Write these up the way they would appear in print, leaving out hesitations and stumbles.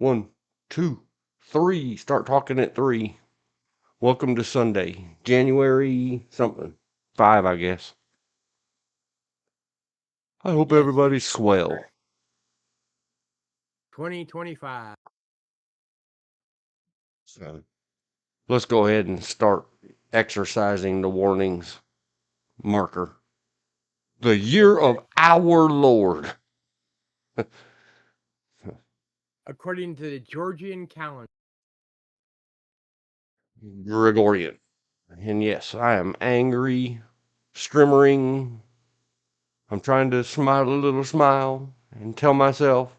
1, 2, 3. Start talking at 3. Welcome to Sunday, January something. 5, I guess. I hope Yes, everybody's swell. 2025. So let's go ahead and start exercising the warnings marker. The year of our Lord. According to the Georgian calendar. Gregorian. And yes, I am angry, strimmering. I'm trying to smile a little smile and tell myself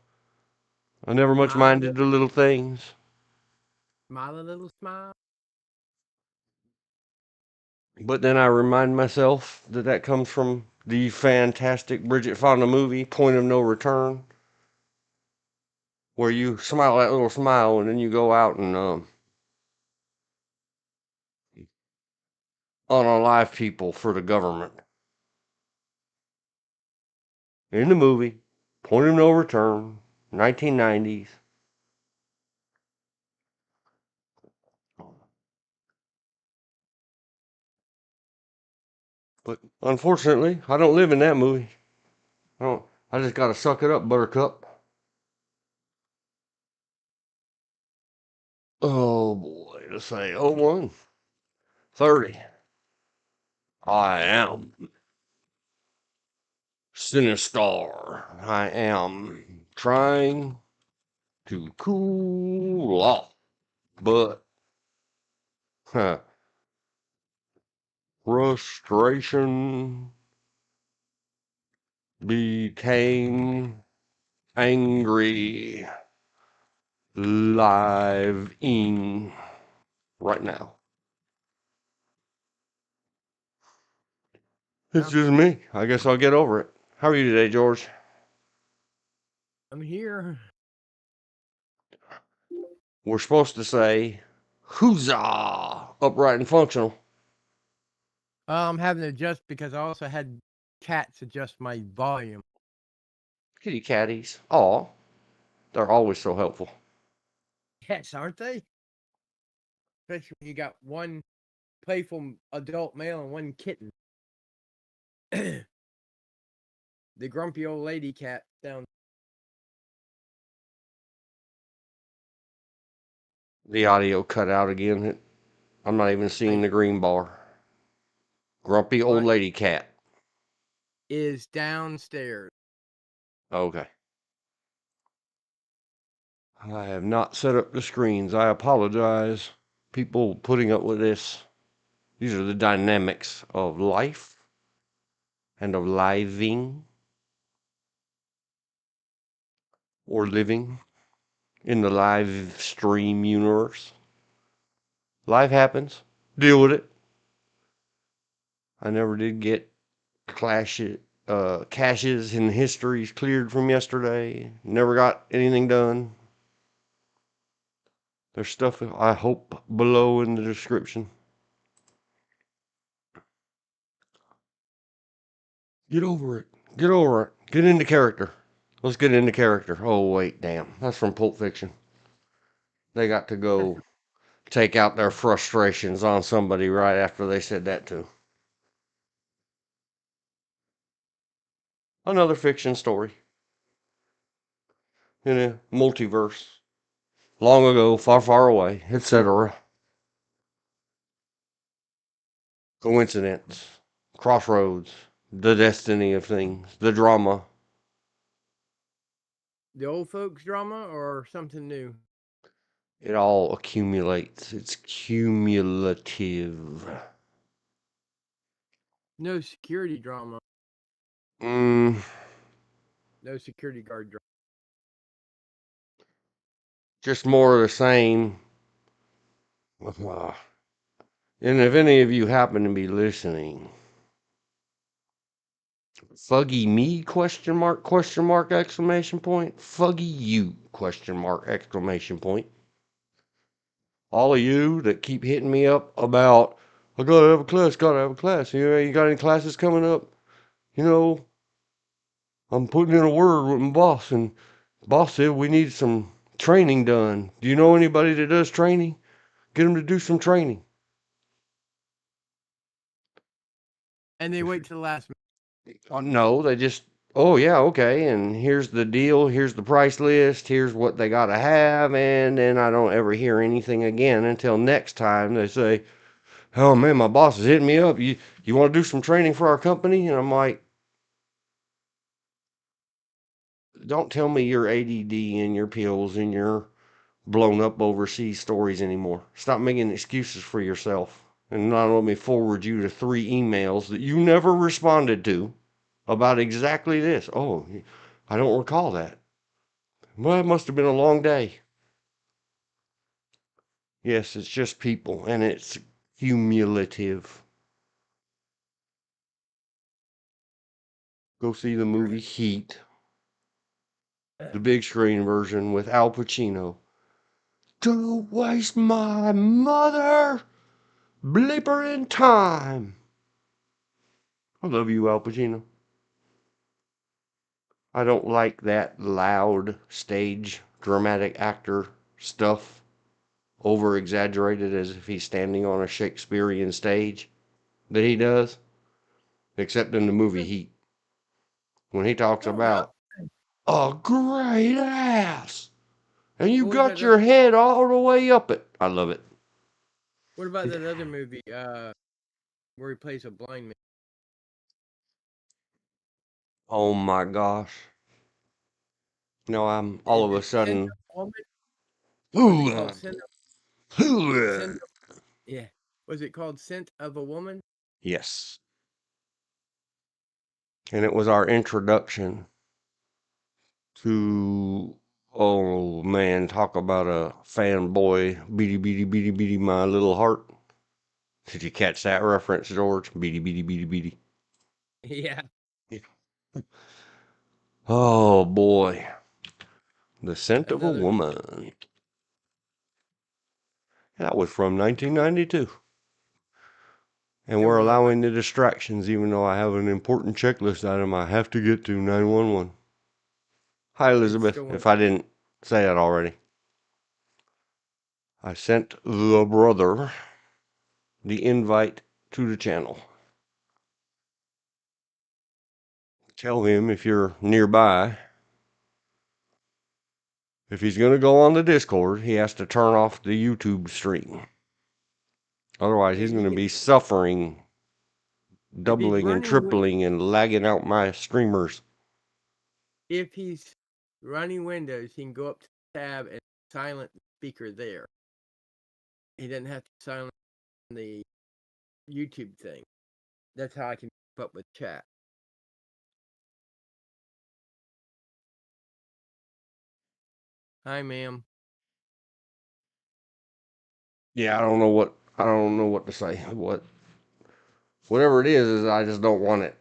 I never much minded the little things. Smile a little smile. But then I remind myself that that comes from the fantastic Bridget Fonda movie, Point of No Return, where you smile that little smile and then you go out and unalive people for the government. In the movie, Point of No Return, 1990s. But unfortunately, I don't live in that movie. I just gotta suck it up, Buttercup. Oh boy, to say 01, 30. I am sinister. I am trying to cool off, but frustration became angry live in right now. It's just me. I guess I'll get over it. How are you today, George? I'm here. We're supposed to say, huzzah, upright and functional. I'm having to adjust because I also had cats adjust my volume. Kitty catties. Aw, they're always so helpful. Yes, aren't they? Especially when you got one playful adult male and one kitten. The grumpy old lady cat down. The audio cut out again. I'm not even seeing the green bar. Grumpy old lady cat. Is downstairs. Okay. I have not set up the screens. I apologize. People putting up with this. These are the dynamics of life and of living or living in the live stream universe. Life happens. Deal with it. I never did get caches and histories cleared from yesterday. Never got anything done. There's stuff I hope below in the description. Get over it. Get over it. Get into character. Let's get into character. Oh, wait, damn. That's from Pulp Fiction. They got to go take out their frustrations on somebody right after they said that too. Another fiction story. In a multiverse. Long ago, far, far away, etc. Coincidence. Crossroads. The destiny of things. The drama. The old folks drama or something new? It all accumulates. It's cumulative. No security drama. No security guard drama. Just more of the same. And if any of you happen to be listening, Fuggy me, question mark, exclamation point. Fuggy you, question mark, exclamation point. All of you that keep hitting me up about, I gotta have a class. You got any classes coming up? I'm putting in a word with my boss, and boss said we need some training done. Do you know anybody that does training? Get them to do some training. And they wait till the last minute. No, they just, oh yeah, okay, and here's the deal, here's the price list, here's what they gotta have, and then I don't ever hear anything again until next time they say, oh man, my boss is hitting me up. You want to do some training for our company? And I'm like, don't tell me your ADD and your pills and your blown up overseas stories anymore. Stop making excuses for yourself. And not let me forward you to 3 emails that you never responded to about exactly this. Oh, I don't recall that. Well, it must have been a long day. Yes, it's just people, and it's cumulative. Go see the movie Heat, the big screen version with Al Pacino. Don't waste my mother bleeper in time. I love you, Al Pacino. I don't like that loud stage dramatic actor stuff, over exaggerated as if he's standing on a Shakespearean stage that he does, except in the movie Heat. When he talks about a great ass, and you got your head all the way up it. I love it. What about that other movie where he plays a blind man? Oh my gosh. No, I'm all of a sudden. Yeah. Was it called Scent of a Woman? Yes. And it was our introduction to, oh man, talk about a fanboy, beady, beady, beady, beady, my little heart. Did you catch that reference, George? Beady, beady, beady, beady. Yeah. Oh boy. The Scent of a Woman. That was from 1992. And we're allowing the distractions, even though I have an important checklist item I have to get to 911. Hi, Elizabeth, if I didn't say that already. I sent the brother the invite to the channel. Tell him if you're nearby, if he's going to go on the Discord, he has to turn off the YouTube stream. Otherwise, he's going to be suffering, doubling and tripling and lagging out my streamers. If he's running Windows, he can go up to tab and silent the speaker there. He doesn't have to silence the YouTube thing. That's how I can keep up with chat. Hi, ma'am. Yeah, I don't know what to say. Whatever it is I just don't want it.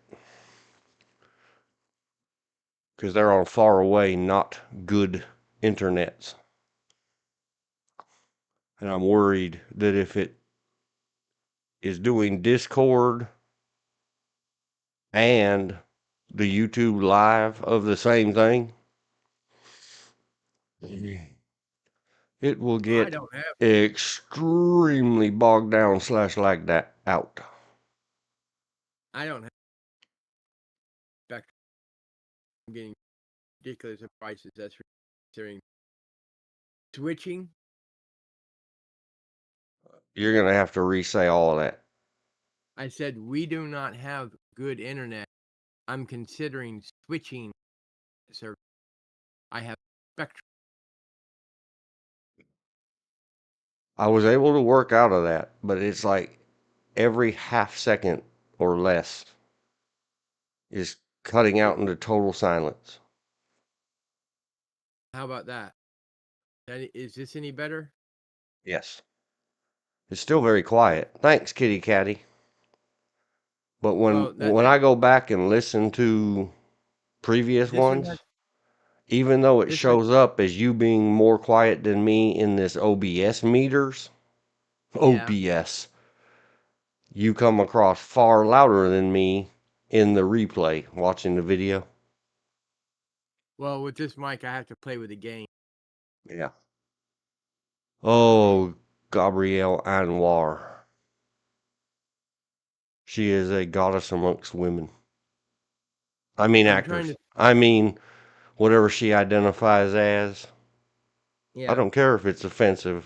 Because they're on far away, not good internets. And I'm worried that if it is doing Discord and the YouTube live of the same thing, it will get extremely bogged down / lagged that out. I don't have Spectrum. I'm getting ridiculous prices. That's considering switching. You're going to have to re-say all of that. I said we do not have good internet. I'm considering switching service. I have Spectrum. I was able to work out of that, but it's like every half second or less is cutting out into total silence. How about that? Is this any better? Yes. It's still very quiet. Thanks, kitty catty. But when I go back and listen to previous ones, even though it shows up as you being more quiet than me in this OBS meters, OBS, you come across far louder than me in the replay watching the video. Well, with this mic, I have to play with the game. Yeah. Oh, Gabrielle Anwar. She is a goddess amongst women. I mean I'm trying actors. to. I mean whatever she identifies as. I Yeah. don't care if it's offensive.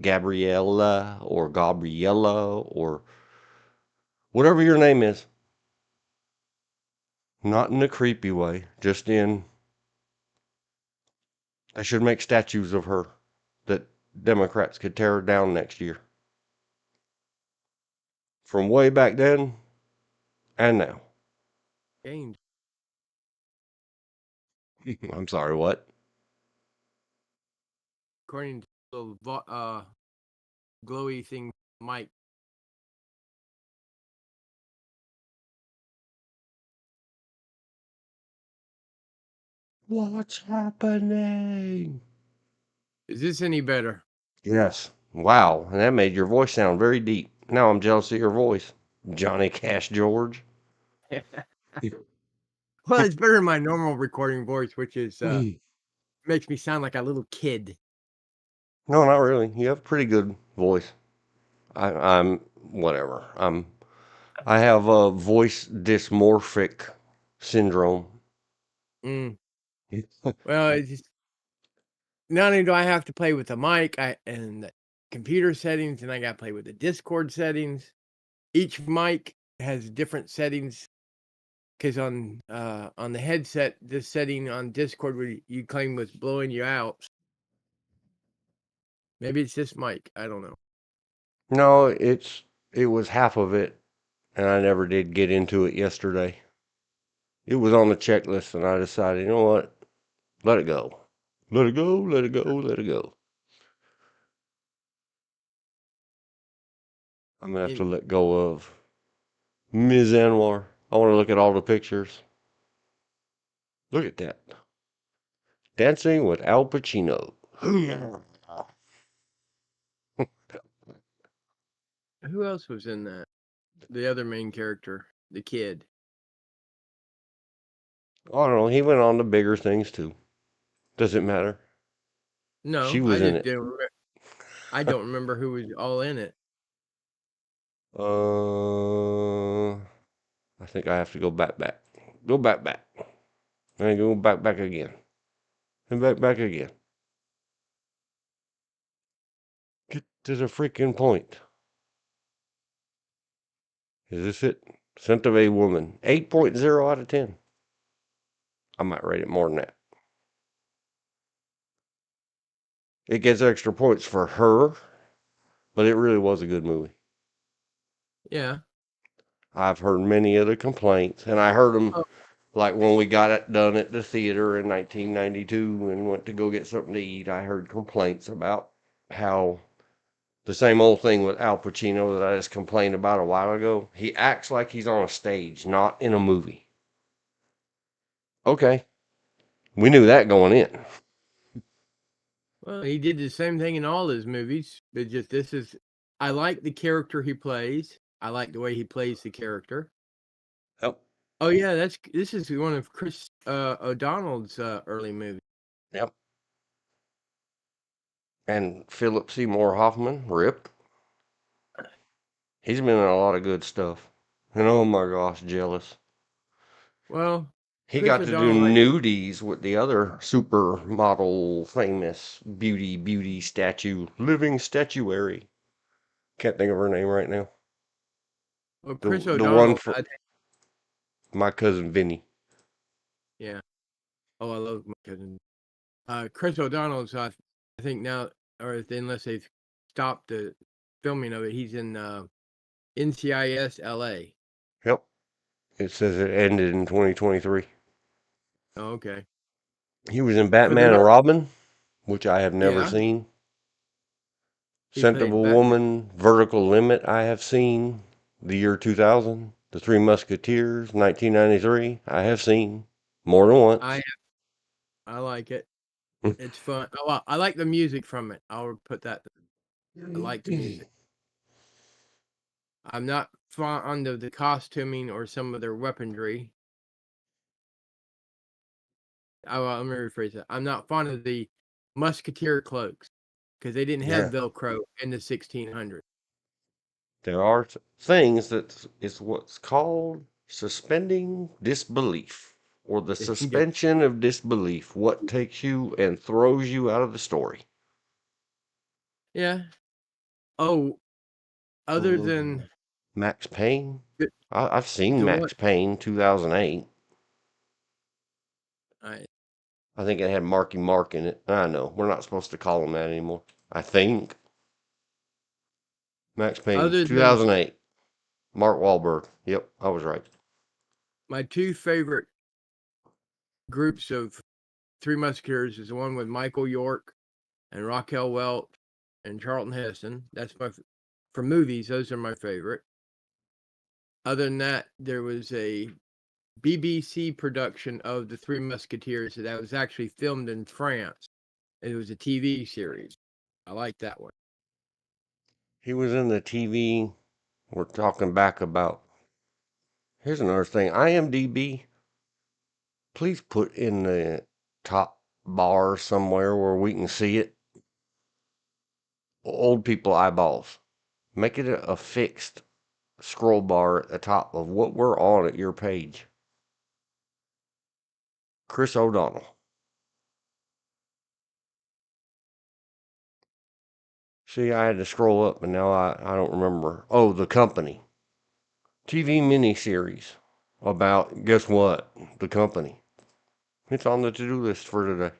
Gabriella or Gabriella or whatever your name is. Not in a creepy way, just in I should make statues of her that Democrats could tear down next year. From way back then and now. Games. I'm sorry, what? According to the glowy thing, Mike. What's happening? Is this any better? Yes. Wow. And that made your voice sound very deep. Now I'm jealous of your voice, Johnny Cash George. Well, it's better than my normal recording voice, which is makes me sound like a little kid. No, not really. You have a pretty good voice. I'm whatever. I have a voice dysmorphic syndrome. Mm. Well, it's just, not only do I have to play with the mic and the computer settings, and I got to play with the Discord settings. Each mic has different settings because on the headset, this setting on Discord where you claim was blowing you out. Maybe it's this mic. I don't know. No, it was half of it, and I never did get into it yesterday. It was on the checklist, and I decided, you know what? Let it go. Let it go, let it go, let it go. I'm gonna have to In, let go of Ms. Anwar. I want to look at all the pictures. Look at that. Dancing with Al Pacino. who else was in that? The other main character, the kid. I don't know. He went on to bigger things too. Does it matter? She No, was in it. I don't remember who was all in it. I think I have to go back. Go back. And go back again. And back again. Get to the freaking point. Is this it? Scent of a Woman. 8.0 out of 10. I might rate it more than that. It gets extra points for her, but it really was a good movie. Yeah. I've heard many of the complaints, and I heard them Oh, like when we got it done at the theater in 1992 and went to go get something to eat. I heard complaints about how the same old thing with Al Pacino that I just complained about a while ago. He acts like he's on a stage, not in a movie. Okay, we knew that going in. well, he did the same thing in all his movies, but just this is. I like the character he plays. I like the way he plays the character. Yep. Oh yeah, this is one of Chris O'Donnell's early movies. Yep. And Philip Seymour Hoffman, rip. He's been in a lot of good stuff. And oh my gosh, jealous. Well, He Chris got to do O'Donnell, nudies with the other supermodel, famous beauty statue, living statuary. Can't think of her name right now. well, The Chris the one O'Donnell, for my cousin Vinny. yeah. Oh, I love my cousin. Chris O'Donnell's, I think now, or unless they've stopped the filming of it, he's in NCIS LA. Yep. It says it ended in 2023. Oh, okay. He was in For the Batman and normal, Robin, which I have never yeah, seen. he Scent of a played Batman. Woman, Vertical Limit, I have seen. The year 2000, The Three Musketeers, 1993, I have seen more than once. I like it. It's fun. Oh, well, I like the music from it. I'll put that. I like the music. I'm not fond of the costuming or some of their weaponry. Let me rephrase that. I'm not fond of the musketeer cloaks because they didn't have Yeah. Velcro in the 1600s. There are things that is what's called suspending disbelief or the suspension of disbelief. What takes you and throws you out of the story. Yeah. Oh, other than Max Payne. the, I've seen the one, Max Payne 2008. I, I think it had Marky Mark in it. I know. We're not supposed to call him that anymore. I think. Max Payne other than 2008. Mark Wahlberg. Yep, I was right. my two favorite groups of Three Musketeers is the one with Michael York and Raquel Welch and Charlton Heston. That's for movies. Those are my favorite. Other than that, there was a BBC production of the Three Musketeers that was actually filmed in France. It was a TV series. I like that one. He was in the TV. We're talking back about. Here's another thing. IMDb. Please put in the top bar somewhere where we can see it. Old people eyeballs. Make it a fixed scroll bar at the top of what we're on at your page. Chris O'Donnell. See, I had to scroll up and now I don't remember. Oh, The Company. TV miniseries about, guess what? The Company. It's on the to-do list for today.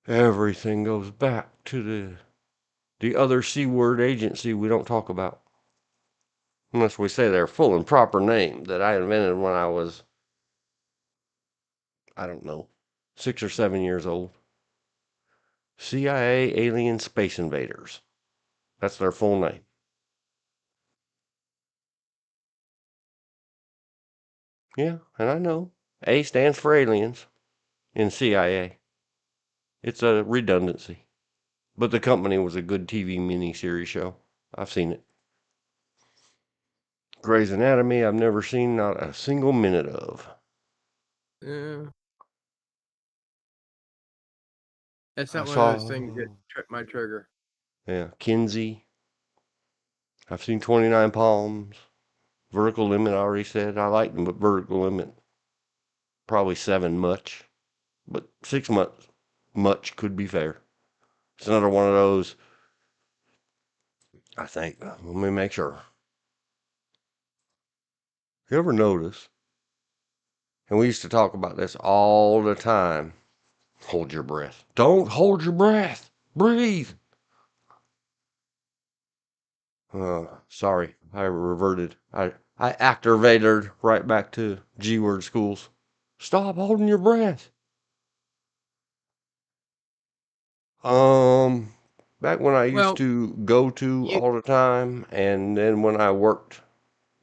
Everything goes back to the other C-word agency we don't talk about. Unless we say their full and proper name that I invented when I was, I don't know, 6 or 7 years old. CIA Alien Space Invaders. That's their full name. Yeah, and I know. A stands for aliens in CIA. It's a redundancy. But The Company was a good TV miniseries show. I've seen it. Grey's Anatomy, I've never seen not a single minute of. Yeah. That's I not one of those saw, things that trip my trigger. yeah, Kinsey. I've seen 29 Palms. Vertical Limit, I already said. I like them, but Vertical Limit, probably 7 much. But 6 months, much could be fair. It's another one of those, I think. Let me make sure. You ever notice? And we used to talk about this all the time. Hold your breath. Don't hold your breath. Breathe. Sorry, I reverted. I activated right back to G-word schools. Stop holding your breath. Back when I used Well, to go to you all the time, and then when I worked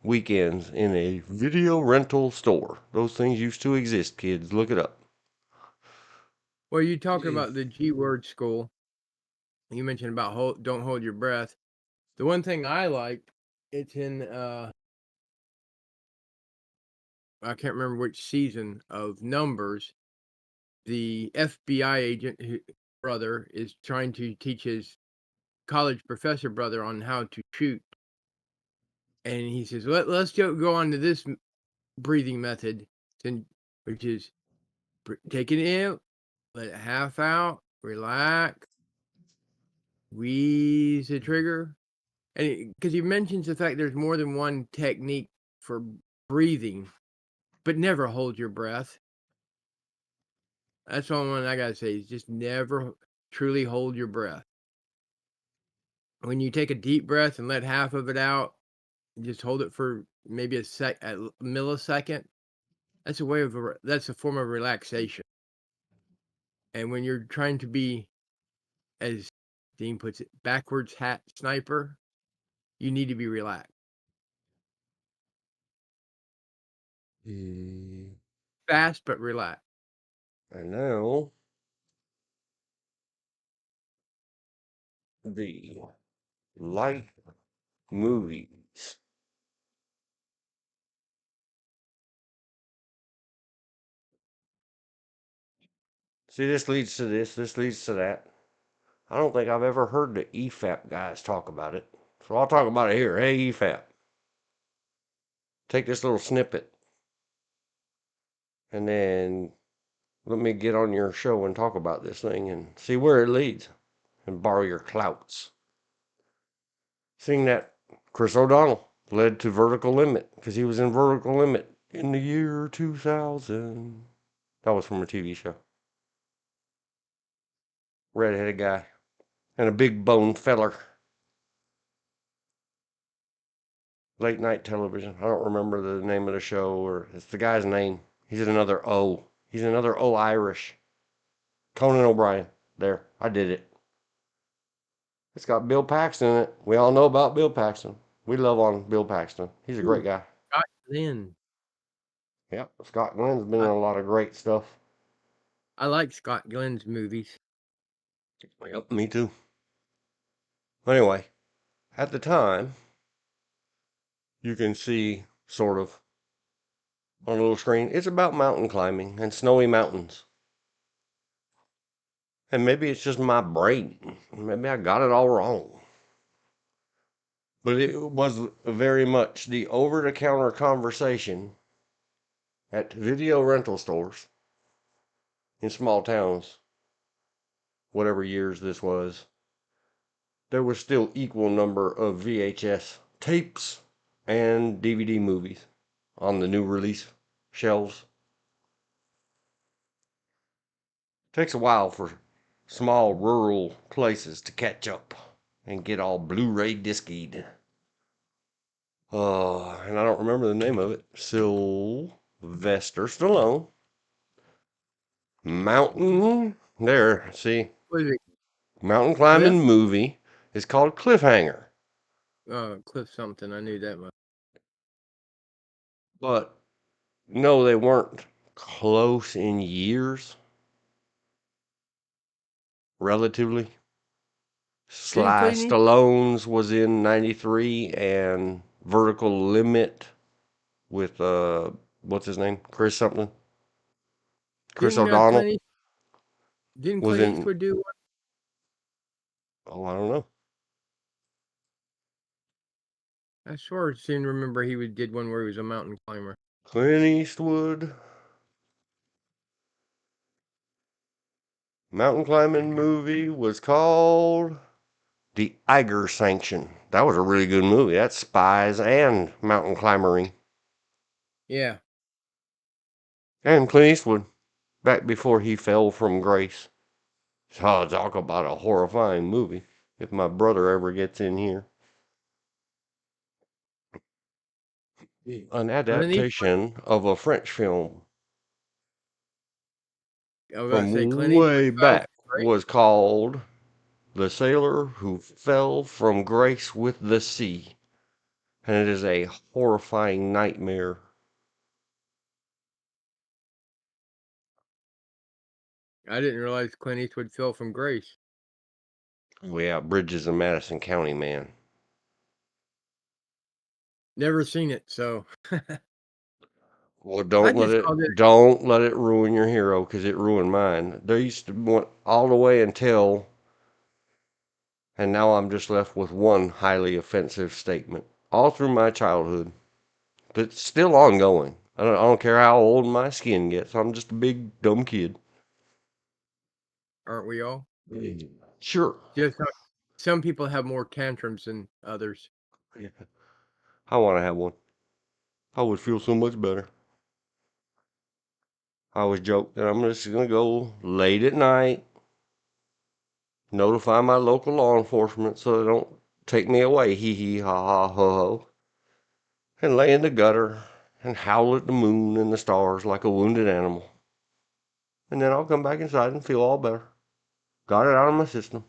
weekends in a video rental store, those things used to exist, kids. Look it up. you talking about the G word school. You mentioned about don't hold your breath. The one thing I like, it's in I can't remember which season of Numbers. The FBI agent brother is trying to teach his college professor brother on how to shoot, and he says, let's go on to this breathing method, which is take it in, let it half out, relax, squeeze the trigger. And because he mentions the fact there's more than one technique for breathing, but never hold your breath. That's the only one I gotta say is just never truly hold your breath. When you take a deep breath and let half of it out, just hold it for maybe a millisecond. That's a form of relaxation. And when you're trying to be, as Dean puts it, backwards hat sniper, you need to be relaxed. Fast but relaxed. And now the light movies. See, this leads to this. This leads to that. I don't think I've ever heard the EFAP guys talk about it. So I'll talk about it here. Hey, EFAP. Take this little snippet. And then let me get on your show and talk about this thing and see where it leads. And borrow your clouts. Seeing that Chris O'Donnell led to Vertical Limit because he was in Vertical Limit in the year 2000. That was from a TV show. Redheaded guy and a big boned feller. Late night television. I don't remember the name of the show or it's the guy's name. He's another O. He's another O Irish. Conan O'Brien. There, I did it. It's got Bill Paxton in it. We all know about Bill Paxton. We love on Bill Paxton. He's a great guy. Scott Glenn. Yep, Scott Glenn's been in a lot of great stuff. I like Scott Glenn's movies. Yep, me too. Anyway, at the time, you can see sort of on a little screen, it's about mountain climbing and snowy mountains. And maybe it's just my brain. Maybe I got it all wrong. But it was very much the over the counter conversation at video rental stores in small towns, whatever years this was. There was still equal number of VHS tapes and DVD movies on the new release shelves. Takes a while for small rural places to catch up and get all Blu-ray discied. And I don't remember the name of it. Sylvester Stallone. Mountain. There, see. Mountain climbing Cliff? movie is called Cliffhanger. Cliff something. I knew that much. But no, they weren't close in years. Relatively. Sly Stallone's was in 93 and Vertical Limit with what's his name? Chris something. Chris O'Donnell. Didn't Clint Eastwood do one? Oh, I don't know. I sure seem to remember he did one where he was a mountain climber. Clint Eastwood. Mountain climbing movie was called The Eiger Sanction. That was a really good movie. That's spies and mountain climbering. Yeah. And Clint Eastwood, back before he fell from grace. Oh, talk about a horrifying movie. If my brother ever gets in here. An adaptation of a French film from way back was called The Sailor Who Fell from Grace with the Sea. And it is a horrifying nightmare. I didn't realize Clint Eastwood fell from grace. Oh yeah, Bridges in Madison County, man. Never seen it, so. Well, don't let it ruin your hero, because it ruined mine. There used to be all the way until, and now I'm just left with one highly offensive statement all through my childhood. But it's still ongoing. I don't care how old my skin gets. I'm just a big dumb kid. Aren't we all? Sure. Just some people have more tantrums than others. Yeah. I want to have one. I would feel so much better. I always joke that I'm just going to go late at night, notify my local law enforcement so they don't take me away, hee hee ha ha ho ho, and lay in the gutter and howl at the moon and the stars like a wounded animal. And then I'll come back inside and feel all better. Got it out of my system.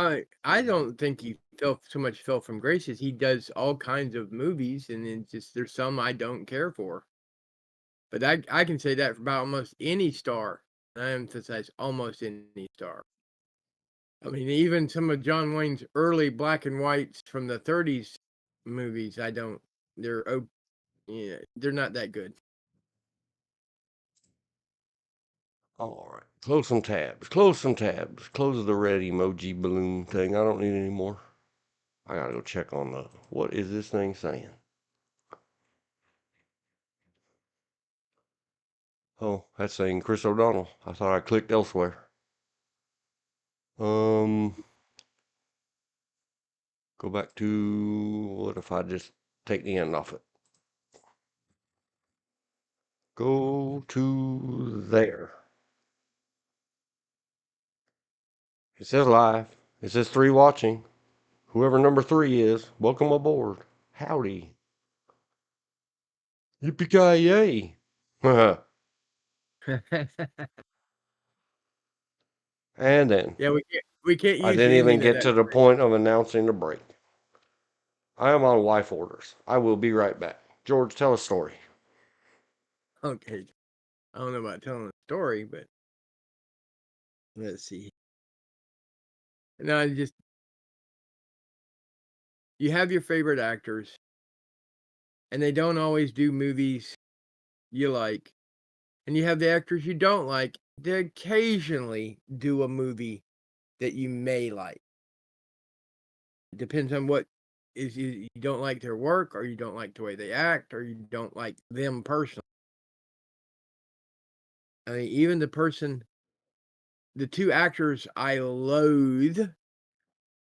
I don't think he fell from grace as he does all kinds of movies, and then just there's some I don't care for. But I can say that for about almost any star. I emphasize almost any star. I mean, even some of John Wayne's early black and whites from the 30s movies, they're Yeah, they're not that good. All right. Close some tabs. Close some tabs. Close the red emoji balloon thing. I don't need any more. I gotta go check on the. What is this thing saying? Oh, that's saying Chris O'Donnell. I thought I clicked elsewhere. Go back to. What if I just take the end off it? Go to there. It says live. It says 3 watching. Whoever number 3 is, welcome aboard. Howdy. Yippee-ki-yay. And then, Yeah, we can't I use didn't the even ending of get that. to the point of announcing the break. I am on wife orders. I will be right back. George, tell a story. Okay. I don't know about telling a story, but let's see. No, you have your favorite actors, and they don't always do movies you like. And you have the actors you don't like. They occasionally do a movie that you may like. It depends on what is you don't like their work, or you don't like the way they act, or you don't like them personally. I mean, even the 2 actors I loathe,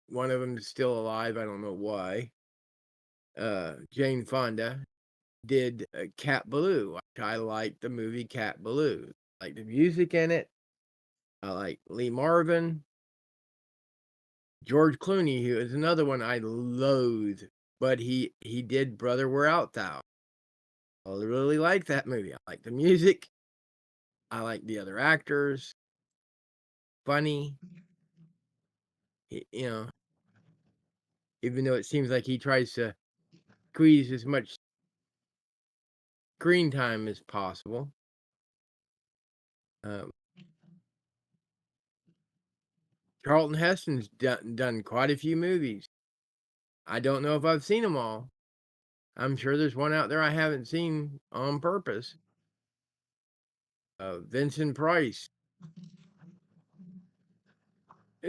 one of them is still alive, I don't know why. Jane Fonda did Cat Ballou. I like the movie Cat Ballou. I like the music in it. I like Lee Marvin. George Clooney, who is another one I loathe, but he did Brother Where Art Thou. I really like that movie. I like the music. I like the other actors. Funny. You know, even though it seems like he tries to squeeze as much screen time as possible. Um, Charlton Heston's done quite a few movies. I don't know if I've seen them all. I'm sure there's one out there I haven't seen on purpose. Vincent Price.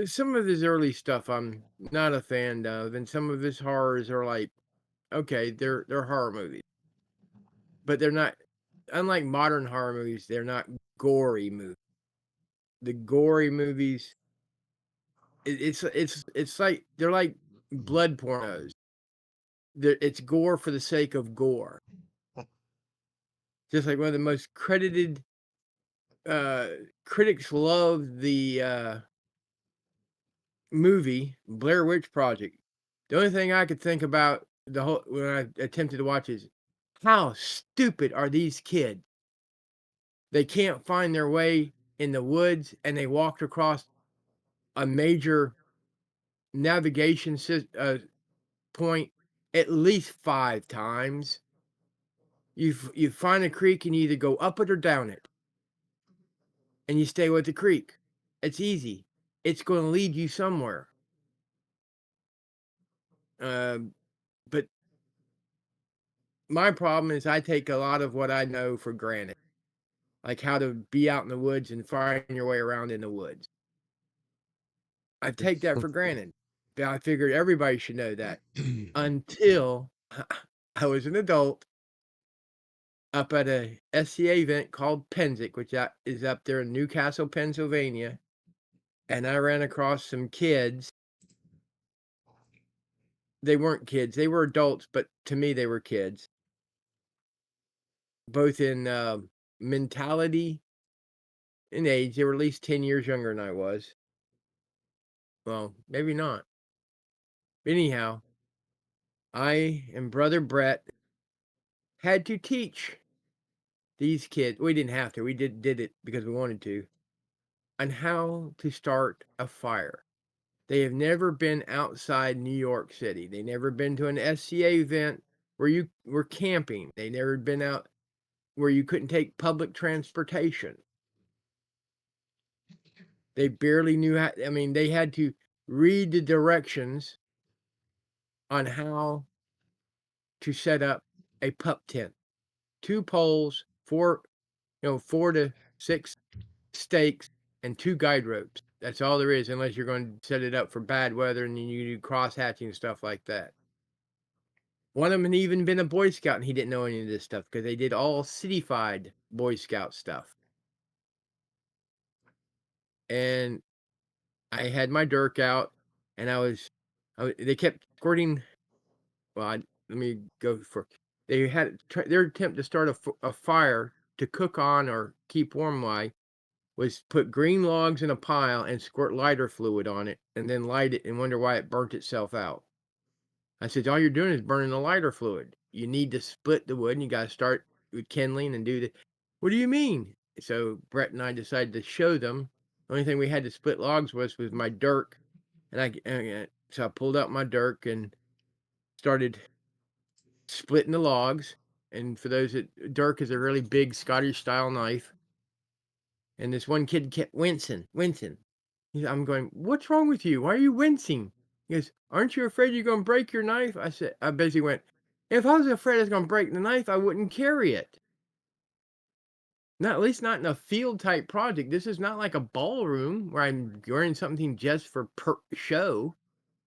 Some of his early stuff I'm not a fan of, and some of his horrors are like, okay, they're horror movies, but they're not. Unlike modern horror movies, they're not gory movies. The gory movies, it's like they're like blood pornos. It's gore for the sake of gore. Just like one of the most credited critics love the movie Blair Witch Project. The only thing I could think about when I attempted to watch is how stupid are these kids? They can't find their way in the woods, and they walked across a major navigation point at least 5 times. You find a creek and you either go up it or down it, and you stay with the creek. It's easy. It's going to lead you somewhere. But my problem is I take a lot of what I know for granted, like how to be out in the woods and find your way around in the woods. I take that for granted. I figured everybody should know that until I was an adult up at a SCA event called Penzic, which is up there in Newcastle, Pennsylvania. And I ran across some kids. They weren't kids, they were adults, but to me, they were kids. Both in mentality and age. They were at least 10 years younger than I was. Well, maybe not. Anyhow, I and brother Brett had to teach these kids. We didn't have to. We did it because we wanted to. On how to start a fire. They have never been outside New York City. They never been to an SCA event where you were camping. They never been out where you couldn't take public transportation. They barely knew how. I mean, they had to read the directions on how to set up a pup tent. 2 poles, 4 to 6 stakes, and 2 guide ropes. That's all there is, unless you're going to set it up for bad weather and then you do cross hatching and stuff like that. One of them had even been a Boy Scout, and he didn't know any of this stuff because they did all cityfied Boy Scout stuff. And I had my dirk out, and they kept squirting. Well, let me go for. They had their attempt to start a fire to cook on or keep warm by was put green logs in a pile and squirt lighter fluid on it, and then light it and wonder why it burnt itself out. I said, all you're doing is burning the lighter fluid. You need to split the wood, and you got to start with kindling and do the. What do you mean? So Brett and I decided to show them. The only thing we had to split logs was my dirk, and so I pulled out my dirk and started splitting the logs. And for those that dirk is a really big Scottish style knife. And this one kid kept wincing. I'm going, what's wrong with you? Why are you wincing? He goes, aren't you afraid you're going to break your knife? I basically went, if I was afraid I was going to break the knife, I wouldn't carry it. At least not in a field type project. This is not like a ballroom where I'm wearing something just for show.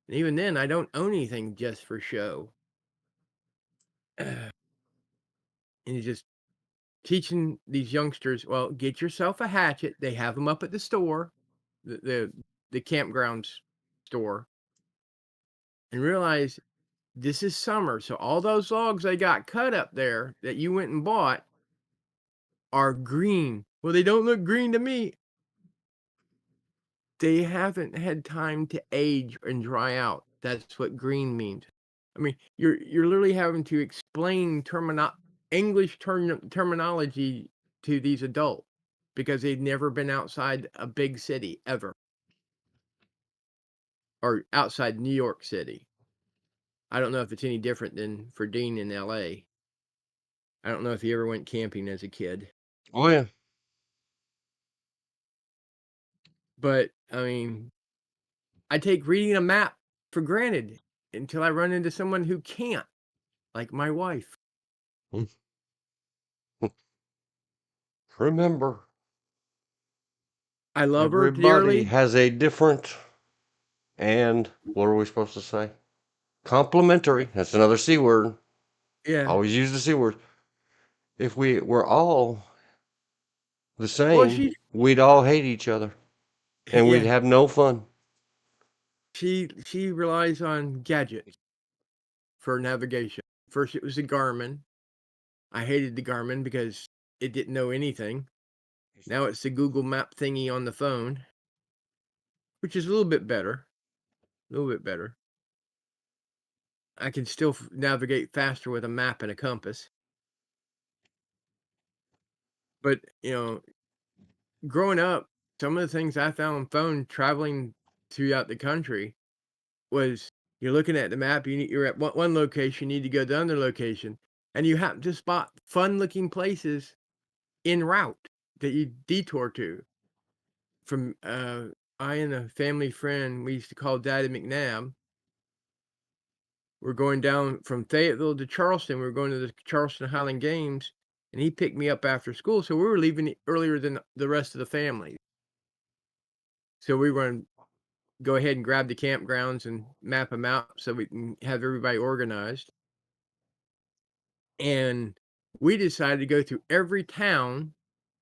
And even then, I don't own anything just for show. And he's just teaching these youngsters, well, get yourself a hatchet. They have them up at the store, the campgrounds store. And realize this is summer, so all those logs they got cut up there that you went and bought are green. Well, they don't look green to me. They haven't had time to age and dry out. That's what green means. I mean, you're literally having to explain English terminology to these adults because they've never been outside a big city ever, or outside New York City. I don't know if it's any different than for Dean in LA. I don't know if he ever went camping as a kid. Oh yeah. But I mean, I take reading a map for granted until I run into someone who can't, like my wife. Remember, I love her everybody dearly. has a different, and what are we supposed to say? Complimentary. That's another C word. Yeah. Always use the C word. If we were all the Well, same, we'd all hate each other, and we'd have no fun. She relies on gadgets for navigation. First, it was the Garmin. I hated the Garmin because it didn't know anything. Now it's the Google Map thingy on the phone, which is a little bit better. A little bit better. I can still navigate faster with a map and a compass. But, growing up, some of the things I found on phone traveling throughout the country was you're looking at the map, you're at one location, you need to go to the other location, and you happen to spot fun-looking places en route that you detour to. From, I and a family friend we used to call Daddy McNabb. We're going down from Fayetteville to Charleston. We were going to the Charleston Highland Games, and he picked me up after school, so we were leaving earlier than the rest of the family. So we were going to go ahead and grab the campgrounds and map them out so we can have everybody organized. And we decided to go through every town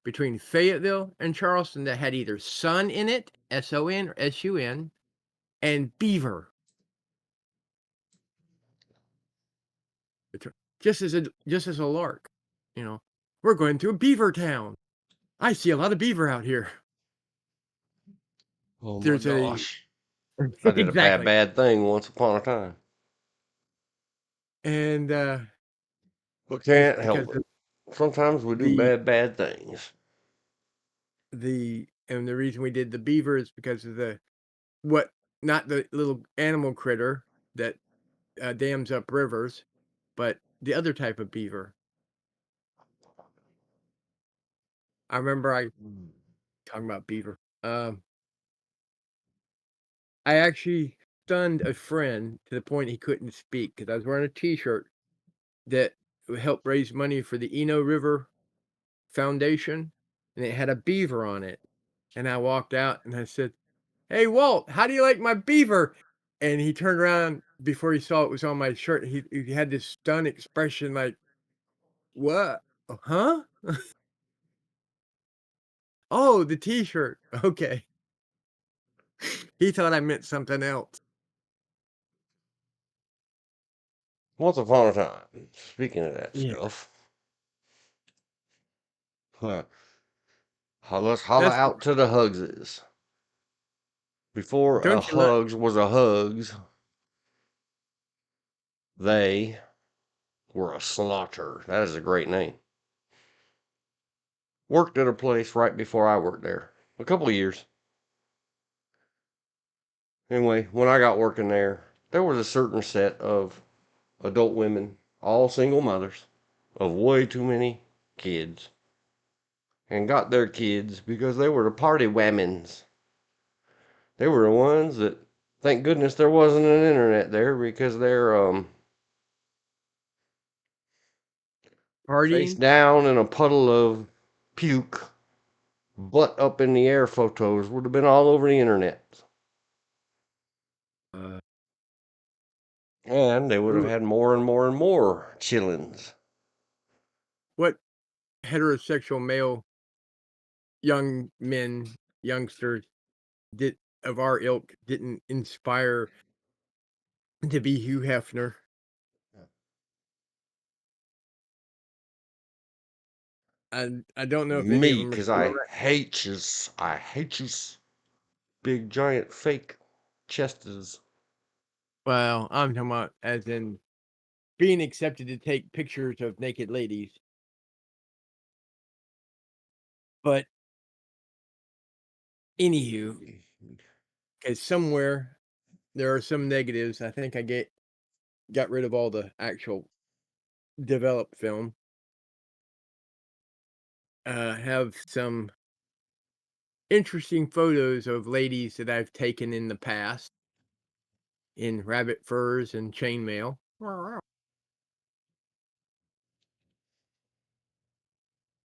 between Fayetteville and Charleston that had either sun in it, S-O-N or S-U-N, and beaver. Just as a lark, we're going through a beaver town. I see a lot of beaver out here. Oh my gosh. I did Exactly. a bad thing once upon a time. And but can't help it. Sometimes we do bad things. The reason we did the beaver is because of not the little animal critter that dams up rivers, but the other type of beaver. I remember talking about beaver. I actually stunned a friend to the point he couldn't speak because I was wearing a T-shirt that helped raise money for the Eno River Foundation, and it had a beaver on it. And I walked out and I said, "Hey, Walt, how do you like my beaver?" And he turned around before he saw it was on my shirt. He had this stunned expression like, "What? Huh? Oh, the T-shirt. Okay." He thought I meant something else. Once upon a time, speaking of that Yeah. stuff, let's holla That's out to the Hugses. Before a don't you like Hugs was a Hugs, they were a Slaughter. That is a great name. Worked at a place right before I worked there. A couple of years. Anyway, when I got working there, there was a certain set of adult women, all single mothers, of way too many kids, and got their kids because they were the party women's. They were the ones that, thank goodness there wasn't an internet there because they're face partying? down in a puddle of puke, butt up in the air photos would have been all over the internet. Uh, And they would have who had more and more and more chillins. what heterosexual male young men, youngsters did of our ilk didn't inspire to be Hugh Hefner? I don't know if any of Me, them are 'cause still I around. hate yous. I hate yous. Big giant fake chests. Well, I'm talking about as in being accepted to take pictures of naked ladies. But anywho, because somewhere there are some negatives. I think I got rid of all the actual developed film. Have some interesting photos of ladies that I've taken in the past in rabbit furs and chainmail.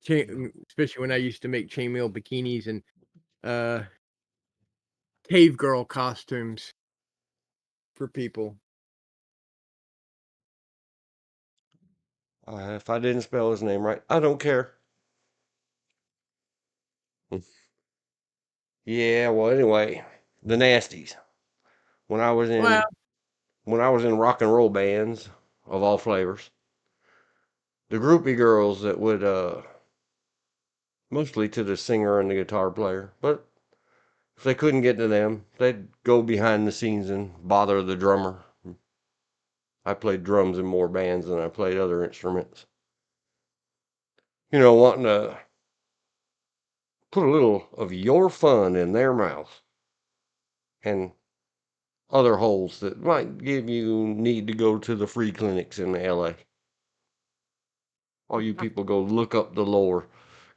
Especially when I used to make chainmail bikinis and uh, cave girl costumes for people. If I didn't spell his name right, I don't care. Yeah, well, anyway, the Nasties. When I was Well, in when I was in rock and roll bands of all flavors, the groupie girls that would mostly to the singer and the guitar player, but if they couldn't get to them, they'd go behind the scenes and bother the drummer. I played drums in more bands than I played other instruments. Wanting to put a little of your fun in their mouth and other holes that might give you need to go to the free clinics in LA. All you people go look up the lore.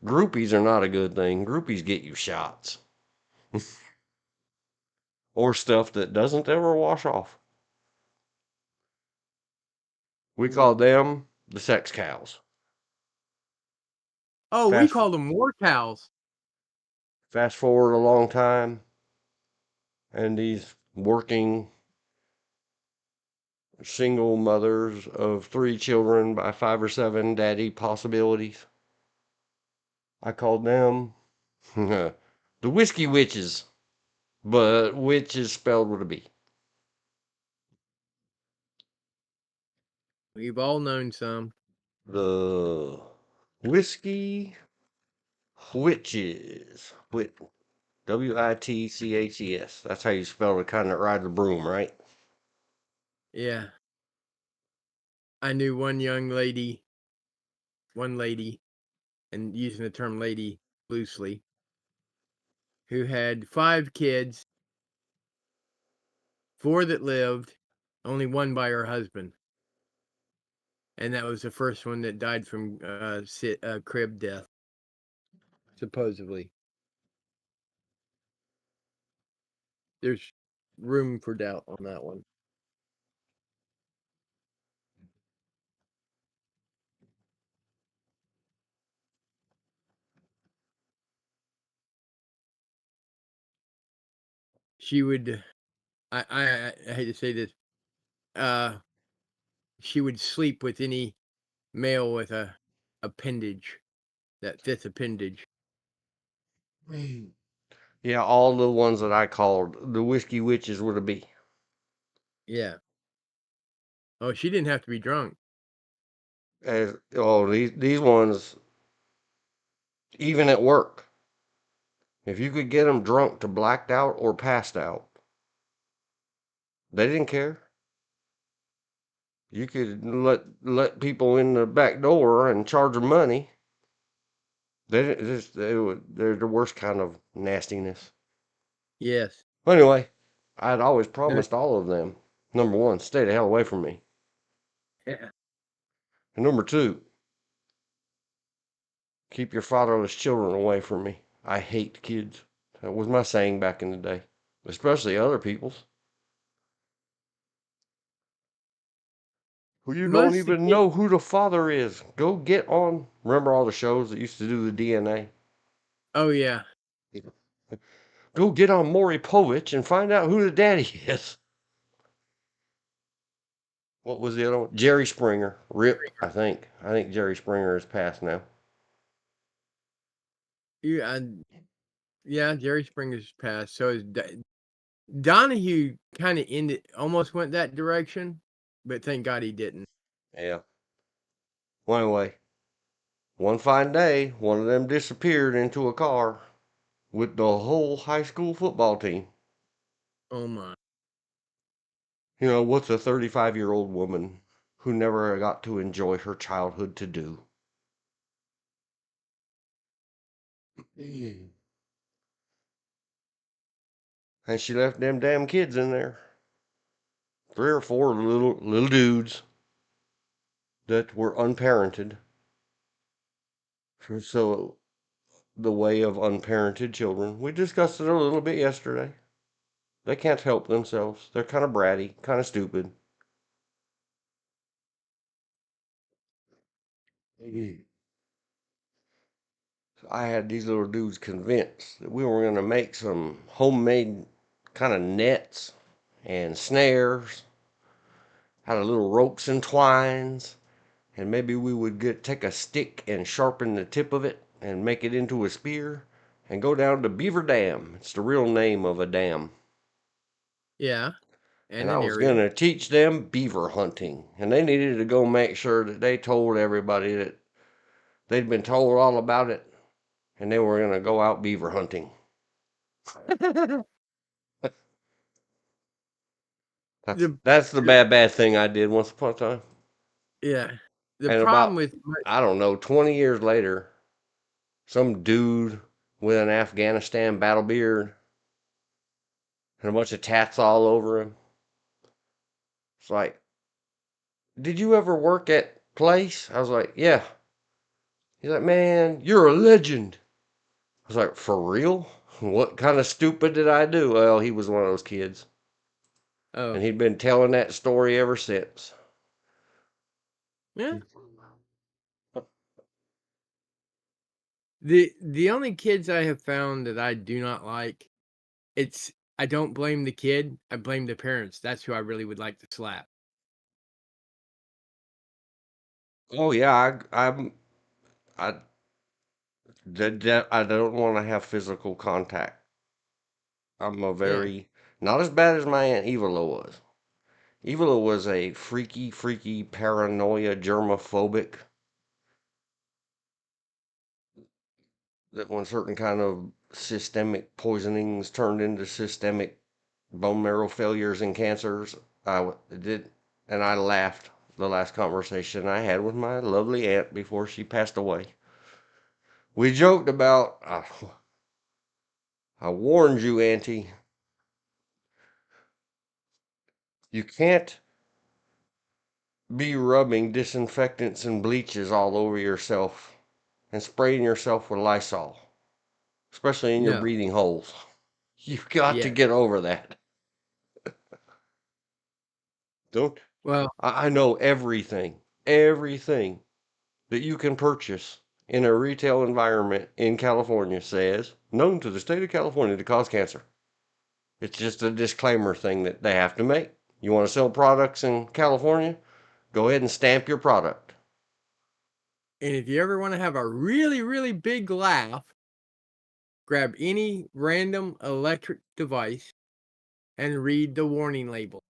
Groupies are not a good thing. Groupies get you shots or stuff that doesn't ever wash off. We call them the sex cows. oh, we Fast call them war cows. fast forward a long time, and these working single mothers of 3 children by 5 or 7 daddy possibilities. I called them the whiskey witches, but witch is spelled with a B. We've all known some. The whiskey witches. Witches. That's how you spell the kind that rides a broom, right? Yeah. I knew one lady, and using the term lady loosely, who had 5 kids, 4 that lived, only 1 by her husband. And that was the first one that died from crib death, supposedly. There's room for doubt on that one. she would. I hate to say this. She would sleep with any male with a appendage, that fifth appendage. Yeah, all the ones that I called the whiskey witches would it be. Yeah. Oh, she didn't have to be drunk. These ones, even at work, if you could get them drunk to blacked out or passed out, they didn't care. You could let people in the back door and charge them money. They're the worst kind of nastiness. Yes. Anyway, I'd always Uh, promised all of them. Number one, stay the hell away from me. Yeah. And number two, keep your fatherless children away from me. I hate kids. That was my saying back in the day, especially other people's. Who you don't Most of the even kids. know who the father is. Go get on. Remember all the shows that used to do the DNA? Oh yeah. Go get on Maury Povich and find out who the daddy is. What was the other one? Jerry Springer. Rip, I think. I think Jerry Springer is passed now. Yeah. Yeah. Jerry Springer's passed. So is Donahue. Kind of almost went that direction, but thank God he didn't. Yeah. Well, anyway, one fine day, one of them disappeared into a car with the whole high school football team. Oh my. You know, what's a 35-year-old woman who never got to enjoy her childhood to do? And she left them damn kids in there. 3 or 4 little dudes that were unparented. So the way of unparented children. We discussed it a little bit yesterday. They can't help themselves. They're kind of bratty, kind of stupid. I had these little dudes convinced that we were going to make some homemade kind of nets and snares out of little ropes and twines, and maybe we would take a stick and sharpen the tip of it and make it into a spear and go down to Beaver Dam. It's the real name of a dam. Yeah. And And I an was going area. to teach them beaver hunting. And they needed to go make sure that they told everybody that they'd been told all about it and they were going to go out beaver hunting. the That's the bad thing I did once upon a time. Yeah. The And problem about, with I don't know, 20 years later, some dude with an Afghanistan battle beard and a bunch of tats all over him. It's like, did you ever work at place? I was like, yeah. He's like, man, you're a legend. I was like, for real? What kind of stupid did I do? Well, he was one of those kids. oh And he'd been telling that story ever since. yeah. The only kids I have found that I do not like, I don't blame the kid, I blame the parents. That's who I really would like to slap. Oh yeah, I I don't want to have physical contact. I'm a Yeah. very not as bad as my aunt Evala was. Evala was a freaky paranoia germophobic that when certain kind of systemic poisonings turned into systemic bone marrow failures and cancers, did, and I laughed the last conversation I had with my lovely aunt before she passed away. We joked about, I warned you, Auntie, you can't be rubbing disinfectants and bleaches all over yourself and spraying yourself with Lysol, especially in your No. breathing holes. You've got to Yes. get over that. Don't Well, I know everything that you can purchase in a retail environment in California says known to the state of California to cause cancer. It's just a disclaimer thing that they have to make. You want to sell products in California? Go ahead and stamp your product. And if you ever want to have a really, really big laugh, grab any random electric device and read the warning label.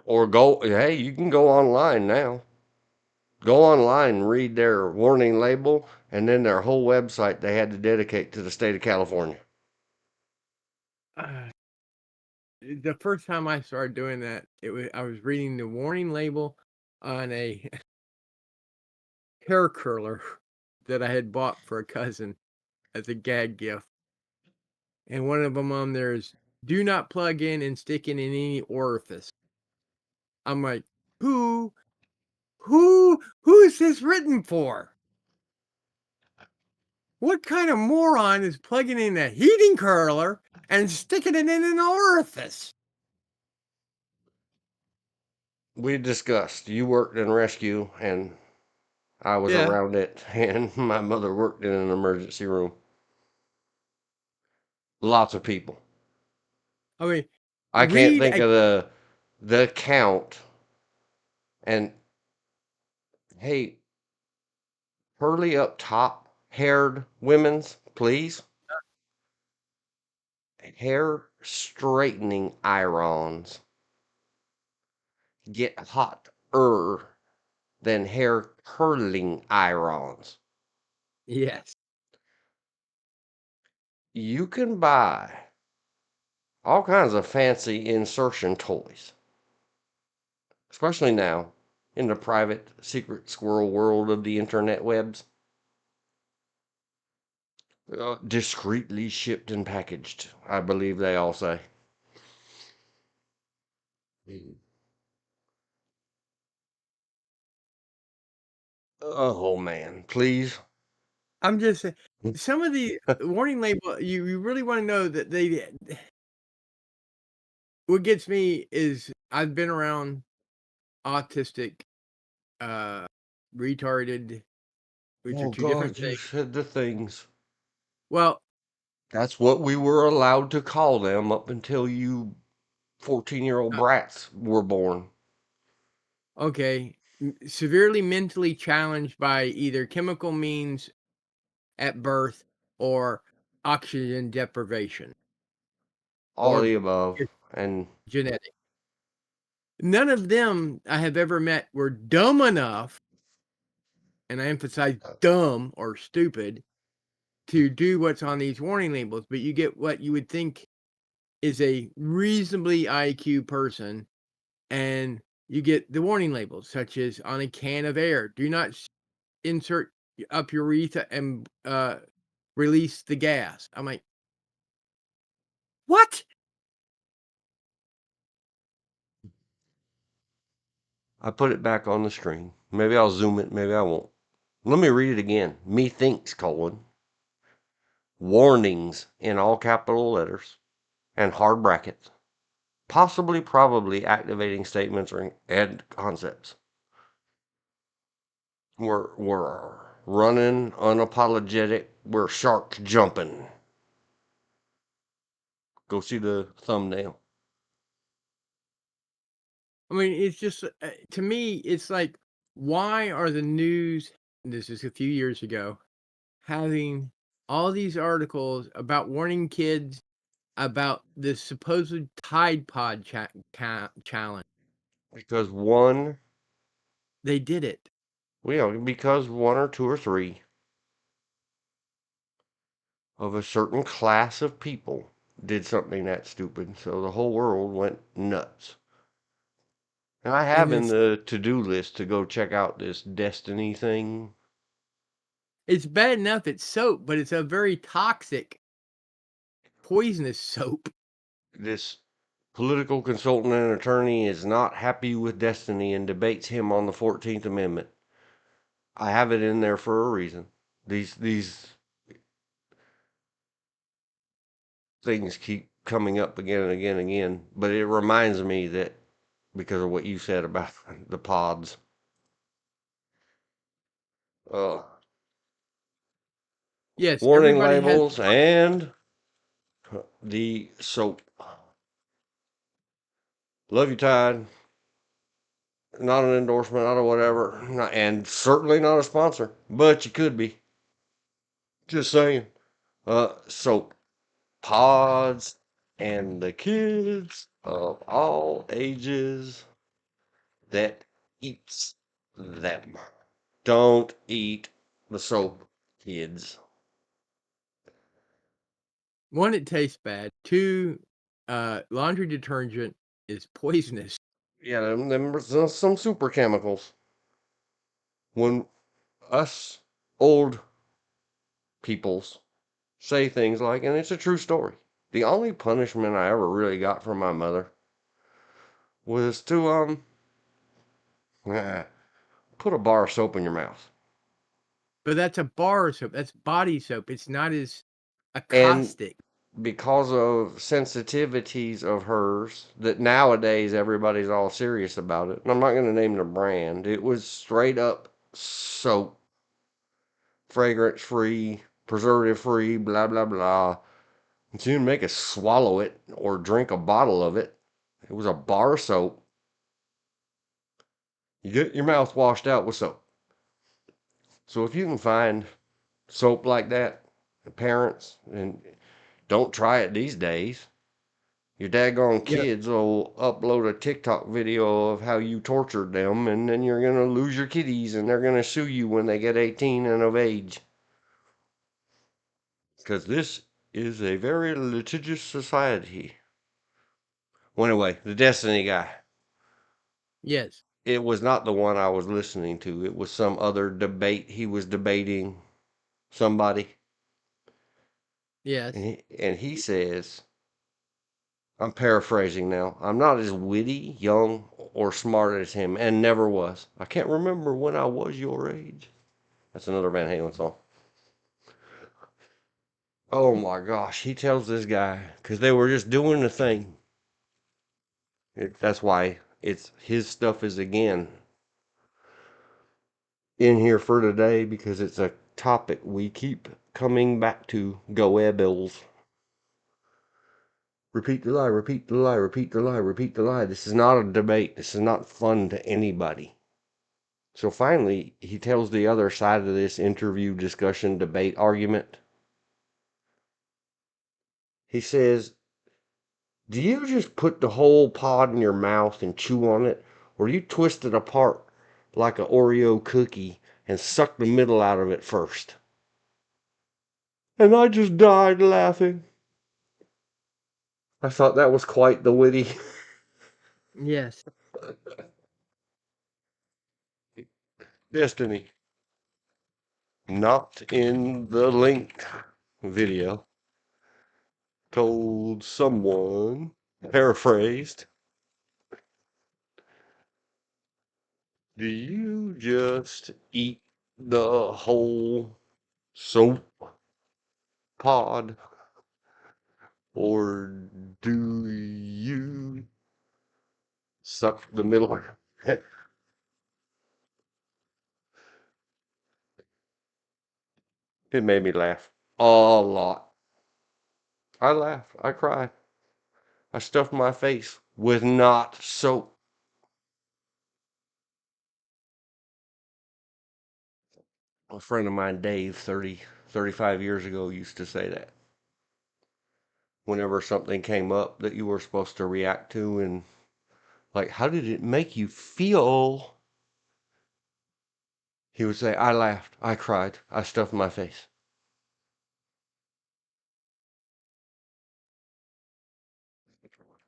Or go, hey, you can go online now. Go online and read their warning label and then their whole website they had to dedicate to the state of California. The first time I started doing that, I was reading the warning label on a hair curler that I had bought for a cousin as a gag gift. And one of them on there is, do not plug in and stick it in any orifice. I'm like, who is this written for? What kind of moron is plugging in a heating curler and sticking it in an orifice? We discussed, you worked in rescue and I was Yeah. around it, and my mother worked in an emergency room. Lots of people. I mean, I can't think of the count. And hey, Hurley up top, haired women's, please. Hair straightening irons get hotter than hair curling irons. yes. You can buy all kinds of fancy insertion toys, especially now in the private secret squirrel world of the internet webs. Discreetly shipped and packaged, I believe they all say. Oh man, please. I'm just saying, some of the warning label, you really want to know that what gets me is I've been around autistic, uh, retarded, which are Oh two different God, you things. said the things. Well, That's what we were allowed to call them up until you 14-year-old brats were born. okay, severely mentally challenged by either chemical means at birth or oxygen deprivation All of or the above. And genetic. None of them I have ever met were dumb enough, and I emphasize dumb or stupid, to do what's on these warning labels, but you get what you would think is a reasonably IQ person, and you get the warning labels, such as on a can of air, do not insert up your urethra and release the gas. I'm like, what? I put it back on the screen. Maybe I'll zoom it, maybe I won't. Let me read it again. Methinks, warnings in all capital letters and hard brackets. Possibly, probably activating statements and concepts. We're running unapologetic. We're shark jumping. Go see the thumbnail. I mean, it's just to me, it's like, why are the news? This is a few years ago, having all these articles about warning kids about this supposed Tide Pod challenge. Because They did it. because one or two or three of a certain class of people did something that stupid, so the whole world went nuts. And I have And in the to-do list to go check out this Destiny thing. it's bad enough it's soap, but it's a very toxic, poisonous soap. This political consultant and attorney is not happy with Destiny and debates him on the 14th Amendment. I have it in there for a reason. These things keep coming up again and again and again, but it reminds me that because of what you said about the pods. Yes, Warning everybody has labels and The soap. Love you, Tide. Not an endorsement, not a whatever, and certainly not a sponsor, but you could be. Just saying. So pods and the kids of all ages that eats them. Don't eat the soap, kids. One, it tastes bad. Two, laundry detergent is poisonous. Yeah, them are some super chemicals. When us old peoples say things like, and it's a true story. The only punishment I ever really got from my mother was to put a bar of soap in your mouth. But that's a bar soap. That's body soap. It's not as And caustic. because of sensitivities of hers, that nowadays everybody's all serious about it. And I'm not going to name the brand. It was straight up soap, fragrance free, preservative free, blah, blah, blah. And so you make us swallow it or drink a bottle of it. It was a bar soap. You get your mouth washed out with soap. So if you can find soap like that, parents, and don't try it these days. Your daggone Yep. kids will upload a TikTok video of how you tortured them, and then you're going to lose your kitties, and they're going to sue you when they get 18 and of age. Because this is a very litigious society. Well, anyway, the Destiny guy. Yes. It was not the one I was listening to. It was some other debate. He was debating somebody. Yes. And he says, I'm paraphrasing now, I'm not as witty, young, or smart as him, and never was. I can't remember when I was your age. That's another Van Halen song. Oh my gosh, he tells this guy, because they were just doing the thing. That's why it's his stuff is again in here for today, because it's a topic we keep coming back to. Go Webbills. Repeat the lie, repeat the lie, repeat the lie, repeat the lie. This is not a debate. This is not fun to anybody. So finally, he tells the other side of this interview, discussion, debate, argument. He says, do you just put the whole pod in your mouth and chew on it? Or do you twist it apart like an Oreo cookie and suck the middle out of it first? And I just died laughing. I thought that was quite the witty. Yes. Destiny. Not in the link video. Told someone, paraphrased, do you just eat the whole soap pod? Or do you suck the middle? It made me laugh a lot. I laughed. I cried. I stuffed my face with not soap. A friend of mine, Dave, 35 years ago, used to say that. Whenever something came up that you were supposed to react to, and like, how did it make you feel? He would say, I laughed, I cried, I stuffed my face.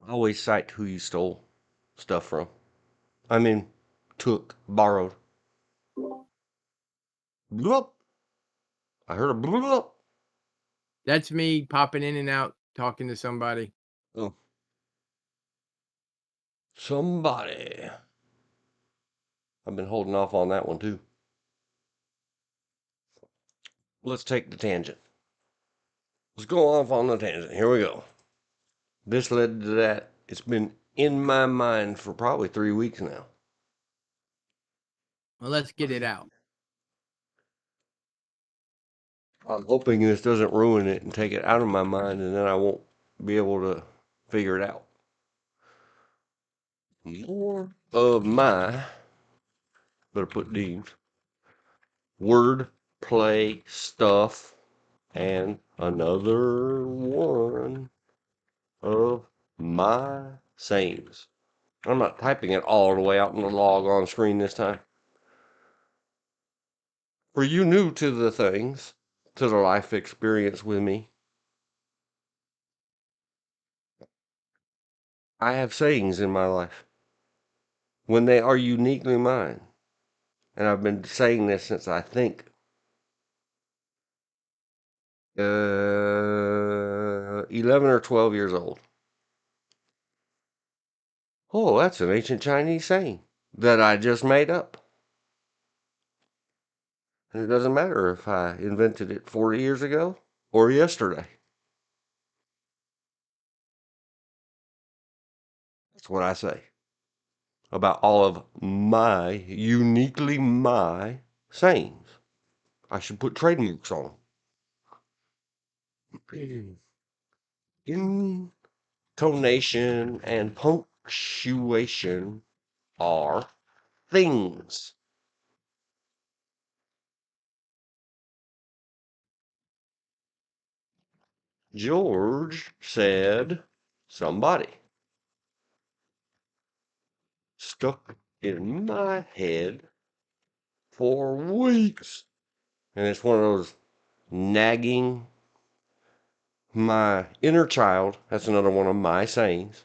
Always cite who you stole stuff from. I mean, took, borrowed. Bloop. I heard a bloop. That's me popping in and out, talking to somebody. Oh. Somebody. I've been holding off on that one too. Let's take the tangent. Let's go off on the tangent. Here we go. This led to that. It's been in my mind for probably 3 weeks now. Well, let's get it out. I'm hoping this doesn't ruin it and take it out of my mind, and then I won't be able to figure it out. More of my, better put these, word play stuff, and another one of my sayings. I'm not typing it all the way out in the log on screen this time. For you new to the things, to the life experience with me, I have sayings in my life when they are uniquely mine. And I've been saying this since I think 11 or 12 years old. Oh, that's an ancient Chinese saying that I just made up. And it doesn't matter if I invented it 40 years ago or yesterday. That's what I say about all of my, uniquely my sayings. I should put trademarks on them. Intonation and punctuation are things. George said somebody. Stuck in my head for weeks. And it's one of those nagging, my inner child, that's another one of my sayings,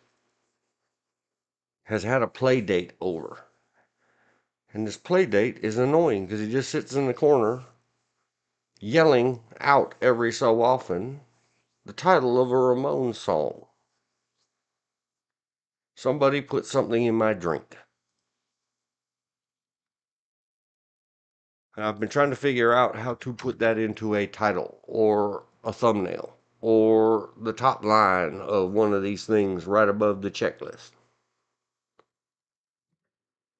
has had a play date over. And this play date is annoying because he just sits in the corner yelling out every so often the title of a Ramones song. Somebody put something in my drink. And I've been trying to figure out how to put that into a title or a thumbnail or the top line of one of these things right above the checklist.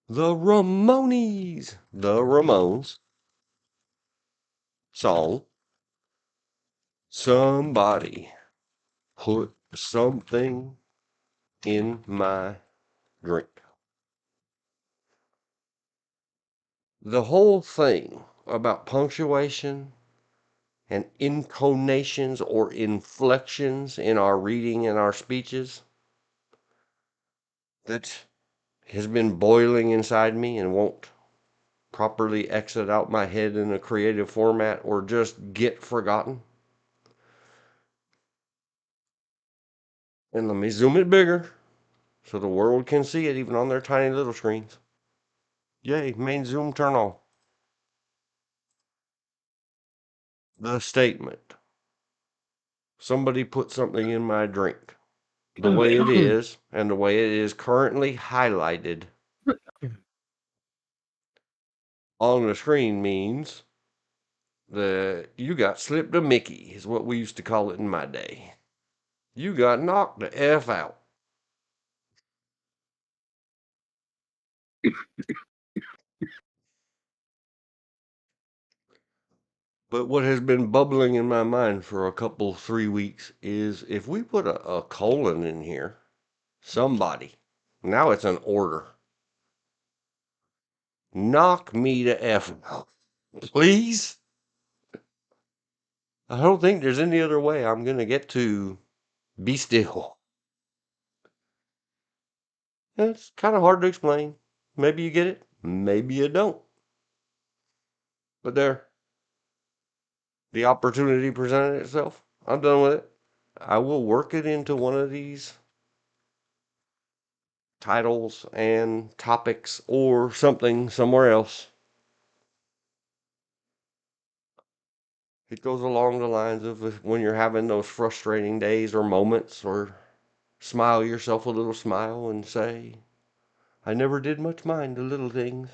The Ramones song, somebody put something in my drink. The whole thing about punctuation and intonations or inflections in our reading and our speeches that has been boiling inside me and won't properly exit out my head in a creative format or just get forgotten. And let me zoom it bigger so the world can see it even on their tiny little screens. Yay, main zoom turn on. The statement. Somebody put something in my drink. The way it is and the way it is currently highlighted on the screen means that you got slipped a Mickey, is what we used to call it in my day. You got knocked the F out. But what has been bubbling in my mind for a couple, 3 weeks is if we put a colon in here, somebody, now it's an order. Knock me to F out, please. I don't think there's any other way I'm going to get to be still. It's kind of hard to explain. Maybe you get it, maybe you don't. But there, the opportunity presented itself. I'm done with it. I will work it into one of these titles and topics or something somewhere else. It goes along the lines of when you're having those frustrating days or moments, or smile yourself a little smile and say, I never did much mind the little things.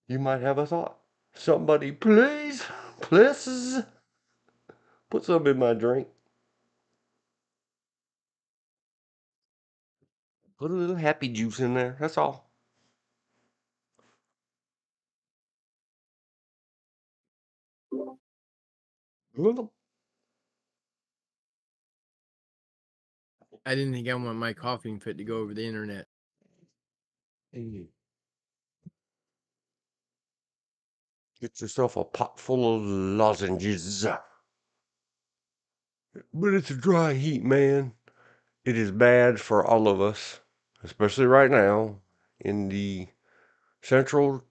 You might have a thought. Somebody, please, please, put some in my drink. Put a little happy juice in there. That's all. You're welcome. I didn't think I want my coughing fit to go over the internet. Get yourself a pot full of lozenges. But it's a dry heat, man. It is bad for all of us, especially right now in the central.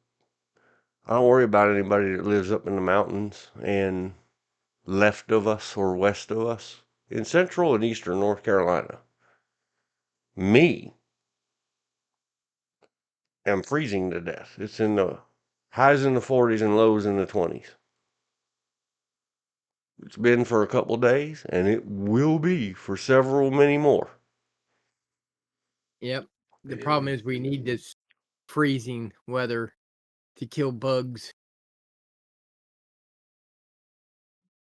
I don't worry about anybody that lives up in the mountains and left of us or west of us. In central and eastern North Carolina, me am freezing to death. It's in the highs in the 40s and lows in the 20s. It's been for a couple days, and it will be for several, many more. Yep. The problem is we need this freezing weather to kill bugs.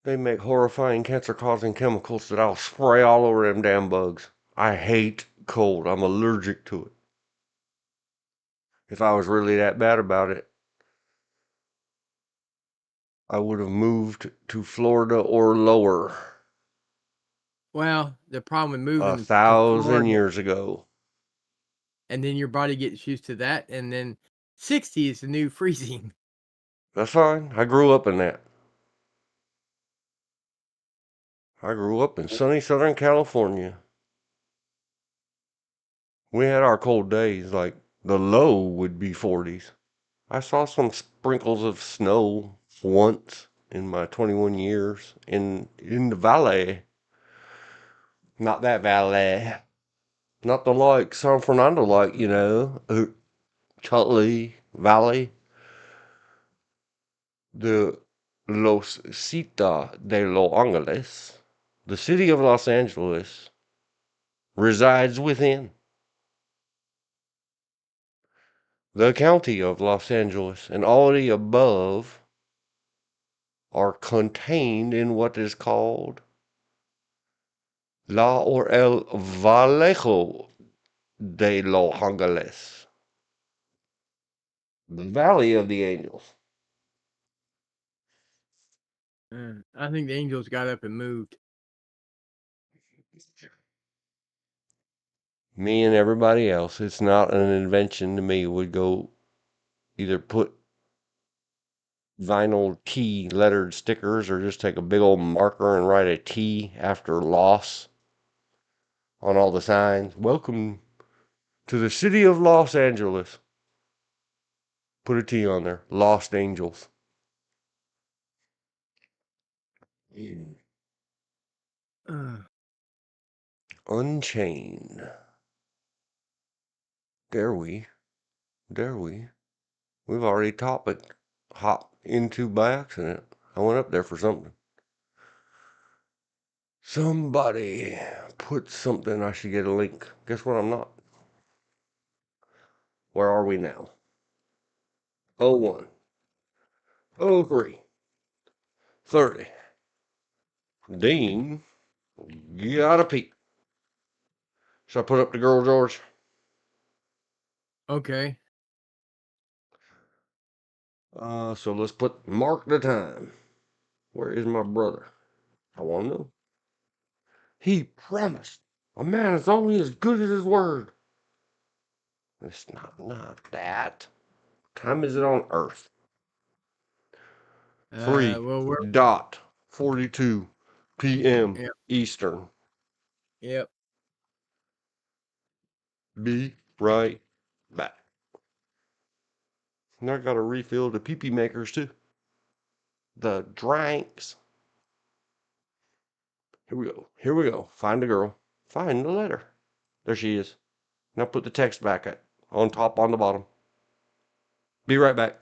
They make horrifying cancer-causing chemicals that I'll spray all over them damn bugs. I hate cold. I'm allergic to it. If I was really that bad about it, I would have moved to Florida or lower Well, the problem with moving to 1,000 Florida, years ago. and then your body gets used to that, and then 60 is the new freezing. That's fine. I grew up in that. I grew up in sunny Southern California. We had our cold days, like the low would be 40s. I saw some sprinkles of snow once in my 21 years in the valley. Not that valley. Not the like San Fernando, like, Chutley Valley. The Los Cita de Los Angeles. The city of Los Angeles resides within the county of Los Angeles, and all the above are contained in what is called La or El Vallejo de Los Angeles, the Valley of the Angels. I think the Angels got up and moved. Me and everybody else, it's not an invention to me, would go either put vinyl T lettered stickers or just take a big old marker and write a T after loss on all the signs. Welcome to the city of Los Angeles. Put a T on there. Lost Angels. Unchained. Dare we? Dare we? We've already hopped into by accident. I went up there for something. Somebody put something, I should get a link. Guess what? I'm not. Where are we now? 01. 03. 30. Dean, you gotta peek. Should I put up the girl, George? Okay. So let's mark the time. Where is my brother? I want to know. He promised. A man is only as good as his word. It's not that. Time is it on Earth? 3 Well, we're dot 42 p.m. yep, Eastern. yep. Be right back. And I got to refill the pee-pee makers too. The drinks. Here we go. Here we go. Find the girl. Find the letter. There she is. Now put the text back on top, on the bottom. Be right back.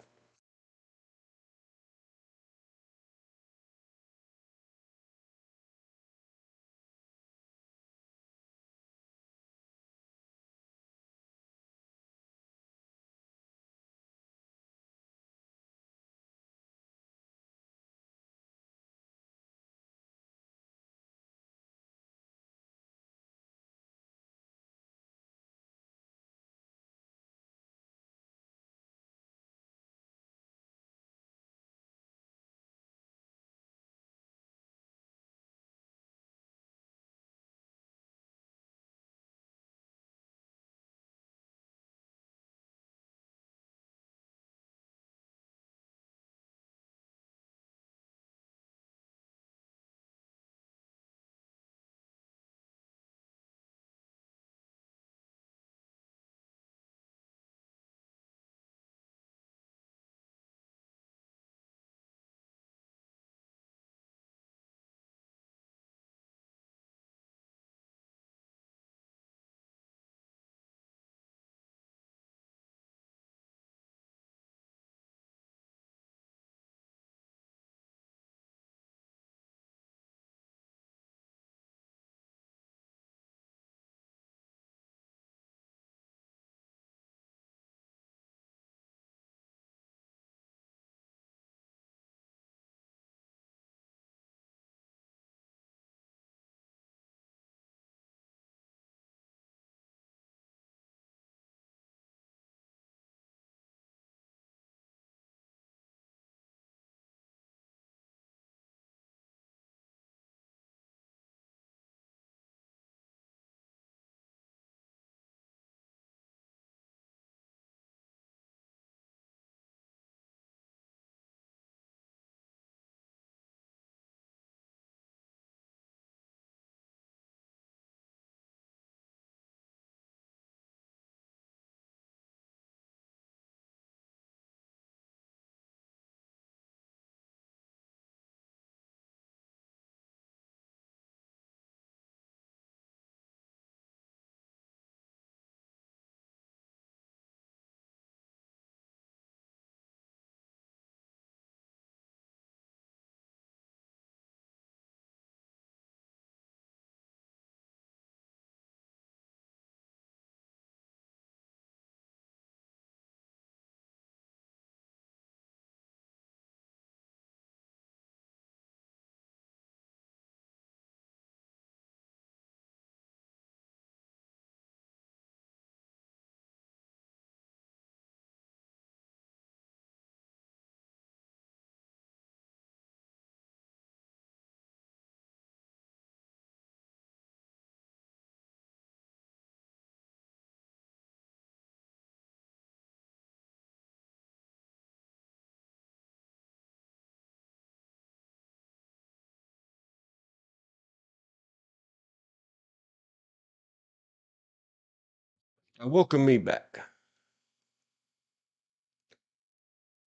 Welcome me back.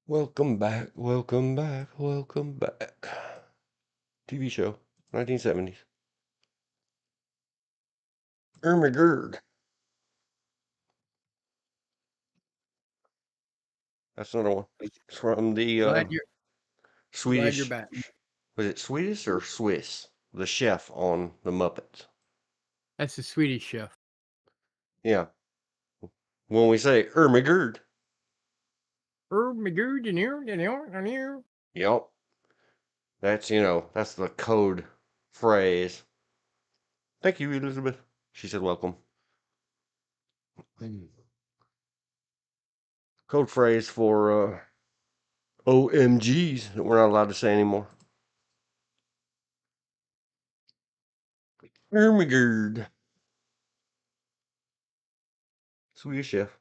Welcome back, welcome back, welcome back. TV show, 1970s. Ermagerd. That's another one. It's from the Glad you're Swedish. back. Was it Swedish or Swiss? The chef on the Muppets. That's the Swedish chef. Yeah. When we say Ermagerd. Yep. That's, that's the code phrase. Thank you, Elizabeth. She said welcome. Code phrase for OMGs that we're not allowed to say anymore. Ermagerd. Swedish chef.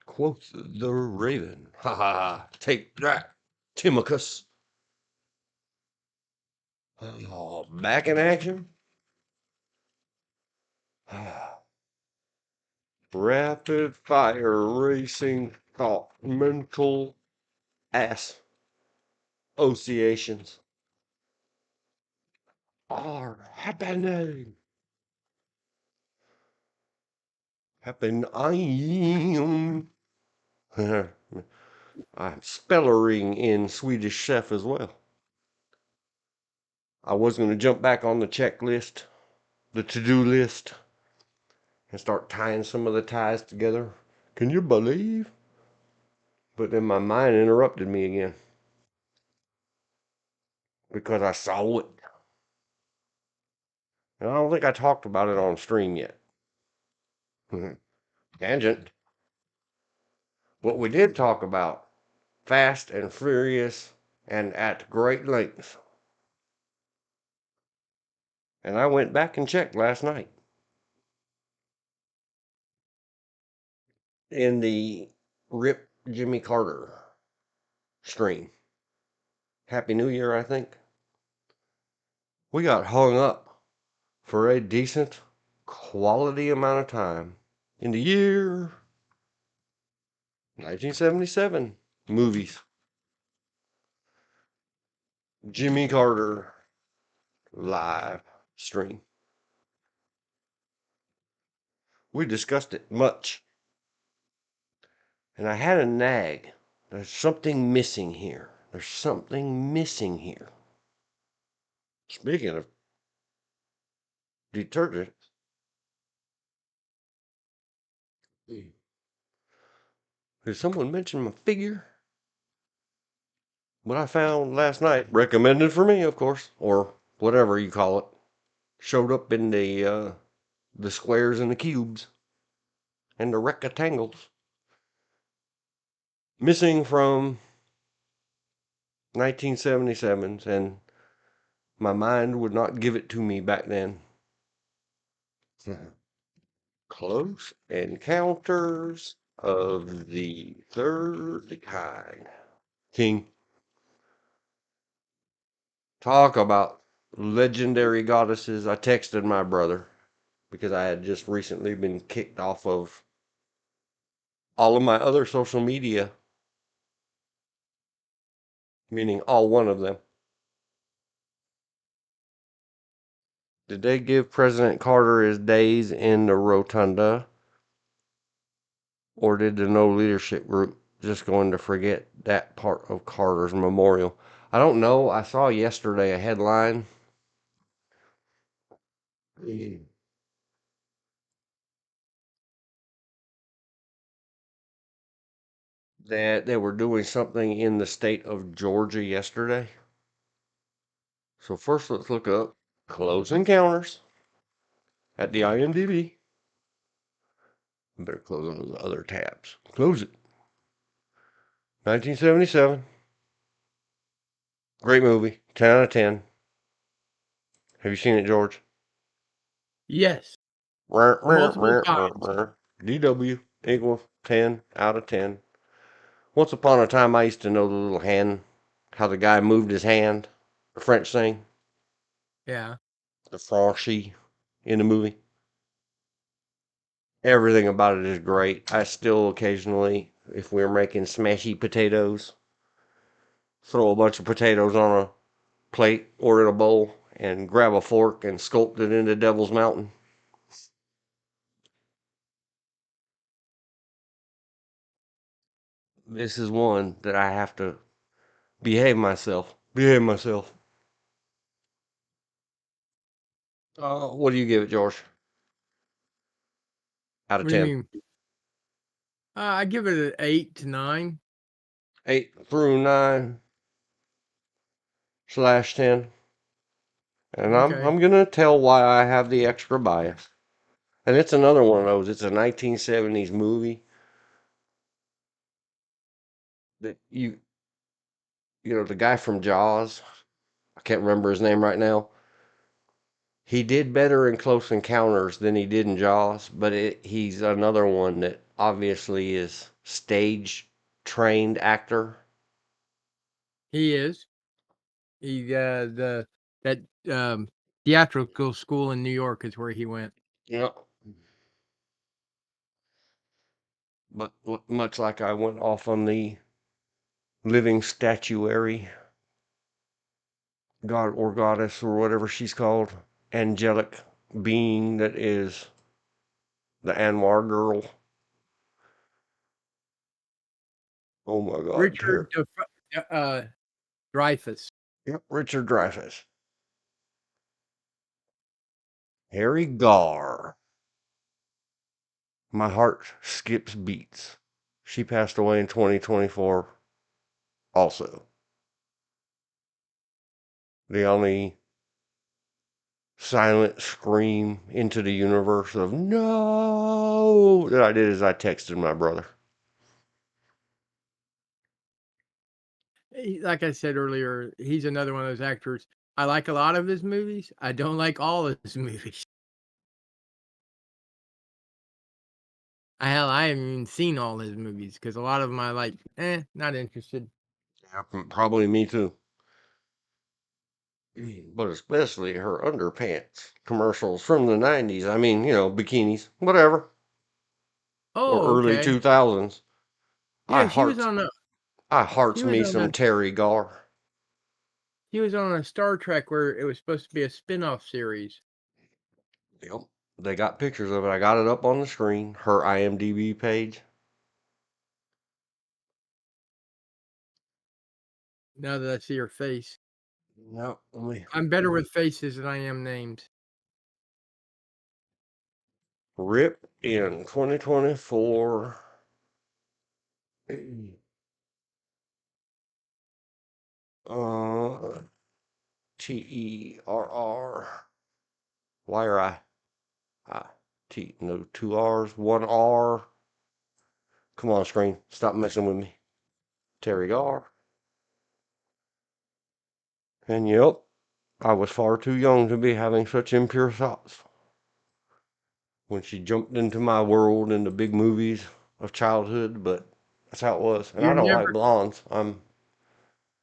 Quoth the raven. Ha ha ha. Take that, Timicus. Oh, back in action. Rapid fire racing thought mental associations are happening. I'm spellering in Swedish chef as well. I was going to jump back on the checklist, the to-do list, and start tying some of the ties together. Can you believe? But then my mind interrupted me again because I saw it. And I don't think I talked about it on stream yet. Tangent. What we did talk about, fast and furious and at great length. And I went back and checked last night. In the Rip Jimmy Carter stream. Happy New Year, I think. We got hung up for a decent quality amount of time in the year 1977 movies. Jimmy Carter live stream. We discussed it much. And I had a nag. There's something missing here. There's something missing here. Speaking of detergent, did someone mention my figure? What I found last night, recommended for me, of course, or whatever you call it, showed up in the squares and the cubes and the rectangles. Missing from 1977s, and my mind would not give it to me back then. Close Encounters of the Third Kind. King. Talk about legendary goddesses. I texted my brother because I had just recently been kicked off of all of my other social media, meaning all one of them. Did they give President Carter his days in the rotunda? Or did the No Leadership Group just going to forget that part of Carter's memorial? I don't know. I saw yesterday a headline that they were doing something in the state of Georgia yesterday. So first let's look up Close Encounters at the IMDb. I better close on those other tabs. Close it. 1977. Great movie. 10 out of 10. Have you seen it, George? Yes. Multiple times. DW equals 10 out of 10. Once upon a time, I used to know the little hand, how the guy moved his hand, the French thing, Yeah. the Franchi in the movie. Everything about it is great. I still occasionally, if we're making smashy potatoes, throw a bunch of potatoes on a plate or in a bowl and grab a fork and sculpt it into Devil's Mountain. This is one that I have to behave myself. Behave myself. What do you give it, George? Out of What do you 10? mean? I give it an 8 to 9. 8 through 9/10. And I'm Okay. I'm gonna tell why I have the extra bias. And it's another one of those. It's a 1970s movie that you know, the guy from Jaws, I can't remember his name right now. He did better in Close Encounters than he did in Jaws, but he's another one that obviously is stage trained actor. He is. He the that theatrical school in New York is where he went. Yeah. But much like I went off on the living statuary god or goddess or whatever she's called, angelic being that is the Anwar girl. Oh my God, Richard Dreyfuss. yep, Richard Dreyfuss. Harry Gar. My heart skips beats. She passed away in 2024 also. The only silent scream into the universe of no that I did is I texted my brother. Like I said earlier, he's another one of those actors. I like a lot of his movies. I don't like all of his movies. I haven't even seen all his movies because a lot of them I like, not interested. Yeah, probably me too. But especially her underpants commercials from the 90s. I mean, you know, bikinis, whatever, or Oh, early okay. 2000s. I Yeah, hearts, I she hearts was me on some a Terry Gar. he was on a Star Trek where it was supposed to be a spin-off series. Yep. They got pictures of it. I got it up on the screen. Her IMDb page. Now that I see her face, No, let me I'm better with faces than I am names. rip in 2024. Uh, TERR. Why are I T no 2 R's, 1 R. Come on, screen. Stop messing with me. Terry Gar. And yep, I was far too young to be having such impure thoughts when she jumped into my world in the big movies of childhood, but that's how it was. And I You're don't like never blondes.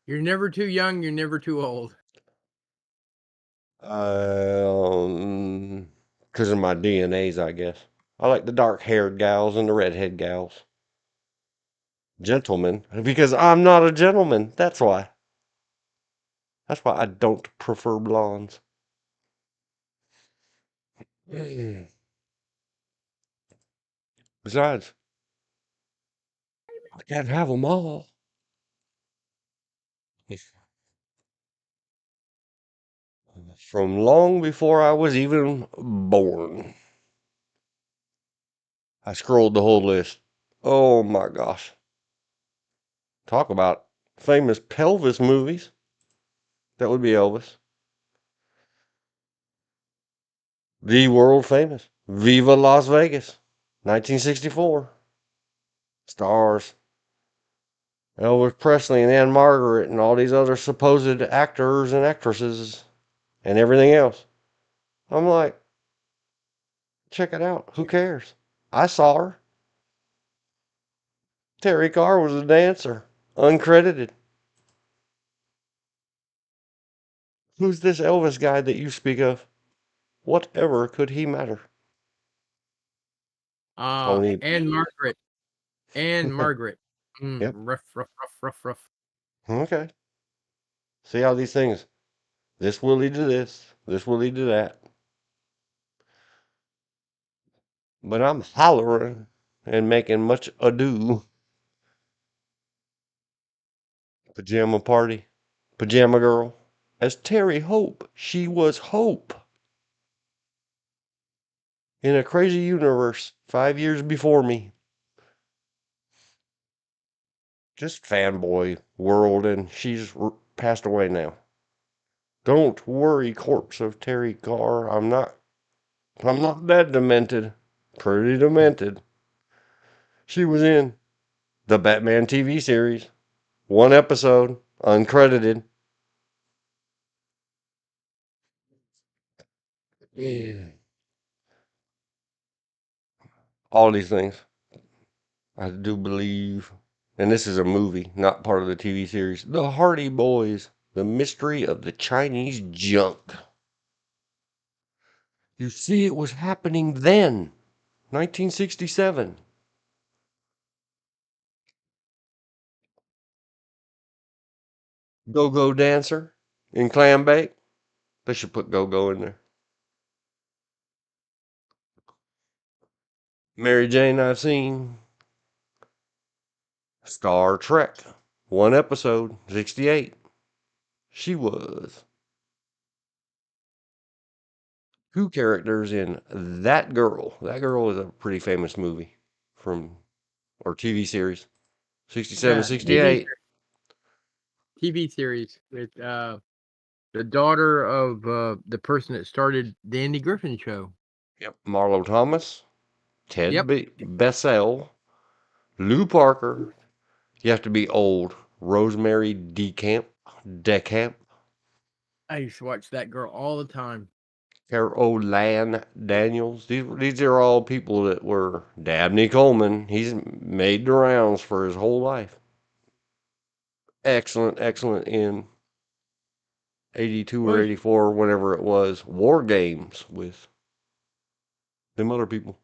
you're never too young, you're never too old. Because of my DNAs, I guess. I like the dark haired gals and the redhead gals. Gentlemen, because I'm not a gentleman. That's why. That's why I don't prefer blondes. Besides, I can't have them all. From long before I was even born, I scrolled the whole list. Oh my gosh. Talk about famous pelvis movies. That would be Elvis. The world famous Viva Las Vegas, 1964. Stars Elvis Presley and Anne Margaret and all these other supposed actors and actresses and everything else. I'm like, check it out. Who cares? I saw her. Terry Carr was a dancer, uncredited. Who's this Elvis guy that you speak of? Whatever could he matter? Tony. And Margaret. And Margaret. Yep. Rough. Okay. See how these things, this will lead to this will lead to that. But I'm hollering and making much ado. Pajama party, pajama girl. As Terry Hope, she was Hope. In a crazy universe 5 years before me. Just fanboy world, and she's passed away now. Don't worry, corpse of Terry Carr. I'm not that demented. Pretty demented. She was in the Batman TV series. 1 episode, uncredited. Yeah. All these things. I do believe, and this is a movie, not part of the TV series, The Hardy Boys, The Mystery of the Chinese Junk. You see, it was happening then, 1967. Go-Go Dancer in Clambake. They should put Go-Go in there. Mary Jane I've seen. Star Trek. 1 episode, 68. She was. 2 characters in That Girl. That Girl is a pretty famous movie or TV series. 67, Yeah, 68. TV series with the daughter of the person that started the Andy Griffin Show. Yep. Marlo Thomas, Ted Yep. Bessel, Lou Parker. You have to be old. Rosemary DeCamp. I used to watch that girl all the time. Carol Lan Daniels. These are all people that were Dabney Coleman. He's made the rounds for his whole life. Excellent in 82 or 84, whenever it was, War Games with them other people.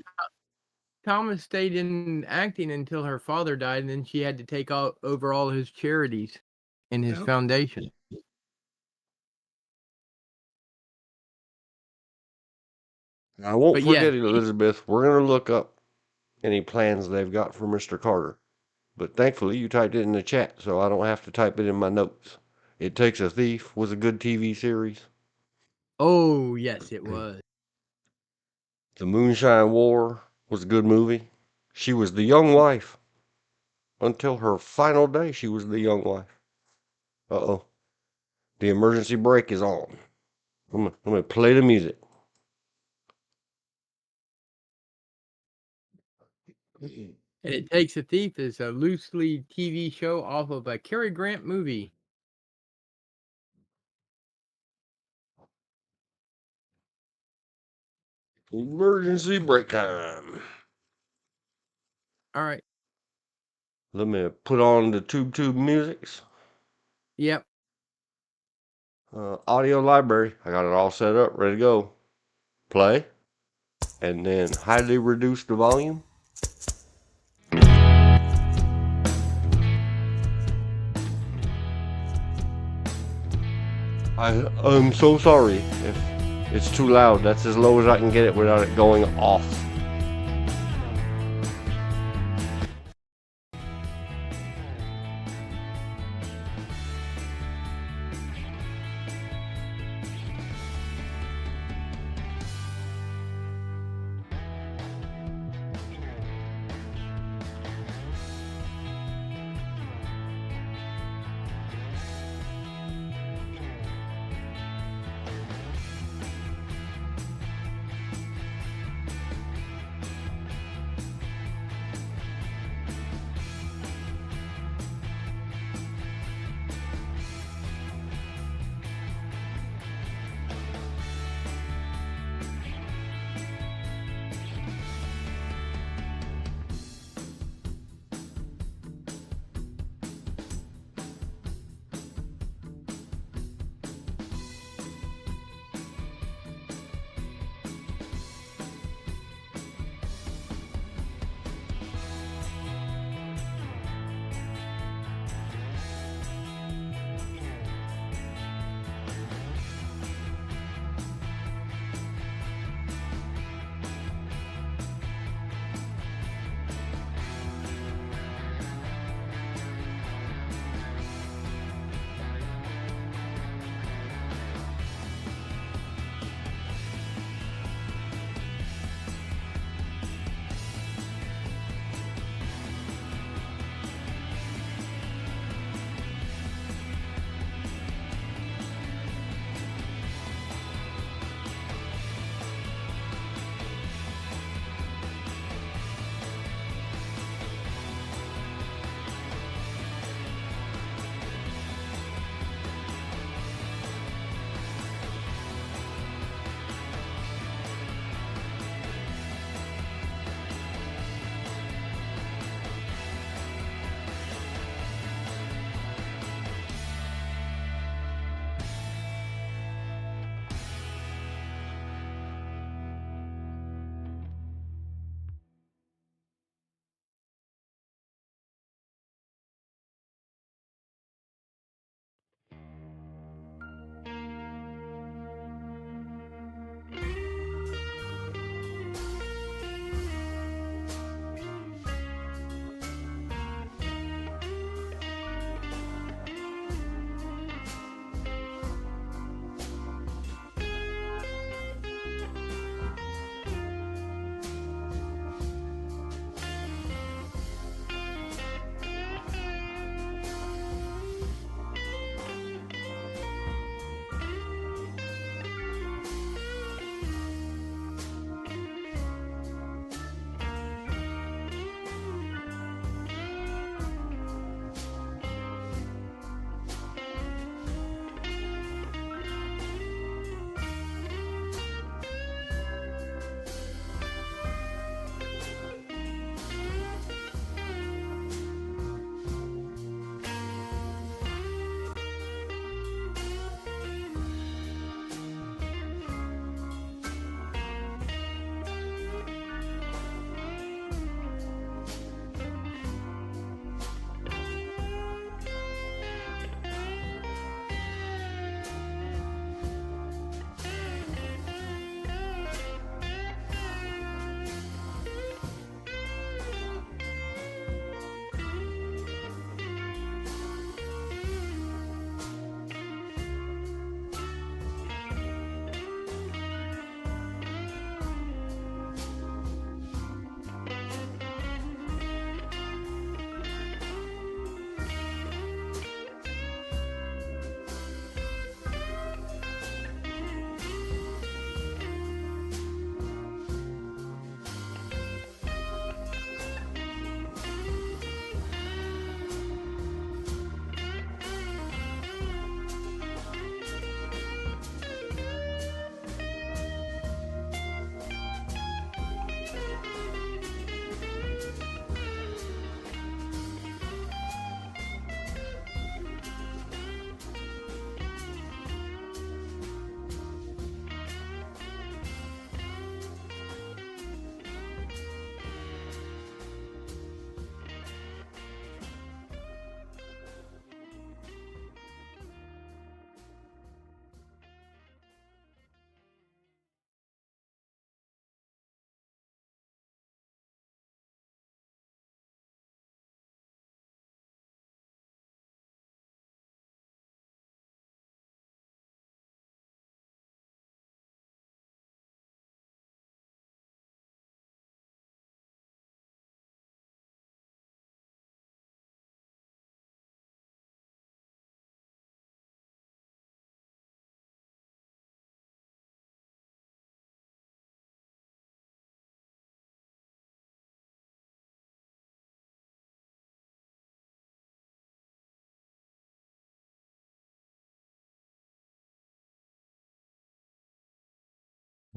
Thomas stayed in acting until her father died, and then she had to take over all his charities in his foundation. I won't forget it, Elizabeth. We're going to look up any plans they've got for Mr. Carter. But thankfully, you typed it in the chat, so I don't have to type it in my notes. It Takes a Thief was a good TV series. Oh, yes, it was. The Moonshine War was a good movie. She was the young wife. Until her final day, she was the young wife. Uh-oh. The emergency brake is on. I'm going to play the music. And It Takes a Thief is a loosely TV show off of a Cary Grant movie. Emergency brake time. All right. Let me put on the tube musics. Yep. Audio library. I got it all set up, ready to go. Play. And then highly reduce the volume. I'm so sorry if it's too loud. That's as low as I can get it without it going off.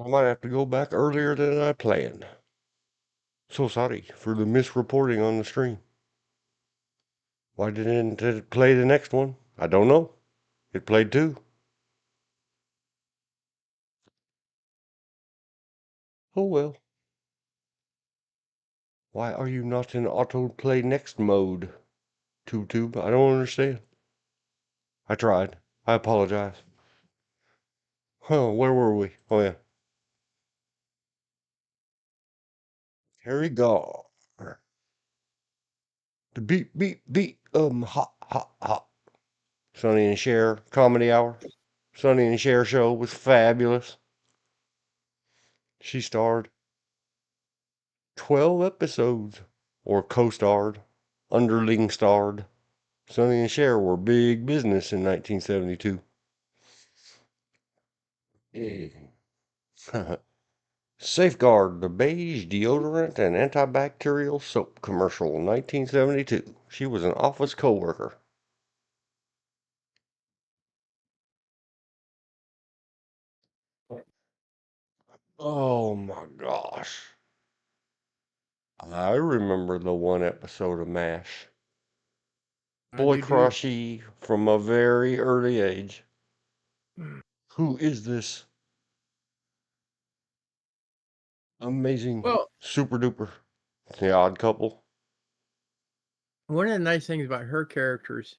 I might have to go back earlier than I planned. So sorry for the misreporting on the stream. Why didn't it play the next one? I don't know. It played two. Oh well. Why are you not in autoplay next mode, TubeTube? I don't understand. I tried. I apologize. Oh, where were we? Oh yeah. Harry Gar. The beat, hot, hot, hot. Sonny and Cher comedy hour. Sonny and Cher show was fabulous. She starred 12 episodes, or co-starred, underling starred. Sonny and Cher were big business in 1972. Safeguard, the beige deodorant and antibacterial soap commercial, 1972. She was an office coworker. Oh my gosh. I remember the one episode of MASH. I Boy do too. crushy from a very early age. Who is this amazing Well, super duper? The Odd Couple. one of the nice things about her characters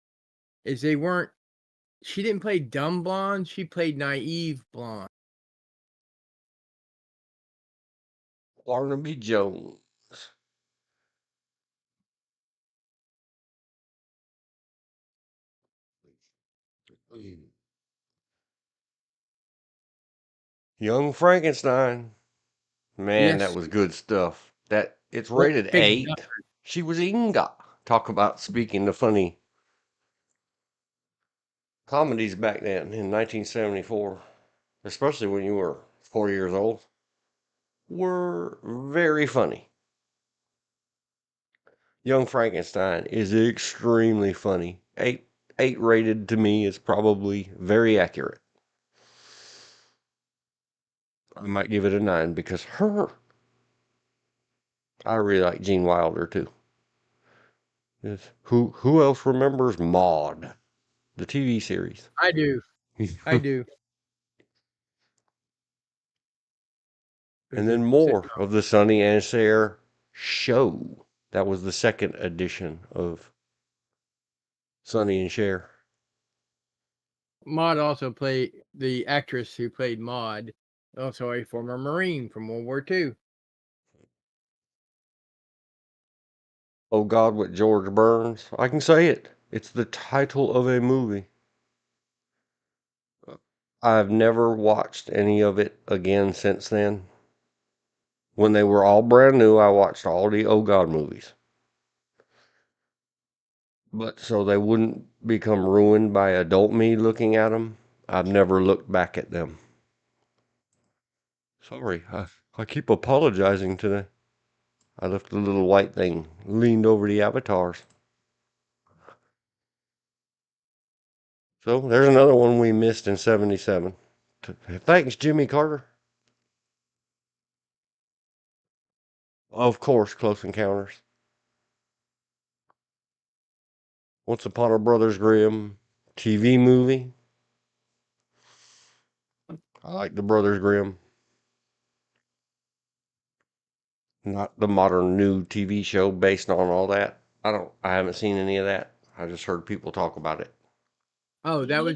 is they weren't. She didn't play dumb blonde. She played naive blonde. Barnaby Jones. Young Frankenstein. Man, that Yes, was good stuff. That it's great rated big 8. She was Inga. Talk about speaking the funny comedies back then in 1974, especially when you were 4 years old, were very funny. Young Frankenstein is extremely funny. Eight rated to me is probably very accurate. I might give it a 9 because I really like Gene Wilder too. Yes. Who else remembers Maude, the TV series? I do. I do. It And was a then more sitcom. of the Sonny and Cher show. That was the second edition of Sonny and Cher. Maud also played the actress who played Maud, also a former Marine from World War II. Oh God, with George Burns. I can say it. It's the title of a movie. I've never watched any of it again since then. When they were all brand new, I watched all the Oh God movies. But so they wouldn't become ruined by adult me looking at them, I've never looked back at them. Sorry, I keep apologizing today. I left the little white thing leaned over the avatars. So there's another one we missed in 77. Thanks, Jimmy Carter. Of course, Close Encounters. Once Upon a Brothers Grimm TV movie. I like the Brothers Grimm. Not the modern new TV show based on all that. I haven't seen any of that. I just heard people talk about it. Oh, that was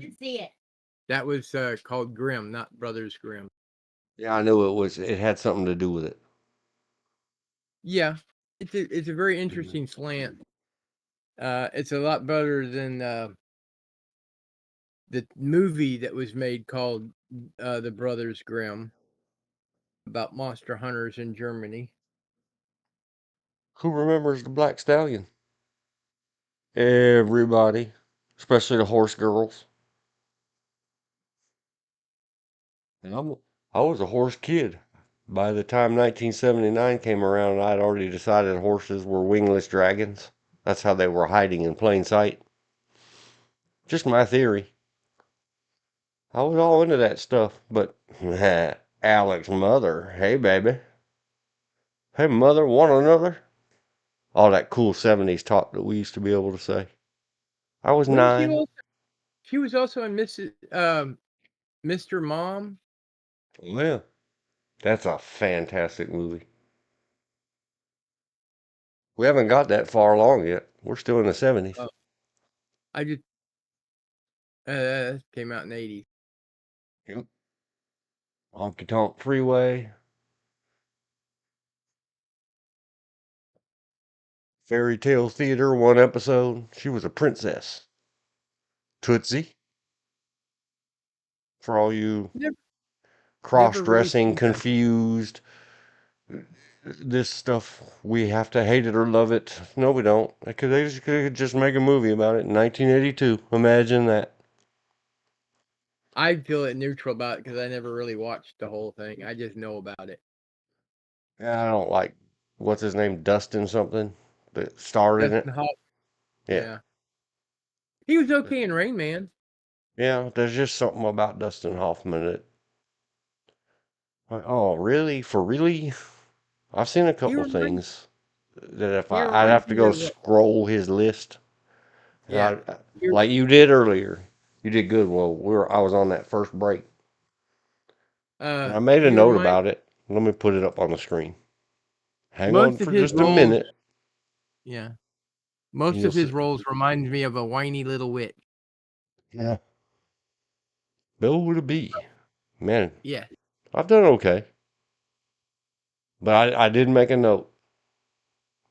that was called Grimm, not Brothers Grimm. Yeah, I knew it had something to do with it. Yeah, it's a very interesting slant. It's a lot better than the movie that was made called The Brothers Grimm about monster hunters in Germany. Who remembers the Black Stallion? Everybody, especially the horse girls. And I was a horse kid. By the time 1979 came around, I'd already decided horses were wingless dragons. That's how they were hiding in plain sight. Just my theory. I was all into that stuff, but Alex's mother. Hey, baby. Hey, mother, want another? All that cool 70s talk that we used to be able to say. I was Wasn't she 9. also, she was also in Mr. Mom? Yeah. That's a fantastic movie. We haven't got that far along yet. We're still in the 70s. Oh, I just came out in the 80s. Yep. Honky Tonk Freeway. Fairy Tale Theater, one episode. She was a princess. Tootsie. For all you Never, never really cross-dressing, seen that. confused, this stuff, we have to hate it or love it. No, we don't. They could just make a movie about it in 1982. Imagine that. I feel it neutral about it because I never really watched the whole thing. I just know about it. Yeah, I don't like, what's his name, Dustin something, that starred in it. Dustin Hoff, Yeah. yeah. He was okay in Rain Man. Yeah, there's just something about Dustin Hoffman that, like, oh, really? For really? I've seen a He couple reminds things that if he I'd have reminds to me go of scroll his list. And yeah. He, like you did earlier. You did good. Well, I was on that first break. And I made a he note reminds about it. Let me put it up on the screen. Hang on most of for his just a roles, minute, yeah. and Most you'll of see. his roles remind me of a whiny little witch. Yeah. Bill with a B. Man, Yeah. I've done okay. But I did make a note.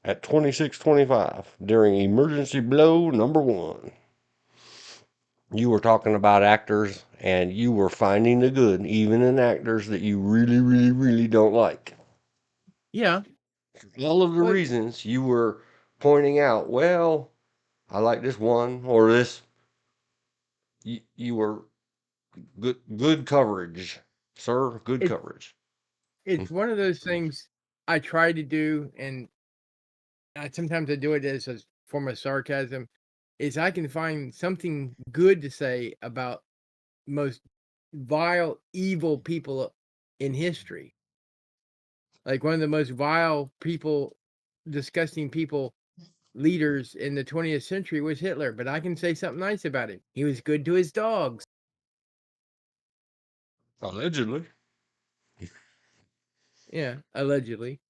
At 26:25, during emergency blow number 1, you were talking about actors and you were finding the good, even in actors that you really, really, really don't like. Yeah. All of the Well, reasons you were pointing out, well, I like this one or this. You were good coverage, sir. Good it coverage. it's one of those things I try to do, and sometimes I do it as a form of sarcasm. Is I can find something good to say about most vile, evil people in history. Like one of the most vile people, disgusting people, leaders in the 20th century was Hitler. But I can say something nice about him. He was good to his dogs. Allegedly. Yeah, allegedly.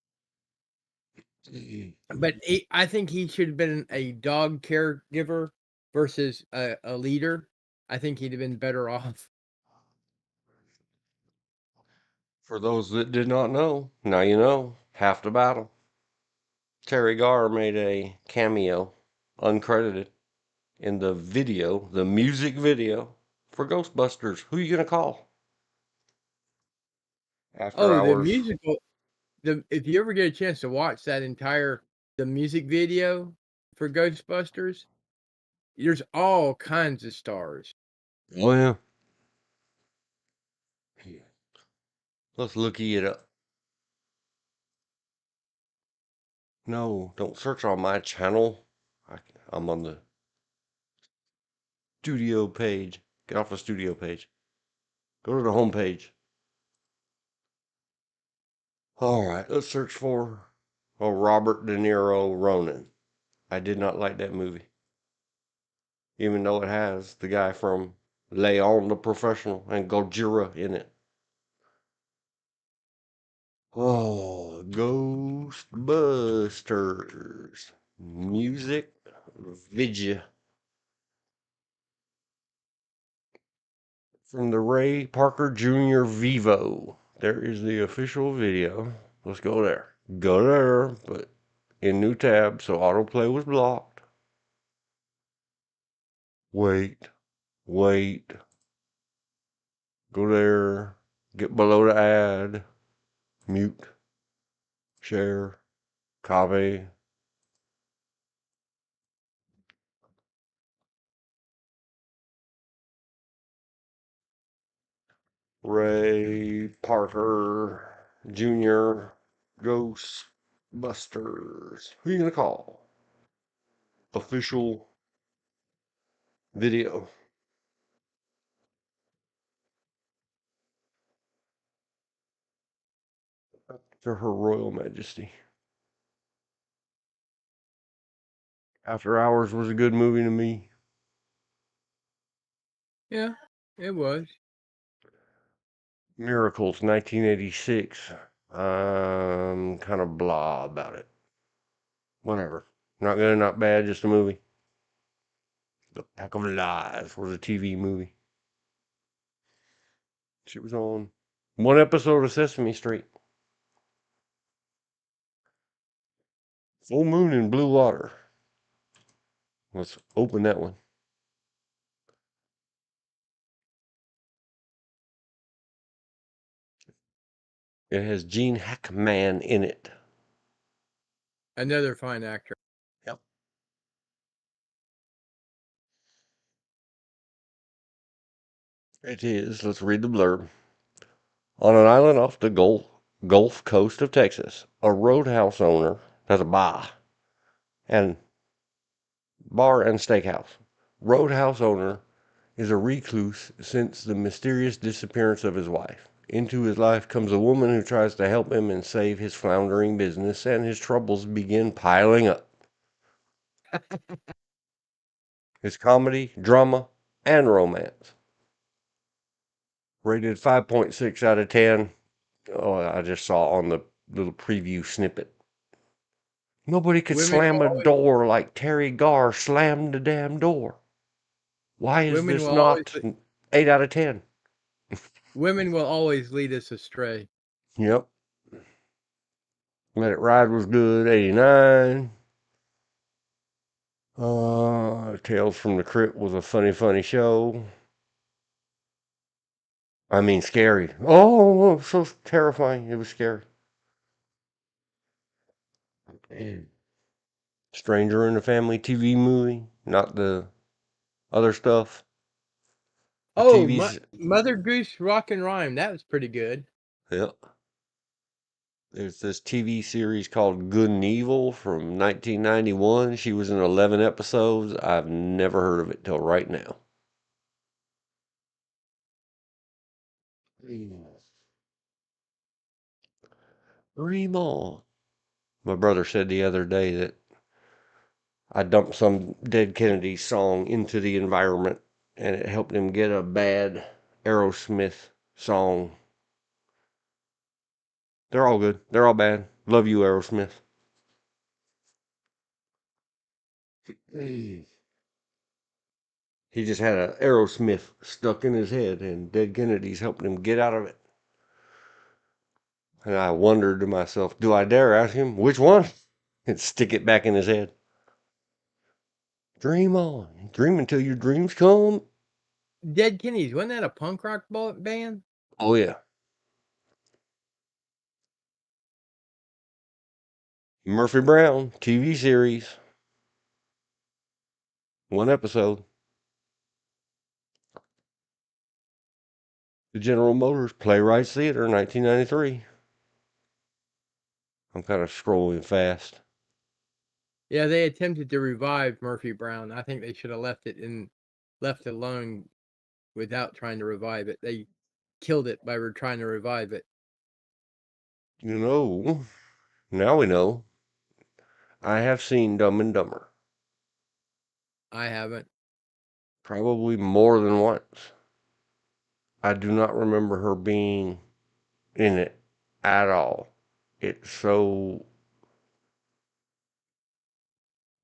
But I think he should have been a dog caregiver versus a leader. I think he'd have been better off. For those that did not know, now you know half the battle. Terry Garr made a cameo, uncredited, in the video, the music video for Ghostbusters. Who you gonna call? After Oh, the hours. musical. The if you ever get a chance to watch that entire the music video for Ghostbusters, there's all kinds of stars. Oh yeah. Let's looky it up. No, don't search on my channel. I'm on the studio page. Get off the studio page. Go to the home page. All right, let's search for Robert De Niro Ronin. I did not like that movie, even though it has the guy from Leon the Professional and Gojira in it. Oh, Ghostbusters music video from the Ray Parker Jr. Vivo. There is the official video. Let's go there. Go there, but in new tab, so autoplay was blocked. Wait, wait. Go there. Get below the ad. Mute. Share. Copy. Ray Parker Jr. Ghostbusters. Who you gonna call? Official video. To Her Royal Majesty. After Hours was a good movie to me. Yeah, it was. Miracles, 1986. Kind of blah about it. Whatever. Not good, not bad, just a movie. The Pack of Lies was a TV movie. She was on one episode of Sesame Street. Full Moon and Blue Water. Let's open that one. It has Gene Hackman in it. Another fine actor. Yep. It is. Let's read the blurb. On an island off the Gulf Coast of Texas, a roadhouse owner, that's a bar and steakhouse. Roadhouse owner is a recluse since the mysterious disappearance of his wife. Into his life comes a woman who tries to help him and save his floundering business, and his troubles begin piling up. It's comedy, drama, and romance. Rated 5.6 out of 10. Oh, I just saw on the little preview snippet. Nobody could Women slam will a always, door like Terry Garr slammed the damn door. Why is women this will always, not 8 out of 10? women will always lead us astray. Yep. Let It Ride was good, 89. Tales from the Crypt was a funny show. I mean, scary. Oh, so terrifying. It was scary. Stranger in the Family TV movie, not the other stuff. The Oh, TV's, Mother Goose Rock and Rhyme. That was pretty good. yep. There's this TV series called Good and Evil from 1991. She was in 11 episodes. I've never heard of it till right now. Dream on. My brother said the other day that I dumped some Dead Kennedy song into the environment and it helped him get a bad Aerosmith song. They're all good. They're all bad. Love you, Aerosmith. He just had a Aerosmith stuck in his head and Dead Kennedy's helping him get out of it. And I wondered to myself, do I dare ask him which one? And stick it back in his head. Dream on. Dream until your dreams come. Dead Kennedys. Wasn't that a punk rock band? Oh, yeah. Murphy Brown, TV series. One episode. The General Motors Playwrights Theater, 1993. I'm kind of scrolling fast. Yeah, they attempted to revive Murphy Brown. I think they should have left it alone without trying to revive it. They killed it by trying to revive it. You know, now we know. I have seen Dumb and Dumber. I haven't. Probably more than once. I do not remember her being in it at all. It's so,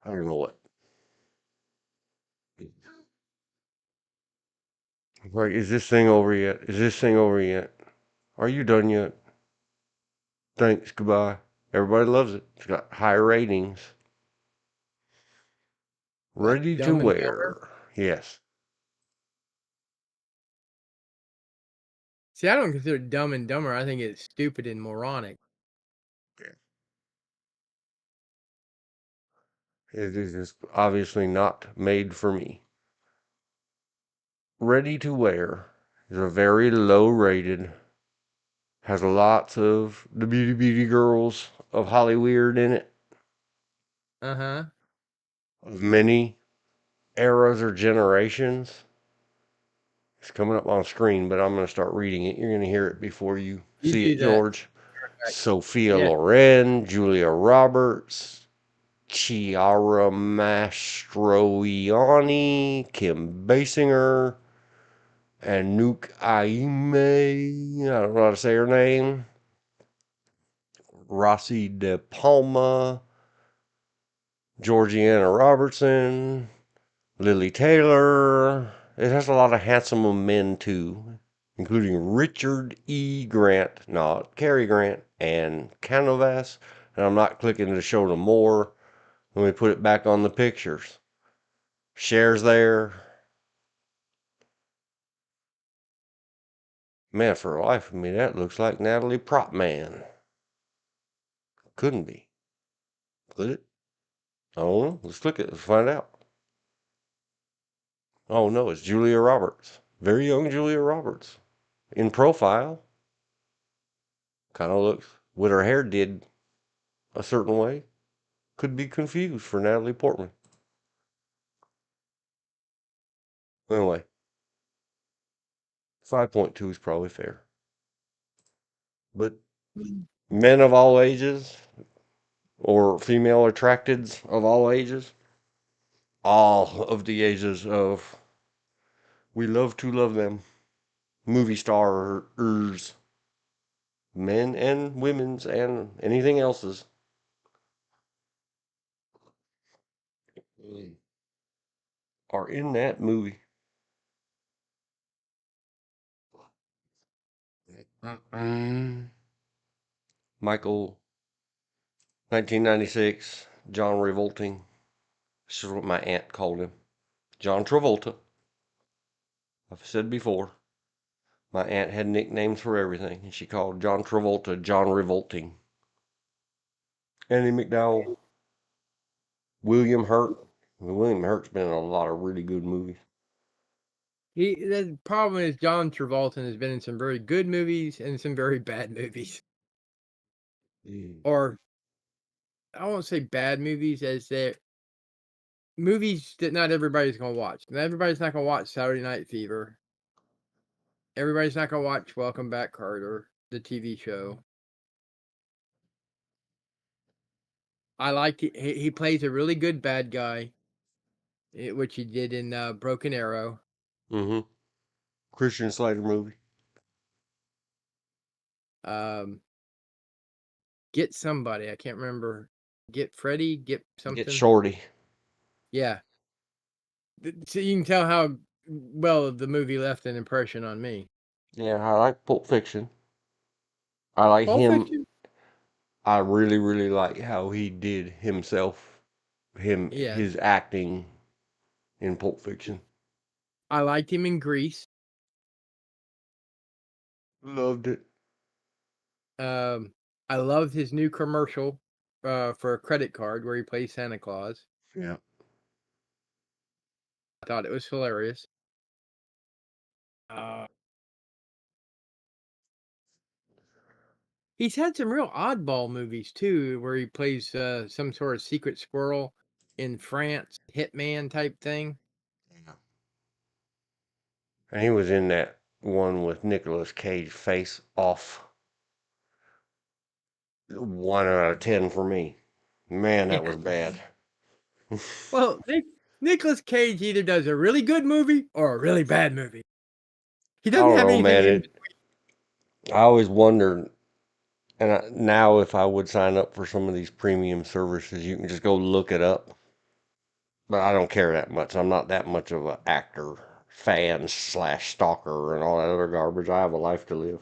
I don't know what. Like, is this thing over yet? Is this thing over yet? Are you done yet? Thanks, goodbye. Everybody loves it. It's got high ratings. What, Ready to Dumb and Dumber? wear. Yes. See, I don't consider it Dumb and Dumber. I think it's stupid and moronic. It is just obviously not made for me. Ready to Wear is a very low rated, has lots of the beauty girls of Hollyweird in it, Uh-huh. of many eras or generations. It's coming up on screen, but I'm going to start reading it. You're going to hear it before you You see do it, that. George. Sophia Yeah. Loren, Julia Roberts, Chiara Mastroianni, Kim Basinger, and Nuke Aime. I don't know how to say her name. Rossi De Palma, Georgiana Robertson, Lily Taylor. It has a lot of handsome men too, including Richard E. Grant, not Cary Grant, and Canovas. And I'm not clicking to show them more. Let me put it back on the pictures. Shares there. Man, for the life of me, that looks like Natalie Propman. Couldn't be. Could it? I don't know. Let's click it. Let's find out. Oh no, it's Julia Roberts. Very young Julia Roberts. In profile. Kind of looks what her hair did a certain way. Could be confused for Natalie Portman. Anyway, 5.2 is probably fair. But men of all ages, or female attracteds of all ages, all of the ages of we love to love them. Movie stars, men and women's and anything else's. Are in that movie. Michael, 1996, John Revolting. This is what my aunt called him. John Travolta. I've said before, my aunt had nicknames for everything, and she called John Travolta John Revolting. Andy McDowell, William Hurt. William Hurt's been in a lot of really good movies. The problem is John Travolta has been in some very good movies and some very bad movies. Or I won't say bad movies, as they're movies that not everybody's gonna watch. Not everybody's not gonna watch Saturday Night Fever. Everybody's not gonna watch Welcome Back, Carter, the TV show. I liked it. He plays a really good bad guy, which he did in Broken Arrow. Mm-hmm. Christian Slater movie. Get Somebody. I can't remember. Get Freddy. Get something. Get Shorty. Yeah. So you can tell how well the movie left an impression on me. Yeah, I like Pulp Fiction. I like Pulp him. Fiction? I really, really like how he did himself, Yeah. his acting in Pulp Fiction. I liked him in Grease. Loved it. I loved his new commercial for a credit card where he plays Santa Claus. Yeah. I thought it was hilarious. He's had some real oddball movies too, where he plays some sort of secret squirrel in France, hitman type thing. Yeah. And he was in that one with Nicolas Cage, Face Off. 1 out of 10 for me. Man, that was bad. Well, Nicolas Cage either does a really good movie or a really bad movie. He I doesn't don't have know, anything man. I always wondered, and now if I would sign up for some of these premium services, you can just go look it up. But I don't care that much. I'm not that much of an actor fan slash stalker and all that other garbage. I have a life to live.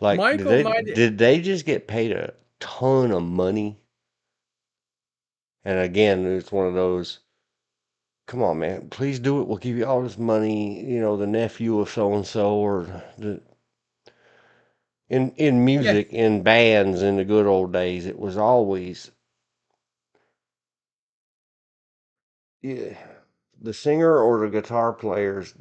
Like, did they just get paid a ton of money? And again, it's one of those. Come on, man. Please do it. We'll give you all this money. You know, the nephew of so and so, or the in music, in bands, in the good old days, it was always yeah, the singer or the guitar player's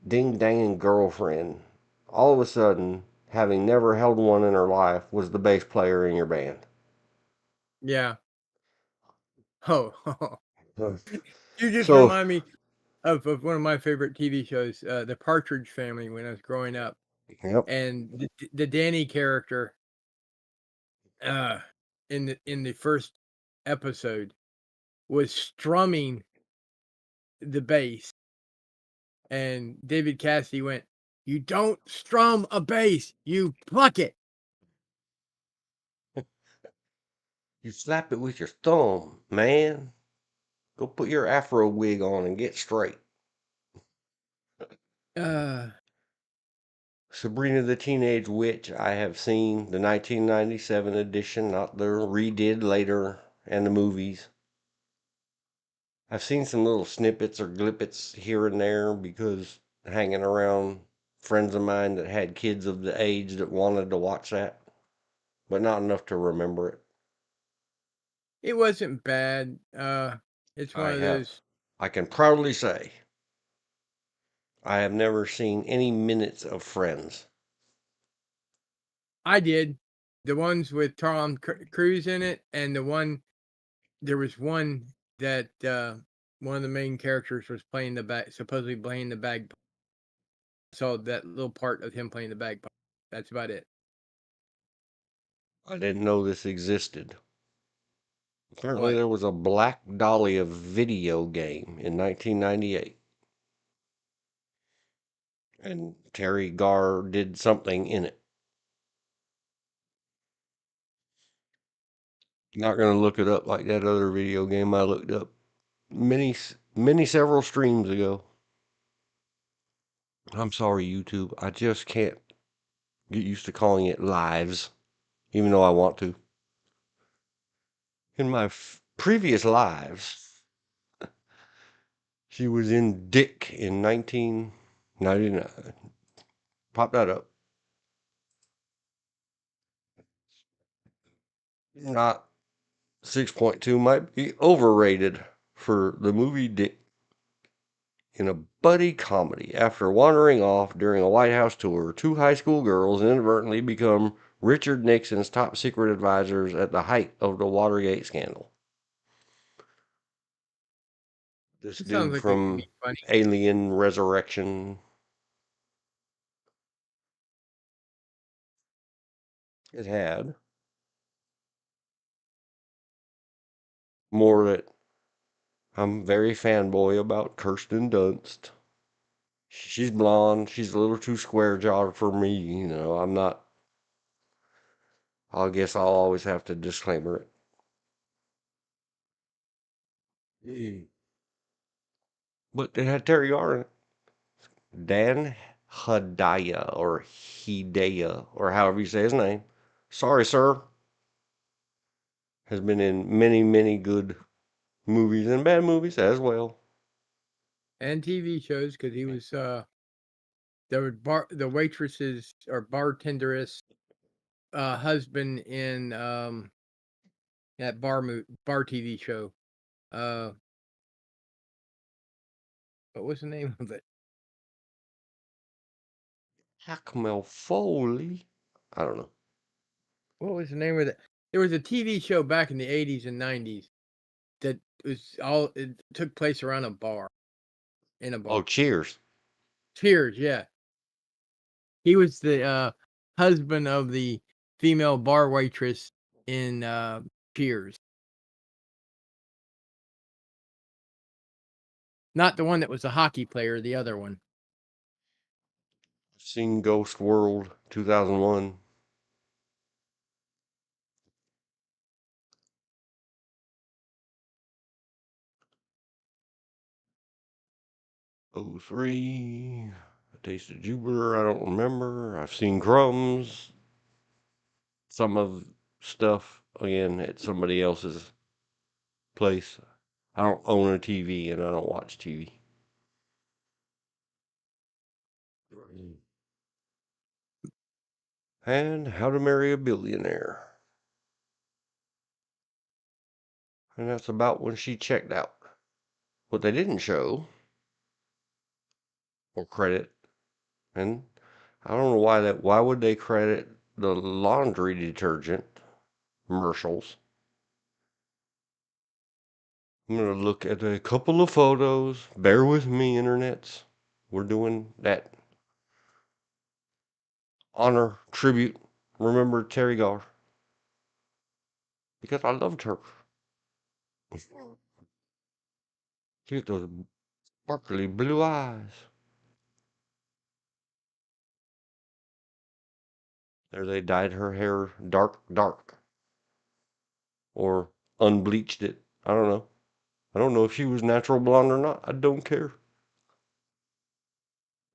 ding dang girlfriend. All of a sudden, having never held one in her life, was the bass player in your band. Yeah. Oh, you just So, remind me of one of my favorite TV shows, The Partridge Family, when I was growing up. yep. And the Danny character in the first episode was strumming the bass, and David Cassidy went, "You don't strum a bass, you pluck it." You slap it with your thumb, man. Go put your afro wig on and get straight. Uh, Sabrina the Teenage Witch, I have seen the 1997 edition, not the redid later and the movies. I've seen some little snippets or glippets here and there because hanging around friends of mine that had kids of the age that wanted to watch that, but not enough to remember it. it wasn't bad. It's one of those. I can proudly say, I have never seen any minutes of Friends. I did the ones with Tom Cruise in it, and there was one that one of the main characters was playing supposedly playing the bagpipe. So that little part of him playing the bagpipe. That's about it. I didn't know this existed. Apparently, What? there was a Black Dahlia video game in 1998. And Terry Garr did something in it. Not going to look it up like that other video game I looked up several streams ago. I'm sorry, YouTube. I just can't get used to calling it lives, even though I want to. In my previous lives, she was in Dick in 1999. Pop that up. Not 6.2, might be overrated for the movie Dick. In a buddy comedy, after wandering off during a White House tour, two high school girls inadvertently become Richard Nixon's top secret advisors at the height of the Watergate scandal. This It sounds dude like it could from be funny. Alien Resurrection. It had more that I'm very fanboy about Kirsten Dunst. She's blonde. She's a little too square jawed for me. I'm not. I guess I'll always have to disclaimer it. But it had Terry Garr in it. Dan Hedaya or Hidaya or however you say his name. Sorry, sir. Has been in many, many good movies and bad movies as well. And TV shows, because he was the waitress's or bartenderess husband in that bar TV show. Uh, what was the name of it? Hackmel Foley. I don't know. What was the name of it? There was a TV show back in the 80s and 90s that it took place around a bar, in a bar. Oh, Cheers. Cheers, yeah. He was the husband of the female bar waitress in Cheers. Not the one that was a hockey player, the other one. I've seen Ghost World 2001. '03. A Taste of Jupiter. I don't remember. I've seen Crumbs. Some of stuff again at somebody else's place. I don't own a TV and I don't watch TV. And How to Marry a Billionaire. And that's about when she checked out. What they didn't show or credit, and I don't know why would they credit the laundry detergent commercials. I'm going to look at a couple of photos. Bear with me, internets. We're doing that honor tribute. Remember Terry Garr. because I loved her. She had those sparkly blue eyes. There they dyed her hair dark, dark, or unbleached it. I don't know. I don't know if she was natural blonde or not. I don't care.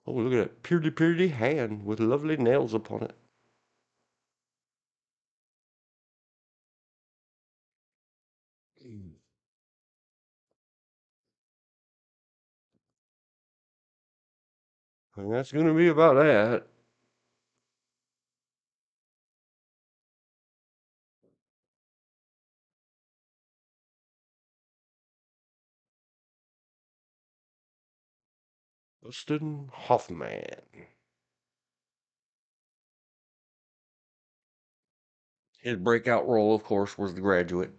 Oh, look at that pretty, pretty hand with lovely nails upon it. And that's going to be about that. Dustin Hoffman. His breakout role, of course, was The Graduate.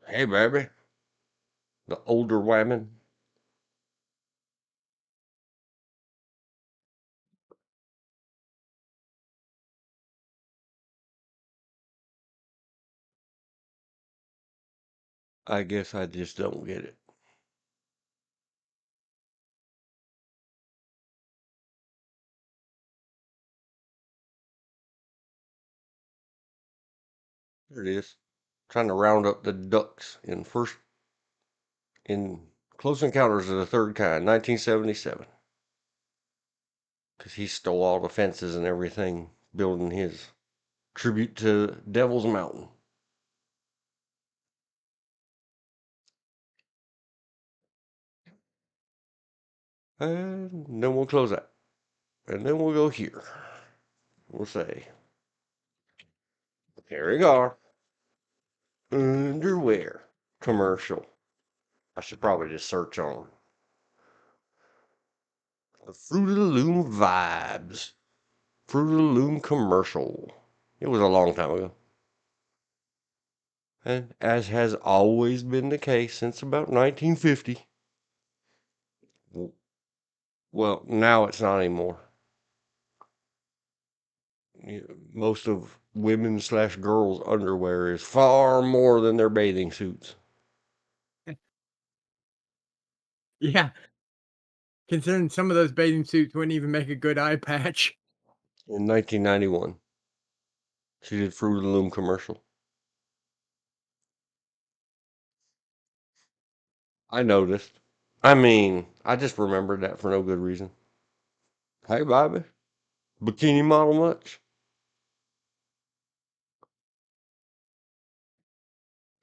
Hey, baby. The older woman. I guess I just don't get it. There it is. Trying to round up the ducks in Close Encounters of the Third Kind, 1977. Because he stole all the fences and everything, building his tribute to Devil's Mountain. And then we'll close that. And then we'll go here. We'll say, here we go. Underwear commercial. I should probably just search on the Fruit of the Loom vibes. Fruit of the Loom commercial. It was a long time ago. And as has always been the case since about 1950. Well, now it's not anymore. Most of women slash girls' underwear is far more than their bathing suits. Yeah, considering some of those bathing suits wouldn't even make a good eye patch. In 1991, she did Fruit of the Loom commercial. I noticed. I mean, I just remembered that for no good reason. Hey, Bobby, bikini model much?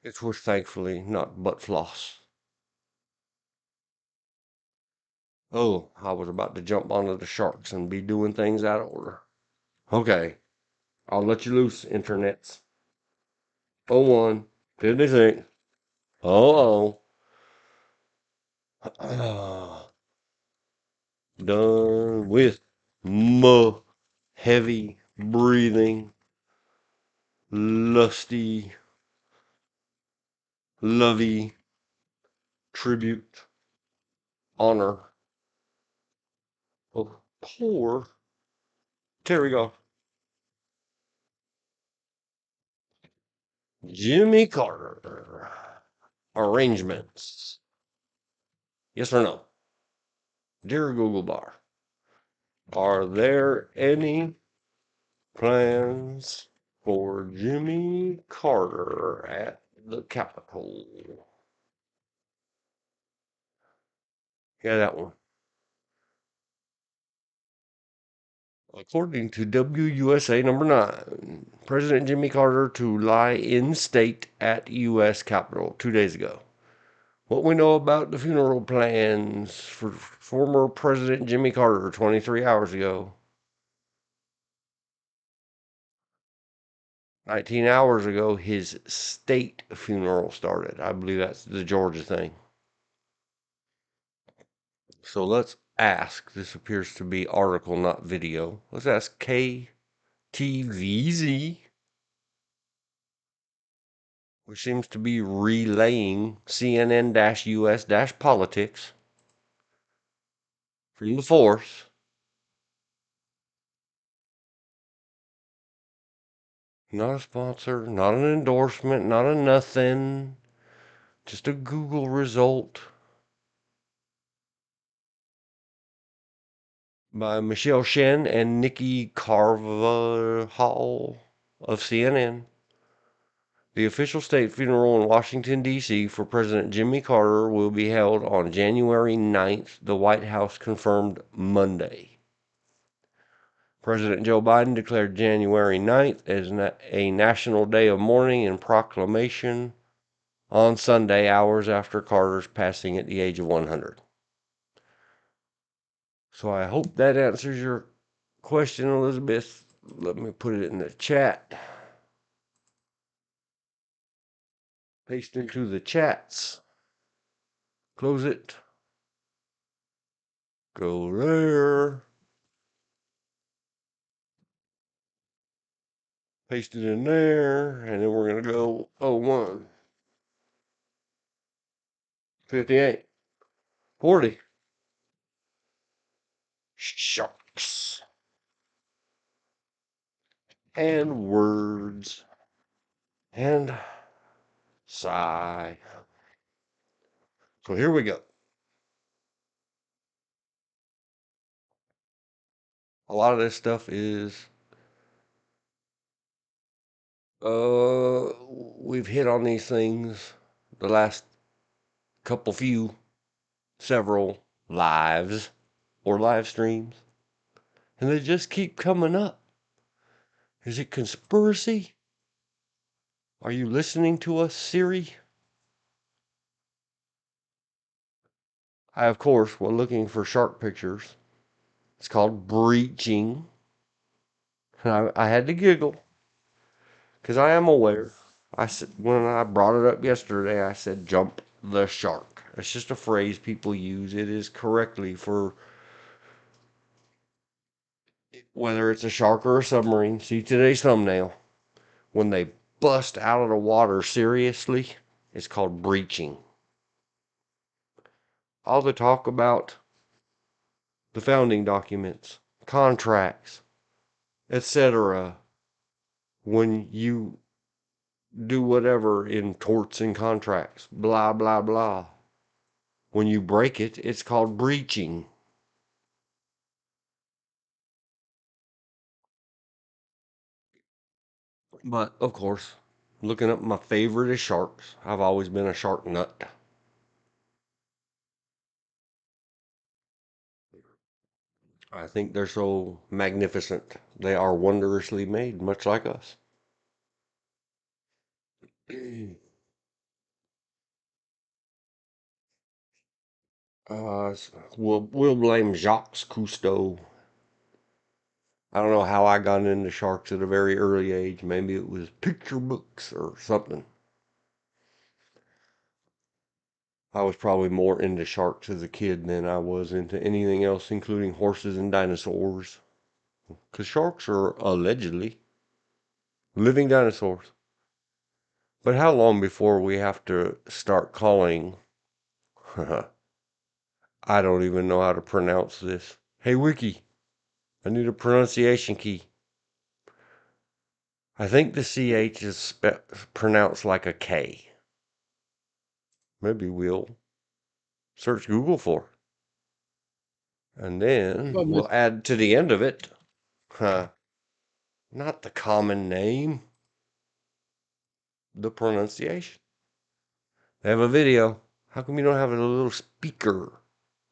It was thankfully not butt floss. Oh, I was about to jump onto the sharks and be doing things out of order. Okay, I'll let you loose, internets. 01, 56. Oh, oh. Done with heavy breathing, lusty, lovey tribute, honor of poor Terry Goff. Jimmy Carter. Arrangements. Yes or no? Dear Google Bar, are there any plans for Jimmy Carter at the Capitol? Yeah, that one. According to WUSA number 9, President Jimmy Carter to lie in state at U.S. Capitol 2 days ago. What we know about the funeral plans for former President Jimmy Carter 23 hours ago. 19 hours ago, his state funeral started. I believe that's the Georgia thing. So let's ask. This appears to be article, not video. Let's ask KTVZ, which seems to be relaying CNN-US politics from the force. Not a sponsor, not an endorsement, not a nothing. Just a Google result by Michelle Shen and Nikki Carvajal of CNN. The official state funeral in Washington, D.C. for President Jimmy Carter will be held on January 9th, the White House confirmed Monday. President Joe Biden declared January 9th as a national day of mourning and proclamation on Sunday, hours after Carter's passing at the age of 100. So I hope that answers your question, Elizabeth. Let me put it in the chat. Paste into the chats. Close it. Go there. Paste it in there. And then we're going to go 01, 58, 40. Sharks. And words. And sigh. So here we go. A lot of this stuff is we've hit on these things the last several lives or live streams, and they just keep coming up. Is it conspiracy? Are you listening to us, Siri? I, of course, was looking for shark pictures. It's called breaching. And I had to giggle because I am aware. I said when I brought it up yesterday, I said jump the shark. It's just a phrase people use. It is correctly for whether it's a shark or a submarine. See today's thumbnail. When they bust out of the water seriously, it's called breaching. All the talk about the founding documents, contracts, etc. When you do whatever in torts and contracts, blah, blah, blah. When you break it, it's called breaching. But, of course, looking up my favorite is sharks. I've always been a shark nut. I think they're so magnificent. They are wondrously made, much like us. We'll blame Jacques Cousteau. I don't know how I got into sharks at a very early age. Maybe it was picture books or something. I was probably more into sharks as a kid than I was into anything else, including horses and dinosaurs. Because sharks are allegedly living dinosaurs. But how long before we have to start calling? I don't even know how to pronounce this. Hey, Wiki, I need a pronunciation key. I think the CH is pronounced like a K. Maybe we'll search Google for it. And then Well, we'll add to the end of it, not the common name, the pronunciation. They have a video. How come you don't have a little speaker?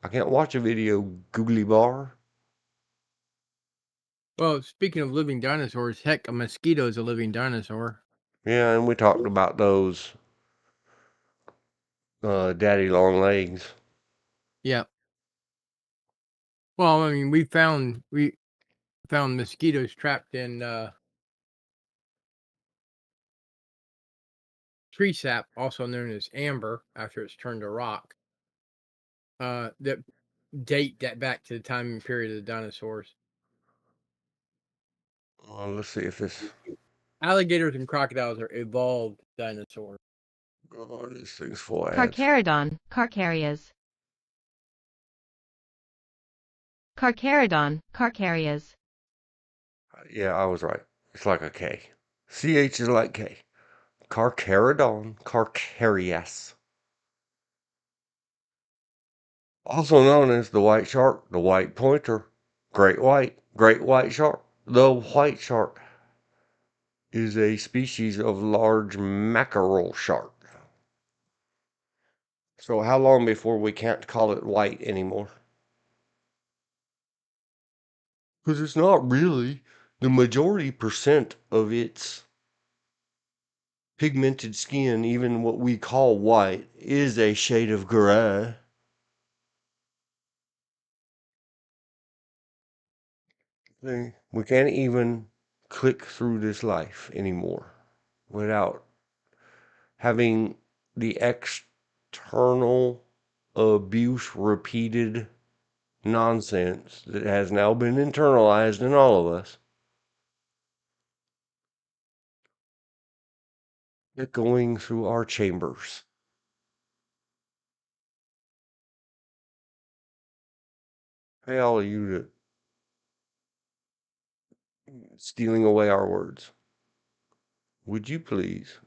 I can't watch a video, googly bar. well, speaking of living dinosaurs, heck, a mosquito is a living dinosaur. Yeah, and we talked about those daddy long legs. Yeah. Well, I mean, we found mosquitoes trapped in tree sap, also known as amber, after it's turned to rock. That date that back to the time and period of the dinosaurs. Well, let's see if this. Alligators and crocodiles are evolved dinosaurs. Oh, this thing's full of ads. Carcharodon, carcharias. Carcharodon, carcharias. Yeah, I was right. It's like a K. CH is like K. Carcharodon, carcharias. Also known as the white shark, the white pointer, great white shark. The white shark is a species of large mackerel shark. So how long before we can't call it white anymore? Because it's not really. The majority percent of its pigmented skin, even what we call white, is a shade of gray. We can't even click through this life anymore without having the external abuse repeated nonsense that has now been internalized in all of us. Going through our chambers. Hey, all of you that stealing away our words, would you please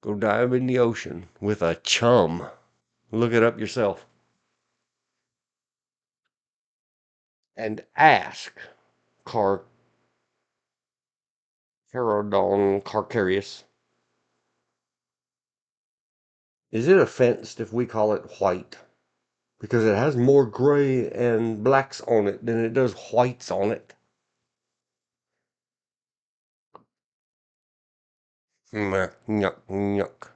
go dive in the ocean with a chum? Look it up yourself. And ask Carcharodon carcharias, is it offensed if we call it white? Because it has more gray and blacks on it than it does whites on it. Meh, yuck, yuck.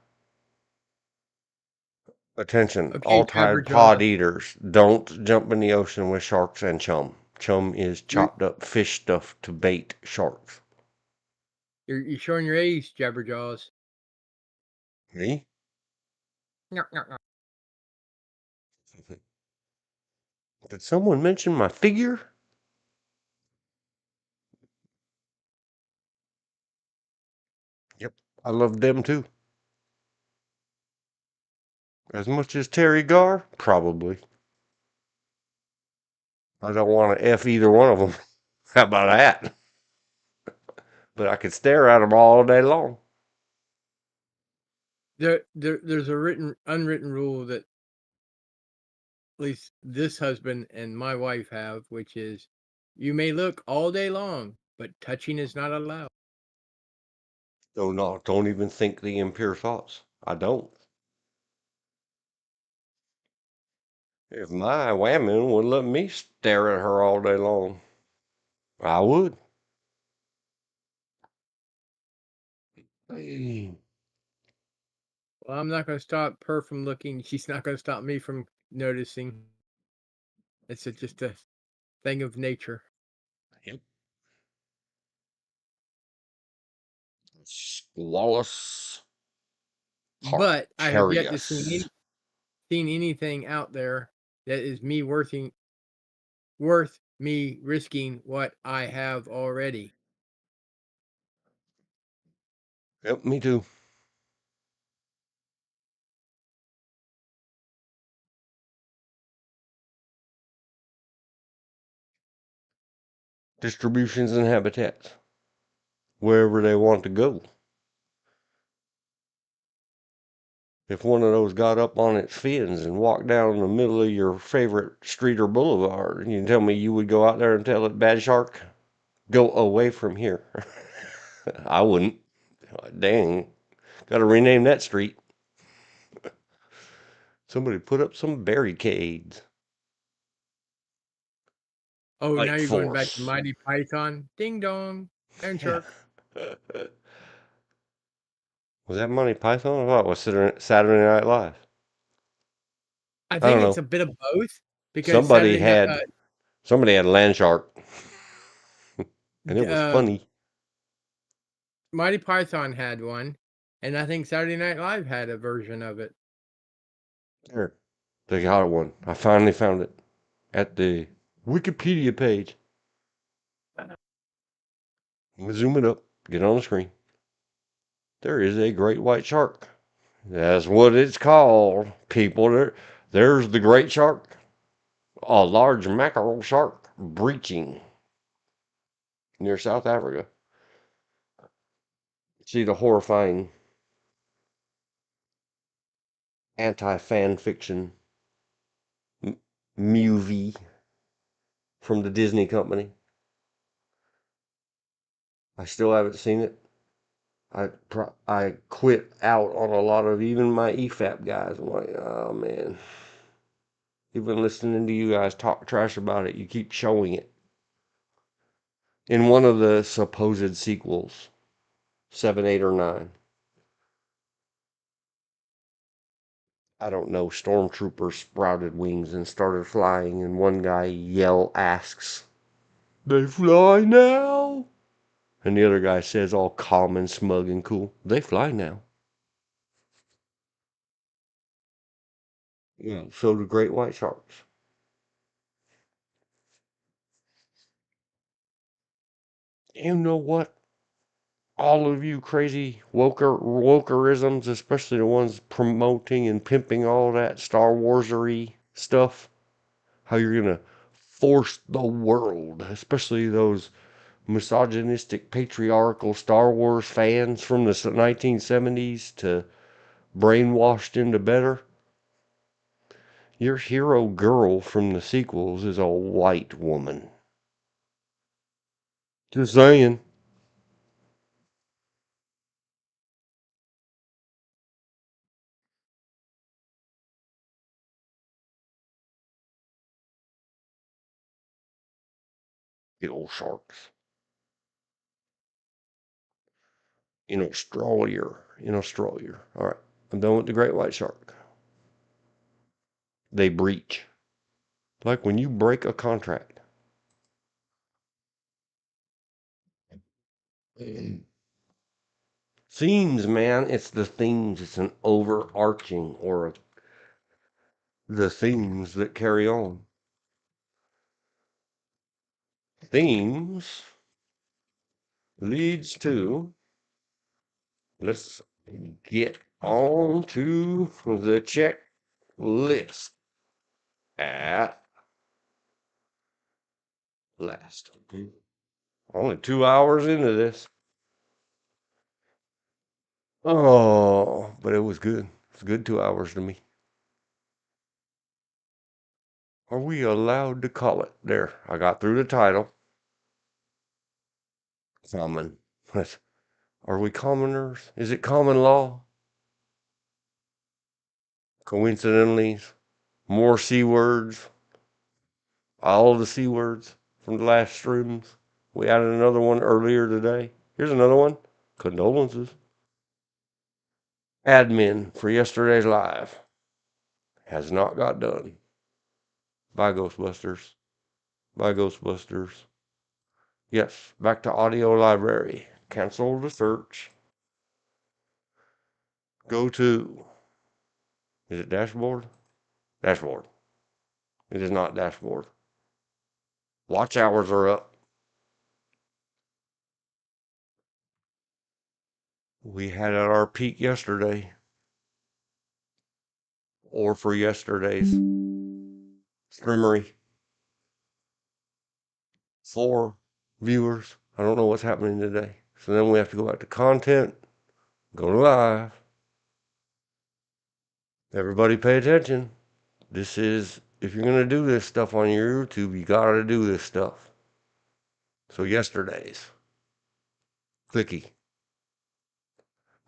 Attention, Okay, all Tide Jabberjaw. pod eaters, don't jump in the ocean with sharks and chum. Chum is You're, chopped up fish stuff to bait sharks. you're showing your age, Jabberjaws. Me? Nyah, nyah, nyah. Did someone mention my figure? Yep, I love them too. As much as Terry Garr? Probably. I don't want to F either one of them. How about that? But I could stare at them all day long. There's a unwritten rule that at least this husband and my wife have, which is you may look all day long, but touching is not allowed. So no, don't even think the impure thoughts. I don't. If my woman would let me stare at her all day long, I would. Hey, Well, I'm not going to stop her from looking. She's not going to stop me from noticing. It's just a thing of nature. yep. Squalus But I have yet to Carcharias. seen anything out there that is worth me risking what I have already. Yep, me too. Distributions and habitats. Wherever they want to go. If one of those got up on its fins and walked down the middle of your favorite street or boulevard, you tell me you would go out there and tell it, bad shark, go away from here. I wouldn't. Dang. Got to rename that street. Somebody put up some barricades. Oh, now Light you're going back to force. Mighty Python. Ding dong. Iron Yeah. Shark. Was that Monty Python? I thought it was Saturday Night Live. I I don't think it's know. a bit of both because Somebody had somebody had a land shark, and it was funny. Mighty Python had one, and I think Saturday Night Live had a version of it. There, they got one. I finally found it at the Wikipedia page. Zoom it up. Get on the screen. There is a great white shark. That's what it's called. People, there's the great shark. A large mackerel shark breaching near South Africa. See the horrifying anti-fan fiction movie from the Disney company. I still haven't seen it. I quit out on a lot of even my EFAP guys. I'm like, oh man, even listening to you guys talk trash about it, you keep showing it. In one of the supposed sequels, 7, 8, or 9. I don't know, stormtroopers sprouted wings and started flying, and one guy asks, "They fly now?" And the other guy says, all calm and smug and cool, "They fly now." Yeah, so do great white sharks. You know what? All of you crazy wokerisms, especially the ones promoting and pimping all that Star Warsery stuff, how you're gonna force the world, especially those misogynistic, patriarchal Star Wars fans from the 1970s, to brainwashed into better. Your hero girl from the sequels is a white woman. Just saying. Big old sharks. In Australia. In Australia. All right. I'm done with the great white shark. They breach. Like when you break a contract. Themes, man. It's the themes. It's an overarching or the themes that carry on. Themes leads to, let's get on to the checklist at last. Only 2 hours into this. Oh, but it was good. It's good 2 hours to me. Are we allowed to call it? There, I got through the title. Common. Are we commoners? Is it common law? Coincidentally, more C words. All of the C words from the last streams. We added another one earlier today. Here's another one. Condolences. Admin for yesterday's live has not got done. Bye, Ghostbusters. Bye, Ghostbusters. Yes, back to audio library. Cancel the search. Go to, is it dashboard? Dashboard. It is not dashboard. Watch hours are up. We had at our peak yesterday, or for yesterday's streamery. 4 viewers. I don't know what's happening today. So then we have to go back to content, go to live. Everybody pay attention. This is, if you're going to do this stuff on your YouTube, you got to do this stuff. So yesterday's clicky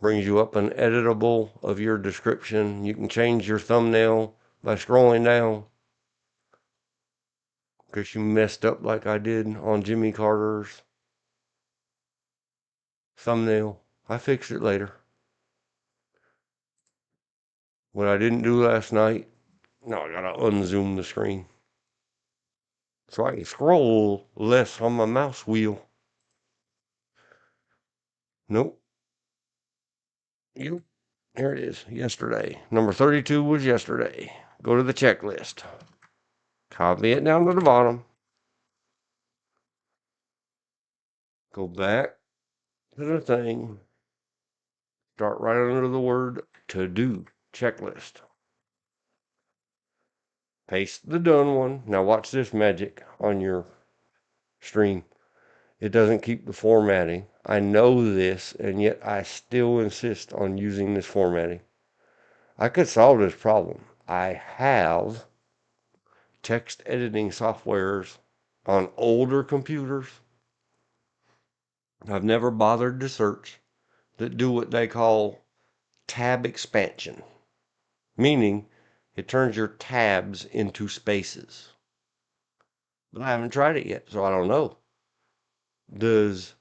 brings you up an editable of your description. You can change your thumbnail by scrolling down. Because you messed up like I did on Jimmy Carter's thumbnail. I fixed it later. What I didn't do last night, now I gotta unzoom the screen so I can scroll less on my mouse wheel. Nope. Yep. Here it is. Yesterday. Number 32 was yesterday. Go to the checklist. Copy it down to the bottom. Go back to the thing. Start right under the word to do. Checklist. Paste the done one. Now watch this magic on your stream. It doesn't keep the formatting. I know this, and yet I still insist on using this formatting. I could solve this problem. I have text editing softwares on older computers. I've never bothered to search that do what they call tab expansion, meaning it turns your tabs into spaces. But I haven't tried it yet, so I don't know. Does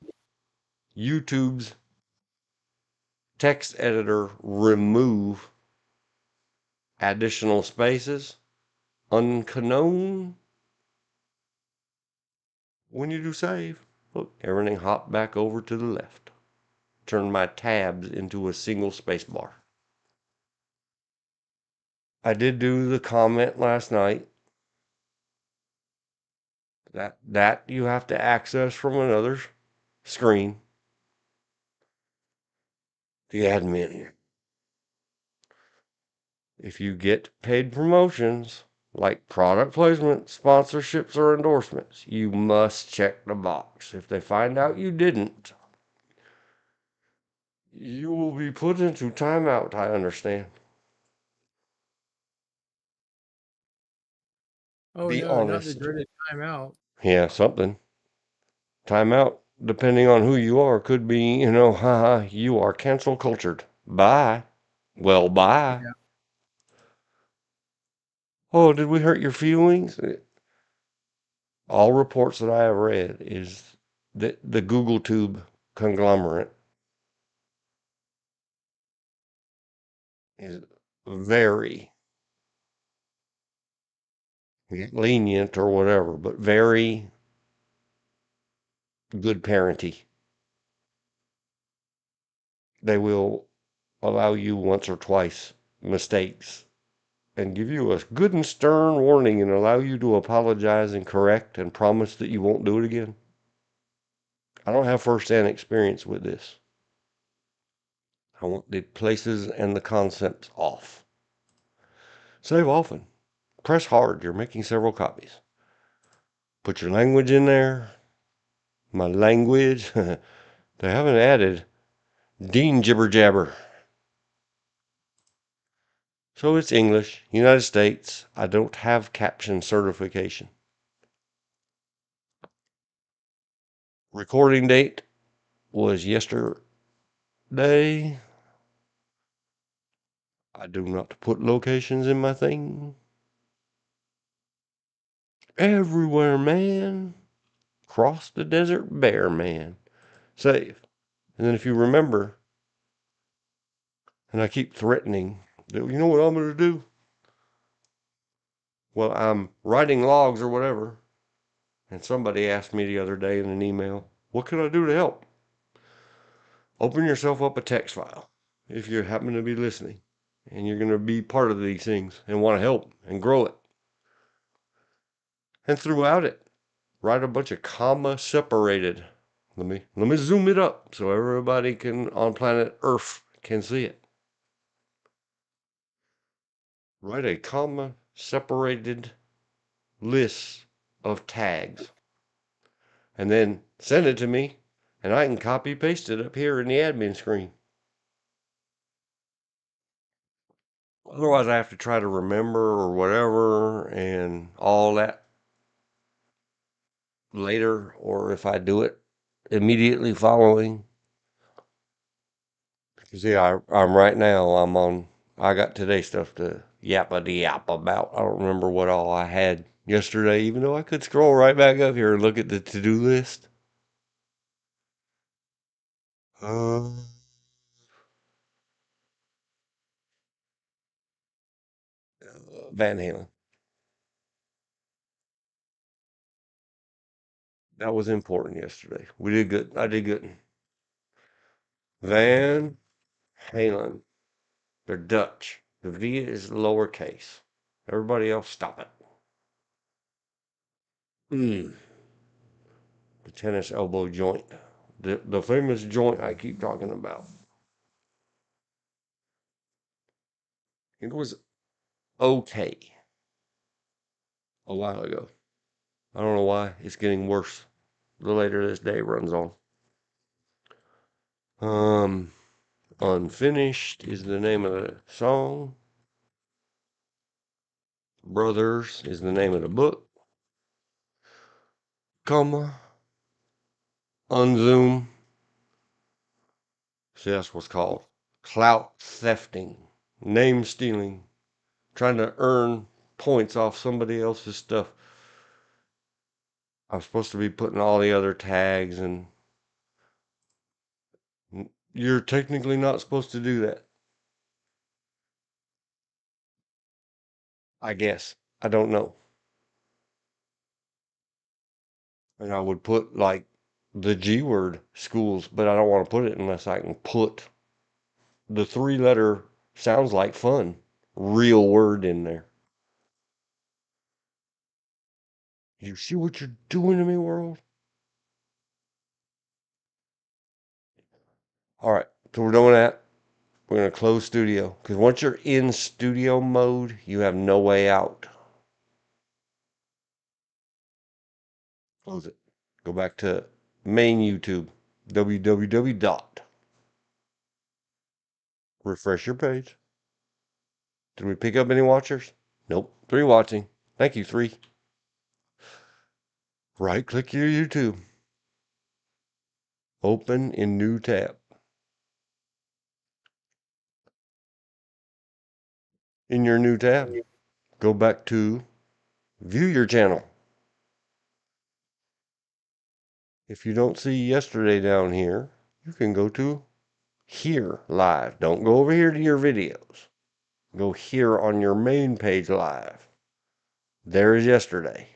YouTube's text editor remove additional spaces? Unknown. When you do save, look, everything hopped back over to the left. Turn my tabs into a single space bar. I did do the comment last night. That you have to access from another screen. The admin. If you get paid promotions, like product placement, sponsorships, or endorsements, you must check the box. If they find out you didn't, you will be put into timeout, I understand. Oh Be no, not the honest. dreaded timeout. Yeah, something. Timeout, depending on who you are, could be, haha, you are cancel cultured. Bye. Well, bye. Yeah. Oh, did we hurt your feelings? All reports that I have read is that the Google Tube conglomerate is very lenient or whatever, but very good parenty. They will allow you once or twice mistakes and give you a good and stern warning and allow you to apologize and correct and promise that you won't do it again. I don't have first-hand experience with this. I want the places and the concepts off. Save often. Press hard. You're making several copies. Put your language in there. My language. They haven't added Dean Jibber Jabber. So it's English, United States. I don't have caption certification. Recording date was yesterday. I do not put locations in my thing. Everywhere, man. Cross the desert bare, man. Save. And then if you remember, and I keep threatening, you know what I'm going to do? Well, I'm writing logs or whatever. And somebody asked me the other day in an email, what can I do to help? Open yourself up a text file if you happen to be listening and you're going to be part of these things and want to help and grow it. And throughout it, write a bunch of comma separated. Let me zoom it up so everybody can on planet Earth can see it. Write a comma separated list of tags and then send it to me and I can copy paste it up here in the admin screen. Otherwise, I have to try to remember or whatever and all that later, or if I do it immediately following. Because, yeah, I'm right now, I got today stuff to yap about. I don't remember what all I had yesterday, even though I could scroll right back up here and look at the to-do list. Uh, Van Halen. That was important yesterday. We did good. I did good. Van Halen. They're Dutch. The V is lowercase. Everybody else, stop it. The tennis elbow joint. The famous joint I keep talking about. It was okay a while ago. I don't know why. It's getting worse the later this day runs on. Unfinished is the name of the song. Brothers is the name of the book. Comma. Unzoom. See, that's what's called clout thefting, name stealing, trying to earn points off somebody else's stuff. I'm supposed to be putting all the other tags, and you're technically not supposed to do that. I guess. I don't know. And I would put like the G word schools, but I don't want to put it unless I can put the 3-letter sounds like fun real word in there. You see what you're doing to me, world? All right, so we're doing that. We're going to close studio because once you're in studio mode, you have no way out. Close it. Go back to main YouTube, www dot. Refresh your page. Did we pick up any watchers? Nope. 3 watching. Thank you, 3. Right click your YouTube. Open in new tab. In your new tab, go back to view your channel. If you don't see yesterday down here, you can go to here live. Don't go over here to your videos. Go here on your main page live. There is yesterday.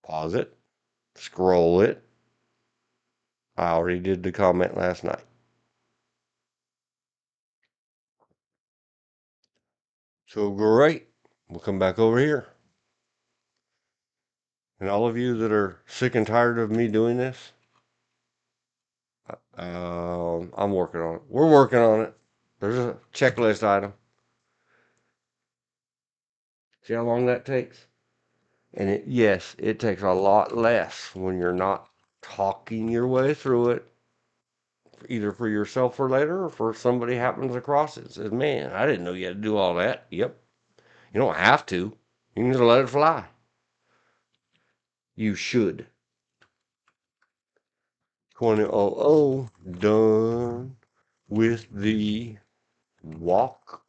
Pause it. Scroll it. I already did the comment last night. So great. We'll come back over here. And all of you that are sick and tired of me doing this, I'm working on it. We're working on it. There's a checklist item. See how long that takes? And yes, it takes a lot less when you're not talking your way through it, either for yourself for later or for somebody happens across it and says, man, I didn't know you had to do all that. Yep. You don't have to. You can just let it fly. You should. 2000 done with the walk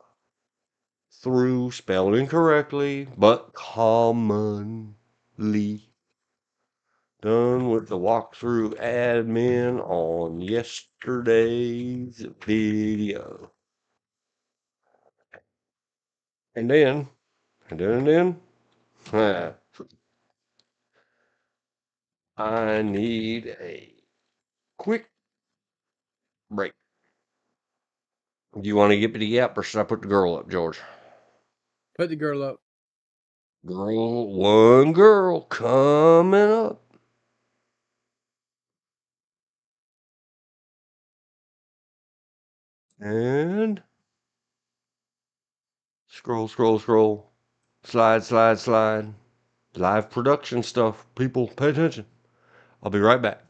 through, spelled incorrectly, but commonly done with the walkthrough admin on yesterday's video. And then, I need a quick break. Do you want to get me the app or should I put the girl up, George? Put the girl up. One girl coming up. And scroll, scroll, scroll. Slide, slide, slide. Live production stuff. People, pay attention. I'll be right back.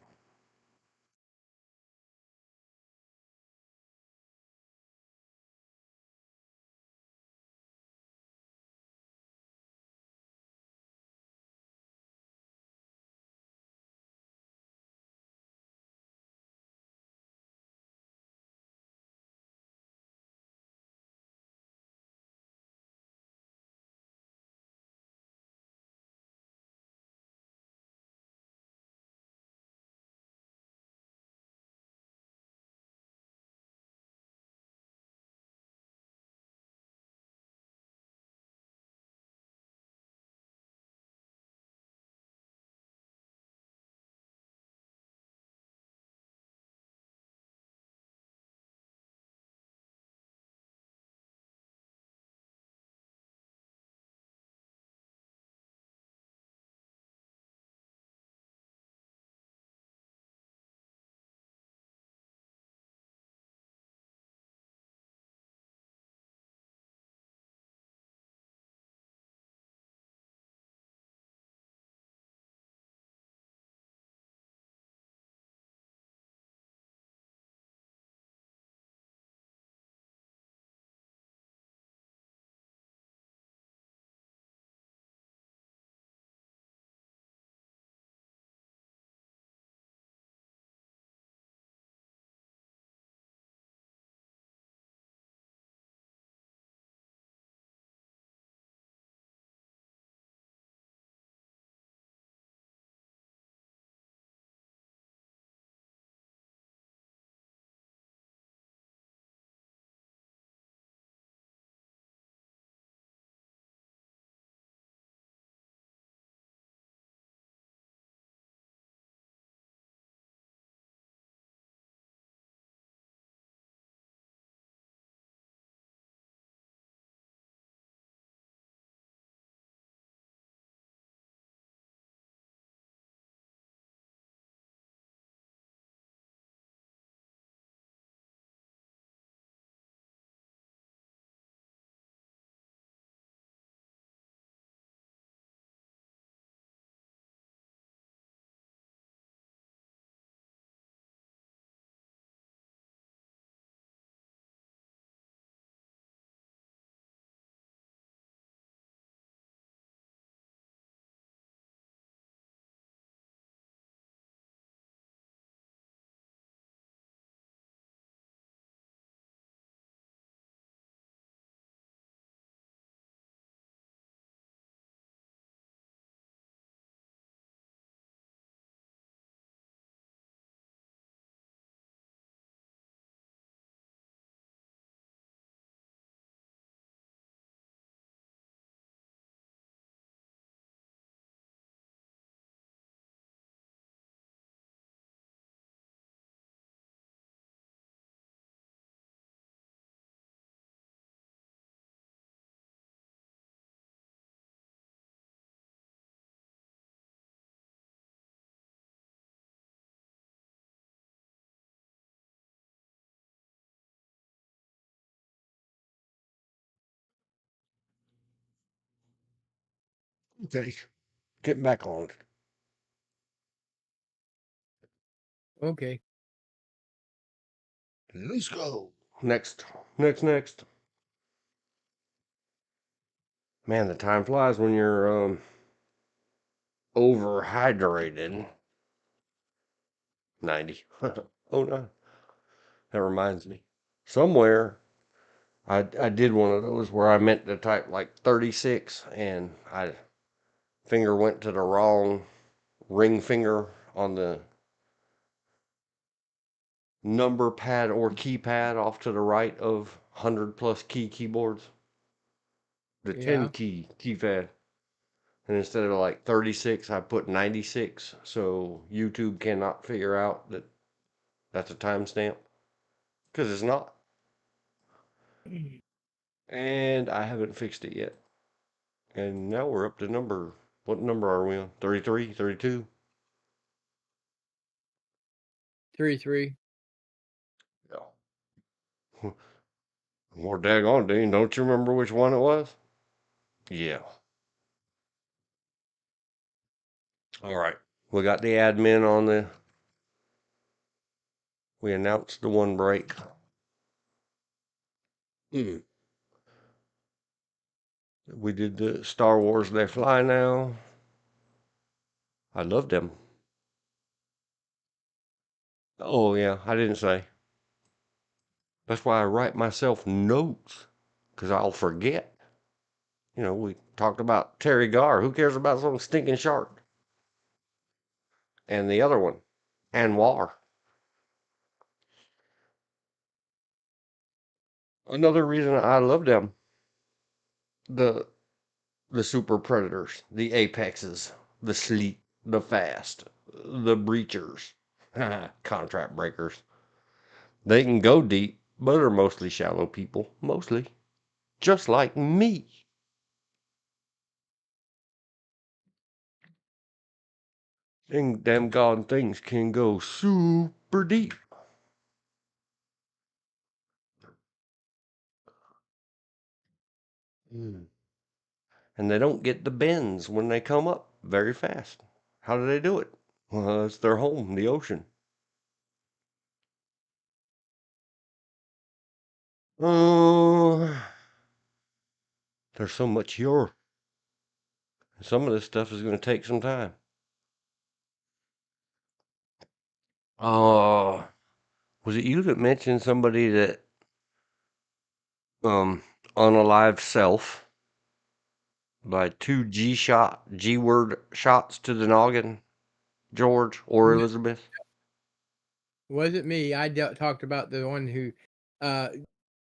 Okay. Get back on it. Okay. Let's go. Next. Man, the time flies when you're overhydrated. 90. Oh no. That reminds me. Somewhere I did one of those where I meant to type like 36 and I finger went to the wrong ring finger on the number pad or keypad off to the right of 100 plus keyboards. The 10 Yeah. keypad. And instead of like 36, I put 96. So YouTube cannot figure out that that's a timestamp. Because it's not. And I haven't fixed it yet. And now we're up to what number are we on? 33, 32? 3-3. Yeah. More daggone, Dean. Don't you remember which one it was? Yeah. All right. We got the admin on the. We announced the one break. Mm. We did the Star Wars They Fly Now. I loved them. Oh, yeah. I didn't say. That's why I write myself notes. Because I'll forget. You know, we talked about Terry Garr. Who cares about some stinking shark? And the other one, Anwar. Another reason I love them. The the super predators, the apexes, the sleek, the fast, the breachers, contract breakers. They can go deep, but are mostly shallow people, mostly. Just like me. And them gone things can go super deep. Mm. And they don't get the bends when they come up very fast. How do they do it? Well, it's their home, the ocean. Oh, there's so much here. Some of this stuff is going to take some time. Oh, was it you that mentioned somebody that um unalived self by two G word shots to the noggin, George or Elizabeth? Wasn't me. I talked about the one who uh,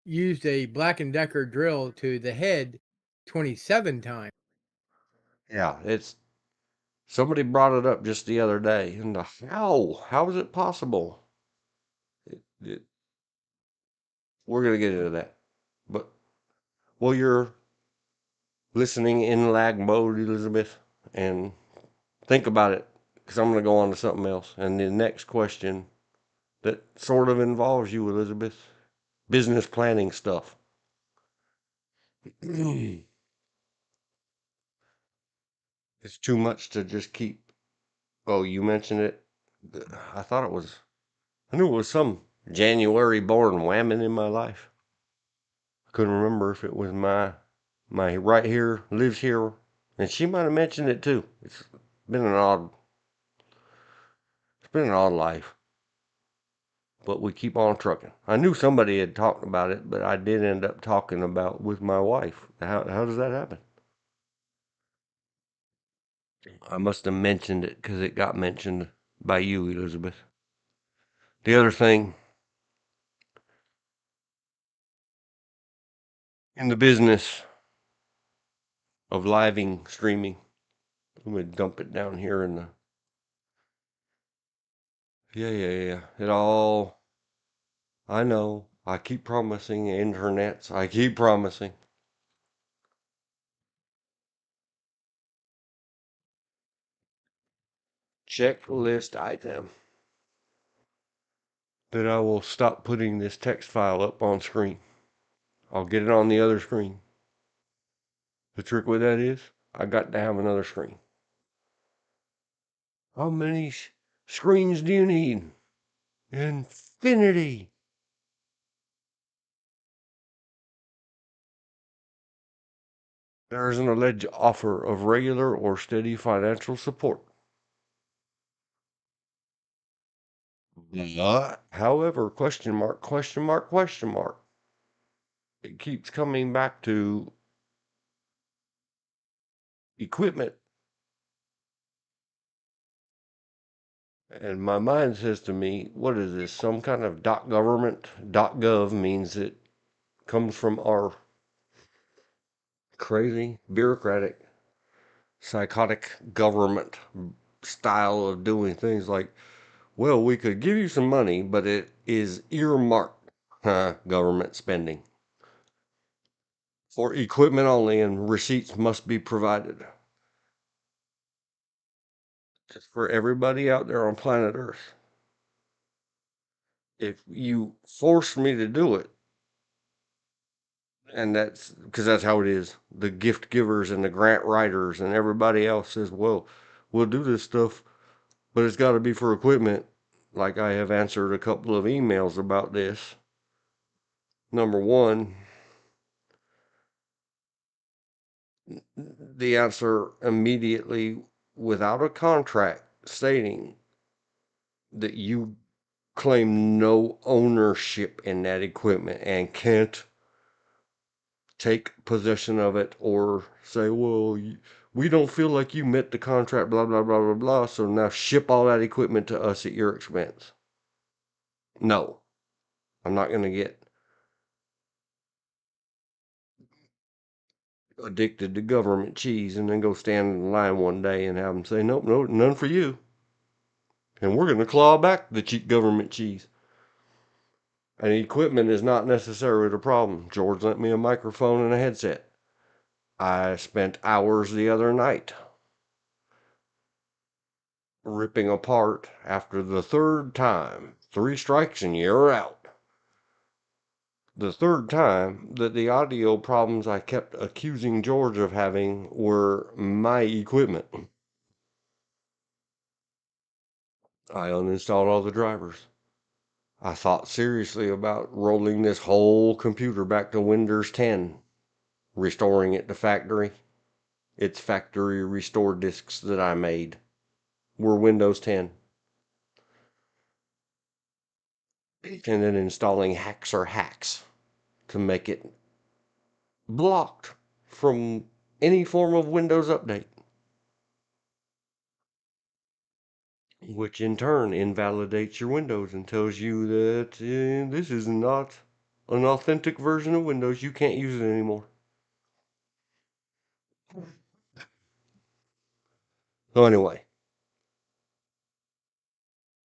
used a Black& Decker drill to the head 27 times. Yeah, it's somebody brought it up just the other day, and how is it possible? It, we're gonna get into that, but while you're listening in lag mode, Elizabeth, and think about it, because I'm gonna go on to something else, and the next question that sort of involves you, Elizabeth. Business planning stuff. It's too much to just keep. Oh, you mentioned it. I thought it was. I knew it was some January born whammon in my life. I couldn't remember if it was my right here lives here, and she might have mentioned it too. Been an odd. It's been an odd life, but we keep on trucking. I knew somebody had talked about it, but I did end up talking about with my wife. How does that happen? I must have mentioned it because it got mentioned by you, Elizabeth. The other thing in the business of living streaming, I'm gonna dump it down here in the. Yeah. It all. I know. I keep promising internets. I keep promising. Checklist item that I will stop putting this text file up on screen. I'll get it on the other screen. The trick with that is I got to have another screen. How many screens do you need? Infinity. There is an alleged offer of regular or steady financial support. However, question mark, question mark, question mark. It keeps coming back to equipment. And my mind says to me, what is this? Some kind of .government? .gov means it comes from our crazy, bureaucratic, psychotic government style of doing things like, well, we could give you some money, but it is earmarked government spending for equipment only, and receipts must be provided. Just for everybody out there on planet Earth. If you force me to do it, and that's because that's how it is, the gift givers and the grant writers and everybody else says, well, we'll do this stuff, but it's got to be for equipment. Like I have answered a couple of emails about this. Number one, the answer immediately without a contract stating that you claim no ownership in that equipment and can't take possession of it or say, well, we don't feel like you met the contract, blah, blah, blah, blah, blah, so now ship all that equipment to us at your expense. No, I'm not going to get addicted to government cheese and then go stand in line one day and have them say, nope, no, none for you. And we're going to claw back the cheap government cheese. And equipment is not necessarily the problem. George lent me a microphone and a headset. I spent hours the other night ripping apart after the third time. 3 strikes and you're out. The third time that the audio problems I kept accusing George of having were my equipment. I uninstalled all the drivers. I thought seriously about rolling this whole computer back to Windows 10, restoring it to factory. It's factory restore disks that I made were Windows 10. And then installing hacks or hacks to make it blocked from any form of Windows update, which in turn invalidates your Windows and tells you that this is not an authentic version of Windows. You can't use it anymore. So anyway,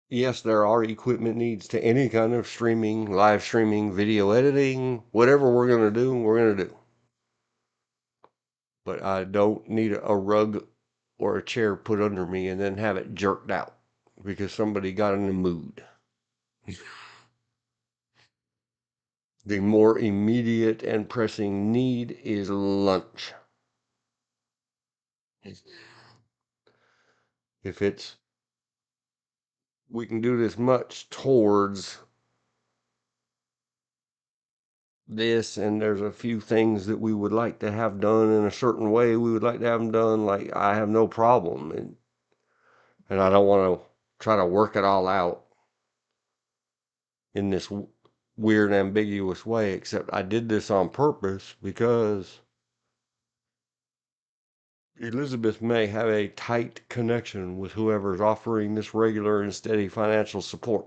yes, there are equipment needs to any kind of streaming, live streaming, video editing, whatever we're going to do, we're going to do. But I don't need a rug or a chair put under me and then have it jerked out because somebody got in the mood. The more immediate and pressing need is lunch. If it's, we can do this much towards this, and there's a few things that we would like to have done in a certain way, we would like to have them done, like I have no problem. And I don't want to try to work it all out in this weird, ambiguous way, except I did this on purpose because Elizabeth may have a tight connection with whoever's offering this regular and steady financial support.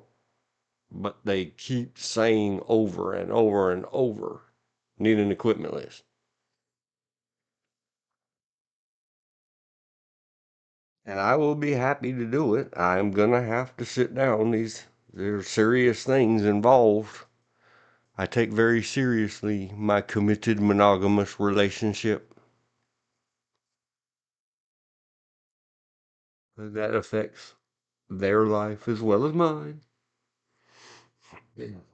But they keep saying over and over and over, need an equipment list. And I will be happy to do it. I'm going to have to sit down. There's serious things involved. I take very seriously my committed monogamous relationship. That affects their life as well as mine.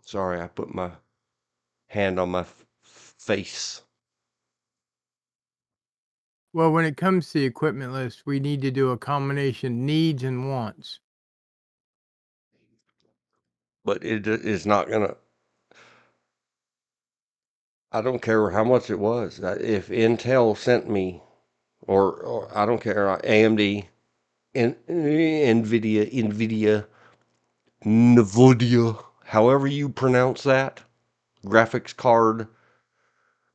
Sorry, I put my hand on my face. Well, when it comes to the equipment list, we need to do a combination needs and wants. But it is not gonna. I don't care how much it was. If Intel sent me, or I don't care, AMD, NVIDIA, however you pronounce that, graphics card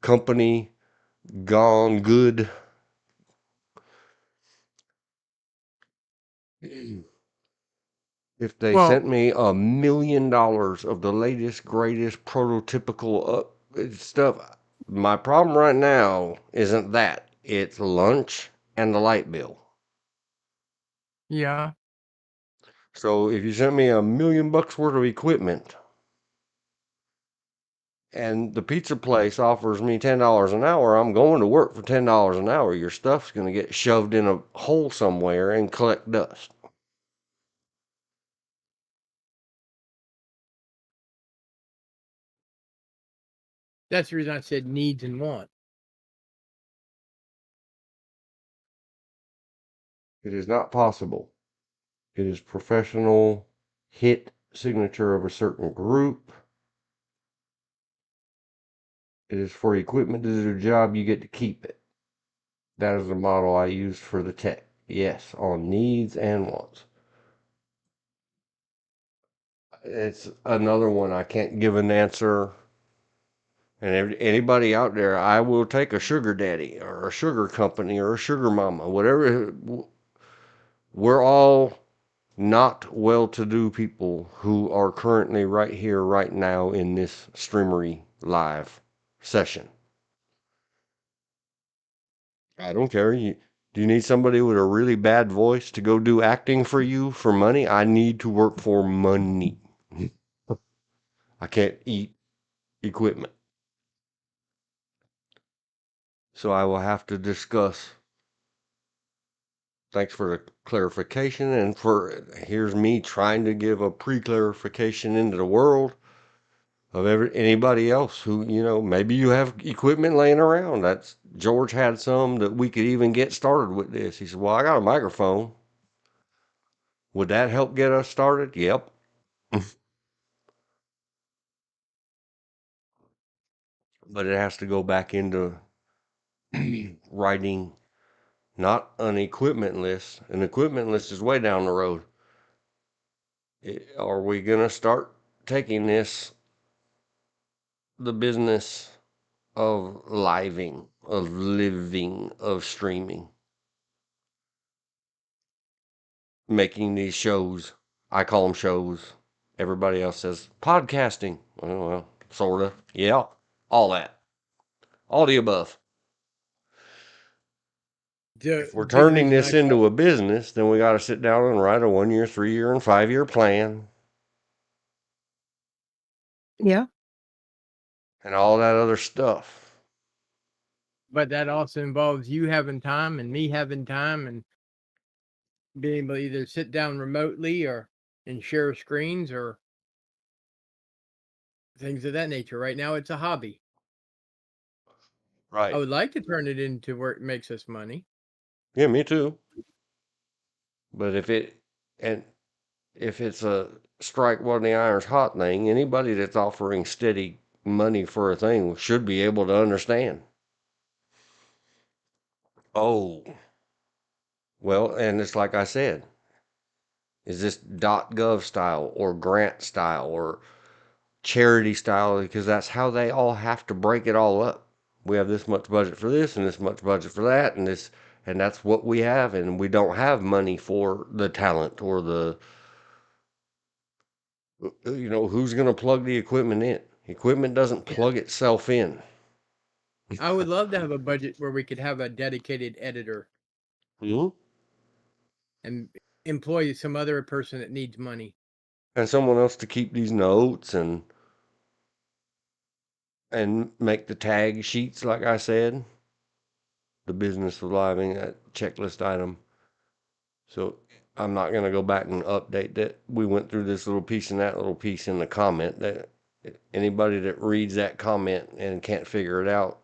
company gone good. If they Well, sent me $1 million of the latest, greatest, prototypical stuff, my problem right now isn't that. It's lunch and the light bill. yeah. So if you sent me $1 million worth of equipment and the pizza place offers me $10 an hour, I'm going to work for $10 an hour. Your stuff's going to get shoved in a hole somewhere and collect dust. That's the reason I said needs and wants. It is not possible. It is professional hit signature of a certain group. It is for equipment to do the job, you get to keep it. That is the model I used for the tech. Yes, on needs and wants. It's another one I can't give an answer. And anybody out there, I will take a sugar daddy or a sugar company or a sugar mama, whatever. We're all not well-to-do people who are currently right here, right now in this streamery live session. I don't care. Do you need somebody with a really bad voice to go do acting for you for money? I need to work for money. I can't eat equipment. So I will have to discuss. Thanks for the clarification, and here's me trying to give a pre-clarification into the world of anybody else who, maybe you have equipment laying around. That's George had some that we could even get started with this. He said, "Well, I got a microphone. Would that help get us started?" Yep. But it has to go back into writing not an equipment list. An equipment list is way down the road. Are we going to start taking the business of living, of streaming, making these shows? I call them shows. Everybody else says podcasting. Well, sort of. Yeah, all that. All the above. If we're Big turning reason this I call into a business, then we got to sit down and write a 1 year, 3 year, and 5 year plan Yeah. and all that other stuff. But that also involves you having time and me having time and being able to either sit down remotely and share screens or things of that nature. Right now, it's a hobby. I Right. would like to turn it into where it makes us money. Yeah, me too. But if it's a strike while the iron's hot thing, anybody that's offering steady money for a thing should be able to understand. Oh, well, and it's like I said, is this .gov style or grant style or charity style? Because that's how they all have to break it all up. We have this much budget for this and this much budget for that and that's what we have, and we don't have money for the talent or the who's going to plug the equipment in. Equipment doesn't Yeah. plug itself in. I would love to have a budget where we could have a dedicated editor Mhm. and employ some other person that needs money. And someone else to keep these notes and make the tag sheets, like I said, the business of living, that checklist item. So I'm not going to go back and update that. We went through this little piece and that little piece in the comment. That anybody that reads that comment and can't figure it out,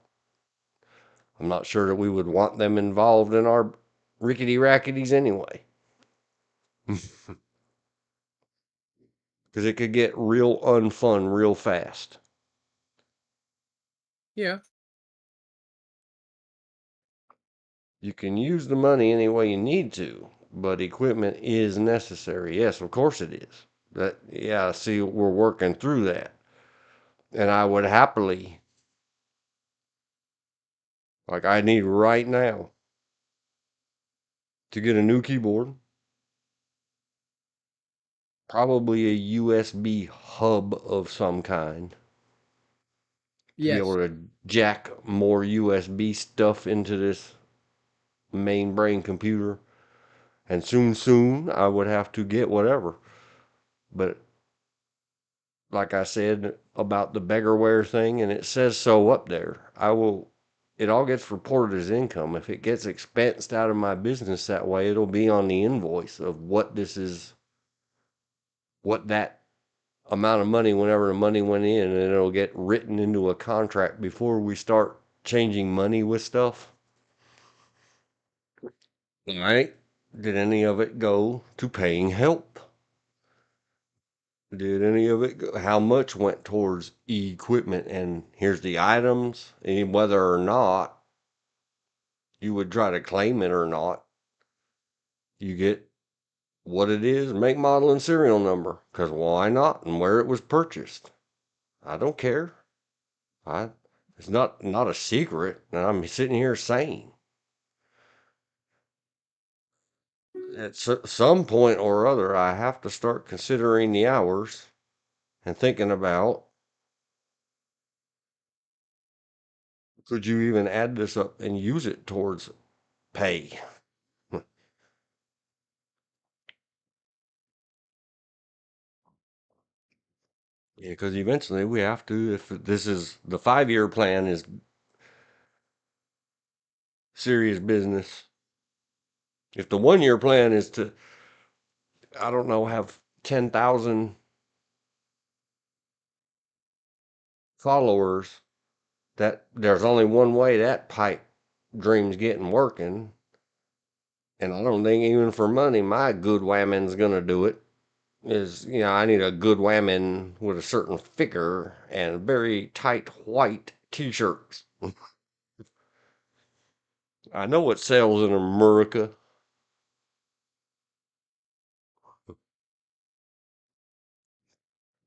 I'm not sure that we would want them involved in our rickety racketies anyway. Because it could get real unfun real fast. Yeah. You can use the money any way you need to, but equipment is necessary. Yes, of course it is. Yeah, see, we're working through that. And I would happily, like I need right now, to get a new keyboard, probably a USB hub of some kind, to be able Yes. to jack more USB stuff into this main brain computer. And soon, I would have to get whatever. But like I said about the beggarware thing, and it says so up there, it all gets reported as income. If it gets expensed out of my business that way, it'll be on the invoice of what that amount of money, whenever the money went in, and it'll get written into a contract before we start changing money with stuff. All right. Did any of it go to paying help? Did any of it go, how much went towards equipment? And here's the items, and whether or not you would try to claim it or not, you get what it is, make, model, and serial number. Because why not? And where it was purchased. I don't care. It's not a secret, and I'm sitting here saying. At some point or other, I have to start considering the hours and thinking about, could you even add this up and use it towards pay? Yeah, because eventually we have to, if this is the 5-year plan is serious business. If the 1-year plan is to, I don't know, have 10,000 followers, that there's only one way that pipe dream's getting working. And I don't think even for money, my good whamming's gonna do it. I need a good whammon with a certain figure and very tight white t-shirts. I know it sells in America.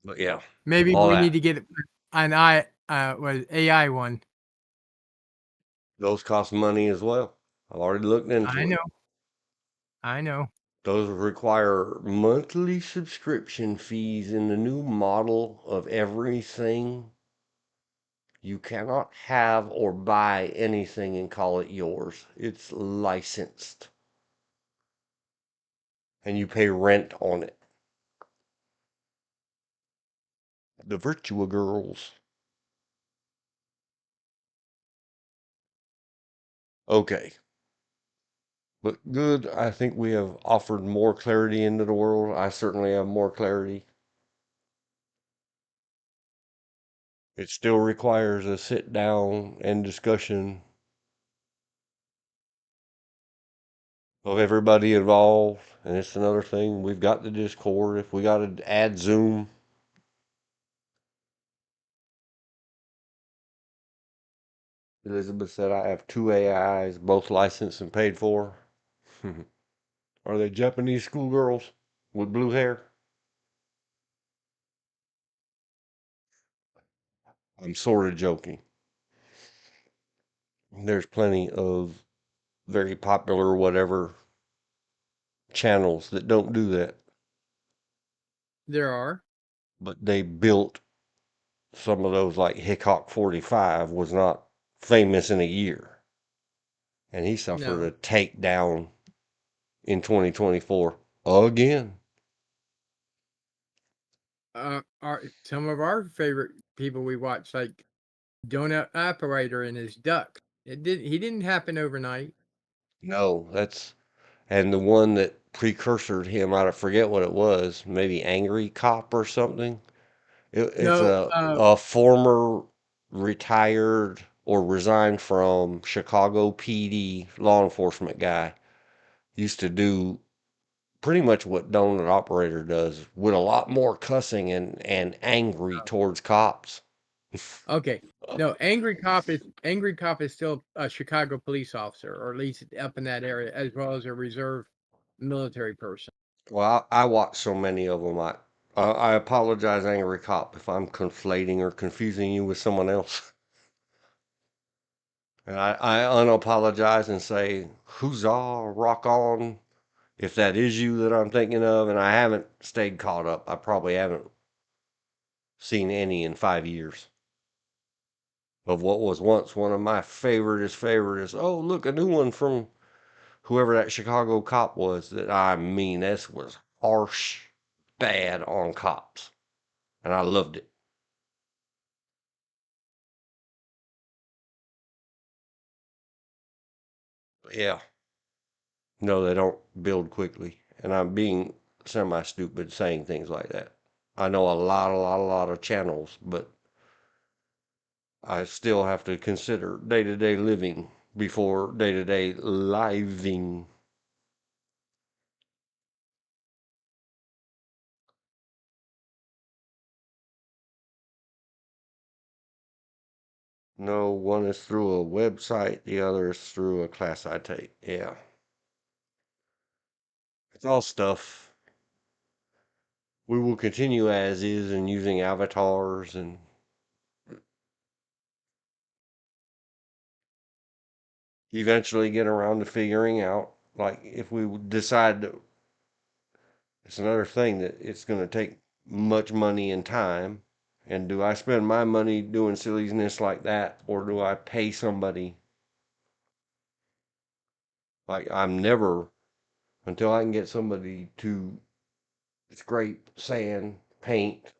But yeah, Maybe all we need that. to get an was AI one. Those cost money as well. I've already looked I into it. know. I know. Those require monthly subscription fees in the new model of everything. You cannot have or buy anything and call it yours. It's licensed. And you pay rent on it. The Virtua Girls. Okay. But good. I think we have offered more clarity into the world. I certainly have more clarity. It still requires a sit down and discussion of everybody involved. And it's another thing. We've got the Discord. If we got to add Zoom, Elizabeth said I have 2 AIs, both licensed and paid for. Are they Japanese schoolgirls with blue hair? I'm sort of joking. There's plenty of very popular whatever channels that don't do that, There are. but they built some of those, like Hickok 45 was not famous in a year, and he suffered No. a takedown in 2024 again. Some of our favorite people we watch, like Donut Operator and his duck. He didn't happen overnight. No, and the one that precursored him, I forget what it was, maybe Angry Cop or something. It's No, a former retired or resigned from Chicago PD law enforcement guy used to do pretty much what Donut Operator does with a lot more cussing and angry towards cops. Okay. No, angry cop is still a Chicago police officer, or at least up in that area, as well as a reserve military person. Well, I watch so many of them. I apologize, Angry Cop, if I'm conflating or confusing you with someone else. And I unapologize and say, huzzah, rock on, if that is you that I'm thinking of. And I haven't stayed caught up. I probably haven't seen any in 5 years of what was once one of my favorites. Oh, look, a new one from whoever that Chicago cop was. That I mean, this was harsh, bad on cops. And I loved it. Yeah. No, they don't build quickly. And I'm being semi stupid saying things like that. I know a lot of channels, but I still have to consider day to day living before day to day living. No, one is through a website, the other is through a class I take. Yeah. It's all stuff. We will continue as is and using avatars and eventually get around to figuring out, like, if we decide to, it's another thing that it's going to take much money and time. And do I spend my money doing silliness like that, or do I pay somebody? Like, I'm never, until I can get somebody to scrape, sand, paint,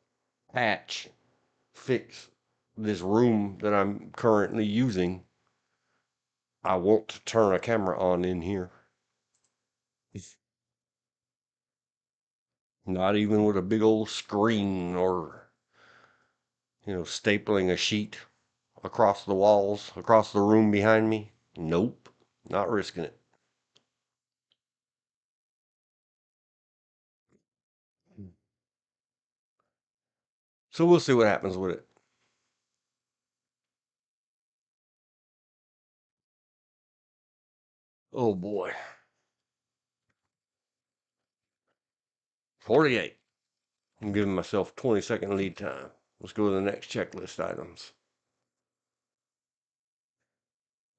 patch, fix this room that I'm currently using, I want to turn a camera on in here. Not even with a big old screen or, stapling a sheet across the walls, across the room behind me. Nope, not risking it. So we'll see what happens with it. Oh boy. 48. I'm giving myself 20-second lead time. Let's go to the next checklist items.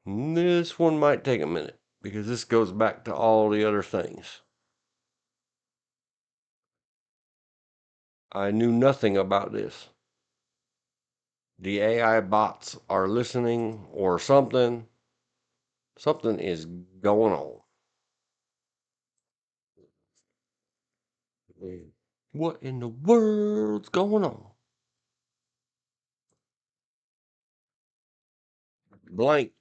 This one might take a minute because this goes back to all the other things. I knew nothing about this. The AI bots are listening or something. Something is going on. What in the world's going on? Blank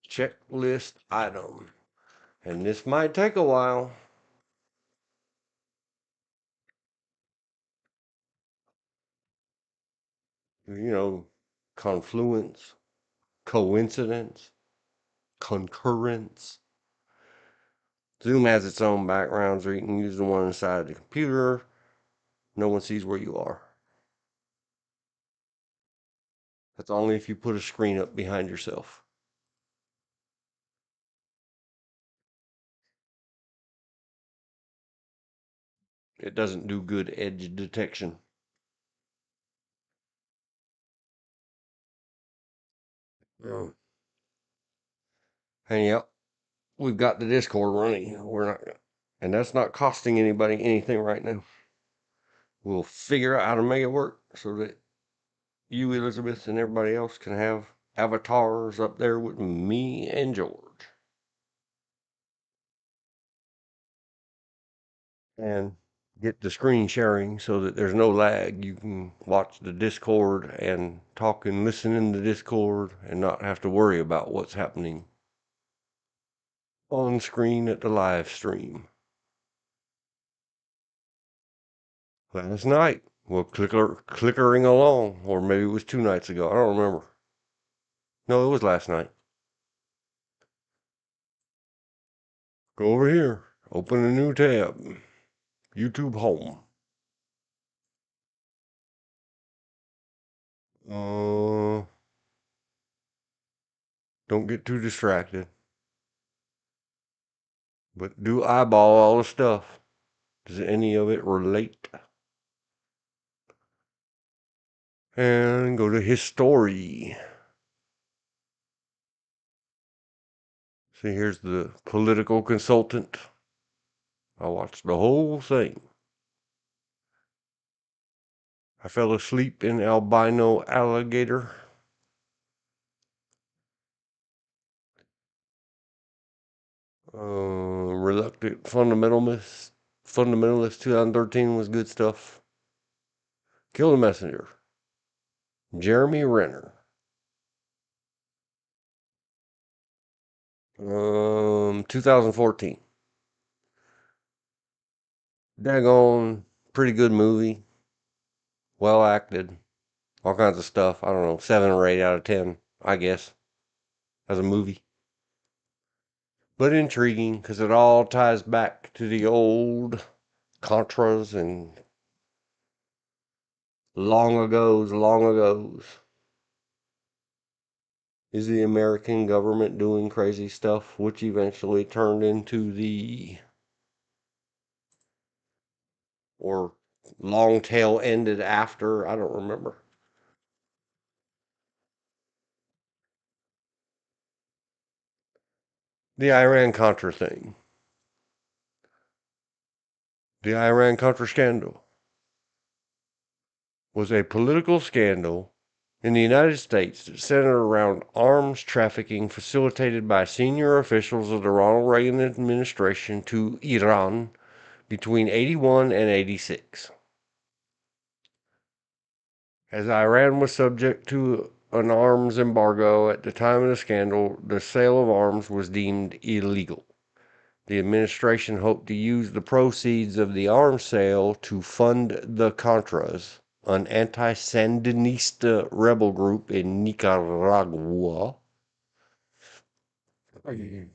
checklist item. And this might take a while. Confluence, coincidence, concurrence. Zoom has its own background, so you can use the one inside the computer. No one sees where you are. That's only if you put a screen up behind yourself. It doesn't do good edge detection. Mm. And yep, we've got the Discord running. And that's not costing anybody anything right now. We'll figure out how to make it work so that you, Elizabeth, and everybody else can have avatars up there with me and George. And get the screen sharing so that there's no lag. You can watch the Discord and talk and listen in the Discord and not have to worry about what's happening on screen at the live stream. Last night, Well, clickering along, or maybe it was 2 nights ago. I don't remember. No, it was last night. Go over here. Open a new tab. YouTube home. Don't get too distracted. But do eyeball all the stuff. Does any of it relate? And go to history. See, here's the political consultant. I watched the whole thing. I fell asleep in albino alligator. Reluctant fundamentalist. Fundamentalist 2013 was good stuff. Kill the Messenger. Jeremy Renner. 2014. Daggone, pretty good movie. Well acted. All kinds of stuff. I don't know, 7 or 8 out of 10, I guess, as a movie. But intriguing, because it all ties back to the old Contras and long ago's. Is the American government doing crazy stuff, which eventually turned into the, or long tail ended after? I don't remember. The Iran-Contra thing. The Iran-Contra scandal was a political scandal in the United States that centered around arms trafficking facilitated by senior officials of the Ronald Reagan administration to Iran between 81 and 86. As Iran was subject to an arms embargo at the time of the scandal, the sale of arms was deemed illegal. The administration hoped to use the proceeds of the arms sale to fund the Contras, an anti-Sandinista rebel group in Nicaragua. And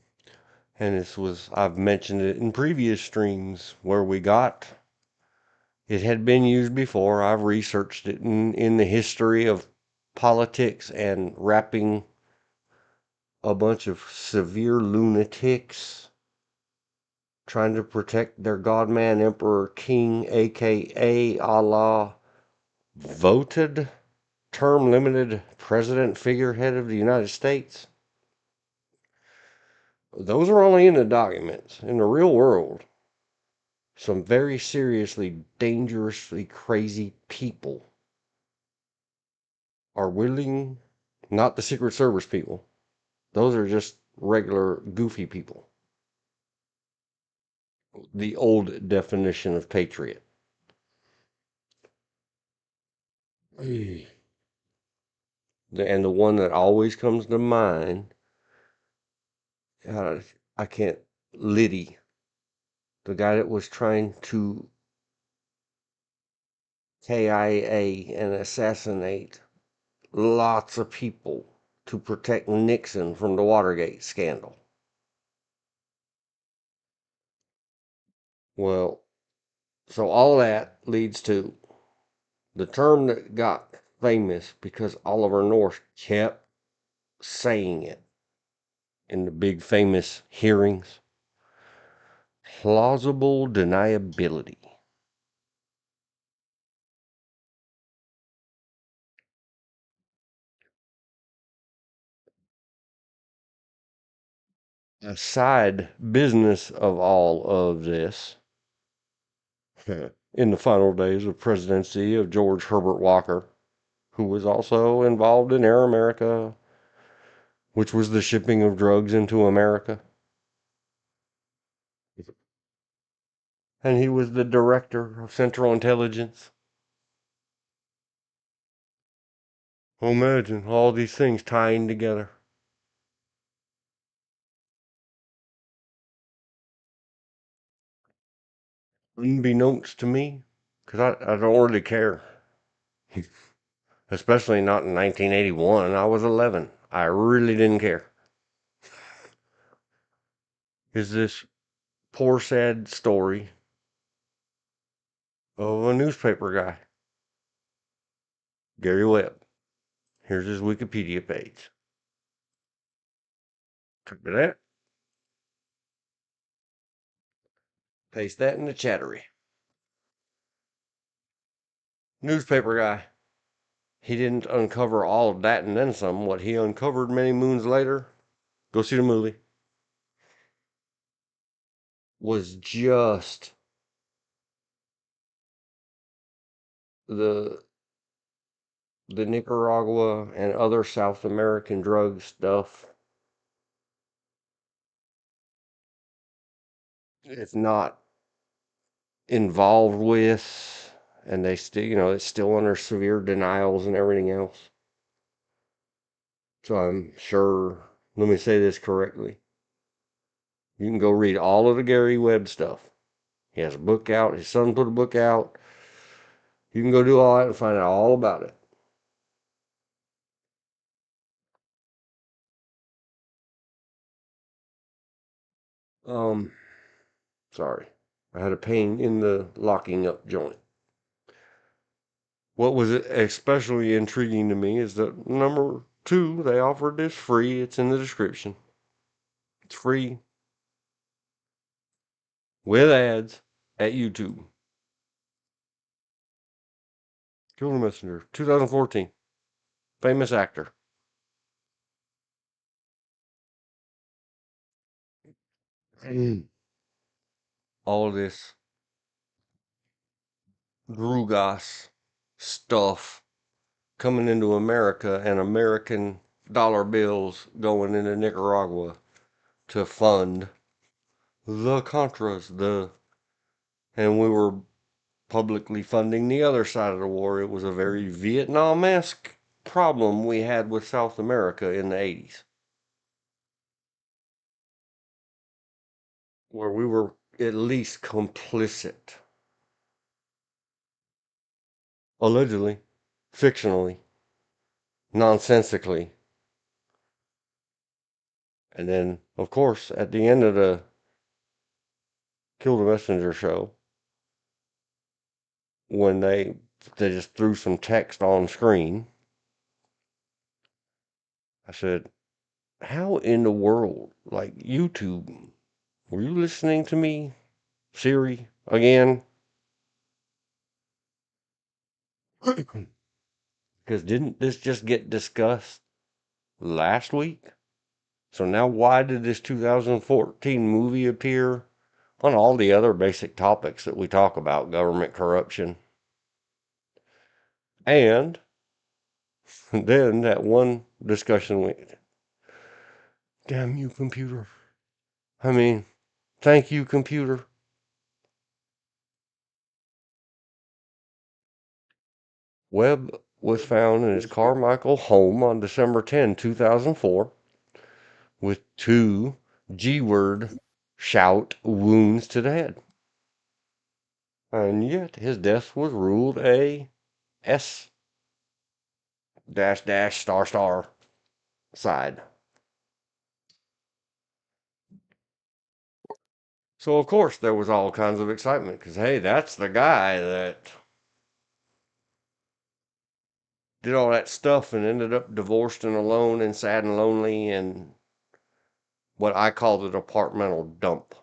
this was, I've mentioned it in previous streams where we got, it had been used before. I've researched it in the history of politics and wrapping a bunch of severe lunatics trying to protect their godman, emperor, king, aka Allah, voted term limited president figurehead of the United States. Those are only in the documents. In the real world, some very seriously, dangerously crazy people are willing, not the Secret Service people, those are just regular goofy people. The old definition of patriot. And the one that always comes to mind, I can't, Liddy, the guy that was trying to KIA and assassinate lots of people to protect Nixon from the Watergate scandal. Well, so all that leads to the term that got famous because Oliver North kept saying it in the big famous hearings. Plausible deniability. A side business of all of this, in the final days of presidency of George Herbert Walker, who was also involved in Air America, which was the shipping of drugs into America. And he was the director of Central Intelligence. Imagine all these things tying together. Unbeknownst to me, because I don't really care. Especially not in 1981. I was 11. I really didn't care. Is this poor, sad story of a newspaper guy, Gary Webb. Here's his Wikipedia page. Copy that. Paste that in the chattery. Newspaper guy. He didn't uncover all of that and then some. What he uncovered many moons later, go see the movie, was just the Nicaragua and other South American drug stuff. It's not involved with, and they still, it's still under severe denials and everything else. So I'm sure, let me say this correctly. You can go read all of the Gary Webb stuff. He has a book out. His son put a book out. You can go do all that and find out all about it. Sorry. I had a pain in the locking up joint. What was especially intriguing to me is that number 2, they offered this free. It's in the description. It's free with ads at YouTube. Kill the Messenger, 2014. Famous actor. All of this Grugas stuff coming into America and American dollar bills going into Nicaragua to fund the Contras, and we were publicly funding the other side of the war. It was a very Vietnam-esque problem we had with South America in the 80s, where we were at least complicit, allegedly, fictionally, nonsensically. And then, of course, at the end of the Kill the Messenger show, when they just threw some text on screen, I said, how in the world, like YouTube, were you listening to me, Siri, again? Because didn't this just get discussed last week? So now why did this 2014 movie appear on all the other basic topics that we talk about, government corruption? And then that one discussion went, damn you, computer. I mean, thank you, computer. Webb was found in his Carmichael home on December 10, 2004, with 2 G-word shout wounds to the head. And yet his death was ruled a S dash dash star star side. So of course there was all kinds of excitement because hey, that's the guy that did all that stuff and ended up divorced and alone and sad and lonely and what I call the departmental dump.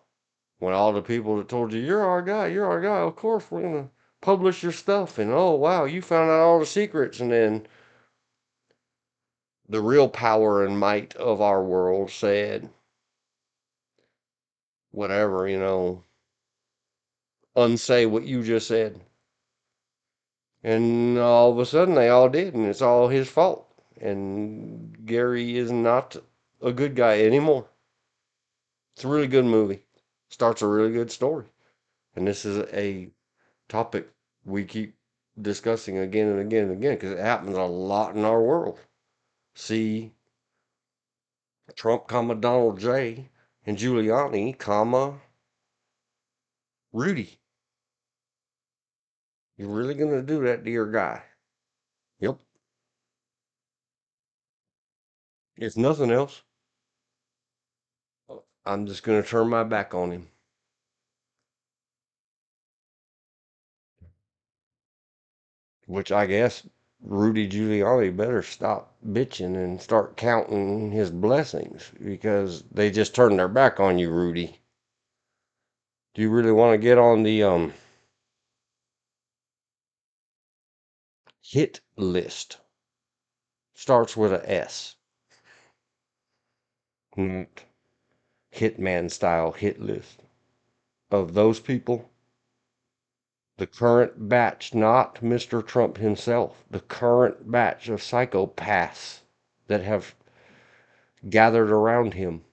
When all the people that told you, you're our guy, of course we're going to publish your stuff. And oh, wow, you found out all the secrets. And then the real power and might of our world said, whatever, unsay what you just said. And all of a sudden they all did, and it's all his fault. And Gary is not a good guy anymore. It's a really good movie. Starts a really good story. And this is a topic we keep discussing again and again and again because it happens a lot in our world. See Trump, Donald J, and Giuliani, Rudy. You're really going to do that to your guy? Yep. If nothing else, I'm just going to turn my back on him. Which I guess Rudy Giuliani better stop bitching and start counting his blessings, because they just turned their back on you, Rudy. Do you really want to get on the hit list? Starts with a S. Not Hitman style hit list. Of those people, the current batch, not Mr. Trump himself, the current batch of psychopaths that have gathered around him.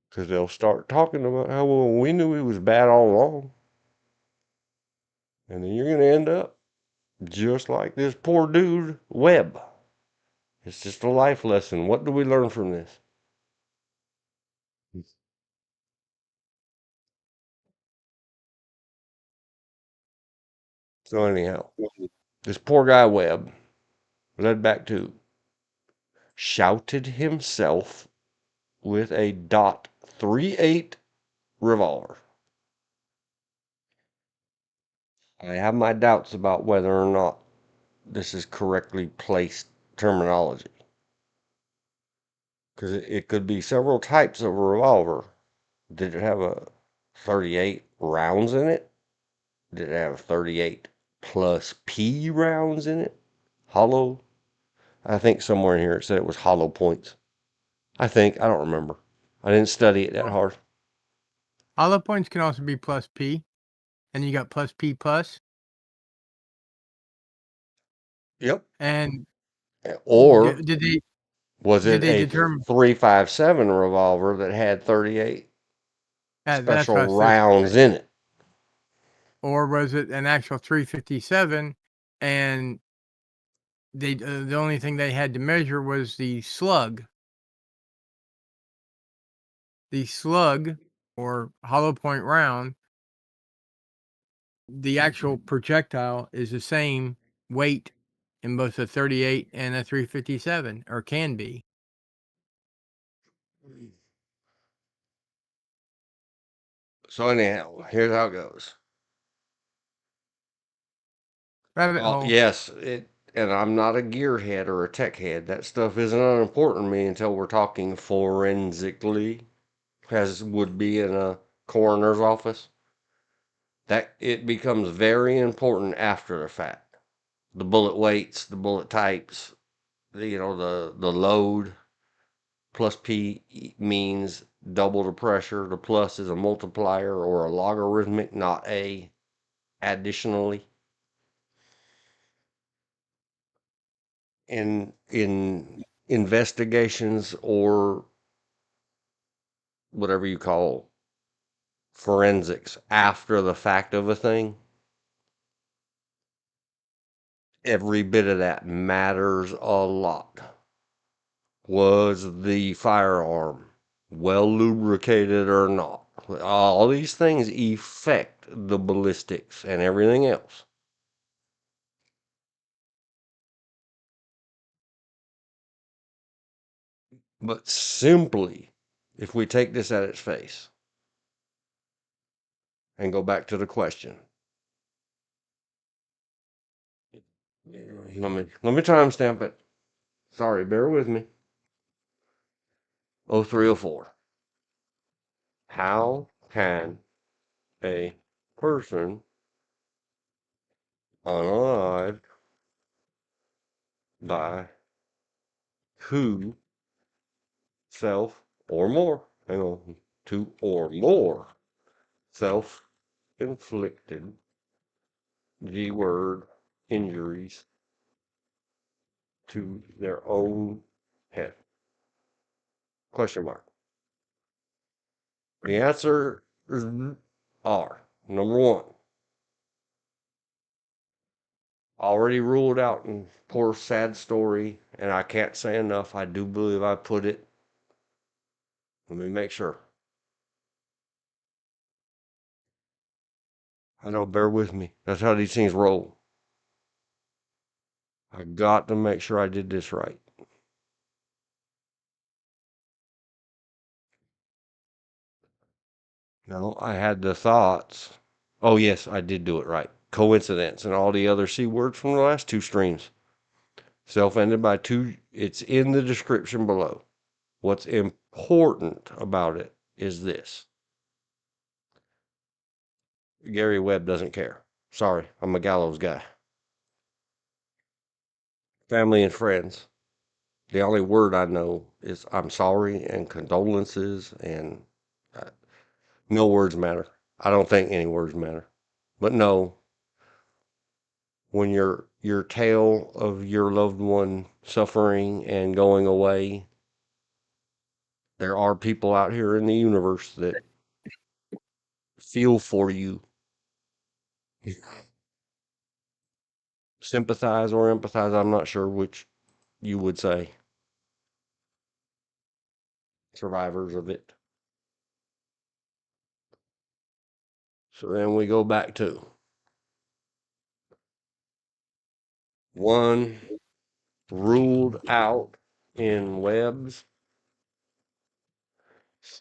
Because they'll start talking about how, well, we knew he was bad all along. And then you're going to end up just like this poor dude, Webb. It's just a life lesson. What do we learn from this? So anyhow, this poor guy Webb, led back to, shouted himself with a .38 revolver. I have my doubts about whether or not this is correctly placed terminology, because it could be several types of revolver. Did it have a 38 rounds in it? Did it have 38 plus P rounds in it? Hollow? I think somewhere in here it said it was hollow points. I don't remember. I didn't study it that hard. Hollow points can also be plus P, and you got plus P plus. Yep. And Or did they was did it they a determine 357 revolver that had 38 that's what I special was thinking. rounds in it? Or was it an actual 357, and they the only thing they had to measure was the slug. The slug or hollow point round, the actual projectile is the same weight in both a 38 and a 357, or can be. So anyhow, here's how it goes. Rabbit hole. Yes, and I'm not a gearhead or a tech head. That stuff isn't unimportant to me until we're talking forensically, as would be in a coroner's office. That it becomes very important after the fact. The bullet weights, the bullet types, the load. Plus P means double the pressure. The plus is a multiplier or a logarithmic, not a additionally. In investigations or whatever you call forensics after the fact of a thing, every bit of that matters a lot. Was the firearm well lubricated or not? All these things affect the ballistics and everything else. But simply, if we take this at its face and go back to the question, let me timestamp it. Sorry, bear with me. 0304. How can a person unalived by who self or more, hang on, two or more self-inflicted G-word injuries to their own head? Question mark. The answer are number one, already ruled out in poor sad story, and I can't say enough. I do believe I put it. Let me make sure. I know, bear with me. That's how these things roll. I got to make sure I did this right. No, I had the thoughts. Oh, yes, I did do it right. Coincidence and all the other C words from the last two streams. Self-ended by two. It's in the description below. What's important about it is this. Gary Webb doesn't care. Sorry, I'm a gallows guy. Family and friends. The only word I know is I'm sorry and condolences, and no words matter. I don't think any words matter. But no, when your tale of your loved one suffering and going away, there are people out here in the universe that feel for you, sympathize or empathize. I'm not sure which you would say. Survivors of it. So then we go back to one ruled out in Webb's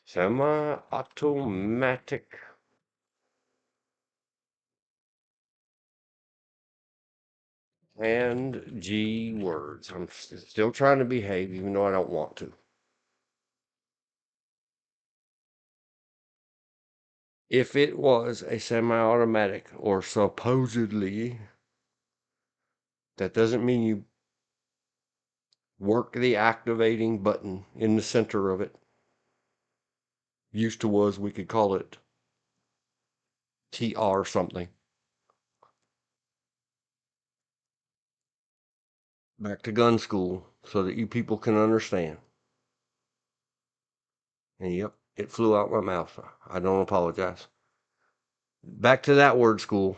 semi-automatic and G words. I'm still trying to behave even though I don't want to. If it was a semi-automatic or supposedly, that doesn't mean you work the activating button in the center of it. Used to was, we could call it TR something. Back to gun school so that you people can understand. And yep, it flew out my mouth. I don't apologize. Back to that word school.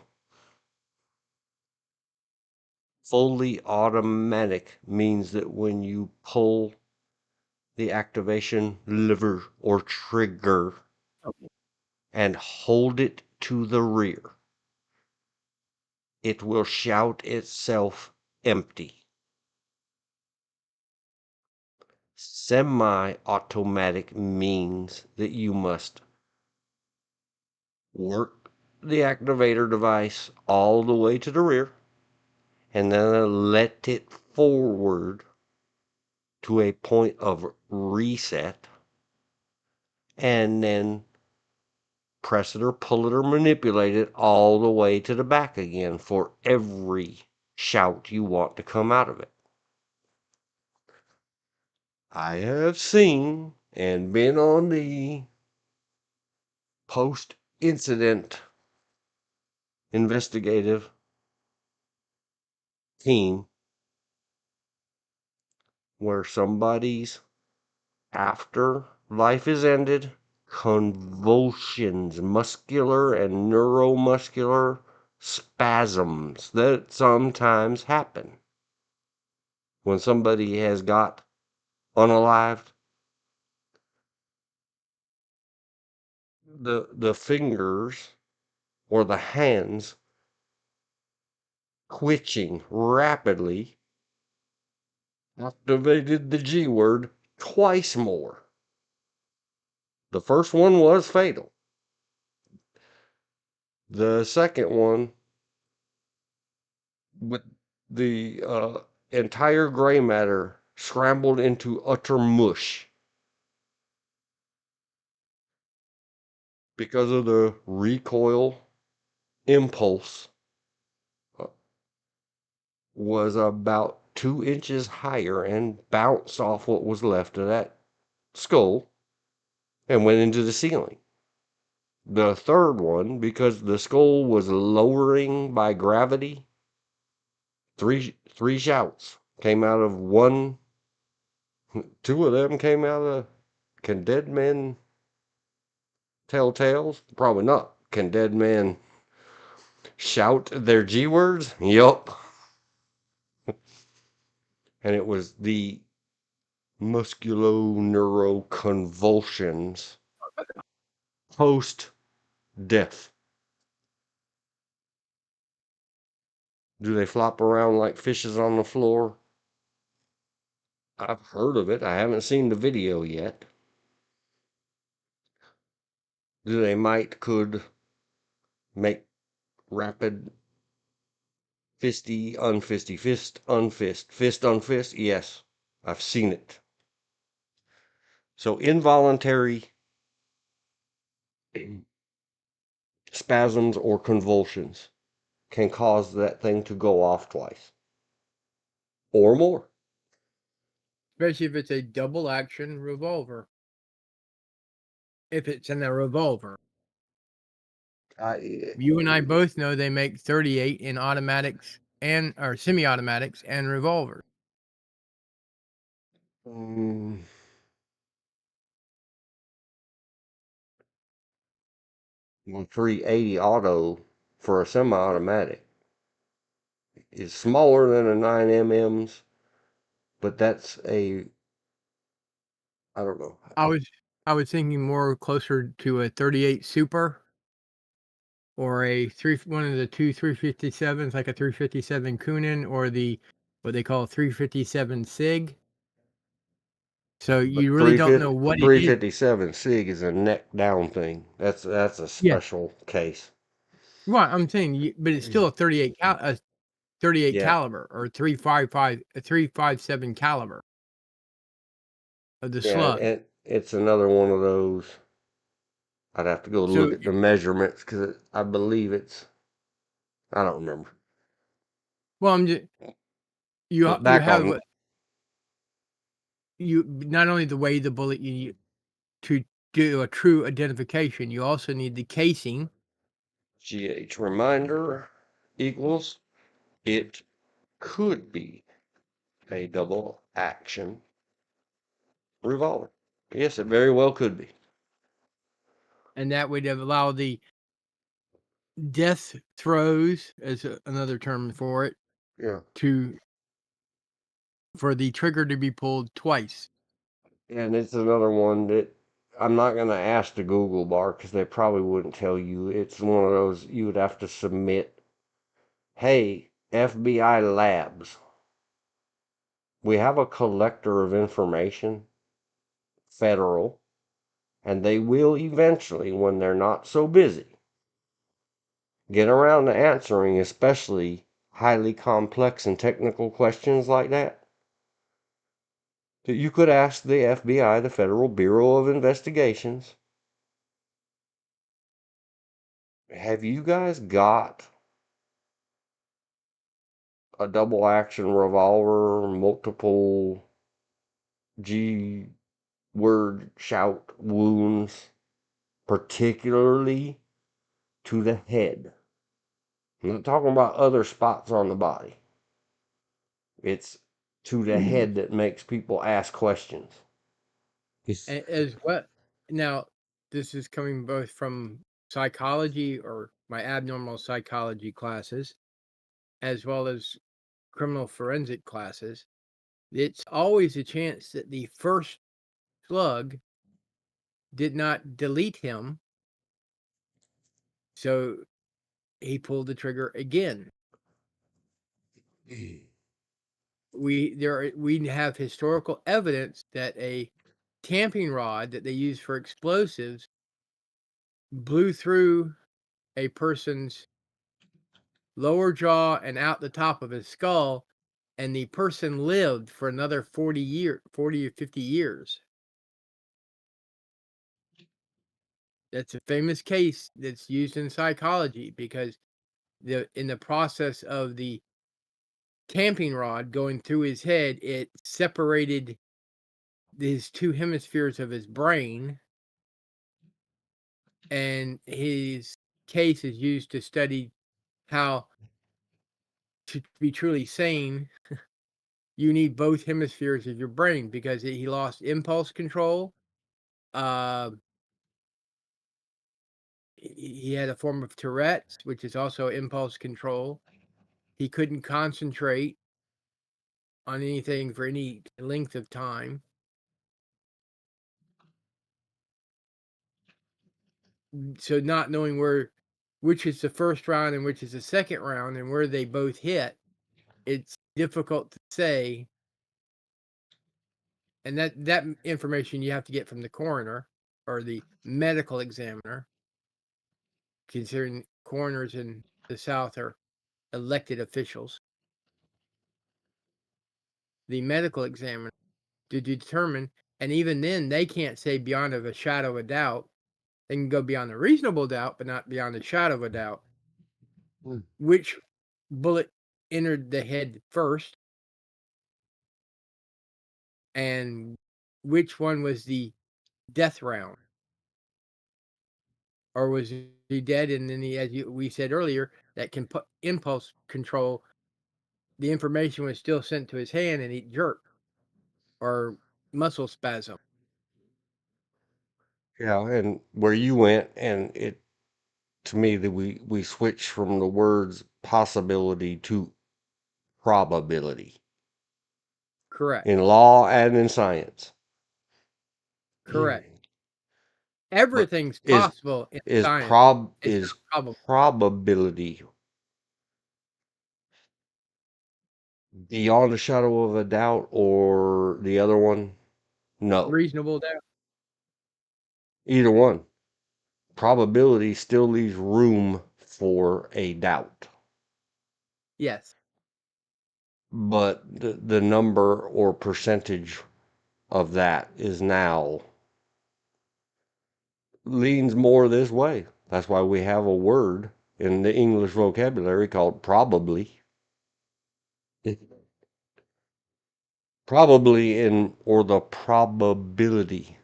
Fully automatic means that when you pull the activation lever or trigger and hold it to the rear, it will shout itself empty. Semi-automatic means that you must work the activator device all the way to the rear and then let it forward to a point of reset and then press it or pull it or manipulate it all the way to the back again for every shout you want to come out of it. I have seen and been on the post-incident investigative team where somebody's after life is ended, convulsions, muscular and neuromuscular spasms that sometimes happen when somebody has got unalived. The fingers or the hands twitching rapidly activated the G word twice more. The first one was fatal. The second one, with the entire gray matter scrambled into utter mush because of the recoil impulse, was about 2 inches higher and bounced off what was left of that skull and went into the ceiling. The third one, because the skull was lowering by gravity, three shouts came out of one. Two of them came out of Can Dead Men Tell Tales? Probably not. Can dead men shout their G words? Yup. And it was the musculo-neuroconvulsions post-death. Do they flop around like fishes on the floor? I've heard of it. I haven't seen the video yet. Do they could make rapid fisty, unfisty, fist, unfist, fist, unfist? Yes, I've seen it. So involuntary spasms or convulsions can cause that thing to go off twice or more. Especially if it's a double action revolver. If it's in a revolver. You and I both know they make 38 in automatics or semi-automatics and revolvers. Well, 380 auto for a semi-automatic is smaller than a 9mm's, but that's I don't know. I was thinking more closer to a 38 Super or one of the two 357s, like a 357 Kunin or what they call 357 Sig. So But you really don't know what it is. 357 Sig is a neck down thing. That's a special case. Right, I'm saying, but it's still a 38 Yeah. caliber or 357 caliber of the slug. And it's another one of those. I'd have to go look at the measurements because I believe I don't remember. Well, I'm just you But back have on you not only the way the bullet you need to do a true identification, you also need the casing. GH reminder equals it could be a double action revolver. Yes, it very well could be. And that would allow the death throws, as another term for it, Yeah. for the trigger to be pulled twice. And it's another one that I'm not going to ask the Google bar because they probably wouldn't tell you. It's one of those you would have to submit. Hey, FBI labs, we have a collector of information, federal, and they will eventually, when they're not so busy, get around to answering especially highly complex and technical questions like that. You could ask the FBI, the Federal Bureau of Investigations, have you guys got a double action revolver, multiple G word shout wounds, particularly to the head? I'm not talking about other spots on the body. It's to the head that makes people ask questions. As well. Now, this is coming both from psychology or my abnormal psychology classes, as well as criminal forensic classes. It's always a chance that the first slug did not delete him, so he pulled the trigger again. We have historical evidence that a tamping rod that they use for explosives blew through a person's lower jaw and out the top of his skull, and the person lived for another 40 or 50 years. That's a famous case that's used in psychology because in the process of the tamping rod going through his head, it separated his two hemispheres of his brain, and his case is used to study how to be truly sane you need both hemispheres of your brain because he lost impulse control. He had a form of Tourette's, which is also impulse control. He couldn't concentrate on anything for any length of time. So not knowing where which is the first round and which is the second round and where they both hit, it's difficult to say. And that information you have to get from the coroner or the medical examiner, considering coroners in the South are elected officials. The medical examiner to determine, and even then they can't say beyond of a shadow of a doubt. They can go beyond a reasonable doubt, but not beyond a shadow of a doubt. Which bullet entered the head first, and which one was the death round? Or was he dead? And then he, we said earlier, that can put impulse control. The information was still sent to his hand, and he jerked or muscle spasm. Yeah, and where you went, and it to me that we switched from the words possibility to probability Correct. in law and in science. Correct. But Everything's is possible in is science. It's is not probable. probability beyond a shadow of a doubt or the other one? No, Reasonable doubt. either one. Probability still leaves room for a doubt, Yes. but the number or percentage of that is now leans more this way. That's why we have a word in the English vocabulary called probably. Probably in, or the probability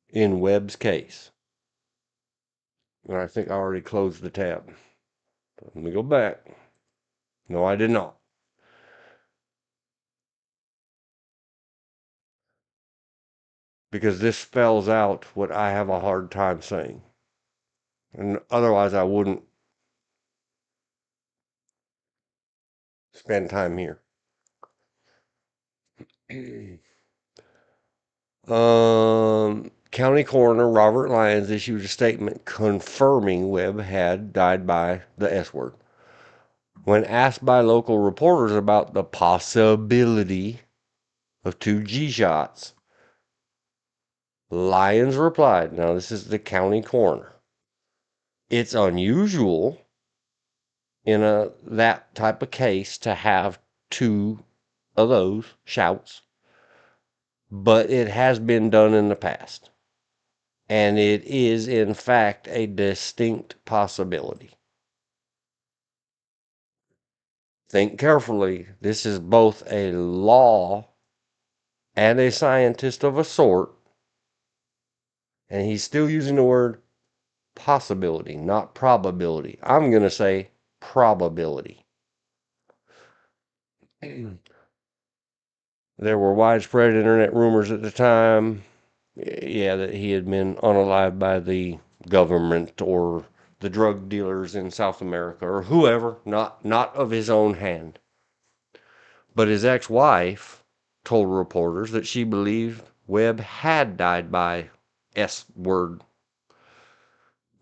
in Webb's case. And I think I already closed the tab. Let me go back. No, I did not. Because this spells out what I have a hard time saying. And otherwise I wouldn't spend time here. County Coroner Robert Lyons issued a statement confirming Webb had died by the S word. When asked by local reporters about the possibility of 2 G shots, Lyons replied, now this is the county coroner, it's unusual in that type of case to have 2 of those shouts, but it has been done in the past. And it is, in fact, a distinct possibility. Think carefully. This is both a law and a scientist of a sort. And he's still using the word possibility, not probability. I'm going to say probability. There were widespread internet rumors at the time, yeah, that he had been unalived by the government or the drug dealers in South America or whoever, not of his own hand. But his ex-wife told reporters that she believed Webb had died by S word.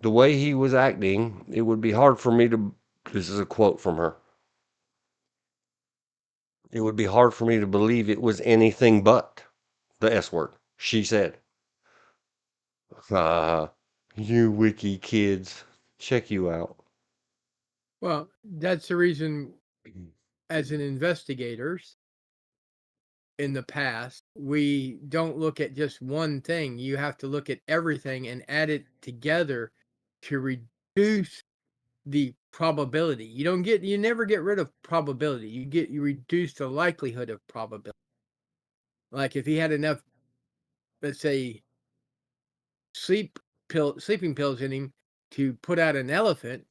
The way he was acting, it would be hard for me to, this is a quote from her, it would be hard for me to believe it was anything but the S word, she said. You wiki kids, check you out. Well, that's the reason, as an investigators in the past, we don't look at just one thing. You have to look at everything and add it together to reduce the probability. You never get rid of probability. You reduce the likelihood of probability. Like if he had enough, let's say, sleeping pills in him to put out an elephant,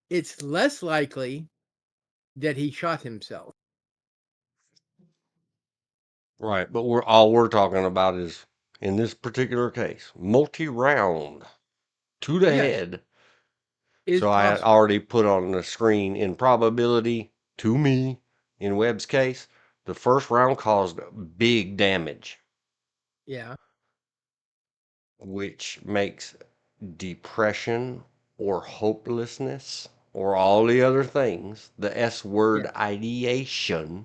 it's less likely that he shot himself. Right, but we're talking about is, in this particular case, multi-round to the Yes, head. is So I possible. already put on the screen in probability to me, in Webb's case, the first round caused big damage, Yeah. which makes depression or hopelessness or all the other things, the S word ideation,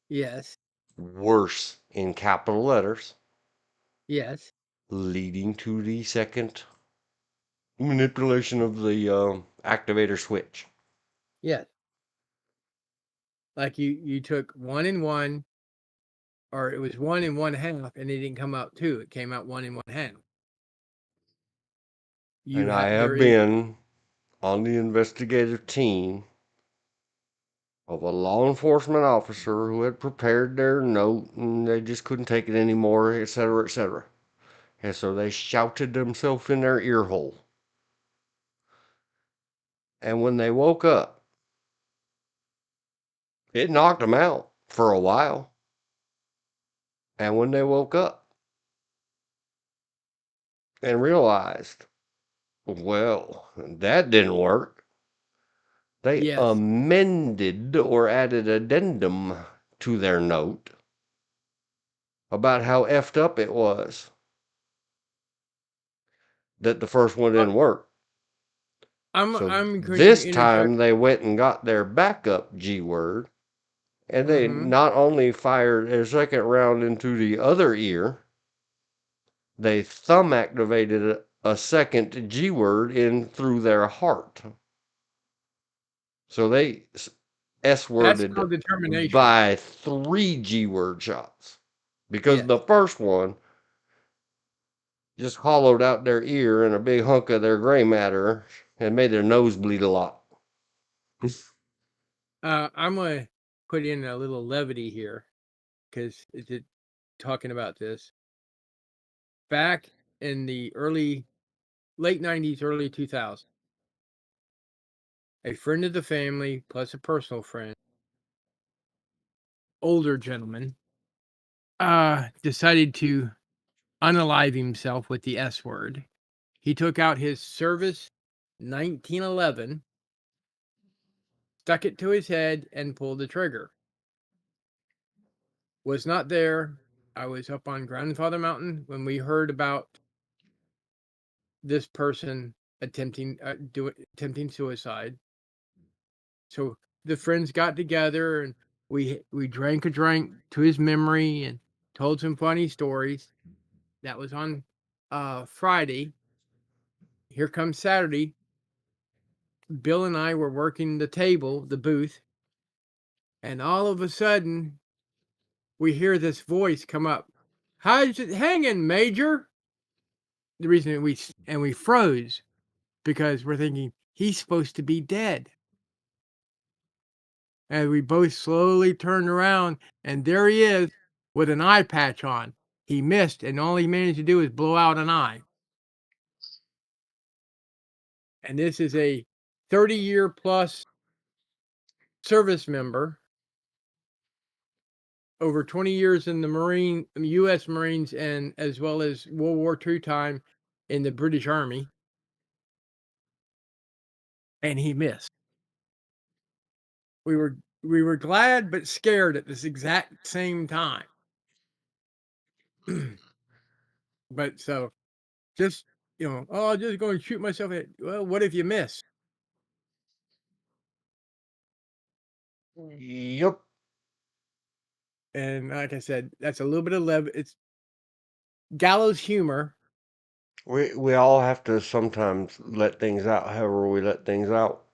Yes. worse in capital letters, Yes. leading to the second manipulation of the activator switch. Yes. Like you took 1 and 1, or it was 1 and 1/2, and it didn't come out 2. It came out 1 and 1/2. And I There have is been on the investigative team of a law enforcement officer who had prepared their note and they just couldn't take it anymore, etc., etc. And so they shouted themselves in their ear hole. And when they woke up, it knocked them out for a while. And when they woke up and realized, well, that didn't work, they Yes. amended or added addendum to their note about how effed up it was that the first one didn't work. So I'm going to this interject. time they went and got their backup G word, and they Mhm. not only fired a second round into the other ear, they thumb activated a second G word in through their heart. So they S That's worded called determination. by 3 G word shots because Yes. the first one just hollowed out their ear and a big hunk of their gray matter and made their nose bleed a lot. I'm going to put in a little levity here because it's talking about this. Back in the late 90s, early 2000s, a friend of the family plus a personal friend, older gentleman, decided to unalive himself with the S word. He took out his service 1911, stuck it to his head, and pulled the trigger. Was not there. I was up on Grandfather Mountain when we heard about this person attempting suicide. So the friends got together and we drank a drink to his memory and told some funny stories. That was on Friday. Here comes Saturday. Bill and I were working the booth, and all of a sudden we hear this voice come up. How's it hanging, Major? The reason we froze because we're thinking he's supposed to be dead. And we both slowly turned around, and there he is with an eye patch on. He missed, and all he managed to do is blow out an eye. And this is a 30-year plus service member, over 20 years in the U.S. Marines, and as well as World War II time in the British Army. And he missed. We were glad but scared at this exact same time. But so just, oh, I'm just going to shoot myself. Well, what if you miss? Yep. And like I said, that's a little bit of it's gallows humor. We all have to sometimes let things out, however we let things out.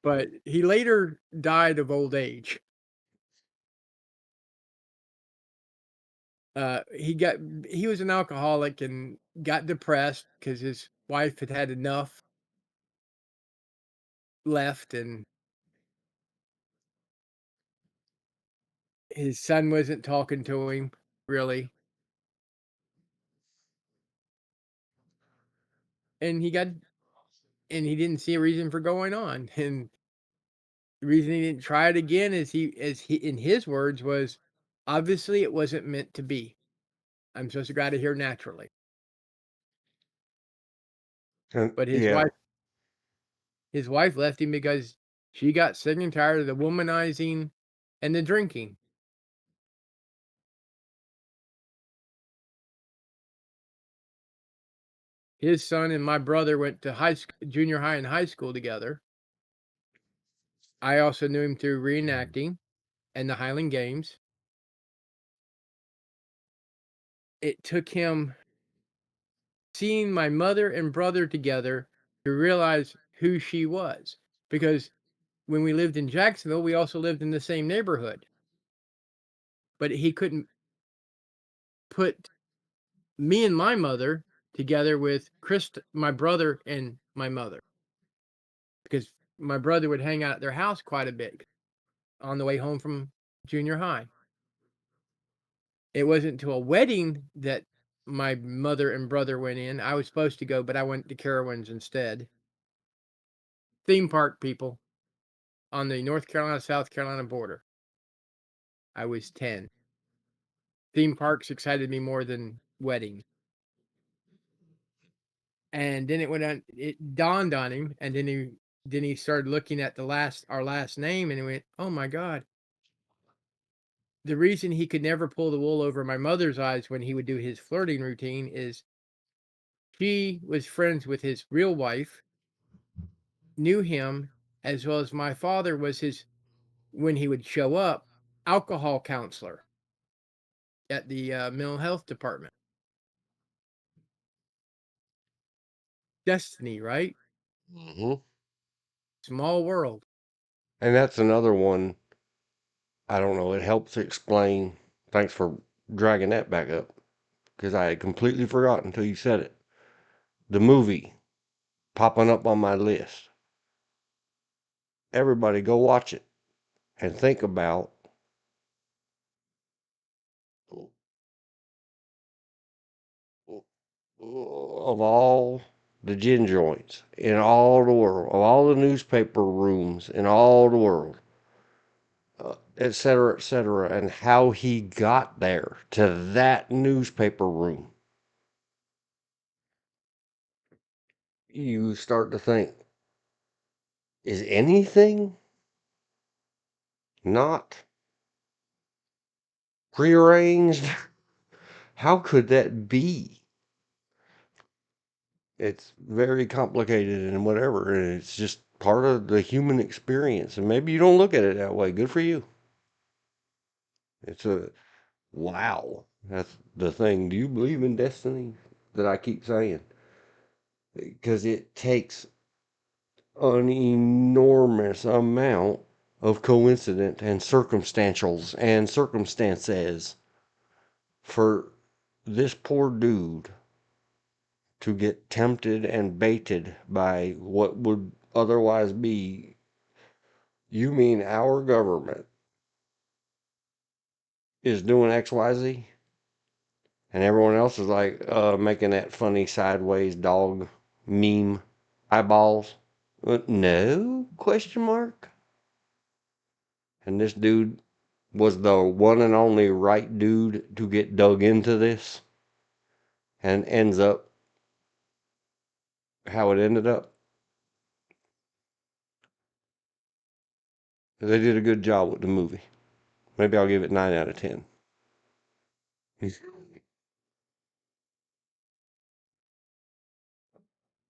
But he later died of old age. He was an alcoholic and got depressed because his wife had had enough left, and his son wasn't talking to him really. And he didn't see a reason for going on. And the reason he didn't try it again is in his words was, obviously it wasn't meant to be. I'm supposed to go out of here naturally. And But yeah, his wife left him because she got sick and tired of the womanizing and the drinking. His son and my brother went to junior high and high school together. I also knew him through reenacting and the Highland Games. It took him seeing my mother and brother together to realize who she was. Because when we lived in Jacksonville, we also lived in the same neighborhood. But he couldn't put me and my mother together with my brother and my mother. Because my brother would hang out at their house quite a bit on the way home from junior high. It wasn't until a wedding that my mother and brother went in. I was supposed to go, but I went to Carowinds instead. Theme park people on the North Carolina-South Carolina border. I was 10. Theme parks excited me more than weddings. And then it dawned on him, and then he started looking at our last name, and he went, "Oh my God." The reason he could never pull the wool over my mother's eyes when he would do his flirting routine is she was friends with his real wife, knew him, as well as my father was his, when he would show up, alcohol counselor at the mental health department. Destiny, right? Mm-hmm. Small world. And that's another one. I don't know. It helps explain. Thanks for dragging that back up, because I had completely forgotten until you said it. The movie popping up on my list. Everybody go watch it and think about of all the gin joints in all the world, of all the newspaper rooms in all the world, et cetera, and how he got there to that newspaper room. You start to think, is anything not prearranged? How could that be? It's very complicated and whatever, and it's just part of the human experience. And maybe you don't look at it that way. Good for you. It's a wow. That's the thing. Do you believe in destiny? That I keep saying. Because it takes an enormous amount of coincidence and circumstantials and circumstances for this poor dude to get tempted and baited by what would otherwise be, you mean our government is doing XYZ? And everyone else is like making that funny sideways dog meme eyeballs. No? Question mark. And this dude was the one and only right dude to get dug into this, and ends up how it ended up. They did a good job with the movie. Maybe I'll give it 9 out of 10.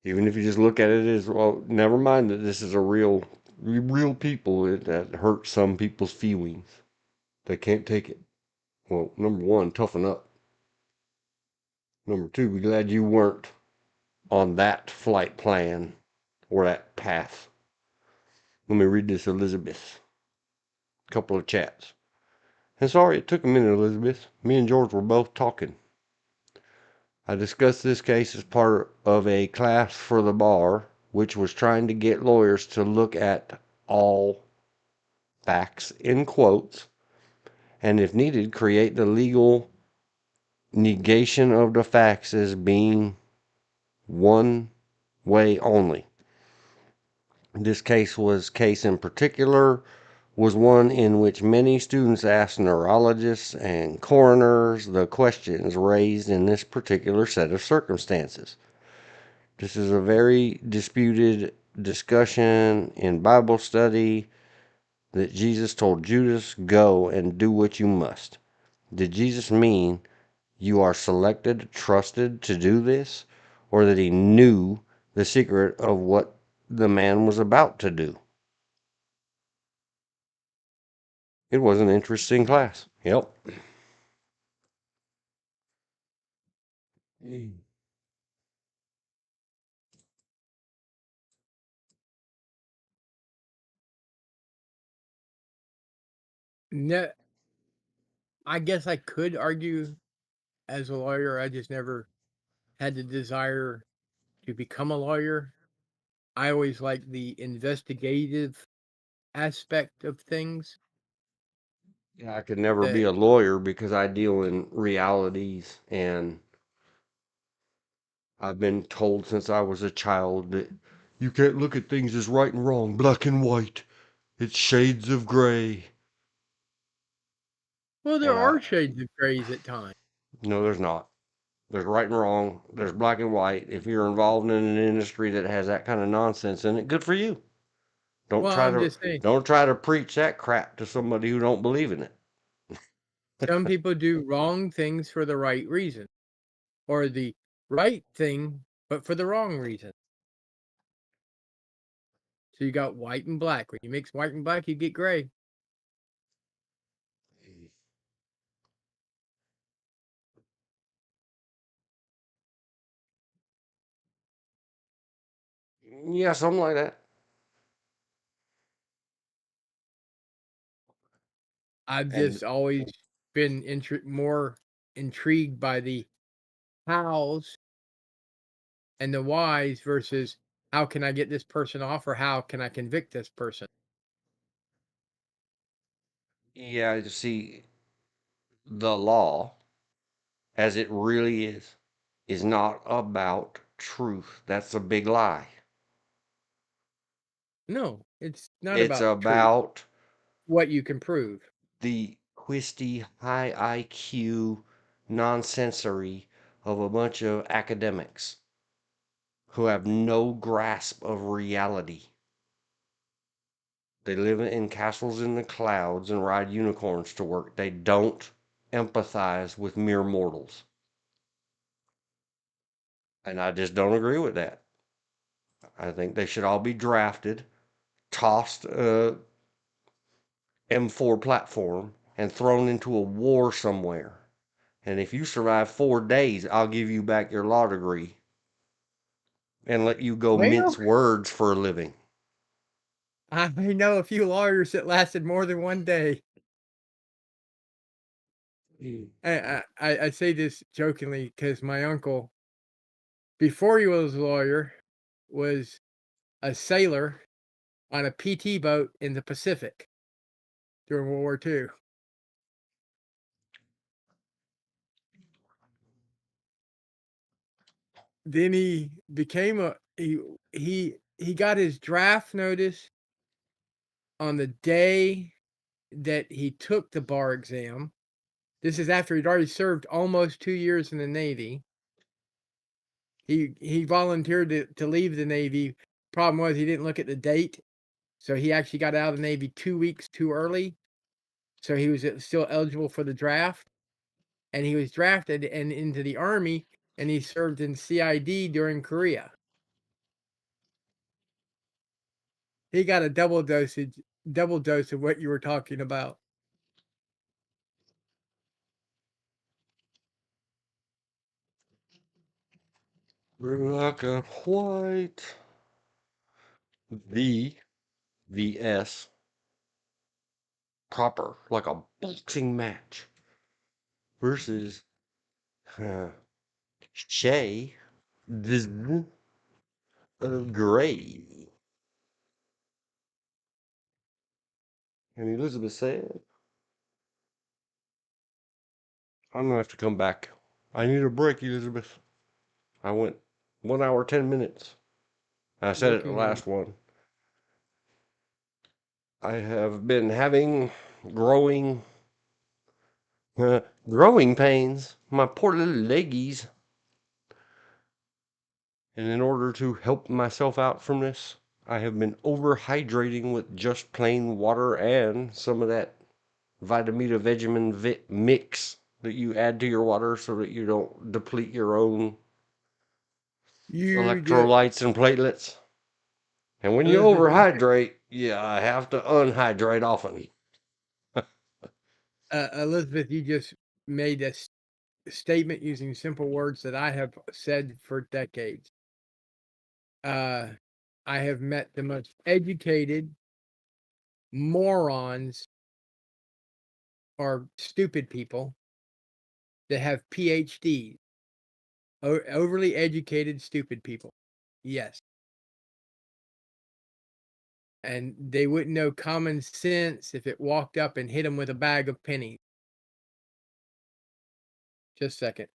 Even if you just look at it as, well, never mind that this is a real people that hurt some people's feelings. They can't take it. Well, number one, toughen up. Number two, be glad you weren't on that flight plan or that path. Let me read this, Elizabeth. Couple of chats. And sorry it took a minute, Elizabeth. Me and George were both talking. I discussed this case as part of a class for the bar, which was trying to get lawyers to look at all facts in quotes, and if needed, create the legal negation of the facts as being one way only. This case in particular was one in which many students asked neurologists and coroners the questions raised in this particular set of circumstances. This is a very disputed discussion in Bible study that Jesus told Judas, "Go and do what you must." Did Jesus mean you are selected, trusted to do this? or that he knew the secret of what the man was about to do. It was an interesting class. Yep. No, I guess I could argue as a lawyer. I just never had the desire to become a lawyer. I always liked the investigative aspect of things. I could never be That a lawyer because I deal in realities, and I've been told since I was a child that you can't look at things as right and wrong, black and white. It's shades of gray. well, there And are shades of grays at times. no, there's not. There's right and wrong. There's black and white. If you're involved in an industry that has that kind of nonsense in it, good for you. Don't Well, try I'm to just saying, don't try to preach that crap to somebody who don't believe in it. some people do wrong things for the right reason, or the right thing, but for the wrong reason. So you got white and black. When you mix white and black, you get gray. Yeah, something like that. I've And just always been more intrigued by the hows and the whys versus how can I get this person off or how can I convict this person? yeah, you see, the law, as it really is not about truth. That's a big lie. No, it's not It's about truth, about what you can prove. the twisty, high IQ nonsensory of a bunch of academics who have no grasp of reality. They live in castles in the clouds and ride unicorns to work. They don't empathize with mere mortals. And I just don't agree with that. I think they should all be drafted, tossed M4 platform, and thrown into a war somewhere. And if you survive 4 days, I'll give you back your law degree and let you go Well, mince words for a living. I know a few lawyers that lasted more than one day. I say this jokingly because my uncle, before he was a lawyer, was a sailor on a PT boat in the Pacific during World War II. Then he became he got his draft notice on the day that he took the bar exam. This is after he'd already served almost 2 years in the Navy. He volunteered to leave the Navy. Problem was he didn't look at the date, so he actually got out of the Navy 2 weeks too early. So he was still eligible for the draft, and he was drafted and into the Army, and he served in CID during Korea. He got a double dose of what you were talking about. Black and white. V vs proper, like a boxing match, versus Shay this gray. And Elizabeth said, I'm gonna have to come back. I need a break, Elizabeth. I went 1 hour, 10 minutes. I said it the Looking at last one. I have been having growing growing pains. My poor little leggies. And in order to help myself out from this, I have been overhydrating with just plain water and some of that Vitamita Vegemin mix that you add to your water so that you don't deplete your own. You just electrolytes and platelets. And when you Elizabeth, overhydrate, I have to unhydrate often. Elizabeth, you just made a statement using simple words that I have said for decades. I have met the most educated morons or stupid people that have PhDs. Overly educated, stupid people. Yes. And they wouldn't know common sense if it walked up and hit them with a bag of pennies. Just a second.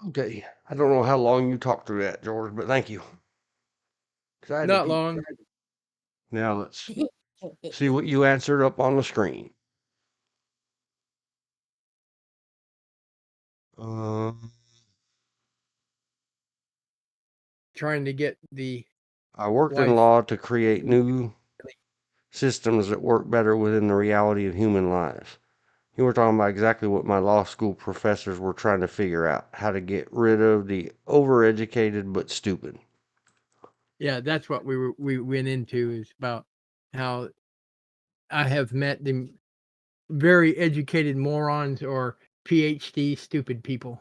Okay. I don't know how long you talked through that, George, but thank you. 'Cause I had to Not keep. long. Now let's see what you answered up on the screen. Um, Trying to get the I worked in wife. law to create new systems that work better within the reality of human lives. You were talking about exactly what my law school professors were trying to figure out, how to get rid of the overeducated but stupid. Yeah, that's what we went into, is about how I have met the very educated morons or PhD stupid people.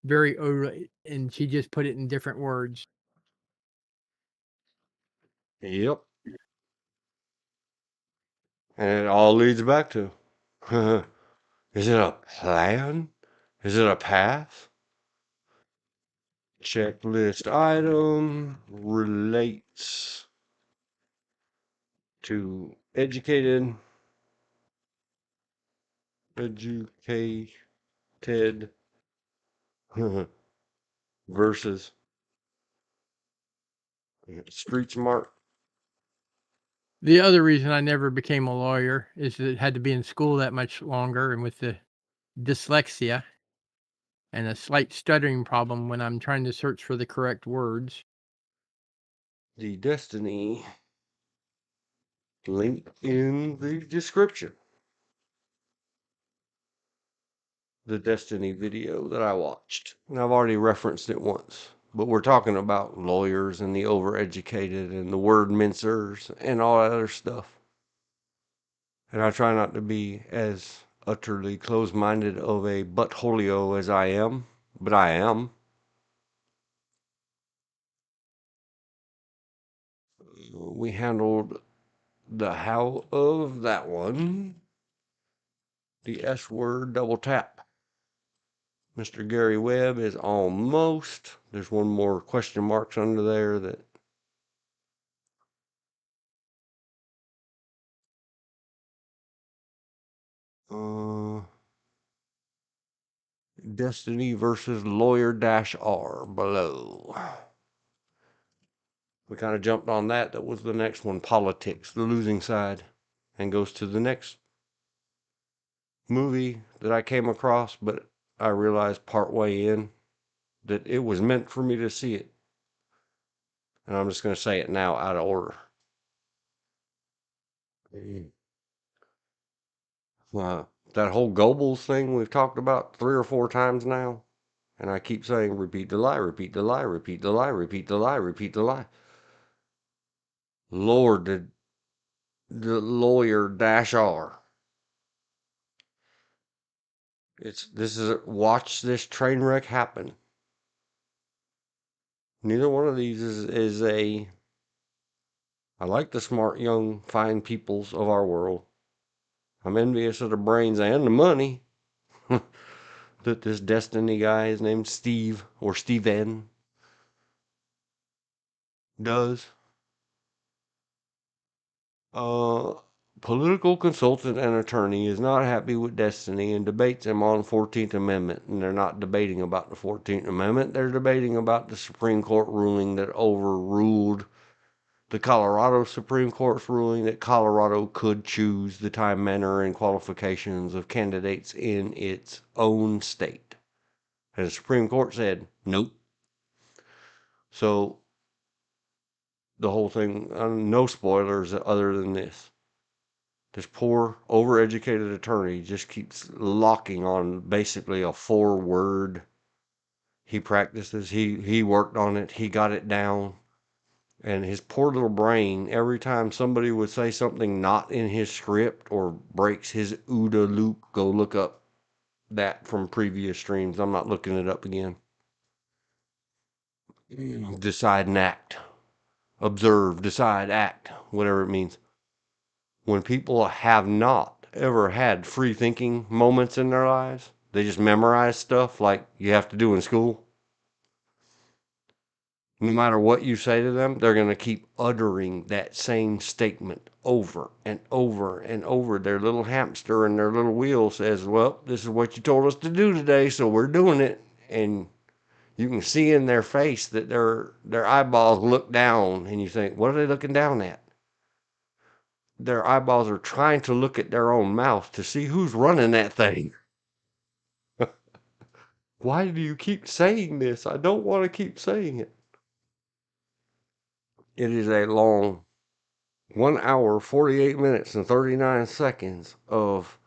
Very overly, and she just put it in different words. Yep. And it all leads back to is it a plan? Is it a path? Checklist item relates to educated versus street smart. The other reason I never became a lawyer is that it had to be in school that much longer, and with the dyslexia and a slight stuttering problem when I'm trying to search for the correct words. The Destiny link in the description. The Destiny video that I watched. And I've already referenced it once. But we're talking about lawyers and the overeducated and the word mincers and all that other stuff. And I try not to be as utterly close-minded of a buttholio as I am, but I am. We handled the how of that one. The S word double tap. Mr. Gary Webb is almost. There's one more question marks under there that Destiny versus lawyer -r below. We kind of jumped on that. That was the next one, politics, the losing side, and goes to the next movie that I came across, but I realized partway in that it was meant for me to see it. And I'm just going to say it now out of order. That whole Goebbels thing we've talked about 3 or 4 times now. And I keep saying, repeat the lie, repeat the lie, repeat the lie, repeat the lie, repeat the lie. Lord, the lawyer dash R. Watch this train wreck happen. Neither one of these is a. I like the smart, young, fine peoples of our world. I'm envious of the brains and the money that this Destiny guy, his name's Steve, or Steven, does. Uh, Political consultant and attorney is not happy with Destiny and debates him on 14th Amendment. And they're not debating about the 14th Amendment. They're debating about the Supreme Court ruling that overruled the Colorado Supreme Court's ruling that Colorado could choose the time, manner, and qualifications of candidates in its own state. And the Supreme Court said, nope. So the whole thing, no spoilers other than this. This poor, overeducated attorney just keeps locking on basically a 4-word. He practices, he worked on it, he got it down. And his poor little brain, every time somebody would say something not in his script or breaks his OODA loop, go look up that from previous streams. I'm not looking it up again. Decide and act. Observe, decide, act, whatever it means. When people have not ever had free thinking moments in their lives, they just memorize stuff like you have to do in school. No matter what you say to them, they're going to keep uttering that same statement over and over and over. Their little hamster and their little wheel says, well, this is what you told us to do today, so we're doing it. And you can see in their face that their eyeballs look down, and you think, what are they looking down at? Their eyeballs are trying to look at their own mouth to see who's running that thing. Why do you keep saying this? I don't want to keep saying it. It is a long 1 hour, 48 minutes, and 39 seconds of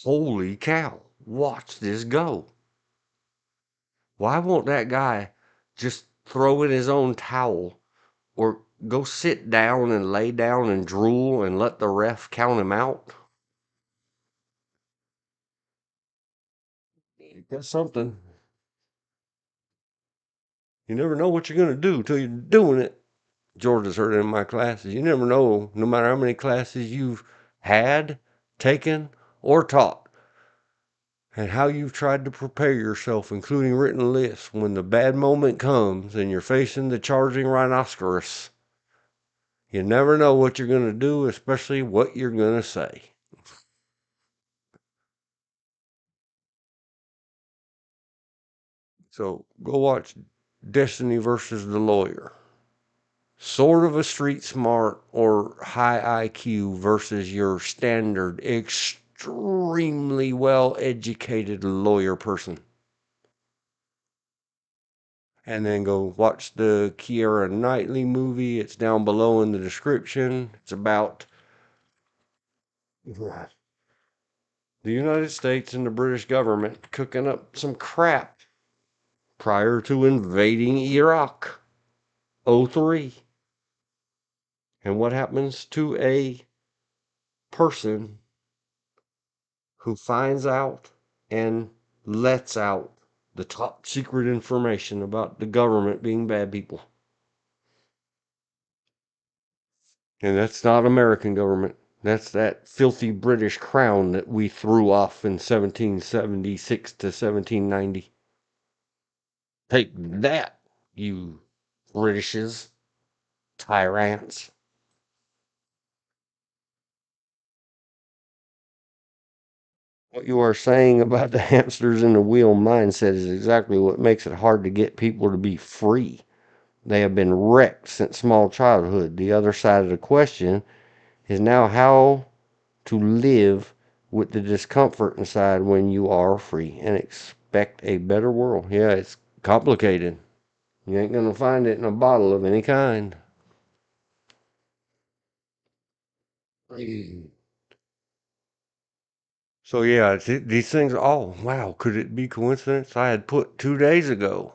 holy cow, watch this go. Why won't that guy just throw in his own towel or go sit down and lay down and drool and let the ref count him out? That's something. You never know what you're going to do till you're doing it. George has heard it in my classes. You never know, no matter how many classes you've had, taken, or taught, and how you've tried to prepare yourself, including written lists, when the bad moment comes and you're facing the charging rhinoceros. You never know what you're going to do, especially what you're going to say. So go watch Destiny versus the Lawyer. Sort of a street smart or high IQ versus your standard extremely well educated lawyer person. And then go watch the Keira Knightley movie. It's down below in the description. It's about the United States and the British government cooking up some crap prior to invading Iraq. 03. And what happens to a person who finds out and lets out the top secret information about the government being bad people? And that's not American government. That's that filthy British crown that we threw off in 1776 to 1790. Take that, you Britishes, tyrants. What you are saying about the hamsters in the wheel mindset is exactly what makes it hard to get people to be free. They have been wrecked since small childhood. The other side of the question is now how to live with the discomfort inside when you are free and expect a better world. Yeah, it's complicated. You ain't gonna find it in a bottle of any kind. So yeah, these things. Oh wow, could it be coincidence? I had put 2 days ago.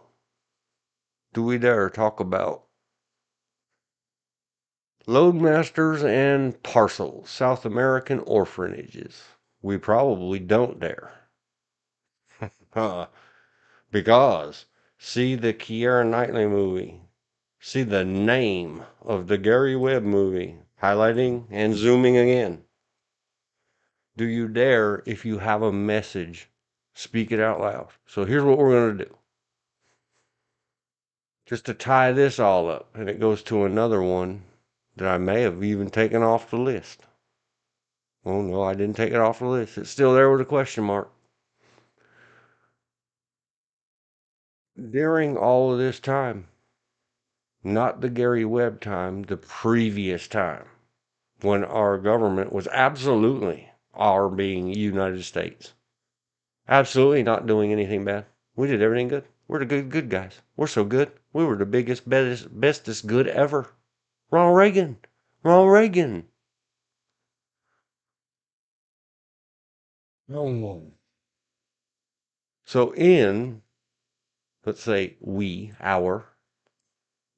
Do we dare talk about loadmasters and parcels, South American orphanages? We probably don't dare. Because see the Keira Knightley movie. See the name of the Gary Webb movie. Highlighting and zooming again. Do you dare, if you have a message, speak it out loud? So here's what we're going to do. Just to tie this all up, and it goes to another one that I may have even taken off the list. Oh no, I didn't take it off the list. It's still there with a question mark. During all of this time, not the Gary Webb time, the previous time, when our government was absolutely, our being United States, absolutely not doing anything bad. We did everything good. We're the good guys. We're so good. We were the biggest, bestest good ever. Ronald Reagan. Ronald Reagan. Oh. So in, let's say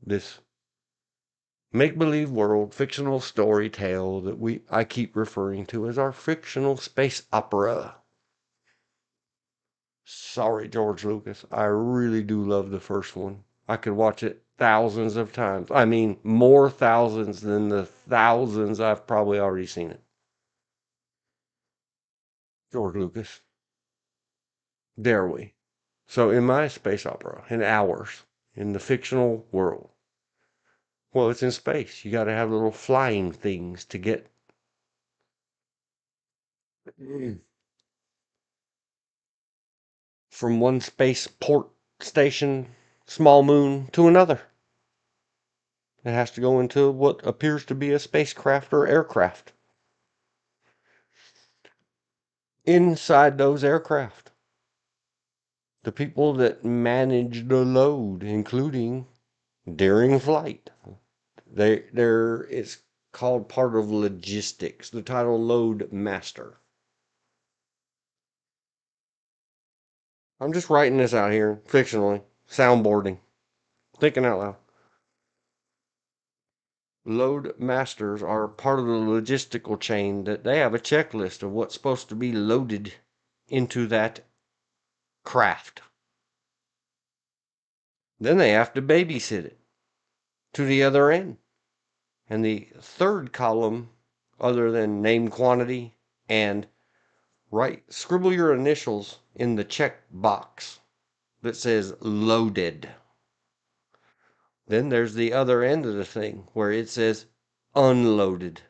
this make-believe world, fictional story tale that I keep referring to as our fictional space opera. Sorry, George Lucas. I really do love the first one. I could watch it thousands of times. I mean, more thousands than the thousands I've probably already seen it. George Lucas. Dare we? So in my space opera, in ours, in the fictional world, well, it's in space. You got to have little flying things to get from one space port station, small moon, to another. It has to go into what appears to be a spacecraft or aircraft. Inside those aircraft, the people that manage the load, including during flight, it's called part of logistics. The title load master. I'm just writing this out here, fictionally, soundboarding, thinking out loud. Load masters are part of the logistical chain that they have a checklist of what's supposed to be loaded into that craft. Then they have to babysit it to the other end. And the third column, other than name quantity and scribble your initials in the check box that says loaded. Then there's the other end of the thing where it says unloaded.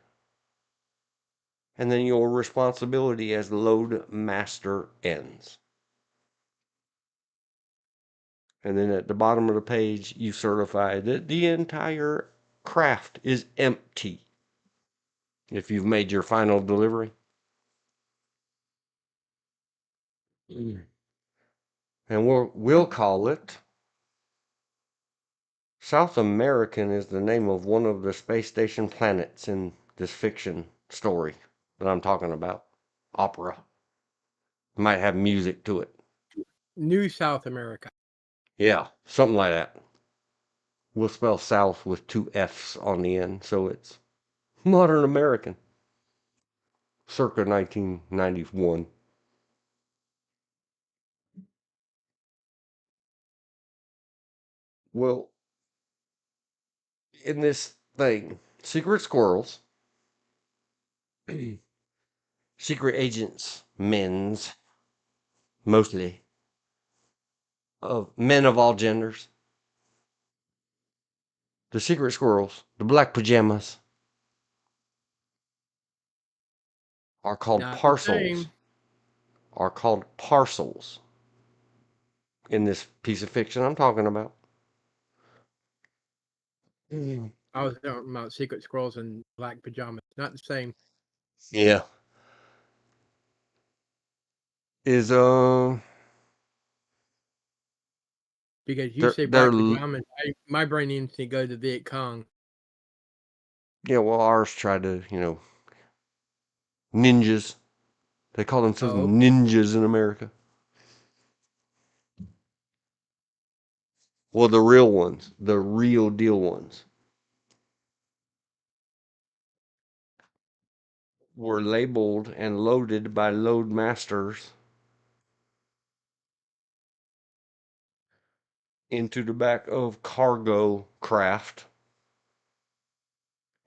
And then your responsibility as load master ends. And then at the bottom of the page, you certify that the entire craft is empty. If you've made your final delivery. And we'll call it South American is the name of one of the space station planets in this fiction story that I'm talking about. Opera. Might have music to it. New South America. Yeah, something like that. We'll spell South with 2 F's on the end, so it's Modern American. Circa 1991. Well, in this thing, secret squirrels, secret agents, mostly, of men of all genders, the secret squirrels, the black pajamas, are called Not the parcels. same. Are called parcels in this piece of fiction I'm talking about. I was talking about secret squirrels in black pajamas. Not the same. Yeah. Is Because you they're say they're black l- pajamas, my brain needs to go to Viet Cong. yeah, well ours try to, ninjas. They call themselves Oh, ninjas in America. Well, the real ones, the real deal ones, were labeled and loaded by load masters into the back of cargo craft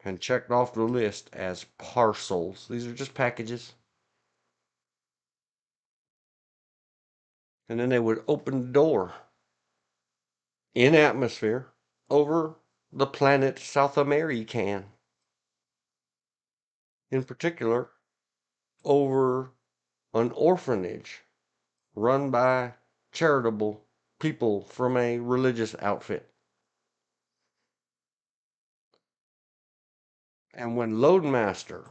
and checked off the list as parcels. These are just packages. And then they would open the door in atmosphere over the planet South American. In particular, over an orphanage run by charitable people from a religious outfit. And when Loadmaster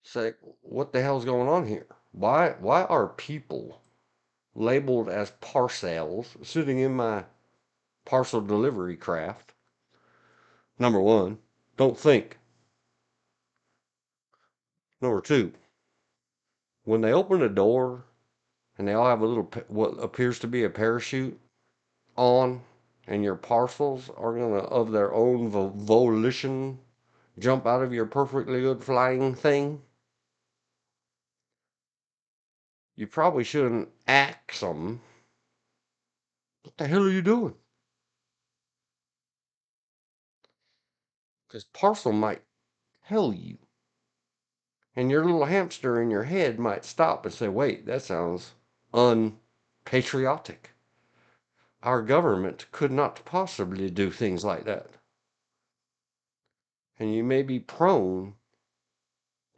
said, what the hell's going on here? Why are people labeled as parcels sitting in my parcel delivery craft? Number one, don't think. Number two, when they open the door and they all have a little what appears to be a parachute on, and your parcels are gonna of their own volition jump out of your perfectly good flying thing, you probably shouldn't ask them, what the hell are you doing? Because parcel might tell you, and your little hamster in your head might stop and say, wait, that sounds unpatriotic. Our government could not possibly do things like that. And you may be prone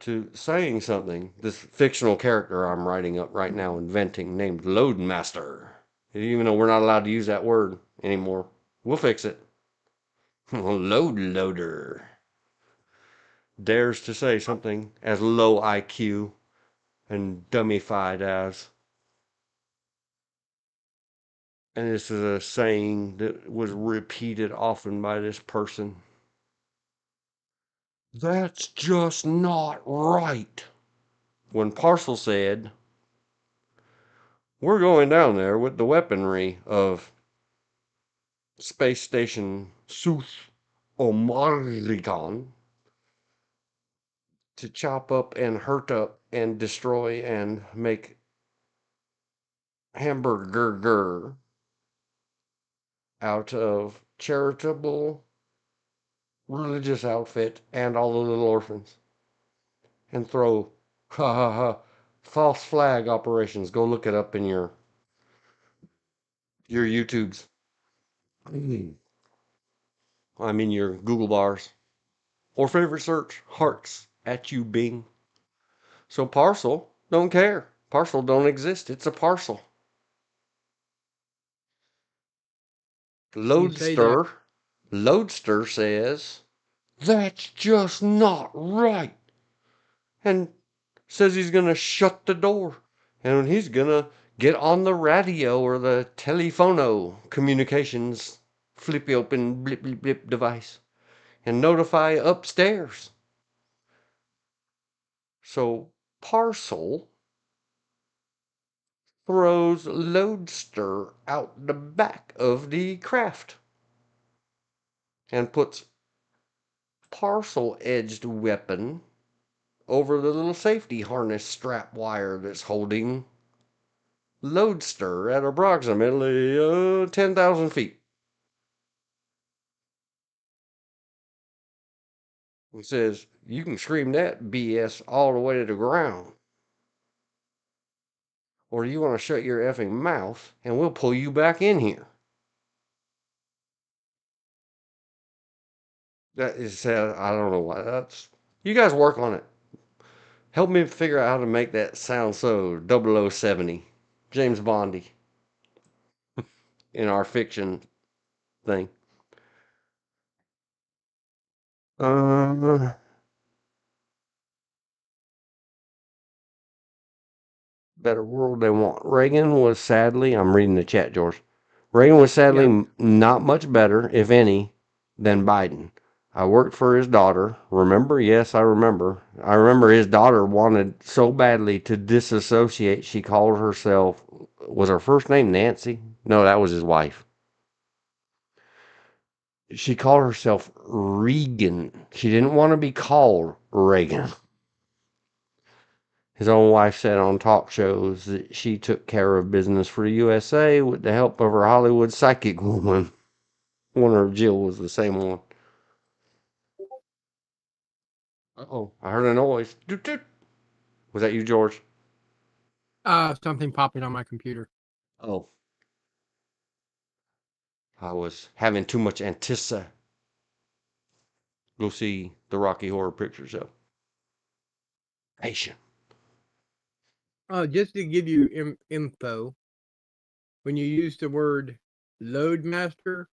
to saying something. This fictional character I'm writing up right now, inventing, named Loadmaster. Even though we're not allowed to use that word anymore, we'll fix it. Load loader dares to say something as low IQ and dummified as. And this is a saying that was repeated often by this person. That's just not right. When Parcel said, we're going down there with the weaponry of Space Station South Omarigan to chop up and hurt up and destroy and make hamburger out of charitable religious outfit and all the little orphans, and throw ha ha ha false flag operations. Go look it up in your YouTubes. I mean your Google bars or favorite search hearts at you Bing. So parcel don't care. Parcel don't exist. It's a parcel. you say that. Loadster says that's just not right, and says he's gonna shut the door, and he's gonna get on the radio or the telephono communications flippy open blip blip blip device and notify upstairs. So parcel throws Loadster out the back of the craft and puts parcel edged weapon over the little safety harness strap wire that's holding Loadster at approximately 10,000 feet. It says, you can scream that BS all the way to the ground. Or you want to shut your effing mouth and we'll pull you back in here. That is, I don't know why that's. You guys work on it. Help me figure out how to make that sound so 0070, James Bondy, in our fiction thing. Uh, better world they want. Reagan was sadly, I'm reading the chat, George. Reagan was sadly Yeah. not much better, if any, than Biden. I worked for his daughter. Remember? Yes, I remember. I remember his daughter wanted so badly to disassociate. She called herself, was her first name Nancy? No, that was his wife. She called herself Regan. She didn't want to be called Reagan. His own wife said on talk shows that she took care of business for the USA with the help of her Hollywood psychic woman. Wonder if Jill was the same one. Uh-oh, I heard a noise. Doot, doot. Was that you, George? Something popping on my computer. Oh, I was having too much anticipation. Go see the Rocky Horror Picture Show. Patient. Oh, just to give you info, when you use the word loadmaster,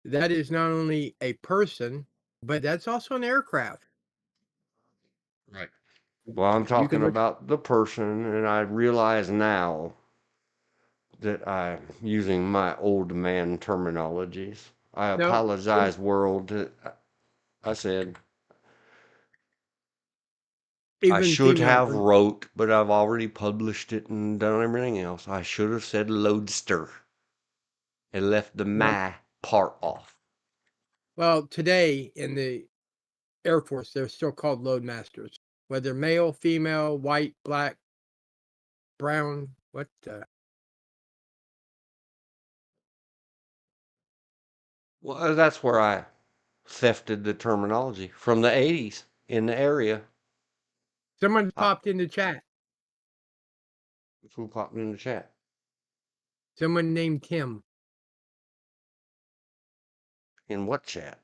that is not only a person, but that's also an aircraft. Right. Well, I'm You talking can look. about the person, and I realize now that I'm using my old man terminologies. I No, apologize, world. I said I even should female. have wrote, but I've already published it and done everything else. I should have said loadster and left the No. my part off. Well, today in the Air Force, they're still called loadmasters, whether male, female, white, black, brown. What? Well, that's where I thefted the terminology from the 80s in the area. Someone I, popped in the chat. who popped in the chat? Someone named Tim. In what chat?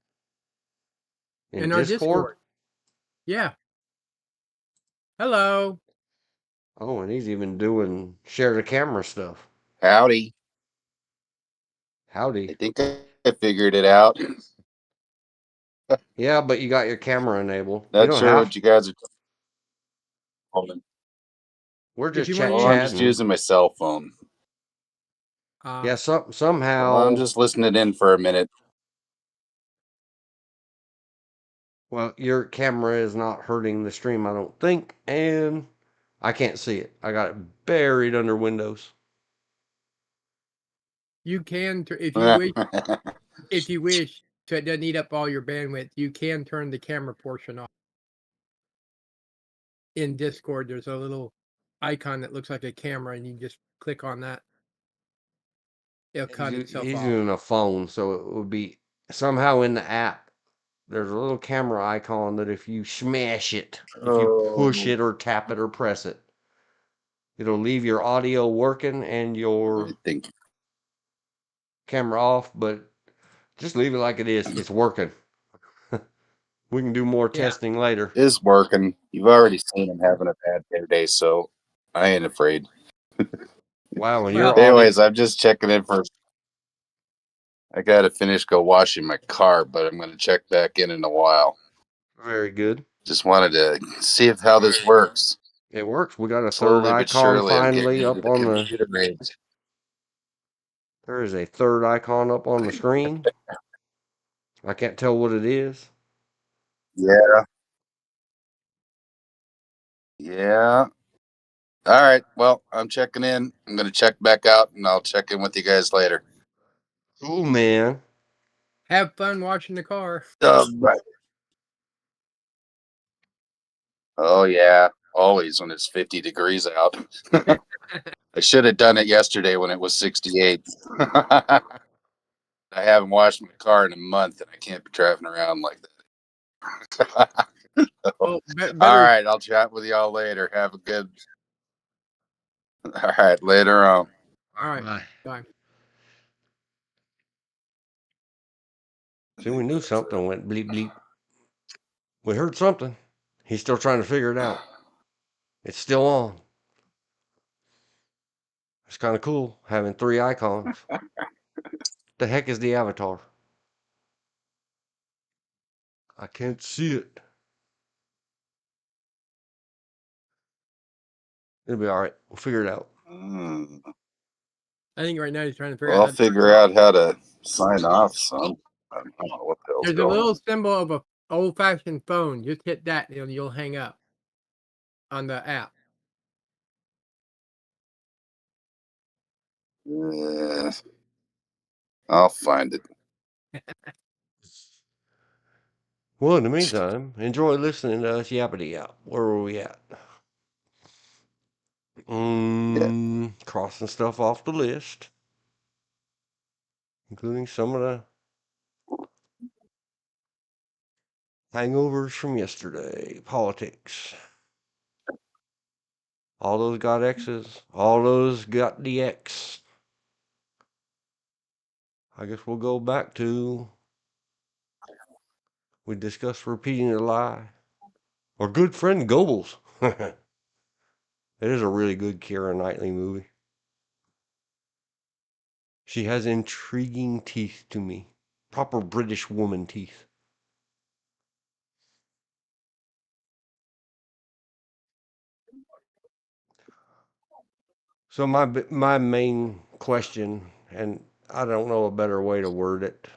In In our Discord? Discord. Yeah. Hello. Oh, and he's even doing share the camera stuff. Howdy. I Howdy. think I figured it out. Yeah, but you got your camera enabled. You Not don't sure have what you guys are calling. We're If just you want Well, I'm just chatting. using my cell phone. Yeah, Well, somehow. I'm just listening in for a minute. Well, your camera is not hurting the stream, I don't think, and I can't see it. I got it buried under Windows. you can, if you Yeah, wish, so it doesn't eat up all your bandwidth, you can turn the camera portion off. In Discord, there's a little icon that looks like a camera, and you just click on that. It'll cut itself He's off. using a phone, so it would be somehow in the app. There's a little camera icon that if you smash it, if you push it or tap it or press it, it'll leave your audio working and I your think camera off, but just leave it like it is. It's working. We can do more Yeah. testing later. it is working. You've already seen him having a bad day today, so I ain't afraid. Wow, and Well, your audio. Anyways, I'm just checking in for. I got to finish go washing my car, but I'm going to check back in a while. Very good. Just wanted to see how this works. It works. We got a third Slowly but icon surely, I'm finally getting into up the on the. computer age. There is a third icon up on the screen. I can't tell what it is. Yeah. Yeah. All right. Well, I'm checking in. I'm going to check back out, and I'll check in with you guys later. Cool, man. have fun washing the car. Right. Oh, yeah. Always when it's 50 degrees out. I should have done it yesterday when it was 68. I haven't washed my car in a month, and I can't be driving around like that. Well, All better. right. I'll chat with y'all later. Have a good. All right. Later on. All right. Bye. Bye. See, we knew something went bleep bleep. We heard something. He's still trying to figure it out. It's still on. It's kind of cool having three icons. The heck is the avatar? I can't see it. It'll be all right. We'll figure it out. I think right now he's trying to figure Well, out I'll how to figure out how to sign off. So I don't know what the hell's There's a going little on. symbol of a old-fashioned phone. Just hit that and you'll hang up on the app. I'll find it. Well, in the meantime, enjoy listening to us yappity yap. Where were we at? Crossing stuff off the list, including some of the hangovers from yesterday. Politics. All those got X's. All those got the X. I guess we'll go back to we discussed repeating the lie. Our good friend Goebbels. It is a really good Keira Knightley movie. She has intriguing teeth to me. Proper British woman teeth. So my main question, and I don't know a better way to word it.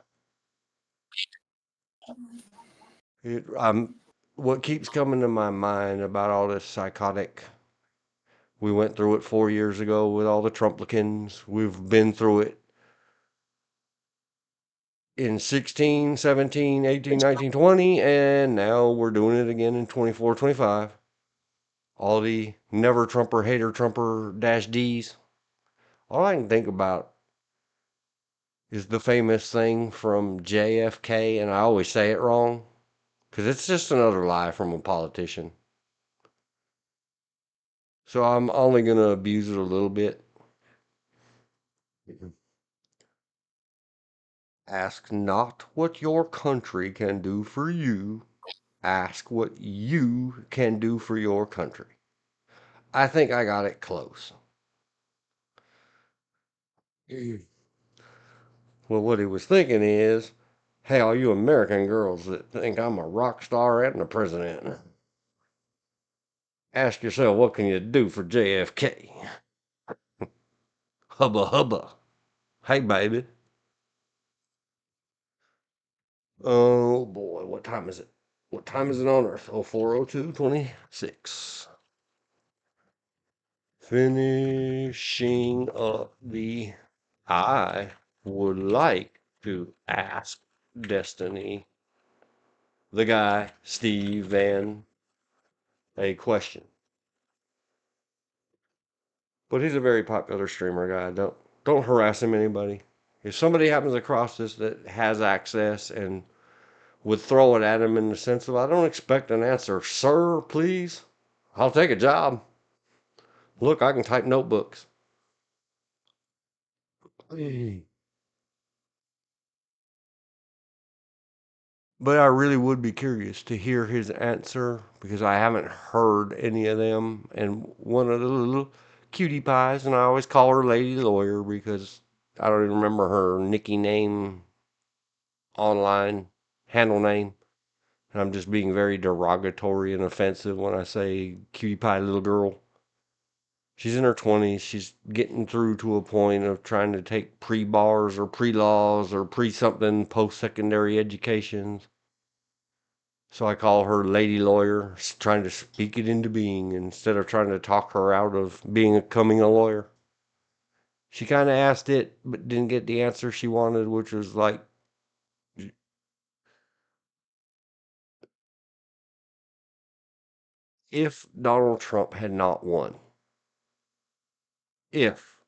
What keeps coming to my mind about all this psychotic. We went through it 4 years ago with all the Trumplicans. We've been through it in 16, 17, 18, 19, 20, and now we're doing it again in 24, 25. All the never Trumper, hater Trumper dash D's. All I can think about is the famous thing from JFK, and I always say it wrong because it's just another lie from a politician. So I'm only going to abuse it a little bit. Ask not what your country can do for you. Ask what you can do for your country. I think I got it close. Well, what he was thinking is, hey, all you American girls that think I'm a rock star and a president, ask yourself, what can you do for JFK? Hubba hubba. Hey, baby. Oh, boy. What time is it? What time is it on Earth? 04:02:26. Finishing up the. I would like to ask Destiny, the guy, Steve Van, a question. But he's a very popular streamer guy. Don't harass him, anybody. If somebody happens across this that has access and would throw it at him in the sense of, I don't expect an answer, sir, please. I'll take a job. Look, I can type notebooks. But I really would be curious to hear his answer because I haven't heard any of them. And one of the little cutie pies, and I always call her Lady Lawyer because I don't even remember her Nikki name, online handle name. And I'm just being very derogatory and offensive when I say cutie pie little girl. She's in her 20s. She's getting through to a point of trying to take pre-bars or pre-laws or pre-something post-secondary educations. So I call her Lady Lawyer, trying to speak it into being instead of trying to talk her out of becoming a lawyer. She kind of asked it, but didn't get the answer she wanted, which was like, if Donald Trump had not won, if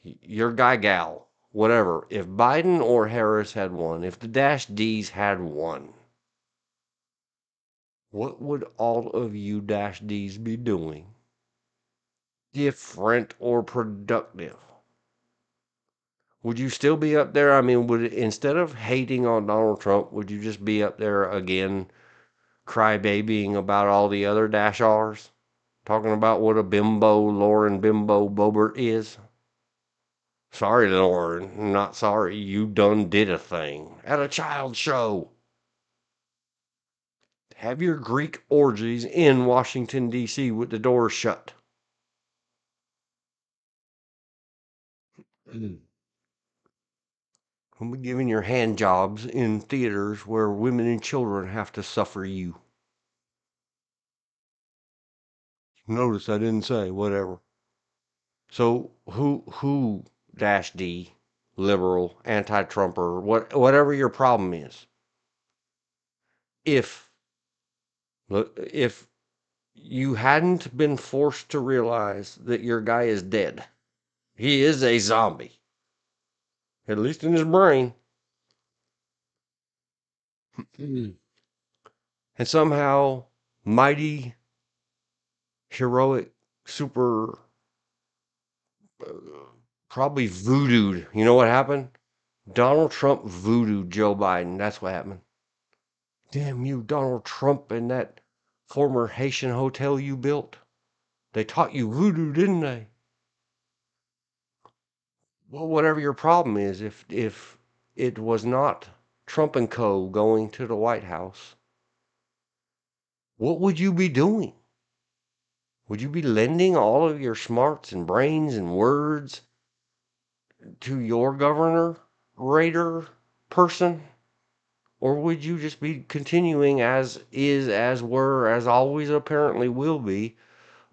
your guy, gal, whatever, if Biden or Harris had won, if the Dash Ds had won, what would all of you Dash Ds be doing different or productive? Would you still be up there? I mean, instead of hating on Donald Trump, would you just be up there again, crybabying about all the other Dash Rs? Talking about what a bimbo, Lauren Bimbo Bobert is? Sorry, Lord, not sorry. You done did a thing at a child show. Have your Greek orgies in Washington, D.C. with the doors shut. Who'll be giving your hand jobs in theaters where women and children have to suffer you. Notice I didn't say whatever. So who dash D, liberal, anti-Trumper, whatever your problem is, if if you hadn't been forced to realize that your guy is dead, he is a zombie, at least in his brain, and somehow mighty, heroic, super, probably voodooed. You know what happened? Donald Trump voodooed Joe Biden. That's what happened. Damn you, Donald Trump, and that former Haitian hotel you built. They taught you voodoo, didn't they? Well, whatever your problem is, if it was not Trump and Co. going to the White House, what would you be doing? Would you be lending all of your smarts and brains and words to your governor, raider person? Or would you just be continuing as is, as were, as always apparently will be,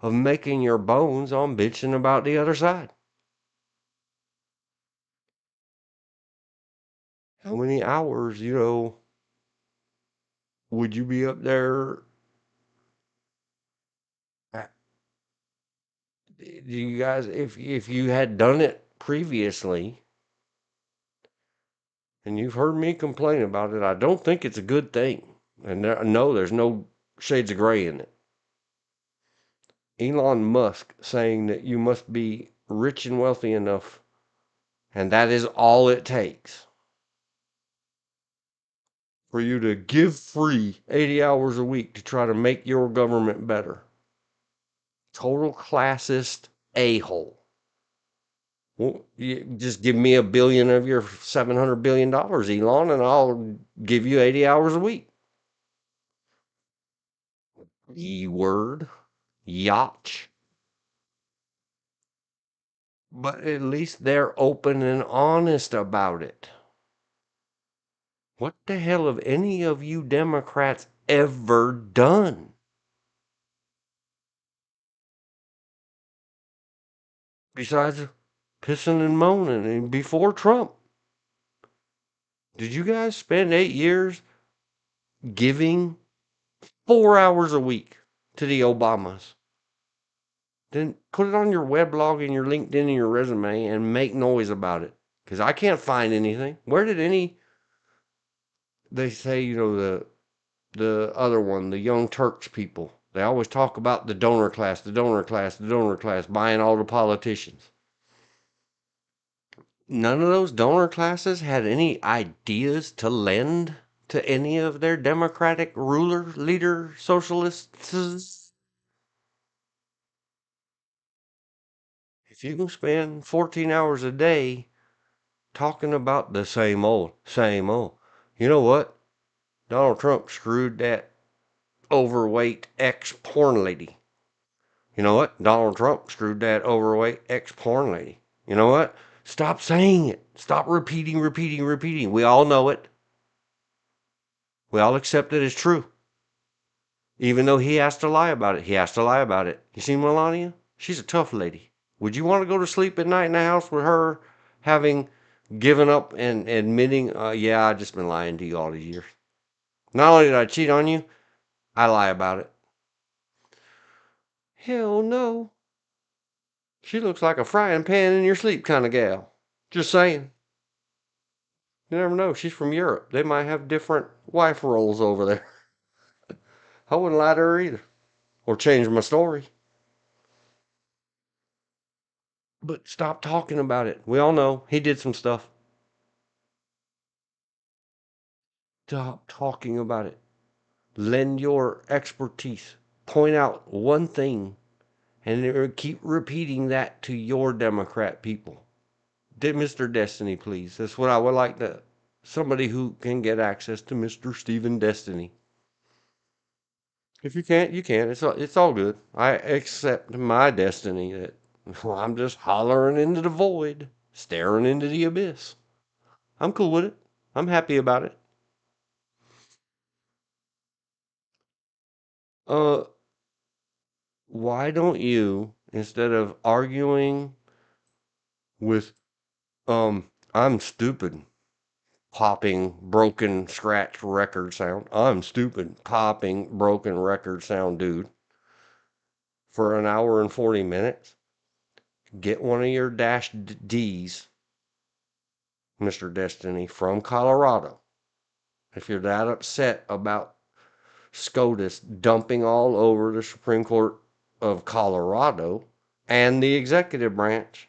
of making your bones on bitching about the other side? How many hours, would you be up there? Do you guys, if you had done it previously, and you've heard me complain about it, I don't think it's a good thing. And no, there's no shades of gray in it. Elon Musk saying that you must be rich and wealthy enough, and that is all it takes for you to give free 80 hours a week to try to make your government better. Total classist a-hole. Well, you just give me $1 billion of your $700 billion, Elon, and I'll give you 80 hours a week. E-word. Yacht. But at least they're open and honest about it. What the hell have any of you Democrats ever done? Besides pissing and moaning and before Trump. Did you guys spend 8 years giving 4 hours a week to the Obamas? Then put it on your weblog and your LinkedIn and your resume and make noise about it. Because I can't find anything. Where did they say, the other one, the Young Turks people. They always talk about the donor class, the donor class, the donor class, buying all the politicians. None of those donor classes had any ideas to lend to any of their Democratic leader, socialists. If you can spend 14 hours a day talking about the same old, you know what? Donald Trump screwed that overweight ex-porn lady. You know what? Donald Trump screwed that overweight ex-porn lady. You know what? Stop saying it. Stop repeating. We all know it. We all accept it as true. Even though he has to lie about it. You see Melania? She's a tough lady. Would you want to go to sleep at night in the house with her having given up and admitting, yeah, I've just been lying to you all these years? Not only did I cheat on you, I lie about it. Hell no. She looks like a frying pan in your sleep kind of gal. Just saying. You never know. She's from Europe. They might have different wife roles over there. I wouldn't lie to her either. Or change my story. But stop talking about it. We all know he did some stuff. Stop talking about it. Lend your expertise. Point out one thing and keep repeating that to your Democrat people. Mr. Destiny, please. That's what I would like to. Somebody who can get access to Mr. Stephen Destiny. If you can't, you can't. It's all good. I accept my destiny that I'm just hollering into the void, staring into the abyss. I'm cool with it. I'm happy about it. Uh, why don't you, instead of arguing with, I'm stupid, popping, broken, scratch record sound. I'm stupid, popping, broken record sound, dude. For an hour and 40 minutes, get one of your dash D's, Mr. Destiny, from Colorado. If you're that upset about SCOTUS dumping all over the Supreme Court of Colorado and the executive branch,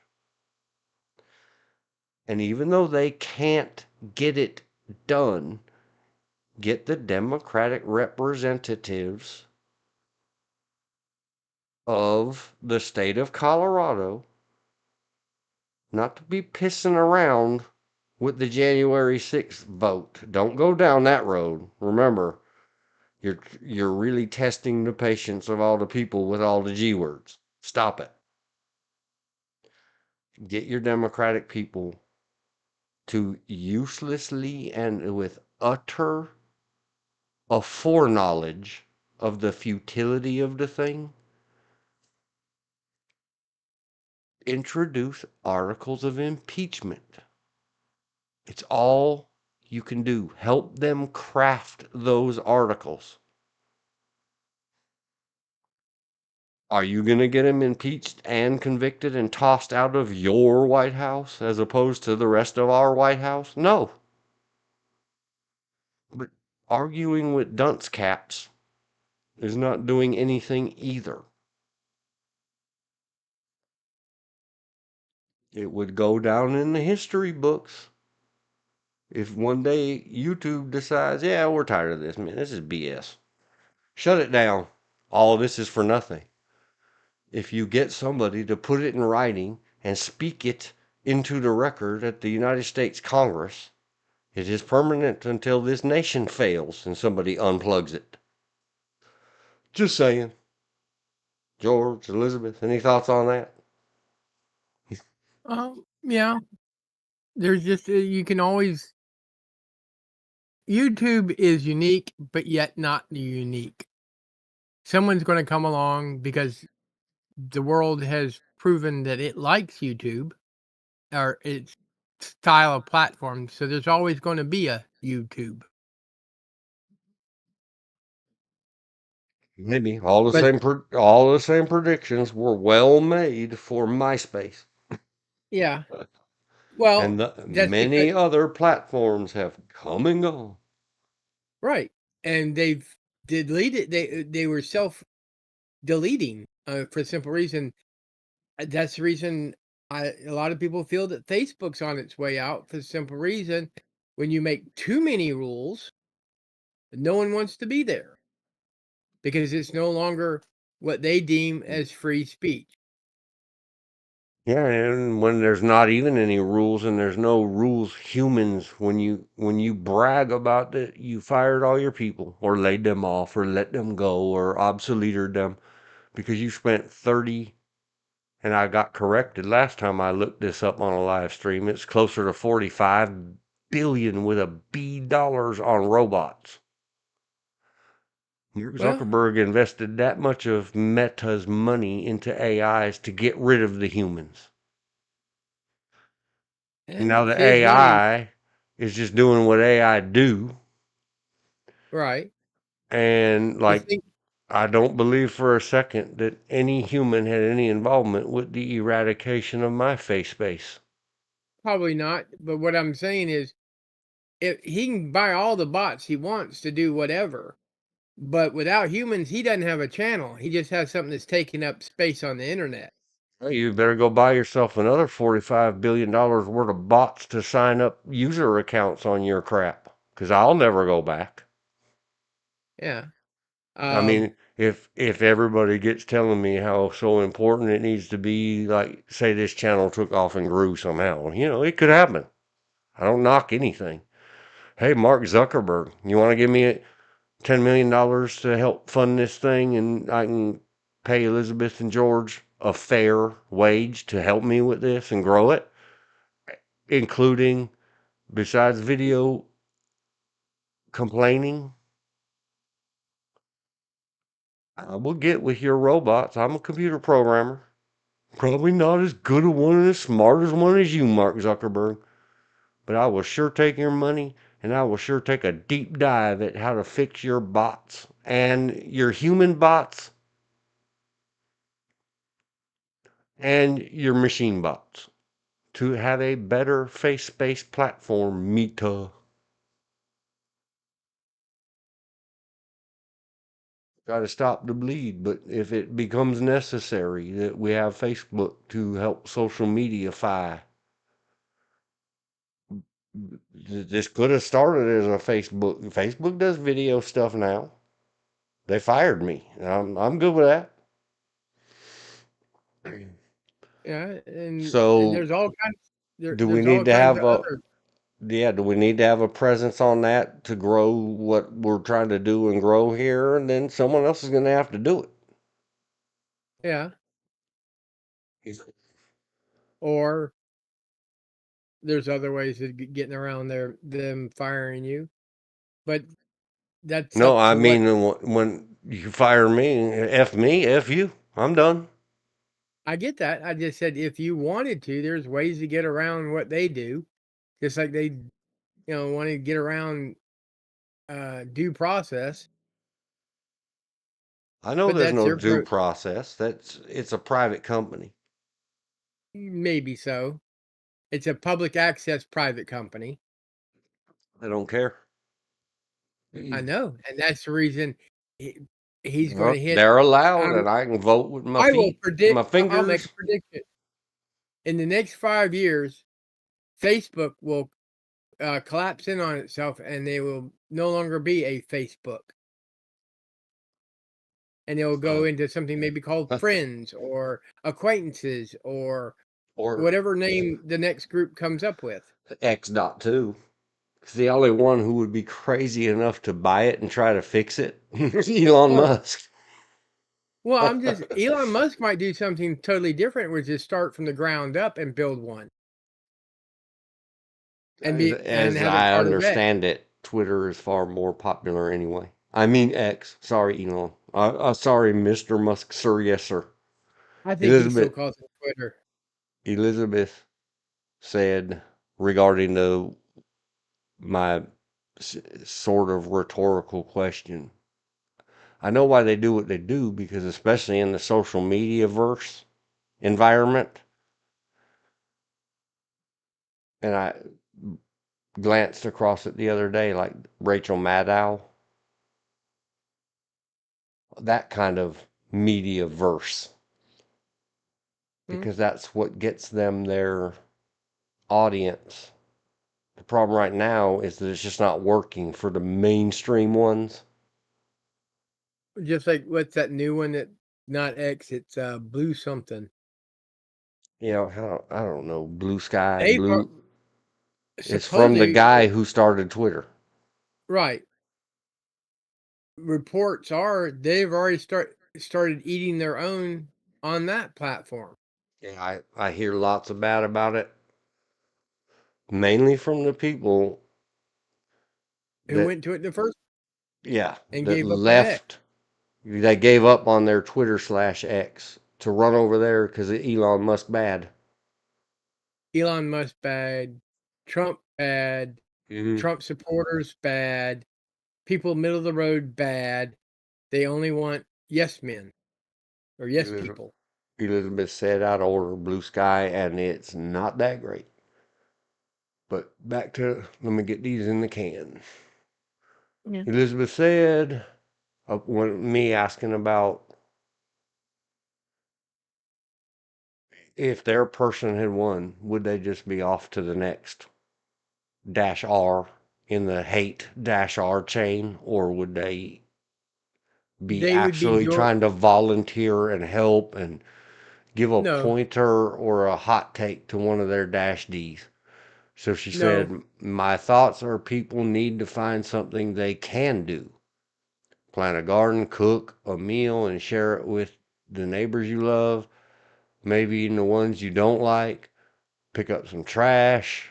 and even though they can't get it done, get the Democratic representatives of the state of Colorado not to be pissing around with the January 6th vote. Don't go down that road. Remember, you're really testing the patience of all the people with all the G words. Stop it. Get your Democratic people to uselessly and with utter a foreknowledge of the futility of the thing, introduce articles of impeachment. It's all you can do. Help them craft those articles. Are you going to get him impeached and convicted and tossed out of your White House as opposed to the rest of our White House? No. But arguing with dunce caps is not doing anything either. It would go down in the history books if one day YouTube decides, yeah, we're tired of this, man. This is BS. Shut it down. All of this is for nothing. If you get somebody to put it in writing and speak it into the record at the United States Congress, it is permanent until this nation fails and somebody unplugs it. Just saying. George, Elizabeth, any thoughts on that? Yeah. There's just you can always. YouTube is unique, but yet not unique. Someone's going to come along because the world has proven that it likes YouTube or its style of platform. So there's always going to be a YouTube. Maybe all the But- same predictions were well made for MySpace. Yeah. Well, And that's many because, other platforms have come and gone. right, and they've deleted. They were self deleting for the simple reason. That's the reason a lot of people feel that Facebook's on its way out for the simple reason when you make too many rules, no one wants to be there because it's no longer what they deem as free speech. Yeah, and when there's not even any rules and there's no rules humans, when you brag about that you fired all your people or laid them off or let them go or obsoleted them because you spent 30, and I got corrected last time I looked this up on a live stream, it's closer to 45 billion with a B dollars on robots. Mark Well, Zuckerberg invested that much of Meta's money into AIs to get rid of the humans. And now it's the his money, AI is just doing what AI do. right? And I like, think I don't believe for a second that any human had any involvement with the eradication of my face space. probably not, but what I'm saying is, if he can buy all the bots he wants to do whatever, but without humans, he doesn't have a channel. He just has something that's taking up space on the internet. Well, you better go buy yourself another $45 billion worth of bots to sign up user accounts on your crap. Because I'll never go back. Yeah. I mean, if everybody gets telling me how so important it needs to be, like say this channel took off and grew somehow, it could happen. I don't knock anything. Hey, Mark Zuckerberg, you want to give me $10 million to help fund this thing, and I can pay Elizabeth and George a fair wage to help me with this and grow it, including besides video complaining. I will get with your robots. I'm a computer programmer. Probably not as good a one and as smart as one as you, Mark Zuckerberg. But I will sure take your money, and I will sure take a deep dive at how to fix your bots and your human bots and your machine bots to have a better face-based platform, Meta. Got to stop the bleed, but if it becomes necessary that we have Facebook to help social mediafy, this could have started as a Facebook. Facebook does video stuff now. They fired me. I'm good with that. Yeah, and So there's all kinds. do we There's all need to kinds have of a other. do we need to have a presence on that to grow what we're trying to do and grow here? And then someone else is going to have to do Yeah, it. or there's other ways of getting around them firing you, but that's No, up I to what. mean, when you fire me, F you. I'm done. I get that. I just said if you wanted to, there's ways to get around what they do, just like they, want to get around due process. I know But there's that's no their due process. It's a private company. maybe so. It's a public access private company. I don't care. I know, and that's the reason he, he's going to Well, hit. they're allowed, Um, and I can vote with my I will feet, my predict. I'll make fingers. a prediction. In the next 5 years, Facebook will collapse in on itself, and they will no longer be a Facebook, and they will go Uh, into something maybe called friends or acquaintances or or whatever name the next group comes up with. X.2. It's the only one who would be crazy enough to buy it and try to fix it. Elon Oh, Musk. well, I'm just Elon Musk might do something totally different, which is start from the ground up and build one and As have it I part of X. understand it, Twitter is far more popular anyway. I mean X. Sorry, Elon. Sorry, Mr. Musk, sir. Yes, sir. I think he still Elizabeth calls it Twitter. Elizabeth said regarding my sort of rhetorical question. I know why they do what they do because especially in the social media verse environment, and I glanced across it the other day, like Rachel Maddow, that kind of media verse, Hmm? because that's what gets them their audience. The problem right now is that it's just not working for the mainstream ones. Just like what's that new one that not X? It's Blue something. I don't know, Blue Sky, They Blue. It's from the supposedly guy who started Twitter. right. Reports are they've already started eating their own on that platform. Yeah, I hear lots of bad about it, mainly from the people Who that, went to it the first yeah, and that gave up on X. left. They gave up on their Twitter/X to run over there because of Elon Musk bad. Elon Musk bad, Trump bad, Mm-hmm. Trump supporters bad, people middle of the road bad. They only want yes men or yes Elizabeth, people. Elizabeth said I'd order Blue Sky, and it's not that great. But back to, let me get these in the can. Yeah. Elizabeth said, when me asking about if their person had won, would they just be off to the next -R in the hate -R chain, or would they be They would be actually doing trying to volunteer and help and give a no, pointer or a hot take to one of their dash Ds. So she no. said, my thoughts are people need to find something they can do. Plant a garden, cook a meal, and share it with the neighbors you love, maybe even the ones you don't like. Pick up some trash,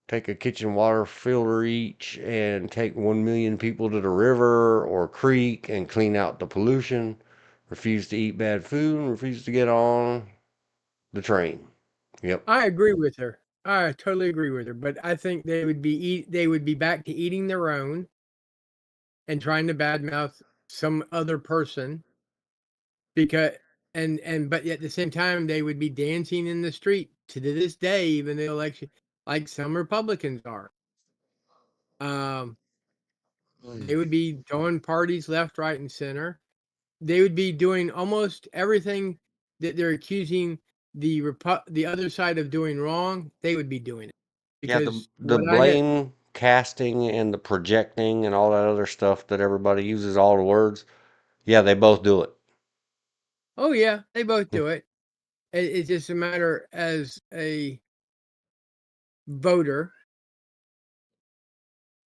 take a kitchen water filter each, and take 1 million people to the river or creek and clean out the pollution. Refuse to eat bad food and refuse to get on the train. Yep. I agree with her. I totally agree with her. But I think they would be back to eating their own and trying to badmouth some other person because but at the same time they would be dancing in the street to this day, even the election, like some Republicans are. Um, they would be throwing parties left, right, and center. They would be doing almost everything that they're accusing the other side of doing wrong. They would be doing it Yeah, the because the what I know. blame casting and the projecting and all that other stuff that everybody uses all the words. Yeah, they both do it. Oh yeah, they both do it. It's just a matter as a voter,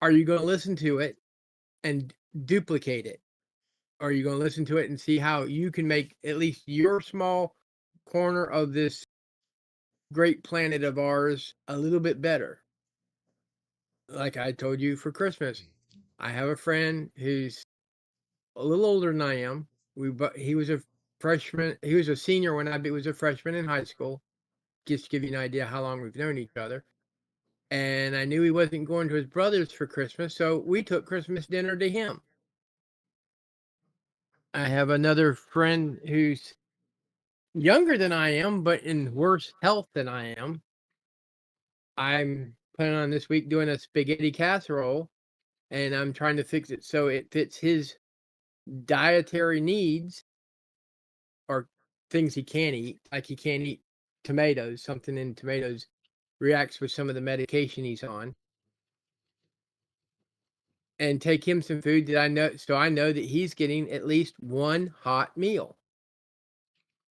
are you going to listen to it and duplicate it? Or are you going to listen to it and see how you can make at least your small corner of this great planet of ours a little bit better? Like I told you for Christmas, I have a friend who's a little older than I am. But he was a freshman. He was a senior when I was a freshman in high school. Just to give you an idea how long we've known each other. And I knew he wasn't going to his brother's for Christmas, so we took Christmas dinner to him. I have another friend who's younger than I am, but in worse health than I am. I'm planning on this week doing a spaghetti casserole, and I'm trying to fix it so it fits his dietary needs or things he can eat. Like he can't eat tomatoes, something in tomatoes reacts with some of the medication he's on. And take him some food that I know, so I know that he's getting at least one hot meal.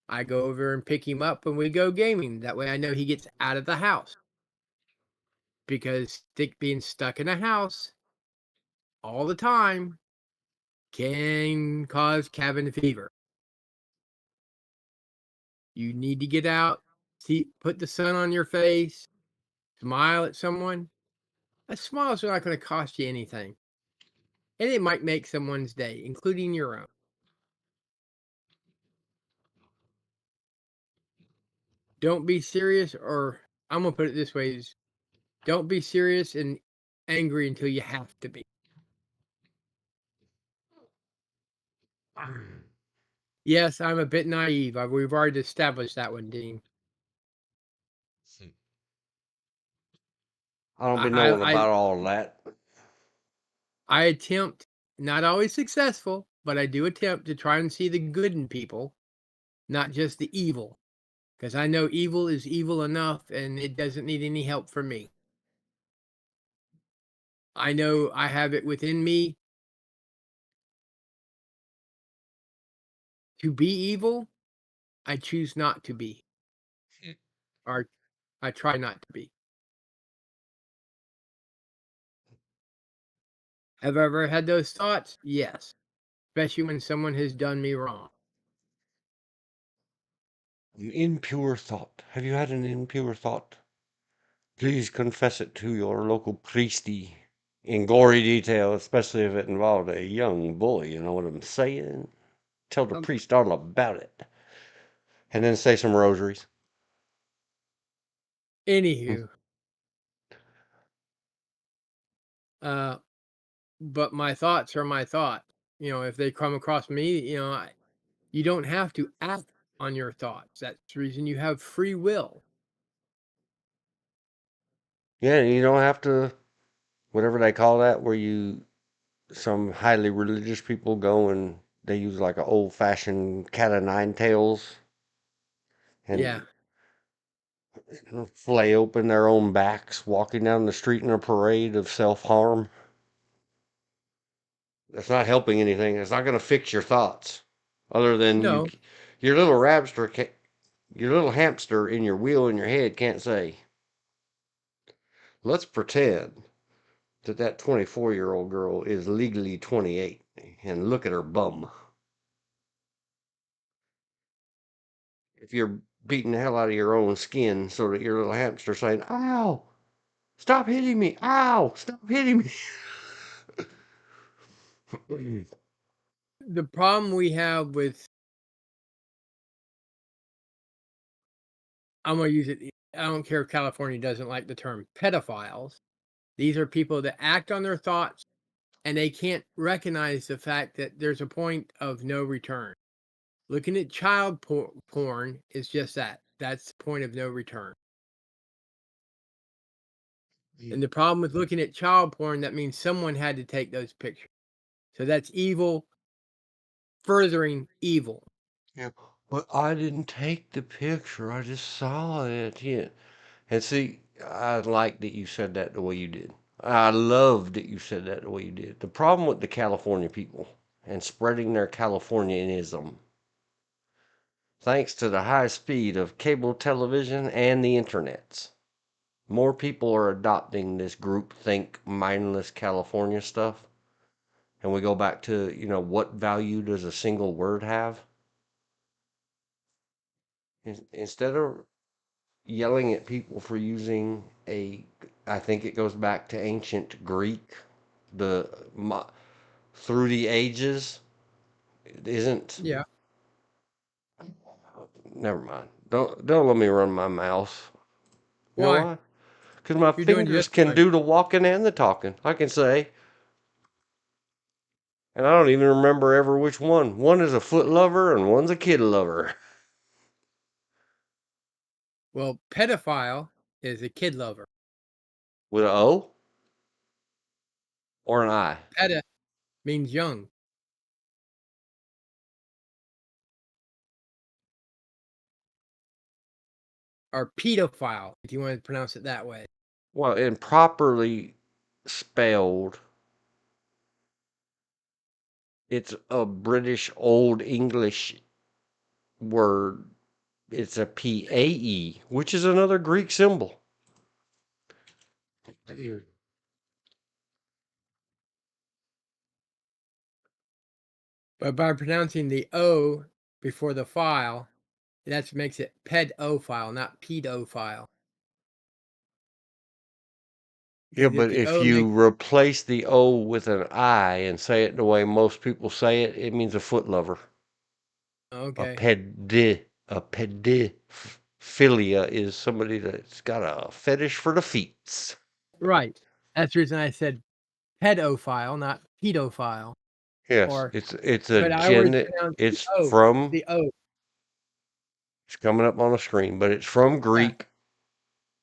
I go over and pick him up when we go gaming. That way I know he gets out of the house. Because being stuck in a house all the time can cause cabin fever. You need to get out, see, put the sun on your face, smile at someone. A smile is not going to cost you anything. And it might make someone's day, including your own. Don't be serious, or I'm going to put it this way, is don't be serious and angry until you have to be. Yes, I'm a bit naive. We've already established that one, Dean. I don't be I knowing I about all that. I attempt, not always successful, but I do attempt to try and see the good in people, not just the evil, because I know evil is evil enough and it doesn't need any help from me. I know I have it within me to be evil. I choose not to be, or I try not to be. Have I ever had those thoughts? Yes, especially when someone has done me wrong. An impure thought. Have you had an impure thought? Please confess it to your local priesty in gory detail, especially if it involved a young boy. You know what I'm saying? Tell the Um, priest all about it. And then say some rosaries. Anywho, uh, but my thoughts are my thoughts. You know, if they come across me, you don't have to act on your thoughts. That's the reason you have free will. Yeah, you don't have to, whatever they call that, where some highly religious people go and they use like an old fashioned cat of nine tails Yeah. and flay open their own backs walking down the street in a parade of self harm. That's not helping anything. It's not going to fix your thoughts, other than No. your your little hamster in your wheel in your head can't say, "Let's pretend that 24-year-old girl is legally 28 and look at her bum." If you're beating the hell out of your own skin so that your little hamster saying, "Ow, stop hitting me. Ow, stop hitting me." The problem we have with, I'm going to use it, I don't care if California doesn't like the term pedophiles. These are people that act on their thoughts and they can't recognize the fact that there's a point of no return. Looking at child porn is just that. That's the point of no return. And the problem with looking at child porn, that means someone had to take those pictures. So that's evil furthering evil. Yeah, but I didn't take the picture. I just saw it. Yeah. And see, I like that you said that the way you did. I love that you said that the way you did. The problem with the California people and spreading their Californianism, thanks to the high speed of cable television and the internets, more people are adopting this groupthink, mindless California stuff. And we go back to, what value does a single word have? Instead of yelling at people for using I think it goes back to ancient Greek, the through the ages. It isn't. Yeah. Never mind. Don't let me run my mouth. You know Why? why? Because my You're doing fingers just can fine. do the walking and the talking. I can say, and I don't even remember ever which one. One is a foot lover and one's a kid lover. Well, pedophile is a kid lover. With an O or an I. Peda means young. Or pedophile, if you want to pronounce it that way. Well, and properly spelled, it's a British Old English word. It's a PAE, which is another Greek symbol. But by pronouncing the O before the file, that makes it pedophile, not pedophile. Yeah, Because if but the if O you makes, replace the O with an I and say it the way most people say it, it means a foot lover. okay, A pedophilia is somebody that's got a fetish for the feet. right. That's the reason I said pedophile, not pedophile. Yes, Or, it's a but I always gen. pronounce the It's O. from. The O. It's coming up on the screen, but it's from Yeah. Greek.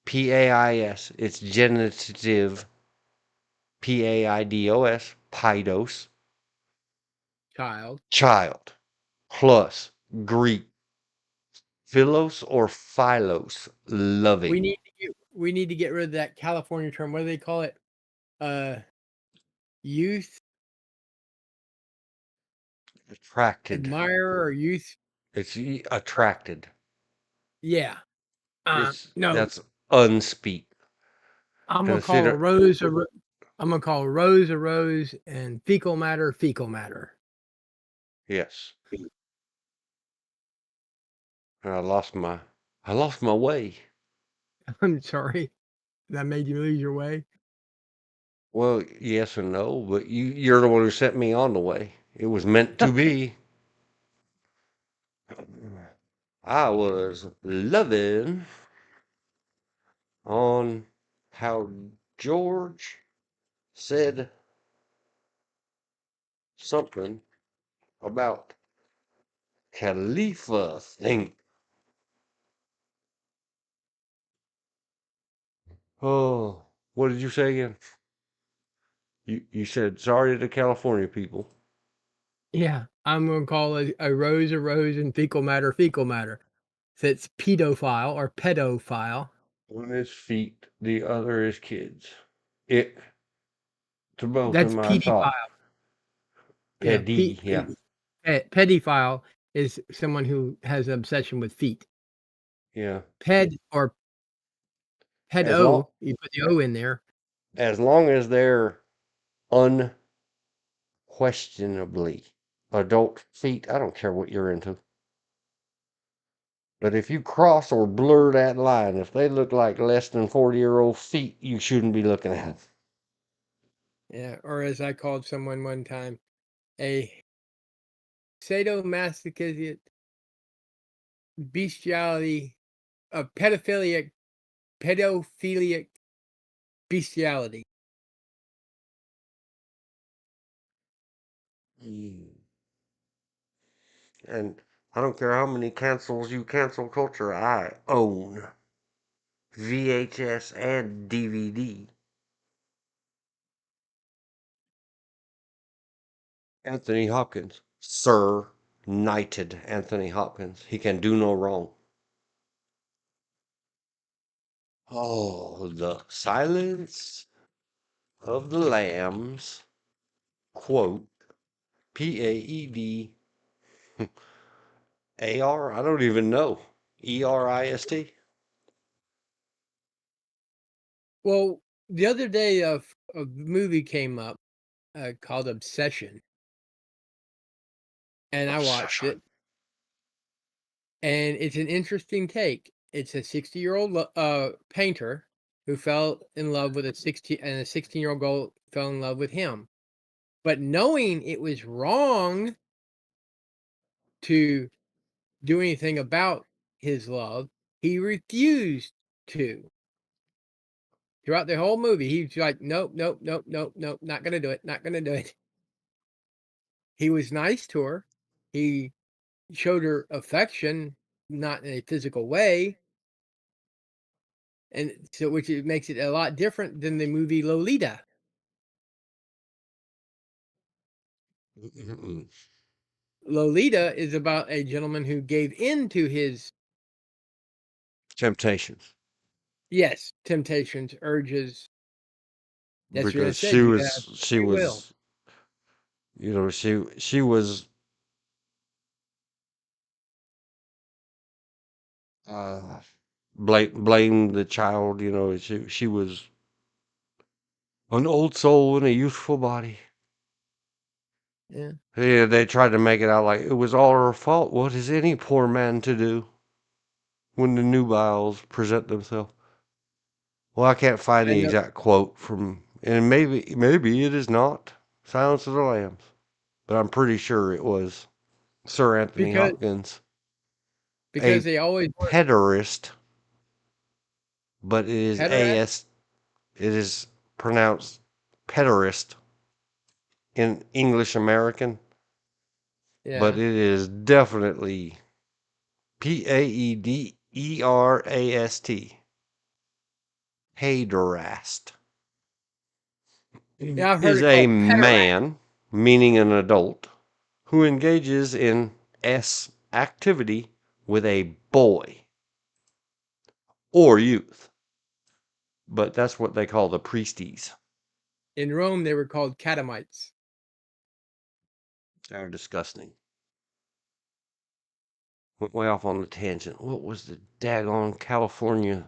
PAIS. It's genitive. PAIDOS. Paidos. Child. Child. Plus Greek. Philos or philos. We Loving. need to get rid of that California term. What do they call it? Youth Attracted. admirer or youth. It's attracted. Yeah. It's No. that's unspeak. I'm gonna Cause see, call a rose a I'm gonna call rose a rose and fecal matter fecal matter. yes. And I lost my way. I'm sorry. That made you lose your way. Well, yes and no, but you're the one who set me on the way. It was meant to be. I was loving on how George said something about Khalifa thing. Oh, what did you say again? You said sorry to the California people. Yeah. I'm gonna call a rose and fecal matter fecal matter. So it's pedophile or pedophile. One is feet, the other is kids. It to both in That's my thought. pedophile. Yeah, Pedi, yeah. pedophile is someone who has an obsession with feet. Yeah. Ped or As long pedo, you put the O in there. as they're unquestionably adult feet, I don't care what you're into. But if you cross or blur that line, if they look like less than 40-year-old feet, you shouldn't be looking at them. Yeah, or as I called someone one time, a sadomasochistic bestiality, a pedophilic bestiality. And I don't care how many cancels you cancel culture, I own VHS and DVD. Anthony Hopkins, Sir Knighted Anthony Hopkins. He can do no wrong. Oh, the silence of the lambs, quote, Paedar, I don't even know, Erist. Well, the other day, a movie came up called Obsession, and I watched it, and it's an interesting take. It's a 60-year-old painter who fell in love with a 16-year-old girl fell in love with him. But knowing it was wrong to do anything about his love, he refused to. Throughout the whole movie, he's like, nope, nope, nope, nope, nope, not gonna do it, not gonna do it. He was nice to her. He showed her affection, not in a physical way, and so which it makes it a lot different than the movie Lolita. Lolita is about a gentleman who gave in to his Temptations. yes, temptations, urges. That's what I Because said. You have she free will. was, she was uh blame the child, she was an old soul in a youthful body. Yeah. Yeah, they tried to make it out like it was all her fault. What is any poor man to do when the nubiles present themselves? Well, I can't find the And exact quote from, and maybe it is not Silence of the Lambs, but I'm pretty sure it was Sir Anthony because Hopkins, a they always want pederast, but pederast. it is pronounced pederast in English American, but Yeah. it is definitely Paederast. Pederast Yeah, I've heard is it a called pederast. man, meaning an adult, who engages in activity with a boy or youth. But that's what they call the priesties. In Rome, they were called catamites. They're disgusting. Went way off on the tangent. What was the daggone California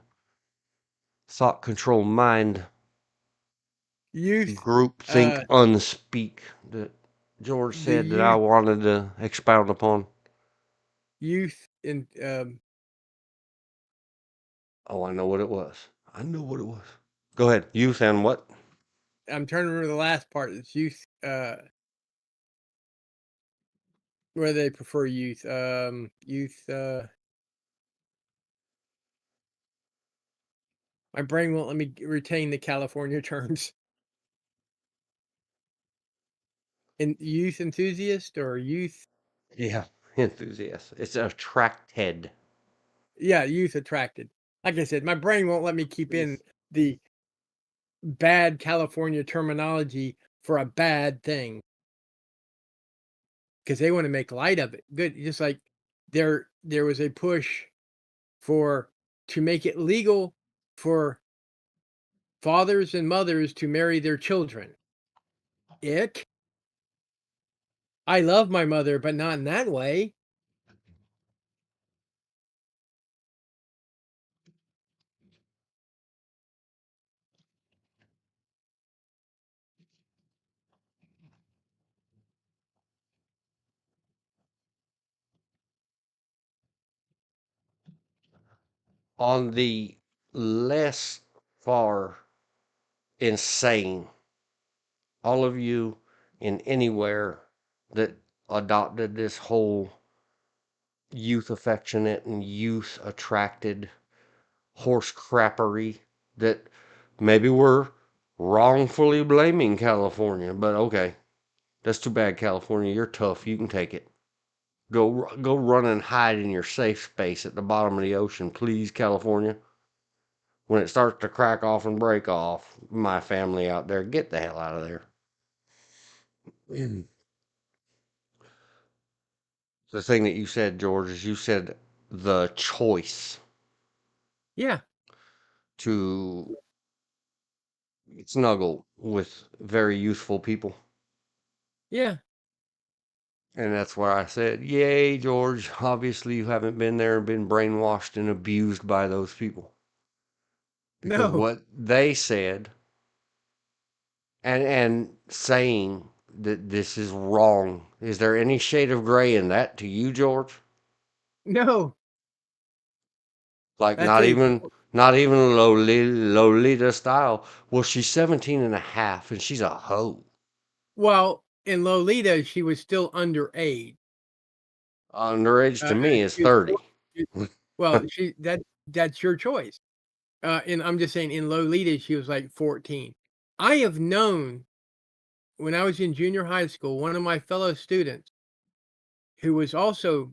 thought control mind Youth, group think unspeak that George the said that I wanted to expound upon? youth in Oh, I know what it was. Go ahead. Youth and what? I'm trying to remember the last part. It's youth, where they prefer youth. Youth. My brain won't let me retain the California terms. In youth enthusiast or youth. Yeah, enthusiast. It's attracted. Yeah, youth attracted. Like I said, my brain won't let me keep in the bad California terminology for a bad thing because they want to make light of it. Good, just like there was a push to make it legal for fathers and mothers to marry their children. Ick. I love my mother, but not in that way. On the less far insane, all of you in anywhere that adopted this whole youth affectionate and youth attracted horse crappery that maybe we're wrongfully blaming California, but okay. That's too bad, California. You're tough. You can take it. Go run and hide in your safe space at the bottom of the ocean, please, California. When it starts to crack off and break off, my family out there, get the hell out of there. The thing that you said, George, is you said the choice Yeah. to snuggle with very youthful people. Yeah. And that's where I said, yay, George. Obviously, you haven't been there and been brainwashed and abused by those people. Because No. what they said and saying that this is wrong, is there any shade of gray in that to you, George? No. Like That's a not even Lolita style. Well, she's 17 and a half and she's a hoe. well, in Lolita, she was still underage. Underage to me is She was 30. well, that's your choice. And I'm just saying in Lolita, she was like 14. I have known when I was in junior high school, one of my fellow students who was also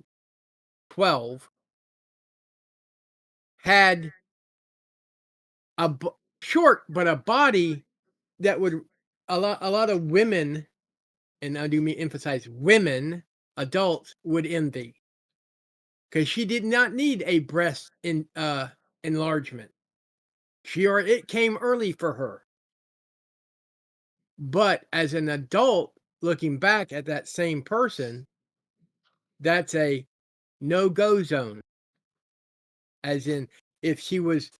12 had short, but a body that would a lot of women, and I do mean emphasize women, adults would envy because she did not need a breast enlargement. It came early for her. But as an adult, looking back at that same person, that's a no-go zone. As in, if she was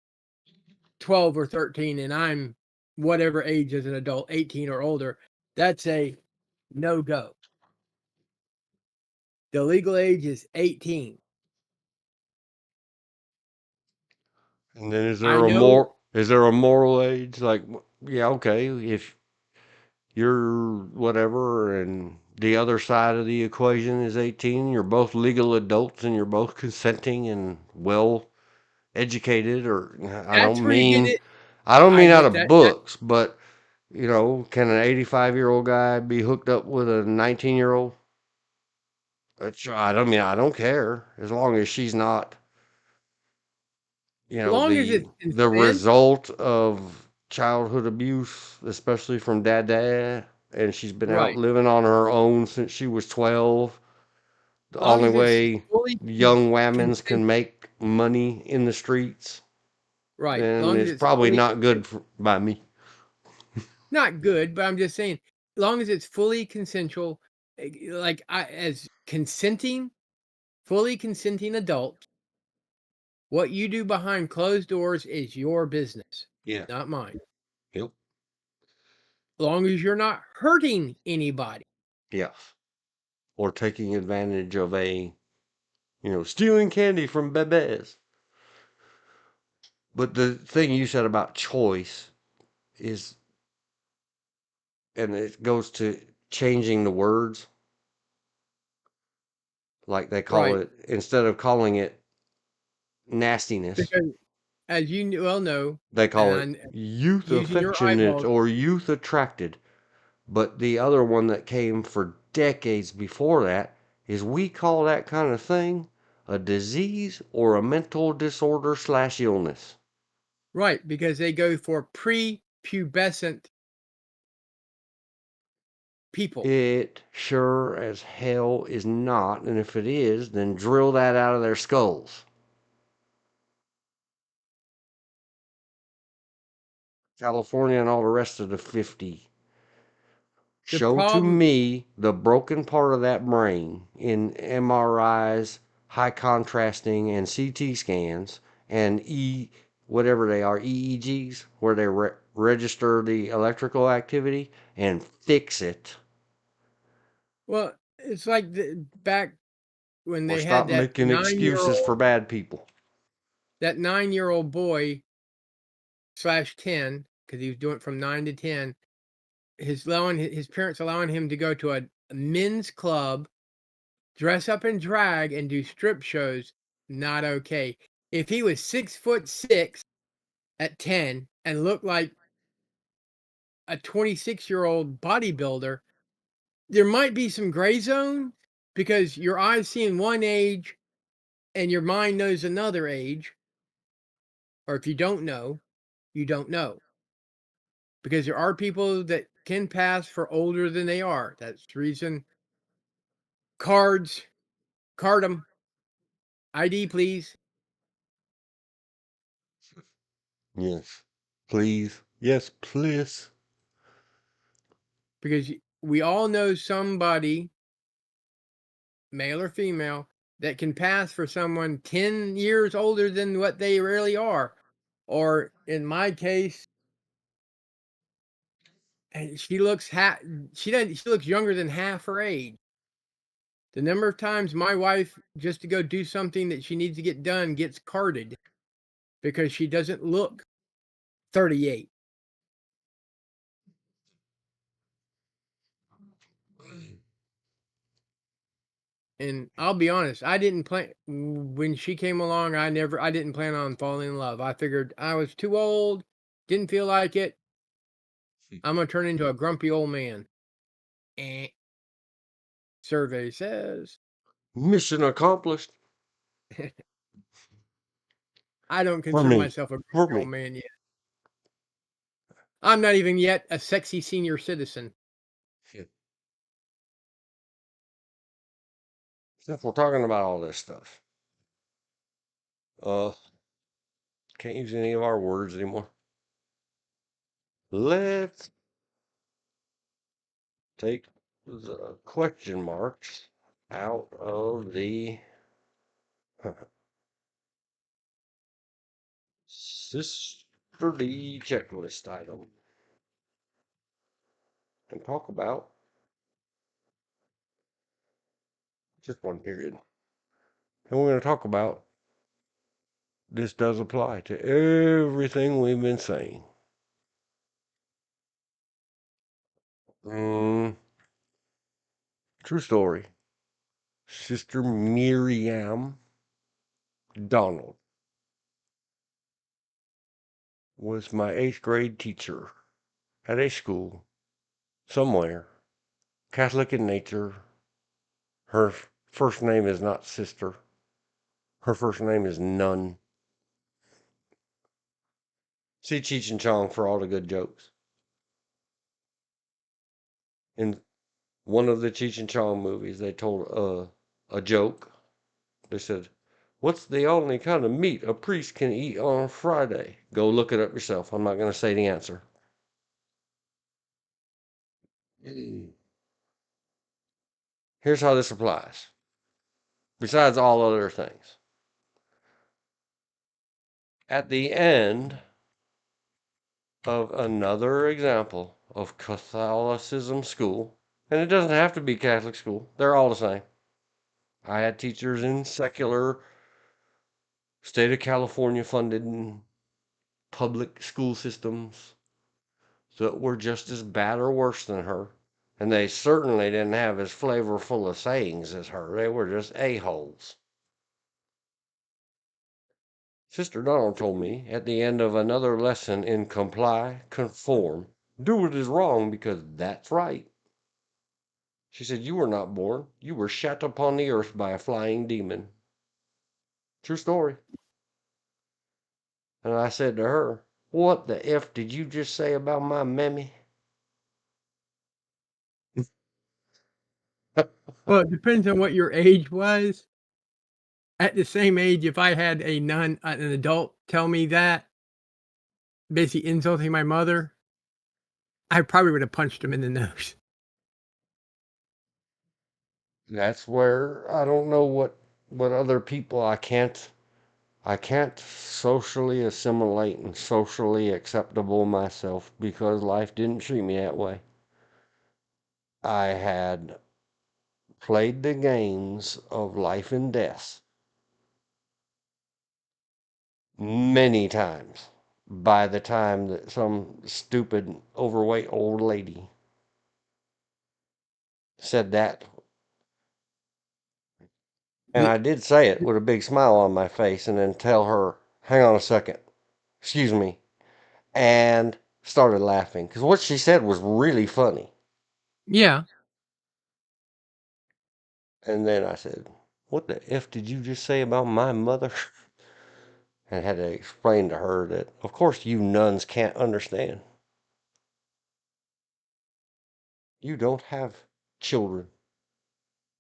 12 or 13 and I'm whatever age as an adult, 18 or older, that's a no-go. The legal age is 18. And then I know, is there a moral age? Like, yeah, okay, if you're whatever and the other side of the equation is 18, you're both legal adults and you're both consenting and well educated, or that's where you get it. I don't I mean out get of that. books, but can an 85-year-old guy be hooked up with a 19-year-old? I don't mean, I don't care as long as she's not, Long as it's the consent, result of childhood abuse, especially from dad, and she's been out right. living on her own since she was 12. The Long only as it's way fully young whammons consent, can make money in the streets, right. then Long as it's it's probably fully not good by me. not good, but I'm just saying, long as it's fully consensual, like as consenting, fully consenting adult, what you do behind closed doors is your business, Yeah. not mine. Yep. Long as you're not hurting anybody. Yeah. Or taking advantage of stealing candy from bebes. But the thing you said about choice is, and it goes to changing the words. Like they call Right. it, instead of calling it nastiness, Because as you well know, they call it and youth using your affectionate eyeballs, or youth attracted. But the other one that came for decades before that is we call that kind of thing a disease or a mental disorder / illness. right, because they go for prepubescent people. It sure as hell is not. And if it is, then drill that out of their skulls. California and all the rest of the 50 Show to problem- me the broken part of that brain in MRIs, high contrasting, and CT scans, and whatever they are, EEGs, where they register the electrical activity, and fix it. Well, it's like back when Or they stop had that making excuses for 9-year-old bad people. that 9-year-old boy /10, because he was doing it from 9 to 10. His parents allowing him to go to a men's club, dress up in drag, and do strip shows. Not okay. If he was 6'6" at 10 and looked like a 26-year-old bodybuilder, there might be some gray zone because your eyes seeing one age and your mind knows another age. Or if you don't know, you don't know. Because there are people that can pass for older than they are. That's the reason. Card them. ID, please. Yes. Please. Yes, please. Because we all know somebody, male or female, that can pass for someone 10 years older than what they really are. Or in my case, she looks she looks younger than half her age. The number of times my wife, just to go do something that she needs to get done, gets carded because she doesn't look 38. And I'll be honest, I didn't plan when she came along. I didn't plan on falling in love. I figured I was too old, didn't feel like it. I'm gonna turn into a grumpy old man. Survey says Mission accomplished. I don't For consider me. myself a For grumpy me. old man yet. I'm not even yet a sexy senior citizen. Since we're talking about all this stuff, can't use any of our words anymore. Let's take the question marks out of the sisterly checklist item and talk about just one period. And we're going to talk about this does apply to everything we've been saying. True story. Sister Miriam Donald was my 8th grade teacher at a school somewhere, Catholic in nature. Her first name is not Sister. Her first name is Nun. See Cheech and Chong for all the good jokes. In one of the Cheech and Chong movies, they told a joke. They said, "What's the only kind of meat a priest can eat on Friday?" Go look it up yourself. I'm not going to say the answer. Here's how this applies. Besides all other things. At the end of another example of Catholicism school, and it doesn't have to be Catholic school, they're all the same. I had teachers in secular, state of California funded public school systems that were just as bad or worse than her. And they certainly didn't have as flavorful of sayings as her. They were just a-holes. Sister Donald told me at the end of another lesson in comply, conform, do what is wrong because that's right. She said, "You were not born. You were shat upon the earth by a flying demon." True story. And I said to her, "What the F did you just say about my mammy?" Well, it depends on what your age was. At the same age, if I had an adult tell me that, basically insulting my mother, I probably would have punched him in the nose. That's where I don't know what other people I can't socially assimilate and socially acceptable myself because life didn't treat me that way. I had played the games of life and death many times by the time that some stupid overweight old lady said that. And I did say it with a big smile on my face and then tell her, hang on a second, excuse me, and started laughing because what she said was really funny. Yeah. And then I said, what the F did you just say about my mother? And had to explain to her that, of course, you nuns can't understand. You don't have children.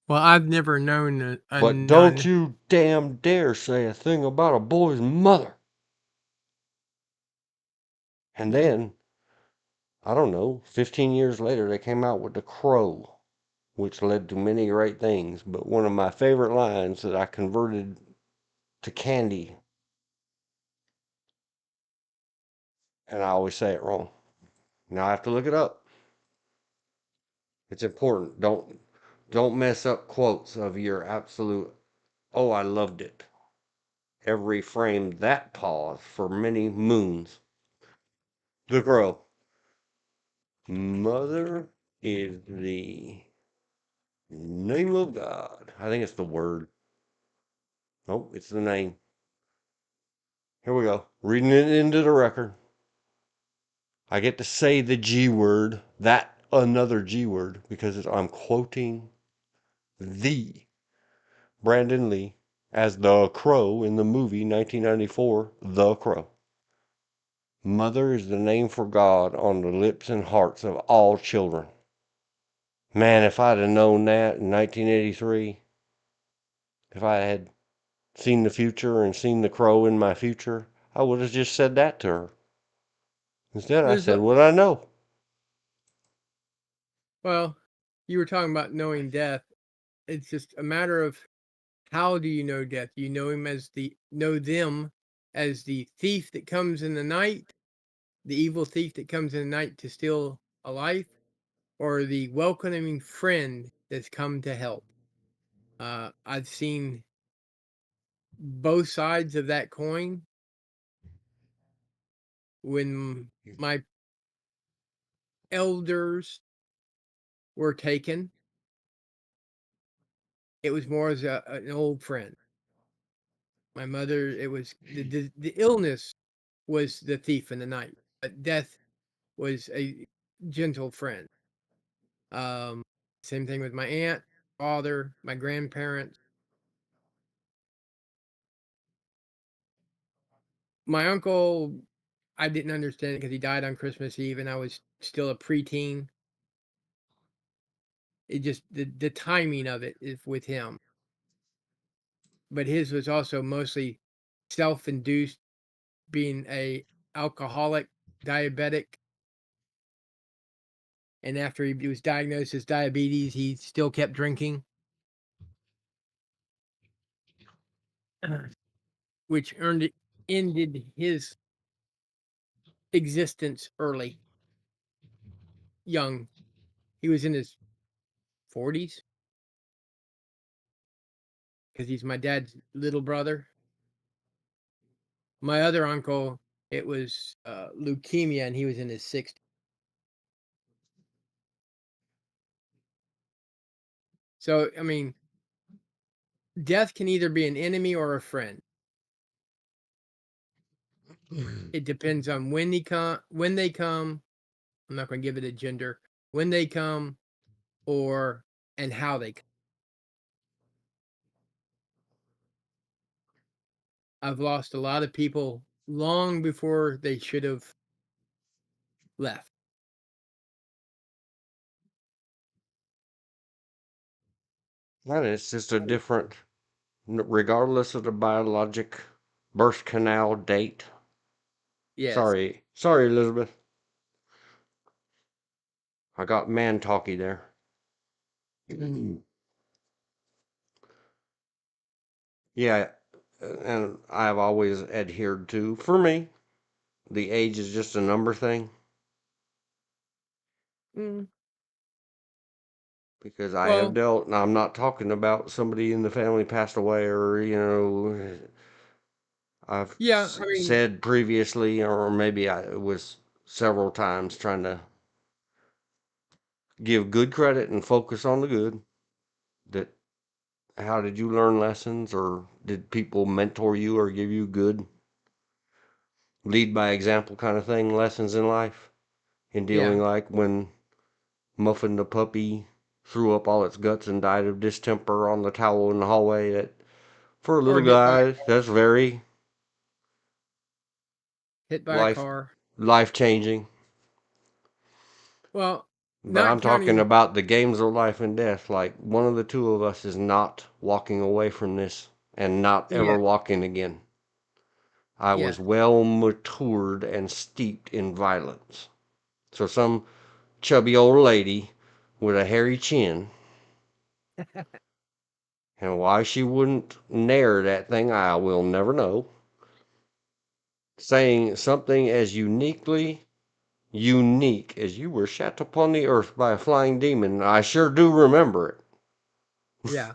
Well, I've never known a But don't nun. you damn dare say a thing about a boy's mother. And then, I don't know, 15 years later, they came out with The Crow, which led to many great things. But one of my favorite lines that I converted to candy, and I always say it wrong. Now I have to look it up. It's important. Don't mess up quotes of your absolute, oh, I loved it. Every frame that pause for many moons. The Crow. Mother is the name of God. I think it's the word. Nope, it's the name. Here we go. Reading it into the record. I get to say the G word, that another G word, because I'm quoting the Brandon Lee as the Crow in the movie 1994, The Crow. Mother is the name for God on the lips and hearts of all children. Man, if I'd have known that in 1983, if I had seen the future and seen the crow in my future, I would have just said that to her. Instead, I There's said a, what I know. well, you were talking about knowing death. It's just a matter of how do you know death? You know them as the thief that comes in the night, the evil thief that comes in the night to steal a life, or the welcoming friend that's come to help. I've seen both sides of that coin. When my elders were taken, it was more as an old friend. My mother, it was the illness was the thief in the night, but death was a gentle friend. Um, Same thing with my aunt, father, my grandparents. My uncle, I didn't understand because he died on Christmas Eve, and I was still a preteen. It just the timing of it is with him, but his was also mostly self-induced, being a alcoholic, diabetic, and after he was diagnosed as diabetes, he still kept drinking, which ended his existence early, young. He was in his 40s because he's my dad's little brother. My other uncle, it was leukemia, and he was in his 60s. So, I mean, death can either be an enemy or a friend. It depends on when they come. When they come, I'm not going to give it a gender. When they come, or and how they come. I've lost a lot of people long before they should have left. That is just a different, regardless of the biologic birth canal date. Yes. Sorry, Elizabeth. I got man talky there. Yeah, and I've always adhered to, for me, the age is just a number thing Mm, because I have well, dealt, and I'm not talking about somebody in the family passed away or, I've yeah, I mean, said previously, or maybe it was several times trying to give good credit and focus on the good. That how did you learn lessons, or did people mentor you or give you good lead by example kind of thing lessons in life in yeah. dealing like when Muffin the puppy threw up all its guts and died of distemper on the towel in the hallway. That for a Or little guy, that's very hit by a life car. life changing. Well, But not I'm talking counting, about the games of life and death. Like one of the two of us is not walking away from this and not yeah, ever walking again. I yeah. was well matured and steeped in violence. So some chubby old lady with a hairy chin, and why she wouldn't nair that thing, I will never know. Saying something as uniquely unique as you were shot upon the earth by a flying demon. I sure do remember it. Yeah.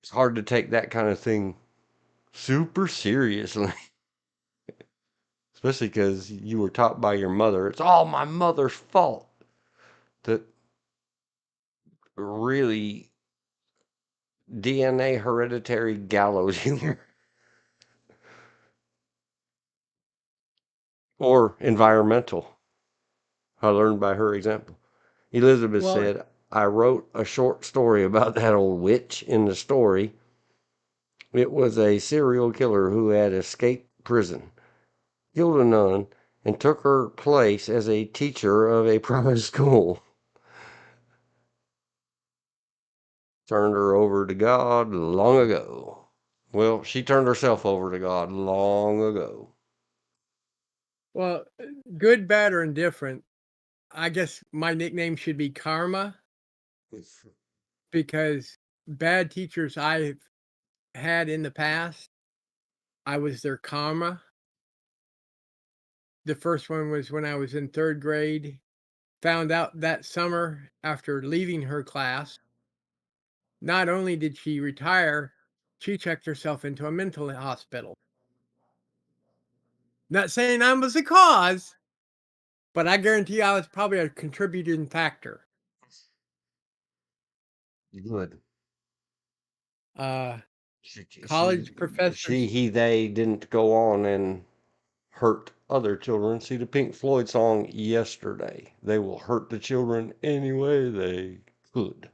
It's hard to take that kind of thing super seriously, especially because you were taught by your mother. It's all my mother's fault. That really DNA hereditary gallows humor or environmental. I learned by her example. Elizabeth Well, said, I wrote a short story about that old witch in the story. It was a serial killer who had escaped prison, killed a nun, and took her place as a teacher of a private school. Turned her over to God long ago. Well, she turned herself over to God long ago. well, good, bad, or indifferent. I guess my nickname should be Karma because bad teachers I've had in the past, I was their karma. The first one was when I was in third grade. Found out that summer after leaving her class, not only did she retire, she checked herself into a mental hospital. Not saying I was the cause, but I guarantee I was probably a contributing factor. Good. Uh, She, college professors. he, they didn't go on and hurt other children. See the Pink Floyd song Yesterday. They will hurt the children any way they could.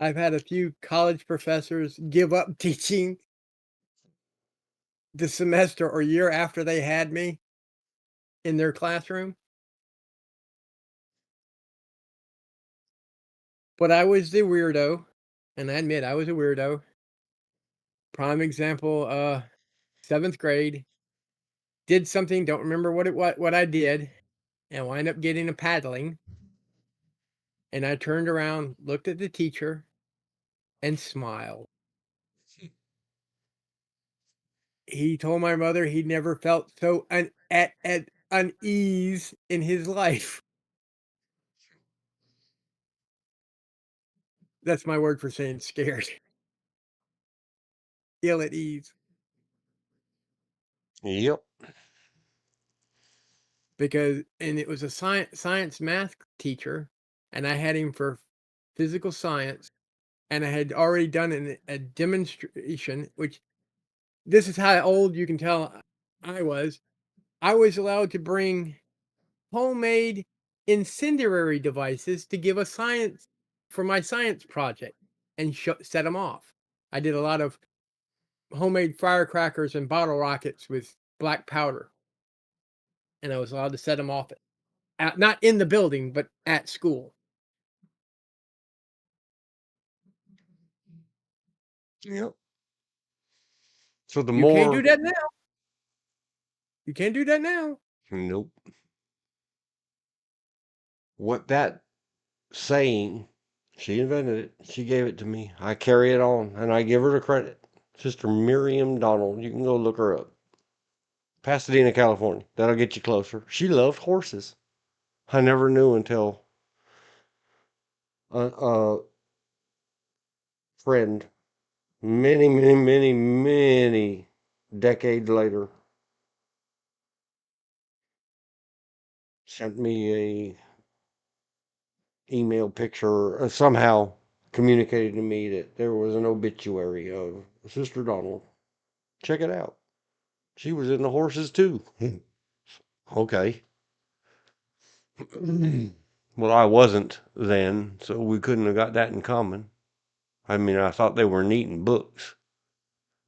I've had a few college professors give up teaching the semester or year after they had me in their classroom. But I was the weirdo, and I admit I was a weirdo. Prime example, 7th grade, did something, don't remember what I did, and wind up getting a paddling. And I turned around, looked at the teacher, and smiled. He told my mother he'd never felt so at unease in his life. That's my word for saying scared, ill at ease. Yep. Because and it was a science math teacher, and I had him for physical science, and I had already done a demonstration, which this is how old you can tell I was. I was allowed to bring homemade incendiary devices to give a science for my science project and set them off. I did a lot of homemade firecrackers and bottle rockets with black powder, and I was allowed to set them off not in the building, but at school. Yep. So the You can't do more, that now. You can't do that now. nope. What that saying She invented it. She gave it to me. I carry it on, and I give her the credit. Sister Miriam Donald. You can go look her up. Pasadena, California. That'll get you closer. She loved horses. I never knew until a friend, many decades later, sent me a email picture, somehow communicated to me that there was an obituary of Sister Donald. Check it out. She was in the horses too. Okay. Well, I wasn't then, so we couldn't have got that in common. I mean, I thought they were neat in books,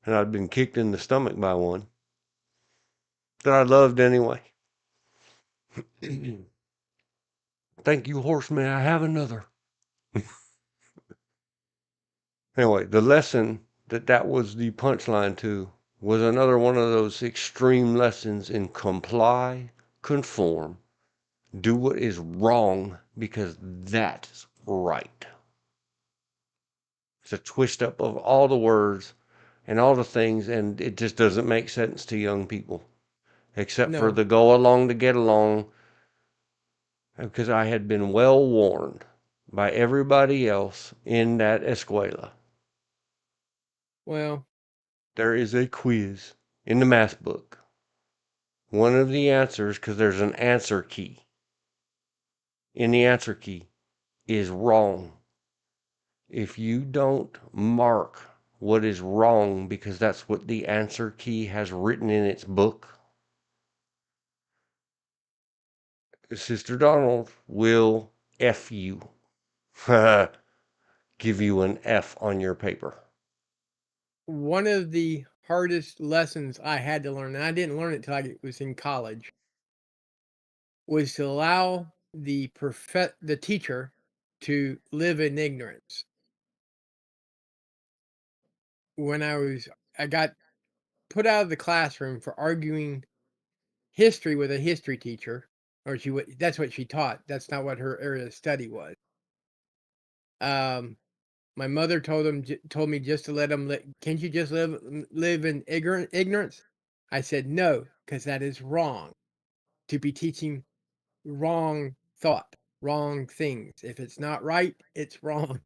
and I'd been kicked in the stomach by one that I loved anyway. Thank you, horseman. I have another. Anyway, the lesson that was the punchline to was another one of those extreme lessons in comply, conform, do what is wrong because that's right. It's a twist up of all the words and all the things, and it just doesn't make sense to young people, except for No. the go along to get along, because I had been well warned by everybody else in that escuela. Well, There is a quiz in the math book. One of the answers, because there's an answer key in the answer key, is wrong. If you don't mark what is wrong because that's what the answer key has written in its book, Sister Donald will F you. Give you an F on your paper. one of the hardest lessons I had to learn, and I didn't learn it till I was in college, was to allow the teacher to live in ignorance. When I got put out of the classroom for arguing history with a history teacher, or that's what she taught. That's not what her area of study was. My mother told me just to let him can't you just live in ignorance? I said no, because that is wrong. To be teaching wrong thought, wrong things. If it's not right, it's wrong.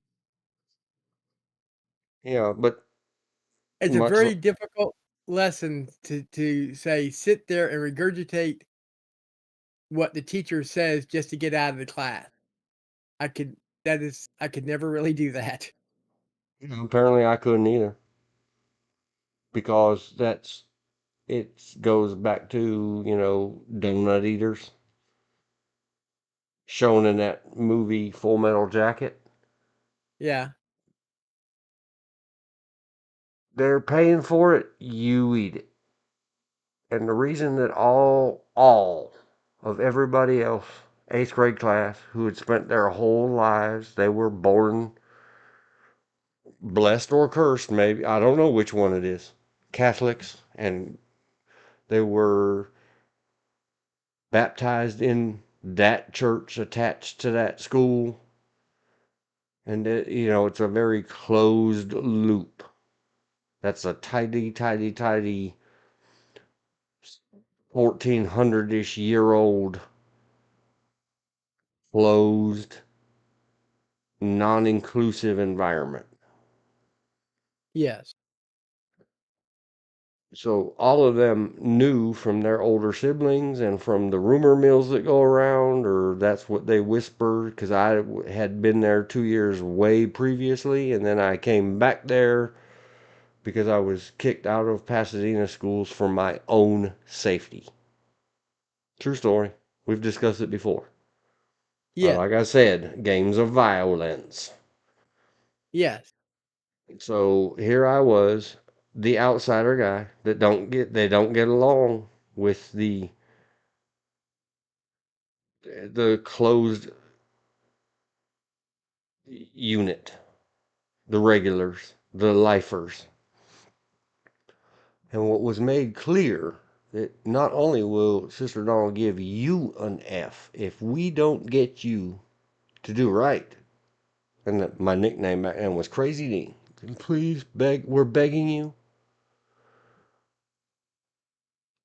Yeah, but It's a much very difficult lesson to say, sit there and regurgitate what the teacher says just to get out of the class. I could never really do that. apparently I couldn't either, because it goes back to, donut eaters shown in that movie Full Metal Jacket. Yeah. They're paying for it, you eat it. And the reason that all of everybody else, eighth grade class, who had spent their whole lives, they were born blessed or cursed, maybe, I don't know which one it is, Catholics, and they were baptized in that church attached to that school. And it's a very closed loop. That's a tidy 1400-ish year old closed, non-inclusive environment. Yes. So all of them knew from their older siblings and from the rumor mills that go around, or that's what they whisper, because I had been there 2 years way previously, and then I came back there because I was kicked out of Pasadena schools for my own safety. True story. We've discussed it before. Yes. Like I said, games of violence. Yes. So here I was, the outsider guy that they don't get along with the closed unit, the regulars, the lifers. And what was made clear that not only will Sister Donald give you an F if we don't get you to do right And my nickname back then was Crazy Dean. Please beg, we're begging you.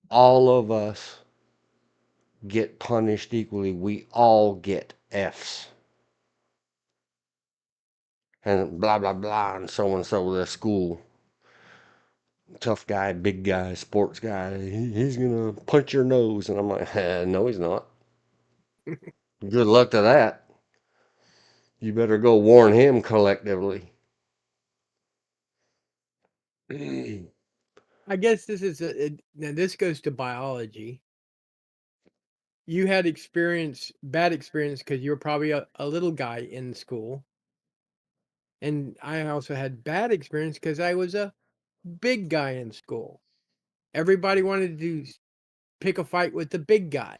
All of us get punished equally. We all get F's. And blah, blah, blah, and so the school. Tough guy, big guy, sports guy, he's gonna punch your nose. And I'm like, no, he's not. Good luck to that. You better go warn him collectively. I guess this is now this goes to biology. You had bad experience because you were probably a little guy in school. And I also had bad experience because I was a big guy in school. Everybody wanted to pick a fight with the big guy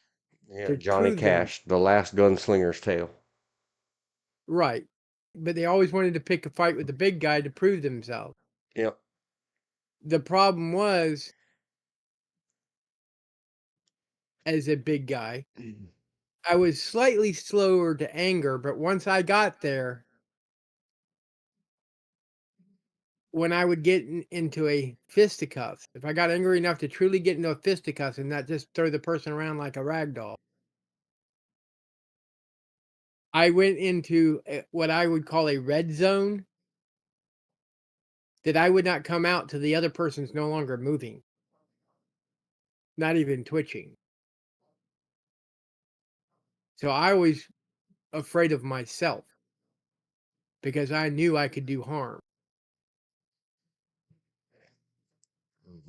Yeah, to Johnny prove them Cash, the last gunslinger's tale. right. But they always wanted to pick a fight with the big guy to prove themselves. Yep. The problem was, as a big guy, I was slightly slower to anger, but once I got there, when I would get into a fisticuffs, if I got angry enough to truly get into a fisticuffs and not just throw the person around like a rag doll, I went into what I would call a red zone that I would not come out till the other person's no longer moving, not even twitching. So I was afraid of myself because I knew I could do harm.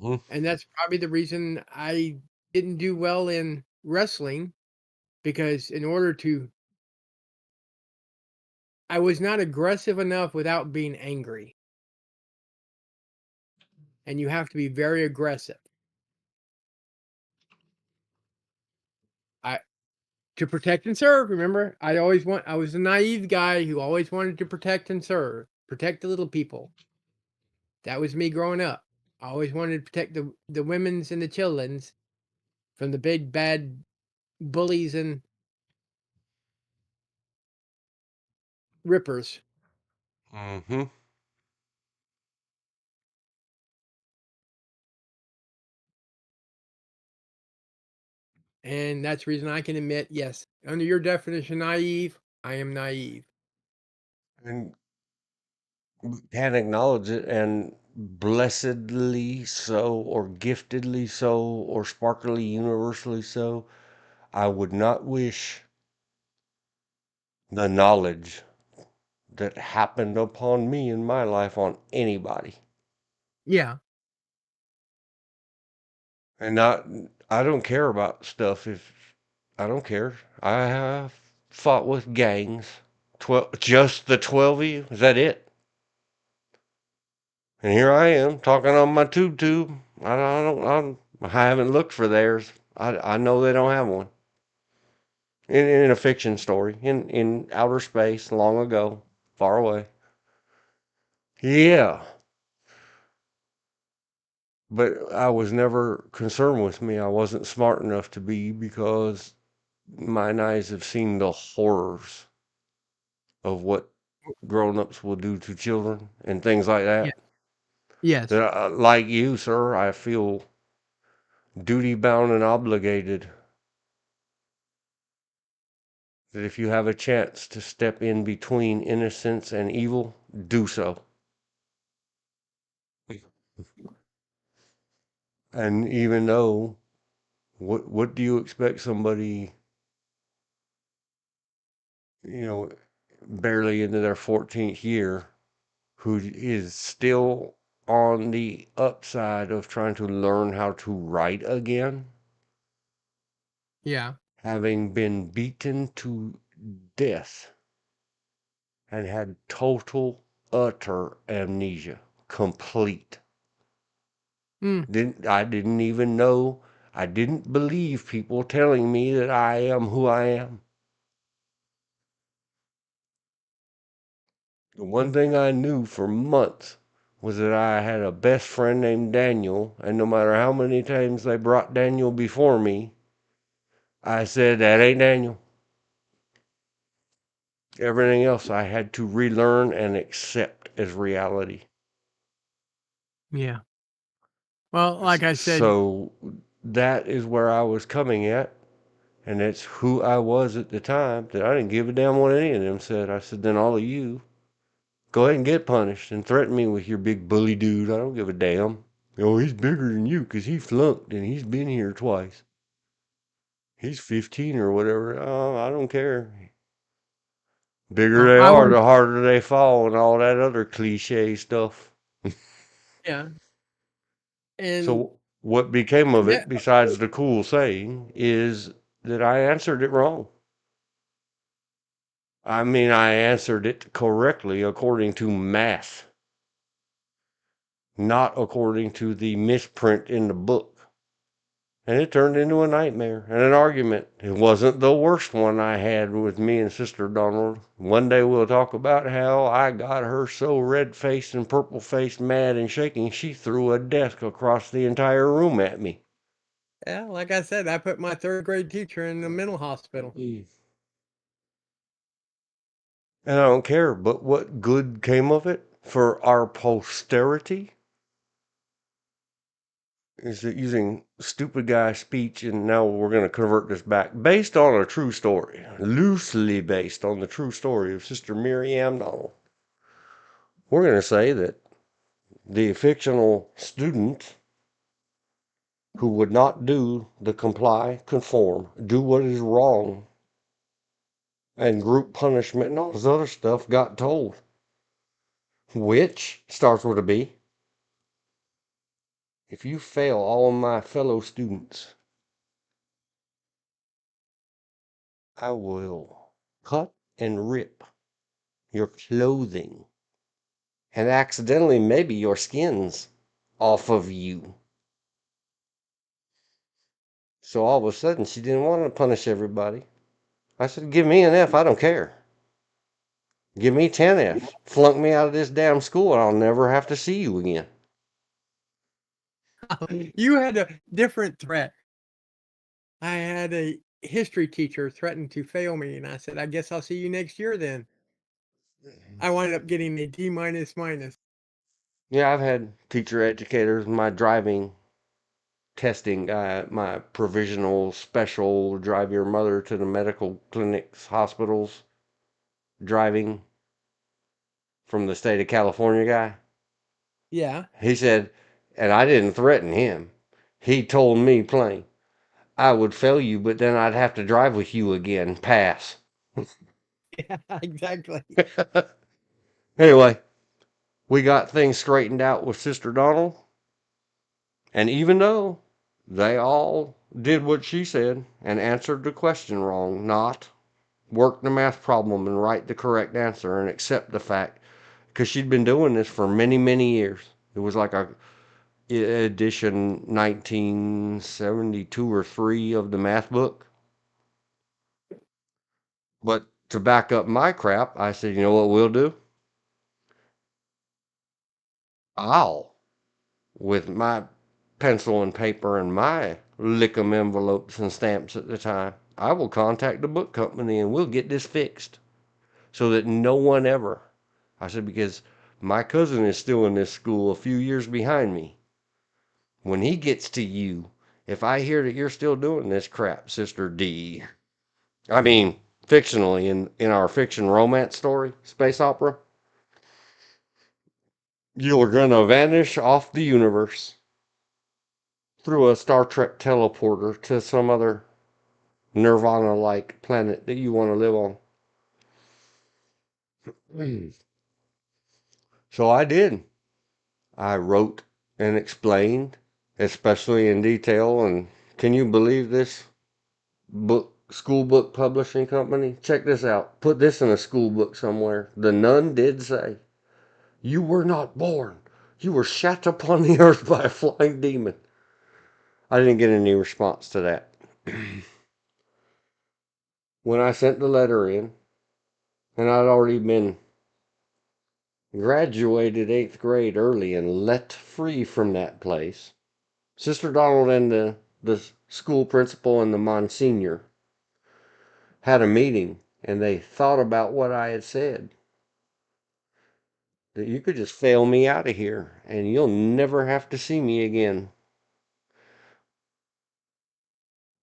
Mhm. And that's probably the reason I didn't do well in wrestling, because in order to, I was not aggressive enough without being angry. And you have to be very aggressive. I To protect and serve, remember? I was a naive guy who always wanted to protect and serve, protect the little people. That was me growing up. I always wanted to protect the women's and the children's from the big bad bullies and rippers. Mm-hmm. And that's the reason I can admit, yes, under your definition, naive, I am naive. And can't acknowledge it, and blessedly so, or giftedly so, or sparkly universally so, I would not wish the knowledge that happened upon me in my life on anybody. Yeah. And I don't care about stuff if I don't care. I have fought with gangs. 12, just the 12 of you? Is that it? And here I am talking on my tube. I haven't looked for theirs. I know they don't have one. In a fiction story, in outer space, long ago, far away. Yeah, but I was never concerned with me. I wasn't smart enough to be, because mine eyes have seen the horrors of what grown-ups will do to children and things like Yeah. that. Yes. Like you, sir, I feel duty bound and obligated that if you have a chance to step in between innocence and evil, do so. And even though, what do you expect somebody, you know, barely into their 14th year, who is still on the upside of trying to learn how to write again, Yeah. having been beaten to death and had total, utter amnesia, complete. Mm. I didn't even know, I didn't believe people telling me that I am who I am. The one thing I knew for months was that I had a best friend named Daniel, and no matter how many times they brought Daniel before me, I said, that ain't Daniel. Everything else I had to relearn and accept as reality. Yeah. Well, like I said, So that is where I was coming at, and it's who I was at the time, that I didn't give a damn what any of them said. I said, then all of you, go ahead and get punished and threaten me with your big bully dude. I don't give a damn. Oh, he's bigger than you because he flunked and he's been here twice. He's 15 or whatever. Oh, I don't care. Bigger they I are, was, the harder they fall, and all that other cliche stuff. yeah. And So what became of that, it, besides the cool saying, is that I answered it wrong. I mean, I answered it correctly according to math, not according to the misprint in the book. And it turned into a nightmare and an argument. It wasn't the worst one I had with me and Sister Donald. One day we'll talk about how I got her so red-faced and purple-faced, mad and shaking, she threw a desk across the entire room at me. yeah, like I said, I put my 3rd grade teacher in the mental hospital. And I don't care, but what good came of it for our posterity? Is it using stupid guy speech, and now we're going to convert this back based on a true story, loosely based on the true story of Sister Miriam Donald. We're going to say that the fictional student who would not do the comply, conform, do what is wrong, and group punishment and all this other stuff got told, which starts with a B. If you fail all of my fellow students, I will cut and rip your clothing and accidentally maybe your skins off of you. So all of a sudden she didn't want to punish everybody. I said, give me an F, I don't care. Give me 10 Fs. Flunk me out of this damn school and I'll never have to see you again. You had a different threat. I had a history teacher threaten to fail me, and I said, I guess I'll see you next year then. I wound up getting a D minus minus. Yeah, I've had teacher educators, my driving testing guy, my provisional special drive your mother to the medical clinics, hospitals, driving from the state of California guy. Yeah. He said, and I didn't threaten him. He told me plain, I would fail you, but then I'd have to drive with you again. Pass. Yeah, exactly. Anyway, we got things straightened out with Sister Donald. And even though they all did what she said and answered the question wrong, not work the math problem and write the correct answer and accept the fact, because she'd been doing this for many, many years. It was like a edition 1972 or 3 of the math book. But to back up my crap, I said, you know what we'll do? I'll, with my pencil and paper and my Lickum envelopes and stamps at the time, I will contact the book company and we'll get this fixed so that no one ever. I said, because my cousin is still in this school a few years behind me. When he gets to you, if I hear that you're still doing this crap, Sister D, I mean, fictionally, in our fiction romance story, space opera, you're gonna vanish off the universe through a Star Trek teleporter to some other Nirvana-like planet that you want to live on. So I did. I wrote and explained, especially in detail. And can you believe this school book publishing company? Check this out. Put this in a school book somewhere. The nun did say, you were not born. You were shat upon the earth by a flying demon. I didn't get any response to that. When I sent the letter in, and I'd already been graduated 8th grade early and let free from that place, Sister Donald and the school principal and the Monsignor had a meeting, and they thought about what I had said. That you could just fail me out of here and you'll never have to see me again.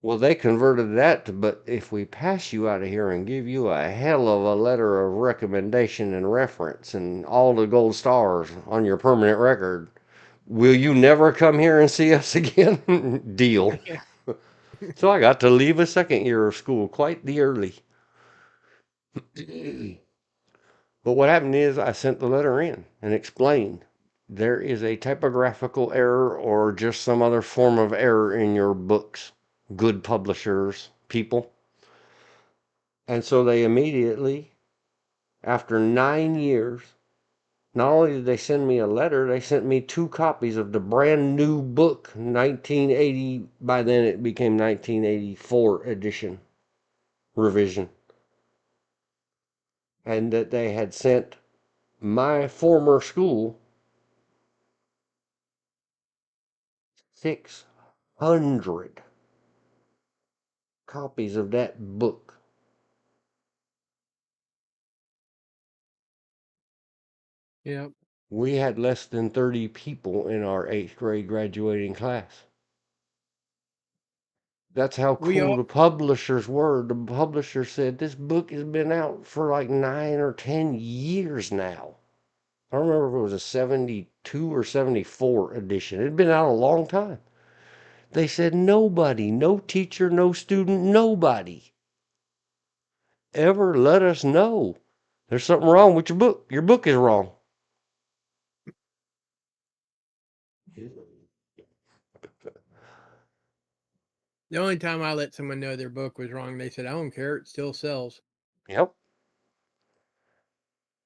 Well, they converted that to, but if we pass you out of here and give you a hell of a letter of recommendation and reference and all the gold stars on your permanent record, will you never come here and see us again? Deal. So I got to leave a second year of school quite the early. But what happened is I sent the letter in and explained there is a typographical error or just some other form of error in your books. Good publishers, people. And so they immediately, after 9 years, not only did they send me a letter, they sent me 2 copies of the brand new book, 1980, by then it became 1984 edition, revision. And that they had sent my former school 600 copies of that book. Yeah. We had less than 30 people in our 8th grade graduating class. That's how We cool all the publishers were. The publisher said this book has been out for like 9 or 10 years now. I don't remember if it was a 72 or 74 edition. It had been out a long time. They said nobody, no teacher, no student, nobody ever let us know there's something wrong with your book. Your book is wrong. the only time I let someone know their book was wrong, they said, "I don't care, it still sells." Yep.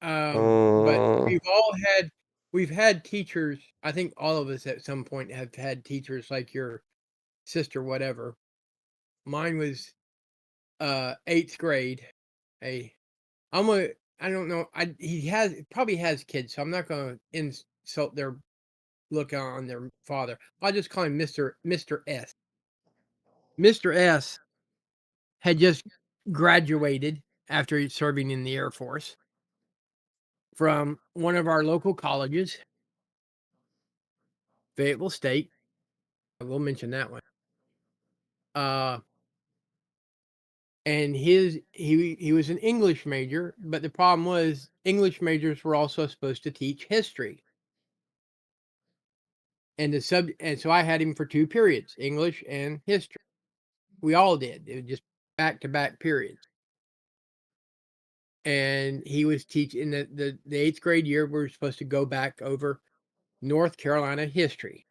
But Uh, we've had teachers. I think all of us at some point have had teachers like your sister, whatever. Mine was 8th grade. A I'm gonna I don't know. He probably has kids, so I'm not gonna insult their look on their father. I'll just call him Mr. S. Mr. S had just graduated after serving in the Air Force from one of our local colleges, Fayetteville State. I will mention that one. Uh, and he was an English major, but the problem was English majors were also supposed to teach history. And so I had him for 2 periods, English and history. We all did. It was just back-to-back periods. And he was teaching the 8th grade year, we were supposed to go back over North Carolina history.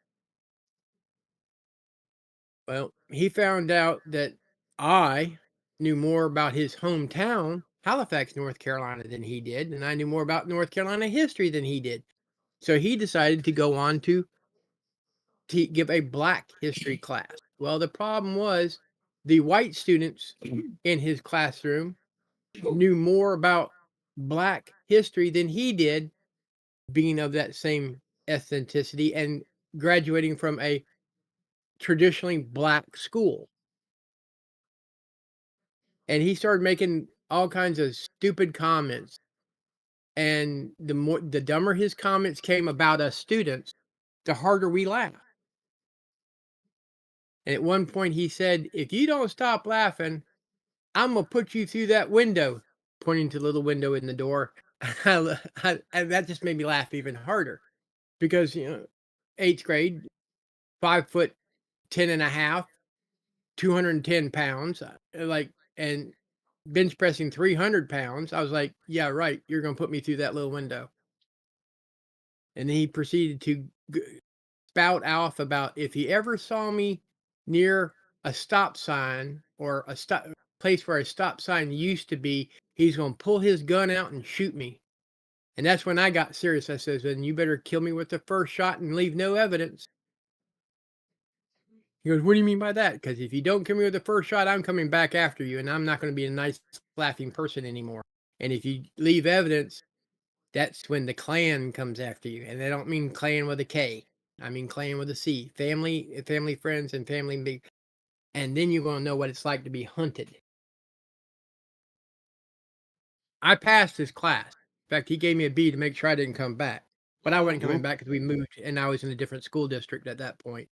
Well, he found out that I knew more about his hometown, Halifax, North Carolina, than he did, and I knew more about North Carolina history than he did. So he decided to go on to give a black history class. Well, the problem was the white students in his classroom knew more about black history than he did, being of that same ethnicity and graduating from a traditionally black school. And he started making all kinds of stupid comments. And the dumber his comments came about us students, the harder we laughed. And at one point he said, "If you don't stop laughing, I'm gonna put you through that window," pointing to the little window in the door. And that just made me laugh even harder because 8th grade, 5'10" and a half, 210 pounds, and bench pressing 300 pounds. I was like, "Yeah, right. You're gonna put me through that little window." And then he proceeded to spout off about if he ever saw me near a stop sign or a stop place where a stop sign used to be, he's gonna pull his gun out and shoot me. And that's when I got serious. I says, "Then you better kill me with the first shot and leave no evidence." He goes, "What do you mean by that?" "Because if you don't kill me with the first shot, I'm coming back after you, and I'm not going to be a nice, laughing person anymore. And if you leave evidence, that's when the clan comes after you. And I don't mean clan with a K. I mean clan with a C. Family, friends, and family big. And then you're going to know what it's like to be hunted." I passed his class. In fact, he gave me a B to make sure I didn't come back. But I wasn't coming back because we moved and I was in a different school district at that point.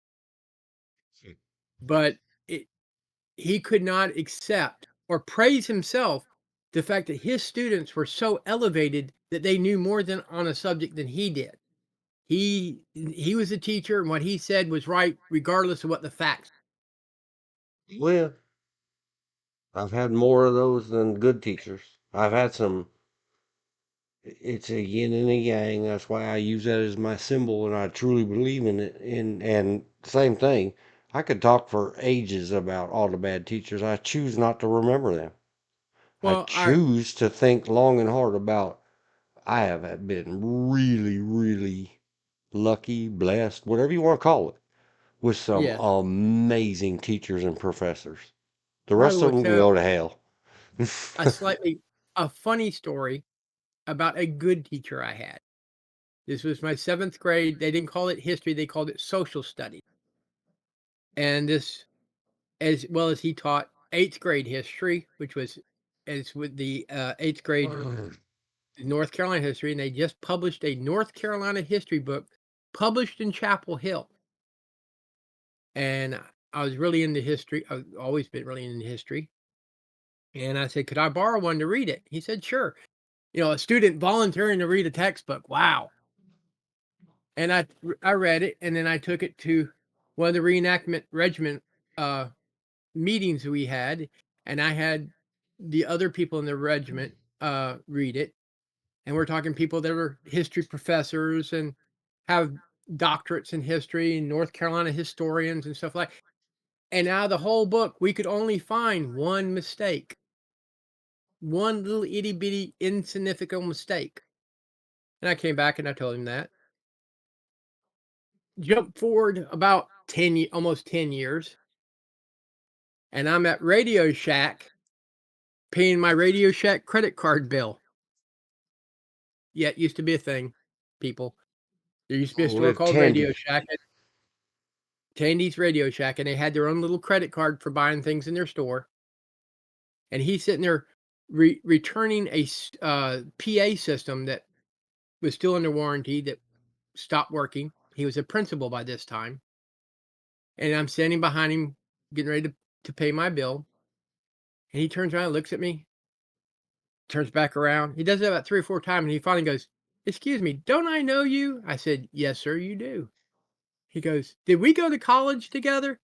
But he could not accept or praise himself the fact that his students were so elevated that they knew more than on a subject than he did. He was a teacher, and what he said was right, regardless of what the facts. Well, I've had more of those than good teachers. I've had some. It's a yin and a yang. That's why I use that as my symbol, and I truly believe in it. And same thing. I could talk for ages about all the bad teachers. I choose not to remember them. I Well, choose to think long and hard about. I have been really, really lucky, blessed, whatever you want to call it, with some yes, amazing teachers and professors. The I rest will of them can tell go to hell. a funny story about a good teacher I had. This was my 7th grade. They didn't call it history, they called it social studies. And this, as well as he taught 8th grade history, which was as with the 8th grade North Carolina history, and they just published a North Carolina history book published in Chapel Hill. And I was really into history. I've always been really into history. And I said, "Could I borrow one to read it?" He said, "Sure." A student volunteering to read a textbook. Wow. And I read it, and then I took it to one of the reenactment regiment uh, meetings we had, and I had the other people in the regiment read it. And we're talking people that were history professors and have doctorates in history and North Carolina historians and stuff like. And out of the whole book, we could only find one mistake, one little itty bitty insignificant mistake. And I came back and I told him that. Jump forward about 10, almost 10 years, and I'm at Radio Shack paying my Radio Shack credit card bill. Yeah, it used to be a thing, people. There used to be a store With called Radio Tandy. Shack, Tandy's Radio Shack, and they had their own little credit card for buying things in their store. And he's sitting there returning a PA system that was still under warranty that stopped working. He was a principal by this time. And I'm standing behind him, getting ready to pay my bill. And he turns around and looks at me, turns back around. He does it about 3 or 4 times, and he finally goes, "Excuse me, don't I know you?" I said, "Yes, sir, you do." He goes, "Did we go to college together?"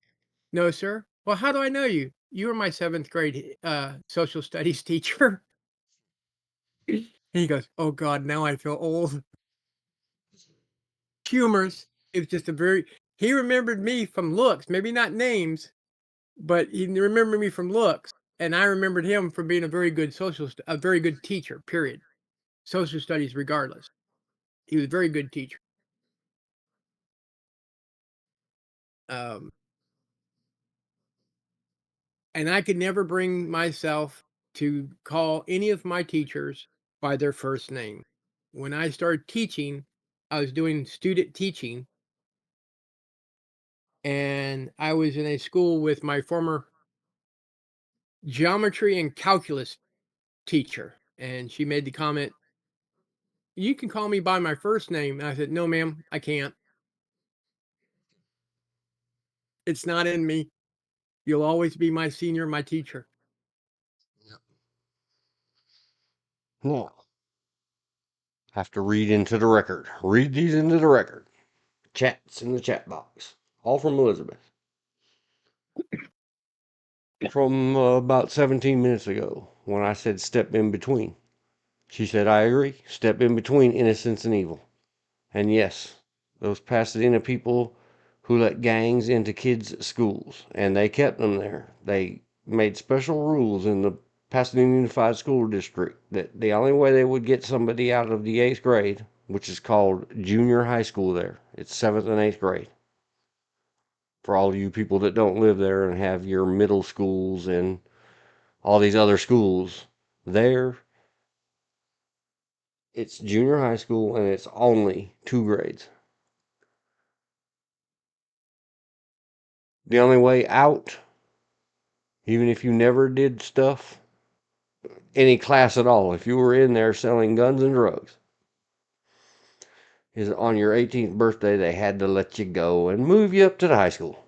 "No, sir." "Well, how do I know you?" "You were my 7th grade social studies teacher." And he goes, "Oh God, now I feel old." Humorous. It was just he remembered me from looks, maybe not names, but he remembered me from looks. And I remembered him from being a very good a very good teacher, period. Social studies regardless. He was a very good teacher. Um, and I could never bring myself to call any of my teachers by their first name. When I started teaching, I was doing student teaching, and I was in a school with my former geometry and calculus teacher. And she made the comment, "You can call me by my first name." And I said, "No, ma'am, I can't. It's not in me. You'll always be my senior, my teacher." Now, have to read into the record. Read these into the record. Chats in the chat box. All from Elizabeth. From about 17 minutes ago, when I said step in between. She said, "I agree. Step in between innocence and evil." And yes, those Pasadena people who let gangs into kids' schools, and they kept them there. They made special rules in the Pasadena Unified School District that the only way they would get somebody out of the 8th grade, which is called junior high school there, it's 7th and 8th grade. For all of you people that don't live there and have your middle schools and all these other schools, there it's junior high school and it's only 2 grades. The only way out, even if you never did stuff, any class at all, if you were in there selling guns and drugs, is on your 18th birthday, they had to let you go and move you up to the high school.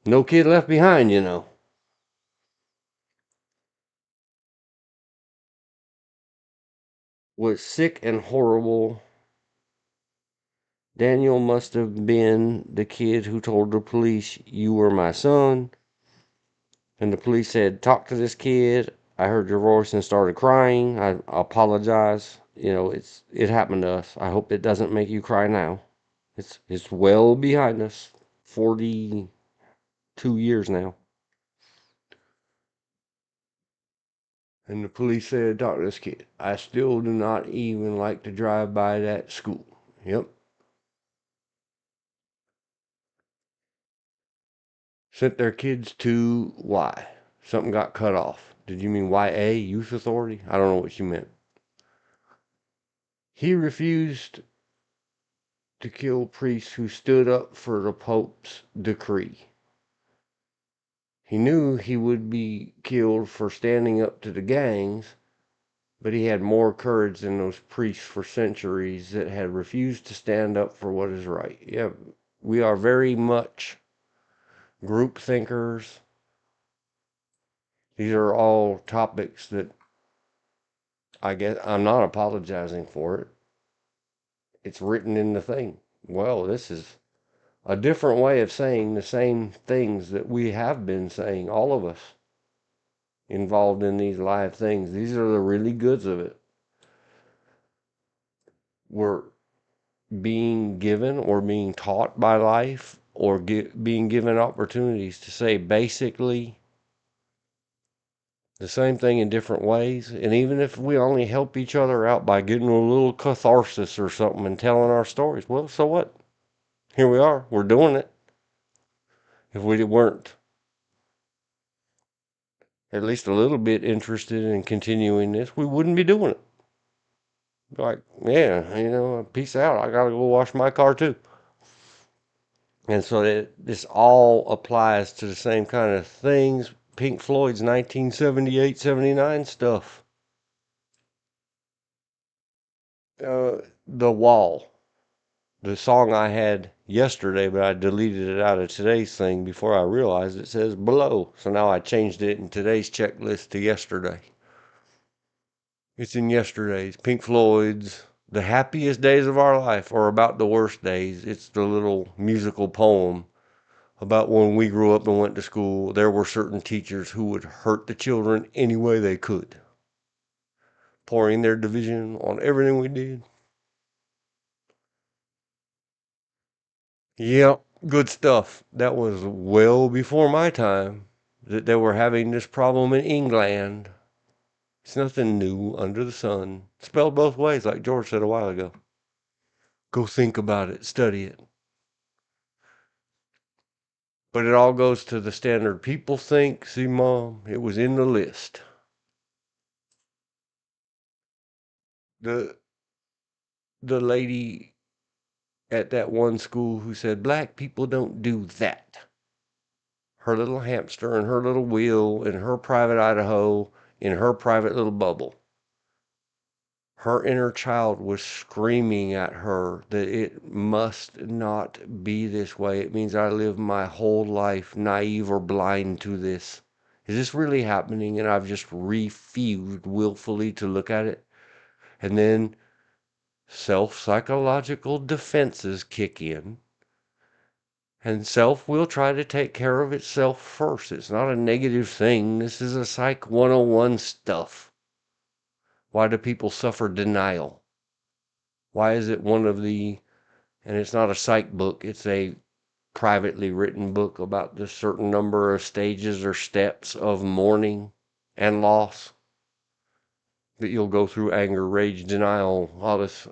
No kid left behind, you know. Was sick and horrible. Daniel must have been the kid who told the police, "You were my son." And the police said, "Talk to this kid. I heard your voice and started crying. I apologize. You know, it happened to us. I hope it doesn't make you cry now. It's well behind us. 42 years now." And the police said, "Talk to this kid. I still do not even like to drive by that school." Yep. Sent their kids to Y. Something got cut off. Did you mean YA, Youth Authority? I don't know what you meant. He refused to kill priests who stood up for the Pope's decree. He knew he would be killed for standing up to the gangs, but he had more courage than those priests for centuries that had refused to stand up for what is right. Yeah, we are very much group thinkers. These are all topics that I guess I'm not apologizing for it. It's written in the thing. Well, this is a different way of saying the same things that we have been saying, all of us involved in these live things. These are the really goods of it. We're being given or being taught by life or being given opportunities to say basically the same thing in different ways. And even if we only help each other out by getting a little catharsis or something and telling our stories, well, so what? Here we are. We're doing it. If we weren't at least a little bit interested in continuing this, we wouldn't be doing it. Like, yeah, you know, peace out. I gotta go wash my car too. And so this all applies to the same kind of things. Pink Floyd's 1978-79 stuff. The Wall. The song I had yesterday, but I deleted it out of today's thing before I realized it says below. So now I changed it in today's checklist to yesterday. It's in yesterday's. Pink Floyd's The Happiest Days of Our Life, or About the Worst Days. It's the little musical poem about when we grew up and went to school. There were certain teachers who would hurt the children any way they could, pouring their division on everything we did. Yep, good stuff. That was well before my time that they were having this problem in England. It's nothing new under the sun. Spelled both ways, like George said a while ago. Go think about it, study it. But it all goes to the standard. People think, see, Mom, it was in the list. The lady at that one school who said, "Black people don't do that." Her little hamster and her little wheel in her private Idaho, in her private little bubble. Her inner child was screaming at her that it must not be this way. It means I live my whole life naive or blind to this. Is this really happening? And I've just refused willfully to look at it. And then self-psychological defenses kick in. And self will try to take care of itself first. It's not a negative thing. This is a Psych 101 stuff. Why do people suffer denial? Why is it one of the, and it's not a psych book, it's a privately written book about the certain number of stages or steps of mourning and loss that you'll go through: anger, rage, denial, all this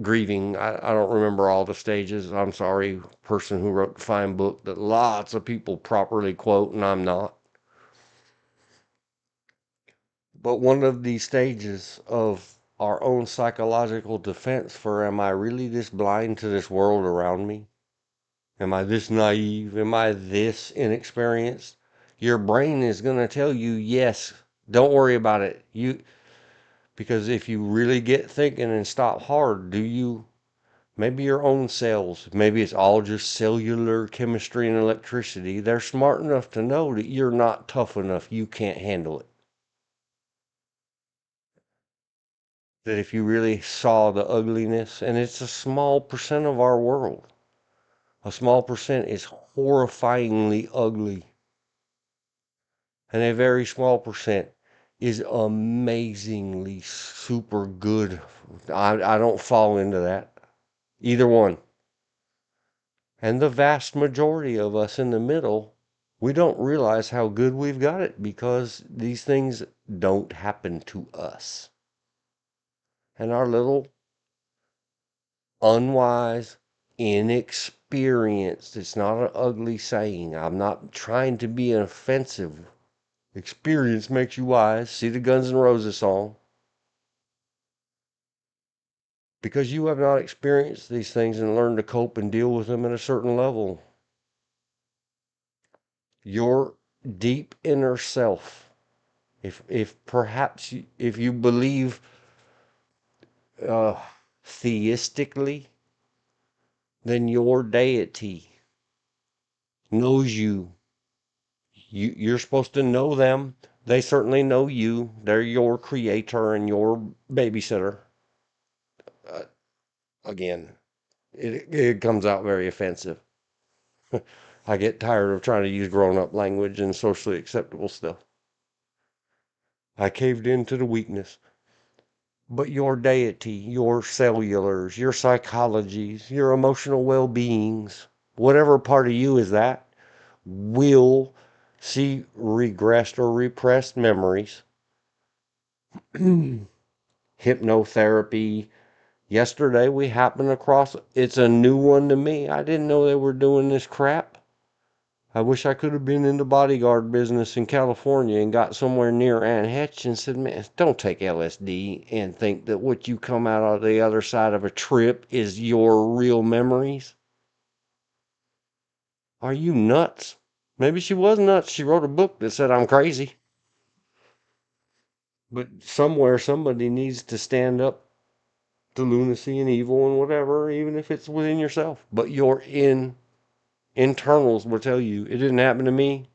grieving. I don't remember all the stages. I'm sorry, person who wrote the fine book that lots of people properly quote, and I'm not. But one of the stages of our own psychological defense for, am I really this blind to this world around me? Am I this naive? Am I this inexperienced? Your brain is going to tell you, yes, Don't worry about it. Because if you really get thinking and stop hard, maybe your own cells, maybe it's all just cellular chemistry and electricity. They're smart enough to know that you're not tough enough. You can't handle it. That if you really saw the ugliness, and it's a small percent of our world, a small percent is horrifyingly ugly, and a very small percent is amazingly super good. I don't fall into that. Either one. And the vast majority of us in the middle, we don't realize how good we've got it because these things don't happen to us. And our little unwise, inexperienced, it's not an ugly saying. I'm not trying to be offensive. Experience makes you wise. See the Guns N' Roses song. Because you have not experienced these things and learned to cope and deal with them at a certain level. Your deep inner self, if perhaps if you believe uh, theistically, then your deity knows you. You're supposed to know them. They certainly know you. They're your creator and your babysitter. Uh, Again, it comes out very offensive. I get tired of trying to use grown-up language and socially acceptable stuff. I caved into the weakness. But your deity, your cellulars, your psychologies, your emotional well-beings, whatever part of you is that, will see regressed or repressed memories. Hypnotherapy. Yesterday we happened across, it's a new one to me. I didn't know they were doing this crap. I wish I could have been in the bodyguard business in California and got somewhere near Ann Hetch and said, man, don't take LSD and think that what you come out of the other side of a trip is your real memories. Are you nuts? Maybe she was nuts. She wrote a book that said I'm crazy. But somewhere somebody needs to stand up to lunacy and evil and whatever, even if it's within yourself. But your internals will tell you it didn't happen to me.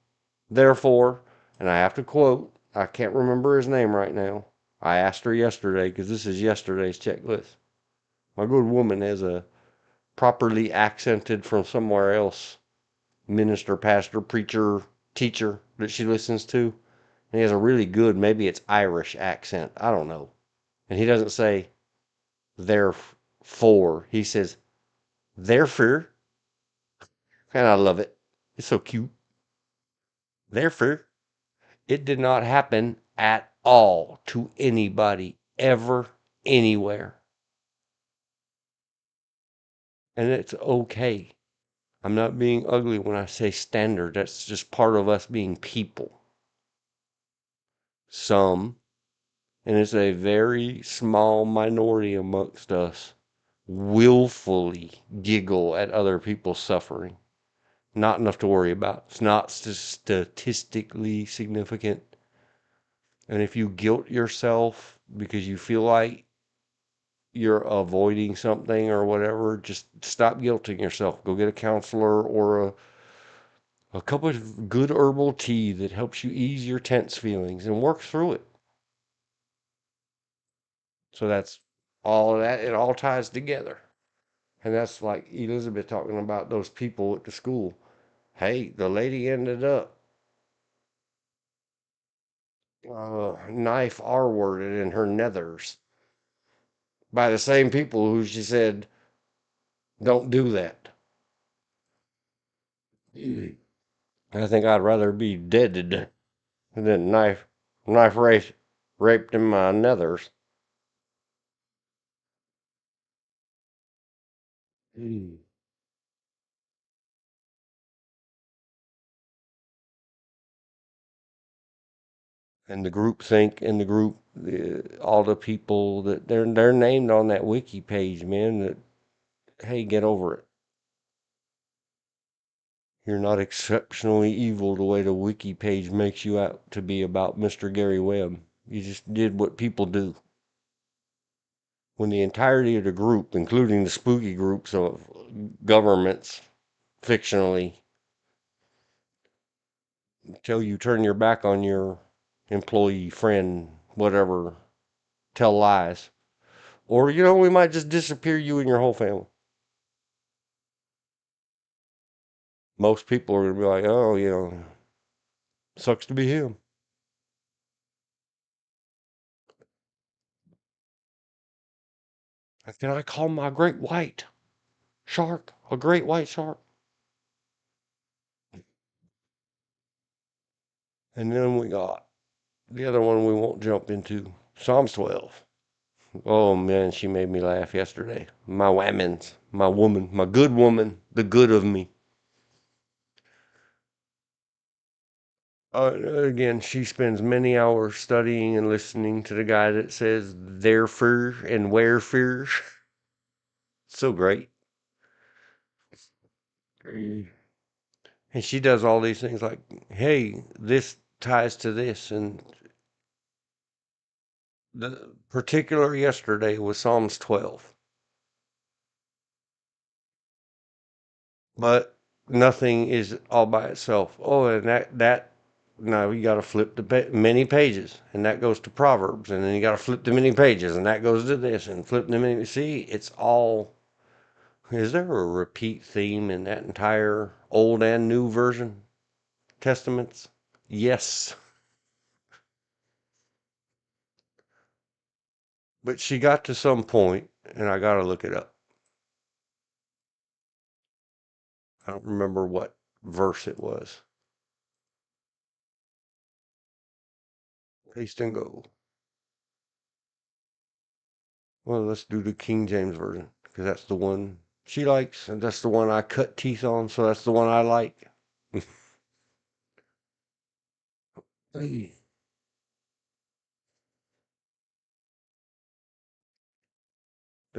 Therefore, and I have to quote, I can't remember his name right now. I asked her yesterday because this is yesterday's checklist. My good woman has a properly accented from somewhere else minister, pastor, preacher, teacher that she listens to. And he has a really good, maybe it's Irish accent. I don't know. And he doesn't say therefore. He says therefore. And I love it. It's so cute. Therefore, it did not happen at all to anybody ever, anywhere. And it's okay. I'm not being ugly when I say standard. That's just part of us being people. Some, and it's a very small minority amongst us, willfully giggle at other people's suffering. Not enough to worry about. It's not statistically significant. And if you guilt yourself because you feel like you're avoiding something or whatever, just stop guilting yourself. Go get a counselor or a cup of good herbal tea that helps you ease your tense feelings and work through it. So that's all of that. It all ties together. And that's like Elizabeth talking about those people at the school. Hey, the lady ended up knife R-worded in her nethers by the same people who she said, don't do that. I think I'd rather be deaded than knife raped in my nethers. Mm. And the group think and the group, all the people that they're named on that wiki page, man. That hey, get over it. You're not exceptionally evil the way the wiki page makes you out to be about Mr. Gary Webb. You just did what people do. When the entirety of the group, including the spooky groups of governments, fictionally, tell you turn your back on your employee, friend, whatever, tell lies. Or, we might just disappear you and your whole family. Most people are going to be like, oh, sucks to be him. Can I call my great white shark a great white shark? And then we got the other one we won't jump into, Psalms 12. Oh man, she made me laugh yesterday. My whammons, my woman, my good woman, the good of me. Again, she spends many hours studying and listening to the guy that says therefore and wherefore. So great. And she does all these things like, hey, this ties to this. And the particular yesterday was Psalms 12. But nothing is all by itself. Oh, and that now you got to flip the many pages, and that goes to Proverbs, and then you got to flip the many pages, and that goes to this, and flip the many. See, it's all. Is there a repeat theme in that entire Old and New version testaments? Yes, but she got to some point, and I got to look it up. I don't remember what verse it was. Paste and go. Well, let's do the King James version because that's the one she likes, and that's the one I cut teeth on, so that's the one I like. They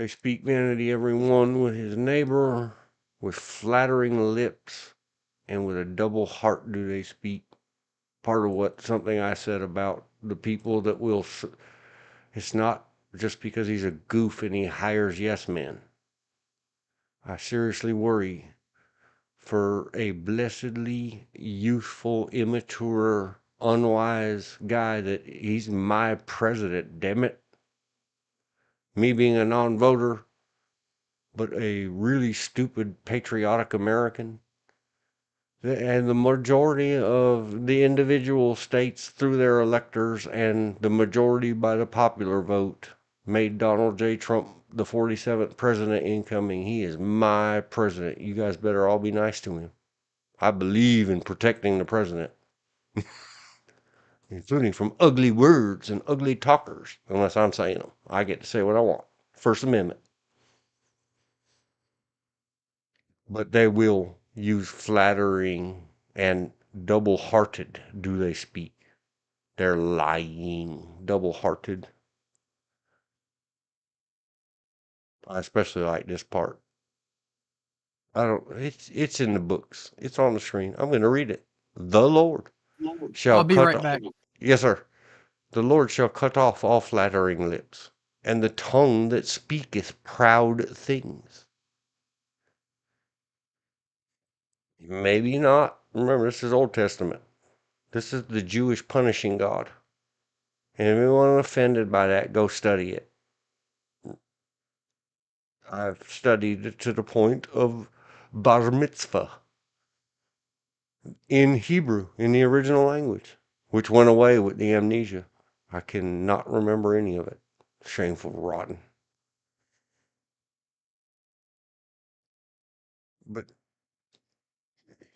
speak vanity, every one with his neighbor, with flattering lips, and with a double heart do they speak. Part of what something I said about the people that will, it's not just because he's a goof and he hires yes men. I seriously worry for a blessedly youthful, immature, unwise guy that he's my president, damn it. Me being a non-voter, but a really stupid, patriotic American. And the majority of the individual states through their electors and the majority by the popular vote made Donald J. Trump the 47th president incoming. He is my president. You guys better all be nice to him. I believe in protecting the president, including from ugly words and ugly talkers, unless I'm saying them. I get to say what I want. First Amendment. But they will use flattering and double-hearted do they speak. They're lying, double-hearted. I especially like this part. It's in the books. It's on the screen. I'm going to read it. The Lord shall I'll be cut right off. back. Yes, sir. The Lord shall cut off all flattering lips, and the tongue that speaketh proud things. Maybe not. Remember, this is Old Testament. This is the Jewish punishing God. And if anyone offended by that, go study it. I've studied it to the point of bar mitzvah in Hebrew, in the original language, which went away with the amnesia. I cannot remember any of it. Shameful, rotten. But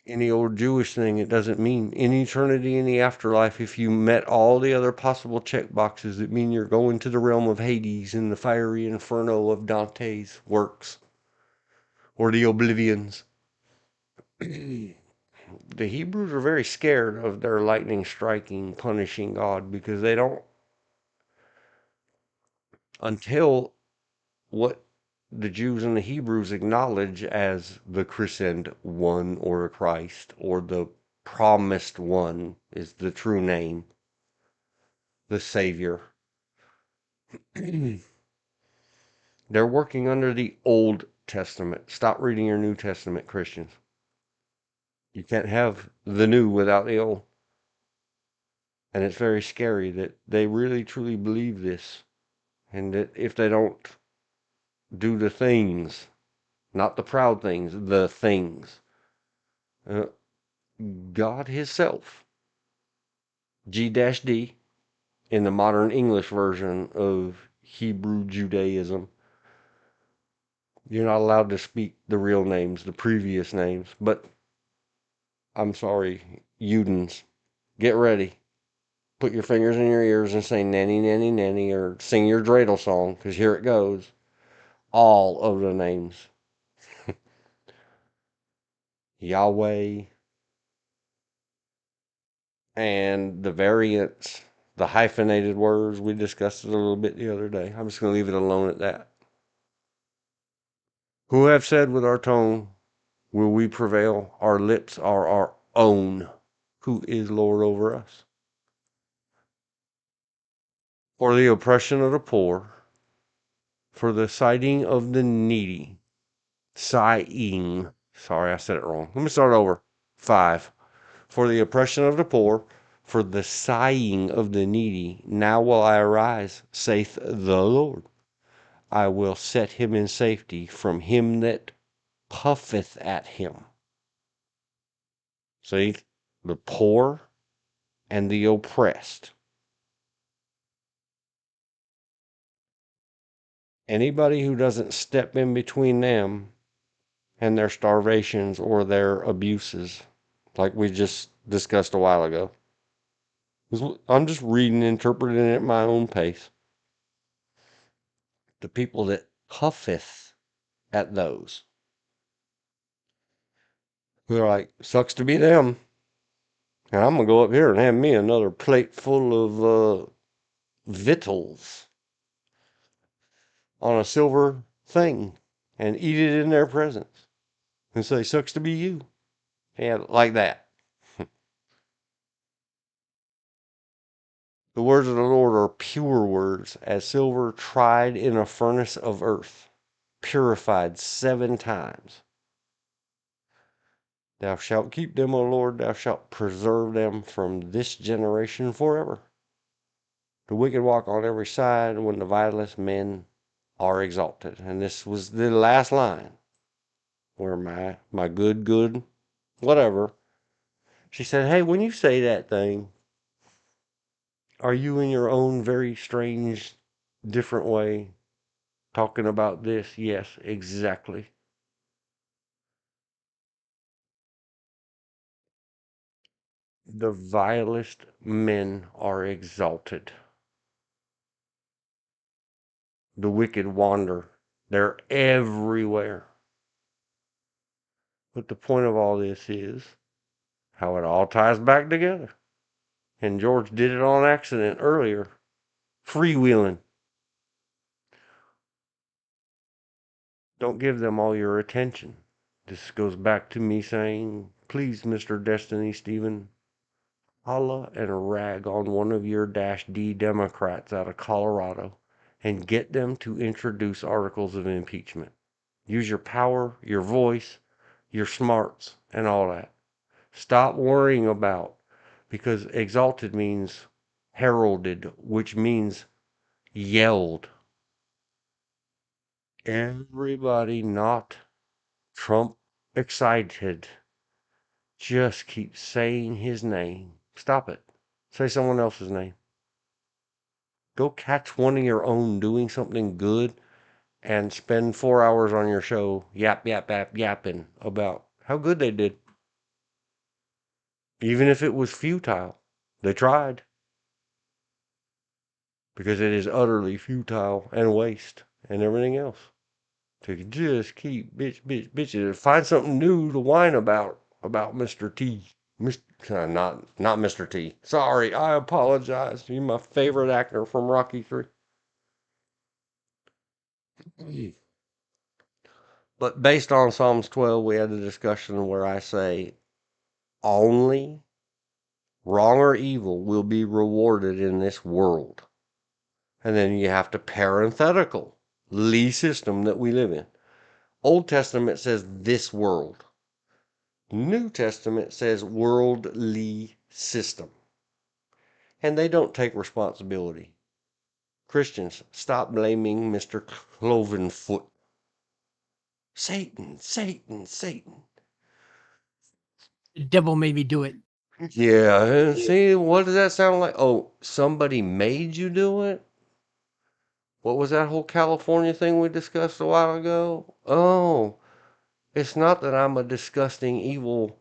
any old Jewish thing, it doesn't mean in eternity, in the afterlife, if you met all the other possible check boxes that mean you're going to the realm of Hades in the fiery inferno of Dante's works, or the Oblivions. The Hebrews are very scared of their lightning striking, punishing God because they don't, until what the Jews and the Hebrews acknowledge as the christened one or a Christ or the promised one is the true name, the Savior. They're working under the Old Testament. Stop reading your New Testament, Christians. You can't have the new without the old. And it's very scary that they really truly believe this. And that if they don't do the things, not the proud things, the things, God Himself, G-D, in the modern English version of Hebrew Judaism, you're not allowed to speak the real names, the previous names. But I'm sorry, Udens, get ready. Put your fingers in your ears and say nanny, nanny, nanny, or sing your dreidel song, because here it goes. All of the names. Yahweh, and the variants, the hyphenated words, we discussed it a little bit the other day. I'm just going to leave it alone at that. Who have said with our tongue, will we prevail? Our lips are our own. Who is Lord over us? For the oppression of the poor, for the sighing of the needy, sighing. Sorry, I said it wrong. Let me start over. 5. For the oppression of the poor, for the sighing of the needy, now will I arise, saith the Lord. I will set him in safety from him that puffeth at him. See, the poor and the oppressed. Anybody who doesn't step in between them and their starvations or their abuses, like we just discussed a while ago. I'm just reading, interpreting it at my own pace. The people that puffeth at those. They're like, sucks to be them. And I'm going to go up here and have me another plate full of victuals on a silver thing and eat it in their presence and say, sucks to be you. Yeah, like that. The words of the Lord are pure words, as silver tried in a furnace of earth, purified 7 times. Thou shalt keep them, O Lord, thou shalt preserve them from this generation forever. The wicked walk on every side when the vilest men are exalted. And this was the last line where my good, whatever. She said, hey, when you say that thing, are you in your own very strange, different way talking about this? Yes, exactly. The vilest men are exalted. The wicked wander. They're everywhere. But the point of all this is how it all ties back together. And George did it on accident earlier. Freewheeling. Don't give them all your attention. This goes back to me saying, please, Mr. Destiny Stephen, holla and rag on one of your -D Democrats out of Colorado and get them to introduce articles of impeachment. Use your power, your voice, your smarts, and all that. Stop worrying about, because exalted means heralded, which means yelled. Everybody not Trump excited. Just keep saying his name. Stop it. Say someone else's name. Go catch one of your own doing something good and spend 4 hours on your show yapping about how good they did. Even if it was futile. They tried. Because it is utterly futile and waste and everything else. To just keep bitches. Find something new to whine about Mr. T. Not Mr. T. Sorry, I apologize. You're my favorite actor from Rocky 3. But based on Psalms 12, we had a discussion where I say only wrong or evil will be rewarded in this world. And then you have to parenthetical, Lee system that we live in. Old Testament says this world. New Testament says worldly system. And they don't take responsibility. Christians, stop blaming Mr. Clovenfoot. Satan, Satan, Satan. The devil made me do it. Yeah, see, what does that sound like? Oh, somebody made you do it? What was that whole California thing we discussed a while ago? Oh, it's not that I'm a disgusting, evil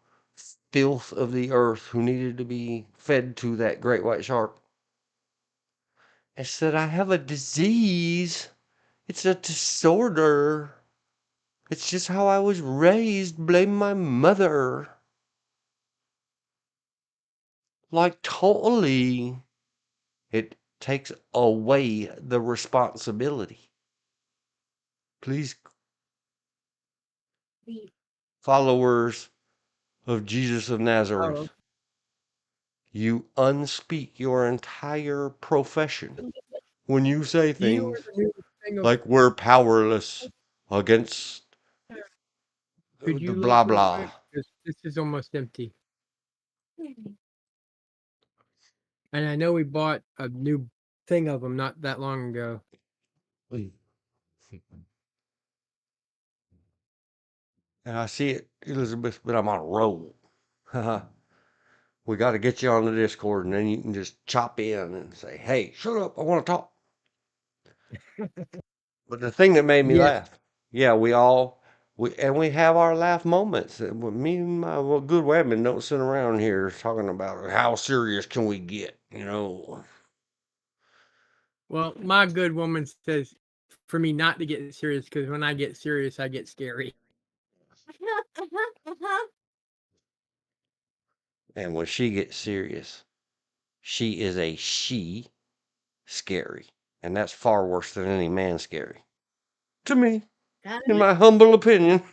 filth of the earth who needed to be fed to that great white shark. It's that I have a disease. It's a disorder. It's just how I was raised. Blame my mother. Like, totally. It takes away the responsibility. Please, followers of Jesus of Nazareth, you unspeak your entire profession when you say Do you know things the new thing of? like we're powerless against Could the you blah look real blah. quick? 'Cause this is almost empty. And I know we bought a new thing of them not that long ago. And I see it, Elizabeth, but I'm on a roll. We got to get you on the Discord, and then you can just chop in and say, "Hey, shut up! I want to talk." But the thing that made me Yes. laugh, yeah, we have our laugh moments. Me and my good women don't sit around here talking about how serious can we get, you know. Well, my good woman says for me not to get serious because when I get serious, I get scary. And when she gets serious, she is a she scary, and that's far worse than any man scary. To me, in my humble opinion,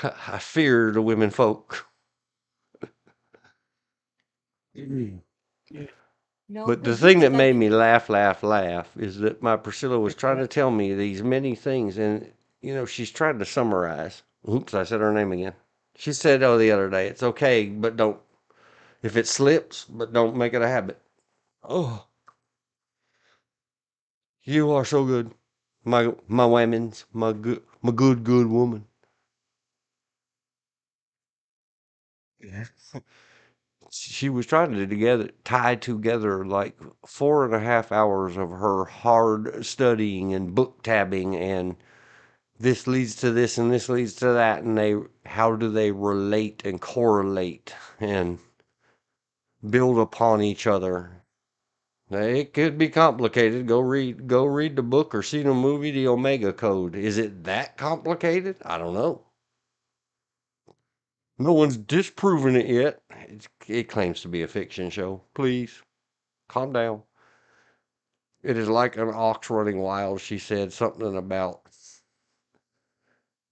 I fear the women folk. But the thing that made me laugh is that my Priscilla was trying to tell me these many things, and she's trying to summarize. Oops, I said her name again. She said, "Oh, the other day, it's okay, but don't if it slips, but don't make it a habit." Oh, you are so good, my women's my good woman. She was trying to tie together like 4.5 hours of her hard studying and book tabbing, and this leads to this and this leads to that, and how do they relate and correlate and build upon each other. It could be complicated. Go read the book or see the movie, The Omega Code. Is it that complicated? I don't know. No one's disproven it yet. It claims to be a fiction show. Please, calm down. It is like an ox running wild, she said something about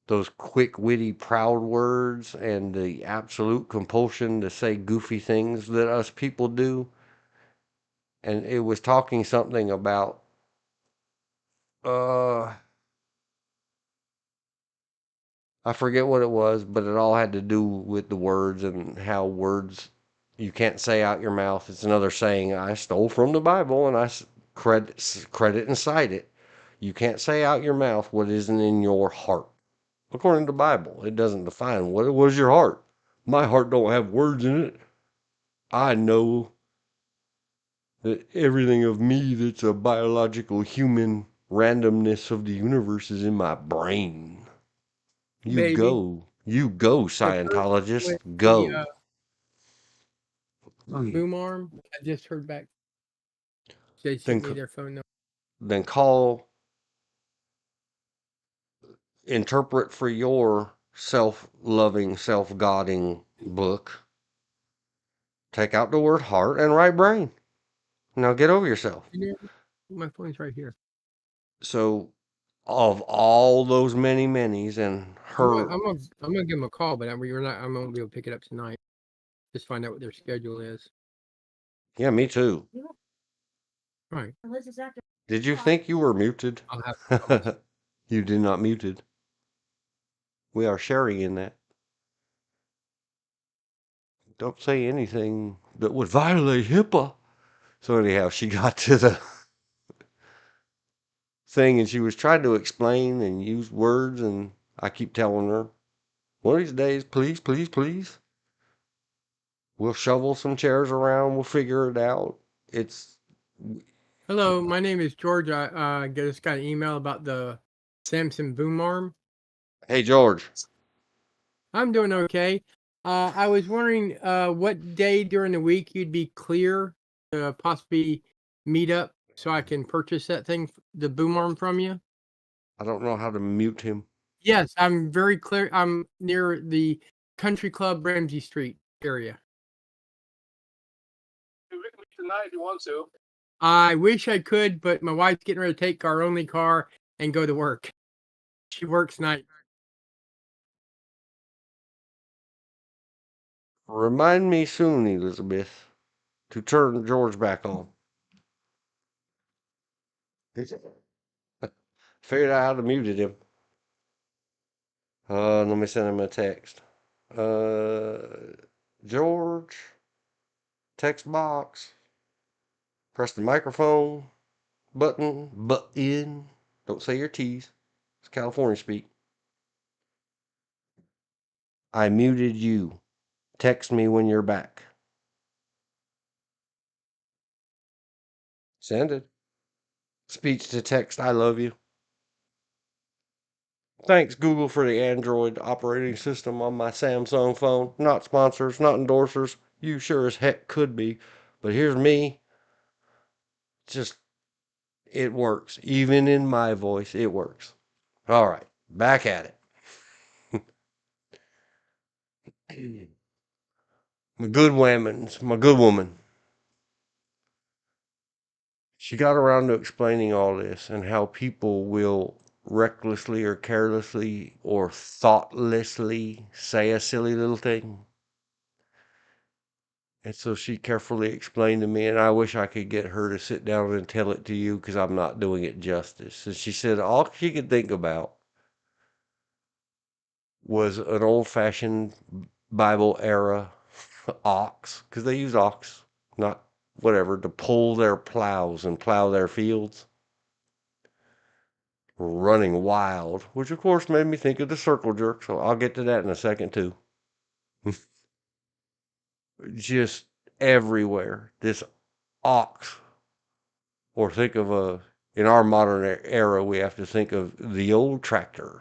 those quick, witty, proud words and the absolute compulsion to say goofy things that us people do. And it was talking something about, I forget what it was, but it all had to do with the words and how words you can't say out your mouth. It's another saying I stole from the Bible, and I credit and cite it. You can't say out your mouth what isn't in your heart. According to the Bible, it doesn't define what was your heart. My heart don't have words in it. I know that everything of me that's a biological human randomness of the universe is in my brain. You Baby, go, the person Scientologist, with the go. boom arm, I just heard back. They Then, sent me their phone number. then call, interpret for your self-loving, self-godding book. Take out the word heart and write brain. Now get over yourself. You know, my phone's right here. So of all those many minis and her. I'm gonna give them a call, but I'm gonna be able to pick it up tonight. Just find out what their schedule is. Yeah, me too. Right. Did you think you were muted? I'll have You did not muted. We are sharing in that. Don't say anything that would violate HIPAA. So anyhow, she got to the thing and she was trying to explain and use words, and I keep telling her, one of these days, please, please, please. We'll shovel some chairs around. We'll figure it out. It's Hello, my name is George. I just got an email about the Samson boom arm. Hey George. I'm doing okay. I was wondering what day during the week you'd be clear to possibly meet up so I can purchase that thing, the boom arm from you. I don't know how to mute him. Yes, I'm very clear. I'm near the Country Club Ramsey Street area. We can meet tonight if you want to. I wish I could, but my wife's getting ready to take our only car and go to work. She works night. Remind me soon, Elizabeth, to turn George back on. Figured out how to mute him. Let me send him a text. George, text box. Press the microphone button. Don't say your T's. It's California speak. I muted you. Text me when you're back. Send it. Speech to text, I love you. Thanks, Google, for the Android operating system on my Samsung phone. Not sponsors, not endorsers. You sure as heck could be. But here's me. Just, it works. Even in my voice, it works. All right, back at it. My good woman. She got around to explaining all this and how people will recklessly or carelessly or thoughtlessly say a silly little thing. And so she carefully explained to me, and I wish I could get her to sit down and tell it to you because I'm not doing it justice. And she said all she could think about was an old-fashioned Bible era ox, because they use ox, not whatever, to pull their plows and plow their fields. Running wild, which of course made me think of the circle jerk, so I'll get to that in a second too. Just everywhere, this ox, or think of in our modern era, we have to think of the old tractor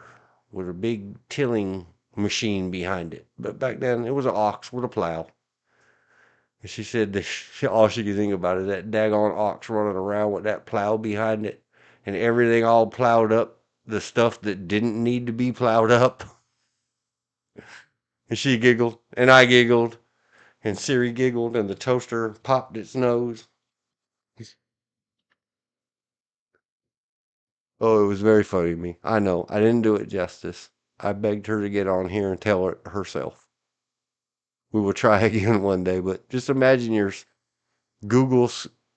with a big tilling machine behind it. But back then, it was an ox with a plow. And she said all she could think about is that daggone ox running around with that plow behind it and everything all plowed up, the stuff that didn't need to be plowed up. And she giggled, and I giggled, and Siri giggled, and the toaster popped its nose. Oh, it was very funny to me. I know, I didn't do it justice. I begged her to get on here and tell it herself. We will try again one day, but just imagine your Google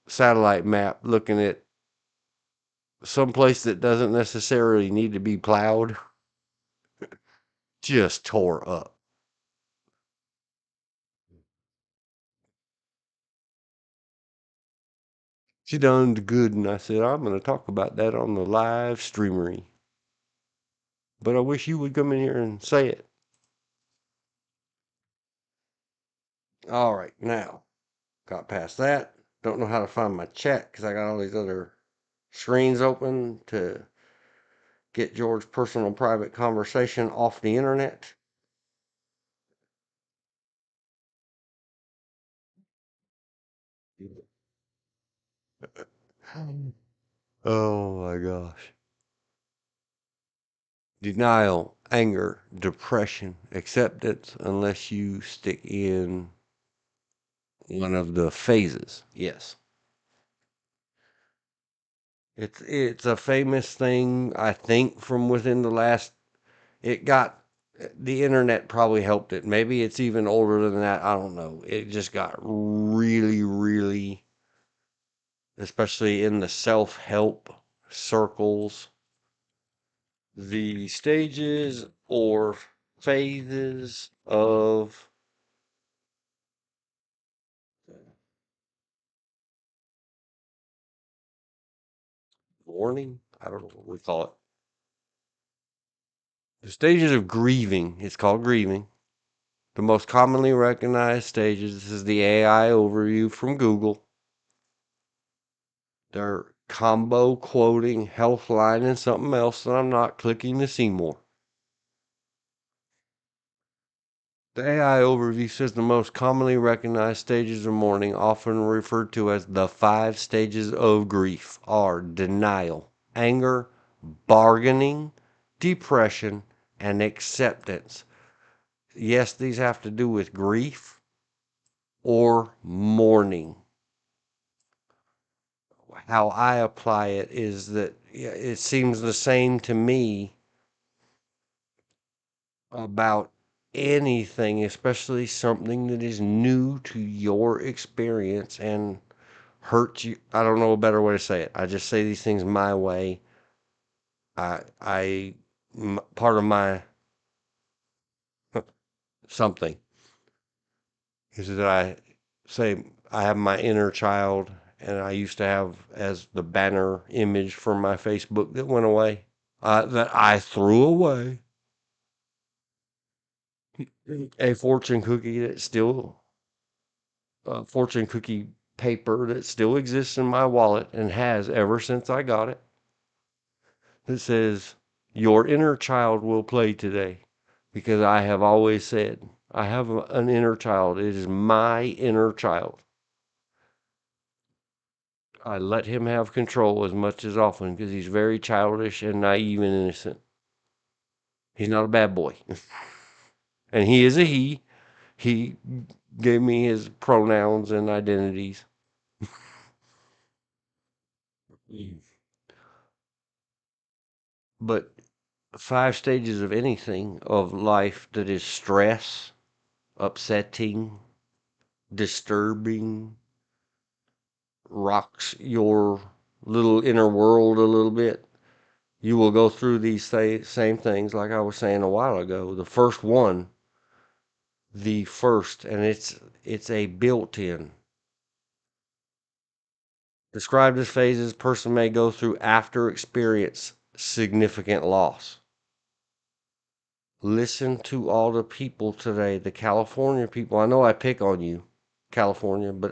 satellite map looking at some place that doesn't necessarily need to be plowed. Just tore up. She done good, and I said, I'm going to talk about that on the live streamery. But I wish you would come in here and say it. All right, now, got past that. Don't know how to find my chat because I got all these other screens open to get George's personal private conversation off the internet. Oh my gosh. Denial, anger, depression, acceptance, unless you stick in one of the phases. Yes. It's a famous thing, I think, from within the last. It got the internet probably helped it. Maybe it's even older than that. I don't know. It just got really, really, especially in the self-help circles, the stages or phases of mourning. I don't know what we call it. The stages of grieving. It's called grieving. The most commonly recognized stages. This is the AI overview from Google. They're combo quoting Healthline and something else that I'm not clicking to see more. The AI overview says the most commonly recognized stages of mourning, often referred to as the 5 stages of grief, are denial, anger, bargaining, depression, and acceptance. Yes, these have to do with grief or mourning. How I apply it is that it seems the same to me about anything, especially something that is new to your experience and hurts you. I don't know a better way to say it. I just say these things my way. Part of my something is that I say I have my inner child, and I used to have as the banner image for my Facebook that went away, that I threw away. A fortune cookie that still, fortune cookie paper that still exists in my wallet and has ever since I got it. That says, "Your inner child will play today." Because I have always said, I have an inner child. It is my inner child. I let him have control as much as often because he's very childish and naive and innocent. He's not a bad boy. And he is a he. He gave me his pronouns and identities. But 5 stages of anything of life that is stress, upsetting, disturbing, rocks your little inner world a little bit. You will go through these same things like I was saying a while ago. The first one, and it's a built-in. Described as phases person may go through after experience significant loss. Listen to all the people today, the California people. I know I pick on you, California, but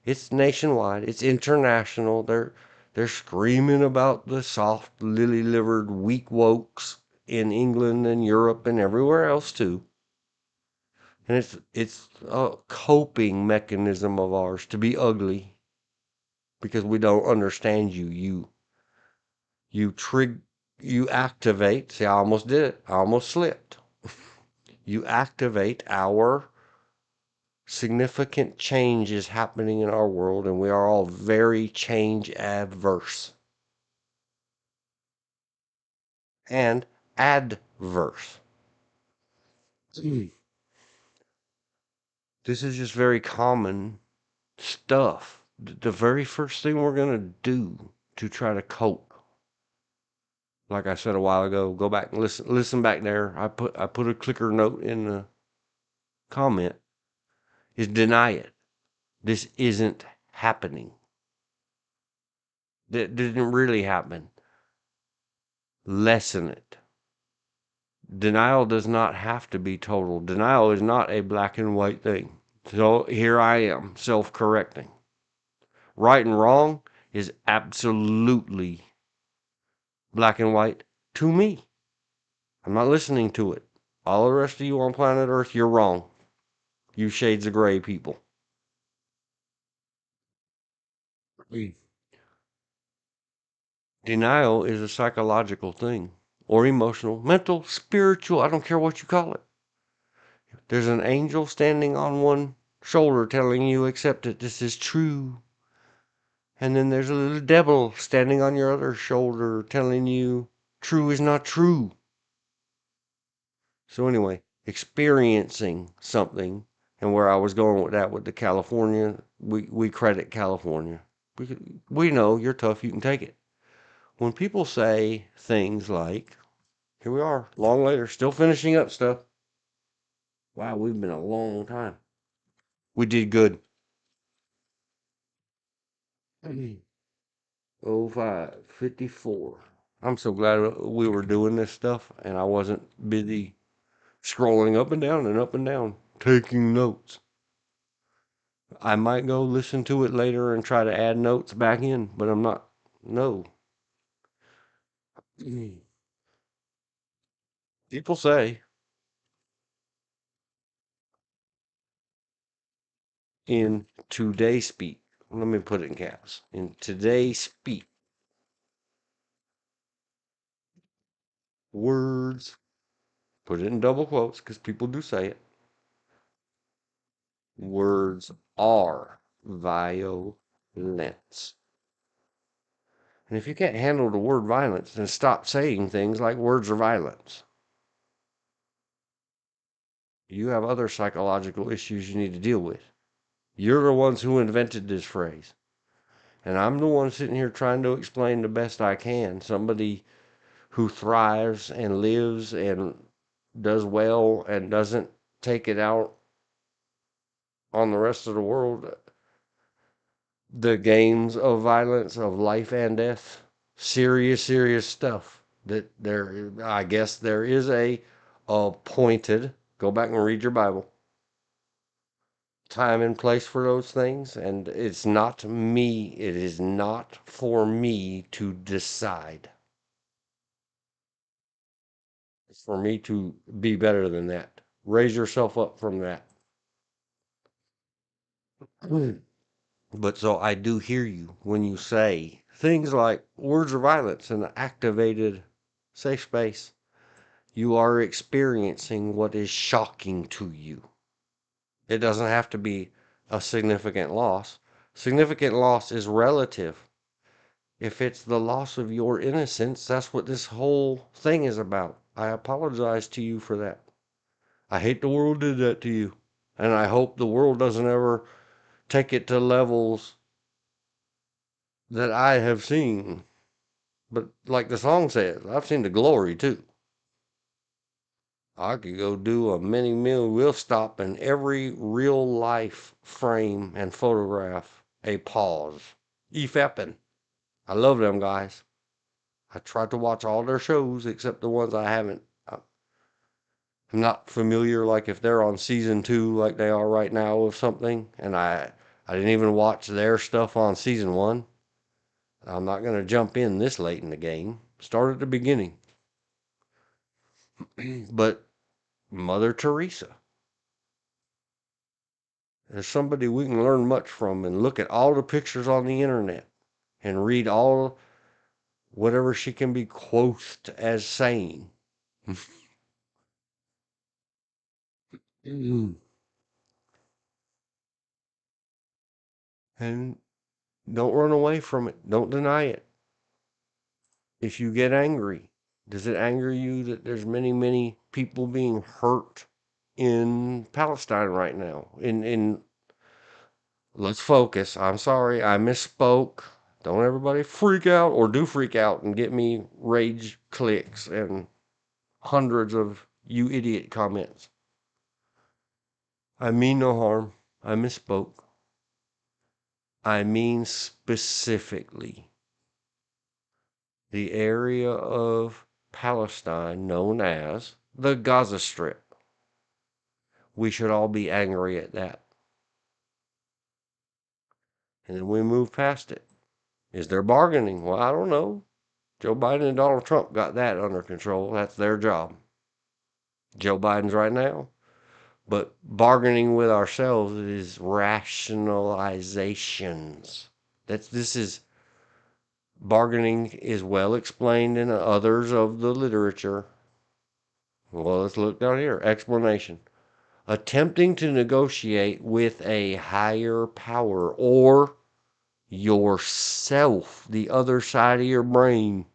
it's nationwide. It's international. They're screaming about the soft, lily-livered, weak wokes in England and Europe and everywhere else too. And it's a coping mechanism of ours to be ugly because we don't understand you. You activate. See, I almost did it. I almost slipped. You activate our significant change is happening in our world, and we are all very change adverse and adverse. This is just very common stuff. The very first thing we're going to do to try to cope, like I said a while ago, go back and listen back there. I put a clicker note in the comment, is deny it. This isn't happening. That didn't really happen. Lessen it. Denial does not have to be total. Denial is not a black and white thing. So here I am, self-correcting. Right and wrong is absolutely black and white to me. I'm not listening to it. All the rest of you on planet Earth, you're wrong. You shades of gray people. Denial is a psychological thing, or emotional, mental, spiritual, I don't care what you call it. There's an angel standing on one shoulder telling you, accept it, this is true. And then there's a little devil standing on your other shoulder telling you true is not true. So anyway, experiencing something, and where I was going with that with the California, we credit California. We know you're tough, you can take it. When people say things like, here we are, long later, still finishing up stuff. Wow, we've been a long time. We did good. 05:54. I'm so glad we were doing this stuff and I wasn't busy scrolling up and down, taking notes. I might go listen to it later and try to add notes back in, but I'm not. No. People say in today's speak, let me put it in caps. In today's speak, words, put it in double quotes because people do say it. Words are violence. And if you can't handle the word violence, then stop saying things like words are violence. You have other psychological issues you need to deal with. You're the ones who invented this phrase. And I'm the one sitting here trying to explain the best I can. Somebody who thrives and lives and does well and doesn't take it out on the rest of the world. The games of violence, of life and death. Serious stuff. That there, I guess there is a appointed, go back and read your Bible, time and place for those things, and it's not me, it is not for me to decide. It's for me to be better than that. Raise yourself up from that. But so I do hear you when you say things like words of violence in an activated safe space. You are experiencing what is shocking to you. It doesn't have to be a significant loss. Significant loss is relative. If it's the loss of your innocence, that's what this whole thing is about. I apologize to you for that. I hate the world did that to you. And I hope the world doesn't ever take it to levels that I have seen. But like the song says, I've seen the glory too. I could go do a mini meal. We'll stop in every real life frame and photograph a pause. E-Feppin'. I love them guys. I try to watch all their shows except the ones I haven't. I'm not familiar, like if they're on season 2 like they are right now of something, and I didn't even watch their stuff on season 1. I'm not going to jump in this late in the game. Start at the beginning. But Mother Teresa, there's somebody we can learn much from, and look at all the pictures on the internet and read all whatever she can be quoted as saying. And don't run away from it. Don't deny it. If you get angry, does it anger you that there's many people being hurt in Palestine right now? Let's focus. I'm sorry, I misspoke. Don't everybody freak out, or do freak out and get me rage clicks and hundreds of you idiot comments. I mean no harm. I misspoke. I mean specifically the area of Palestine known as the Gaza Strip. We should all be angry at that. And then we move past it. Is there bargaining? Well, I don't know. Joe Biden and Donald Trump got that under control. That's their job. Joe Biden's right now. But bargaining with ourselves is rationalizations. This is bargaining is well explained in others of the literature. Well, let's look down here. Explanation. Attempting to negotiate with a higher power, or yourself, the other side of your brain.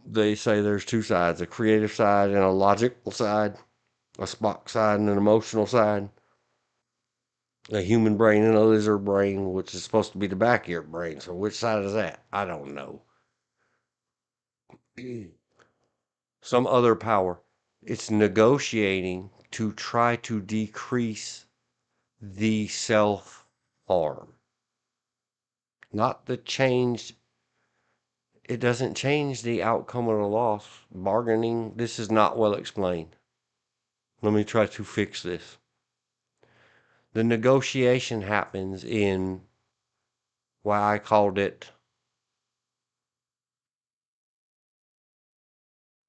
They say there's two sides, a creative side and a logical side, a Spock side and an emotional side, a human brain and a lizard brain, which is supposed to be the back of your brain. So which side is that? I don't know. Some other power. It's negotiating to try to decrease the self harm. Not the change. It doesn't change the outcome of the loss. Bargaining, this is not well explained. Let me try to fix this. The negotiation happens in why I called it,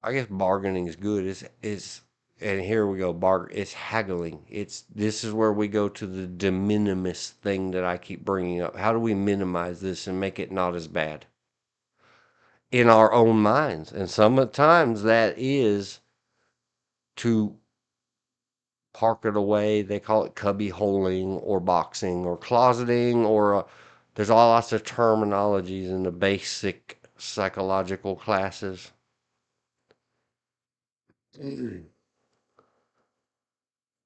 I guess bargaining is good. Is and here we go, it's haggling. This is where we go to the de minimis thing that I keep bringing up. How do we minimize this and make it not as bad? In our own minds. And sometimes that is to park it away. They call it cubby holing or boxing or closeting or there's all lots of terminologies in the basic psychological classes.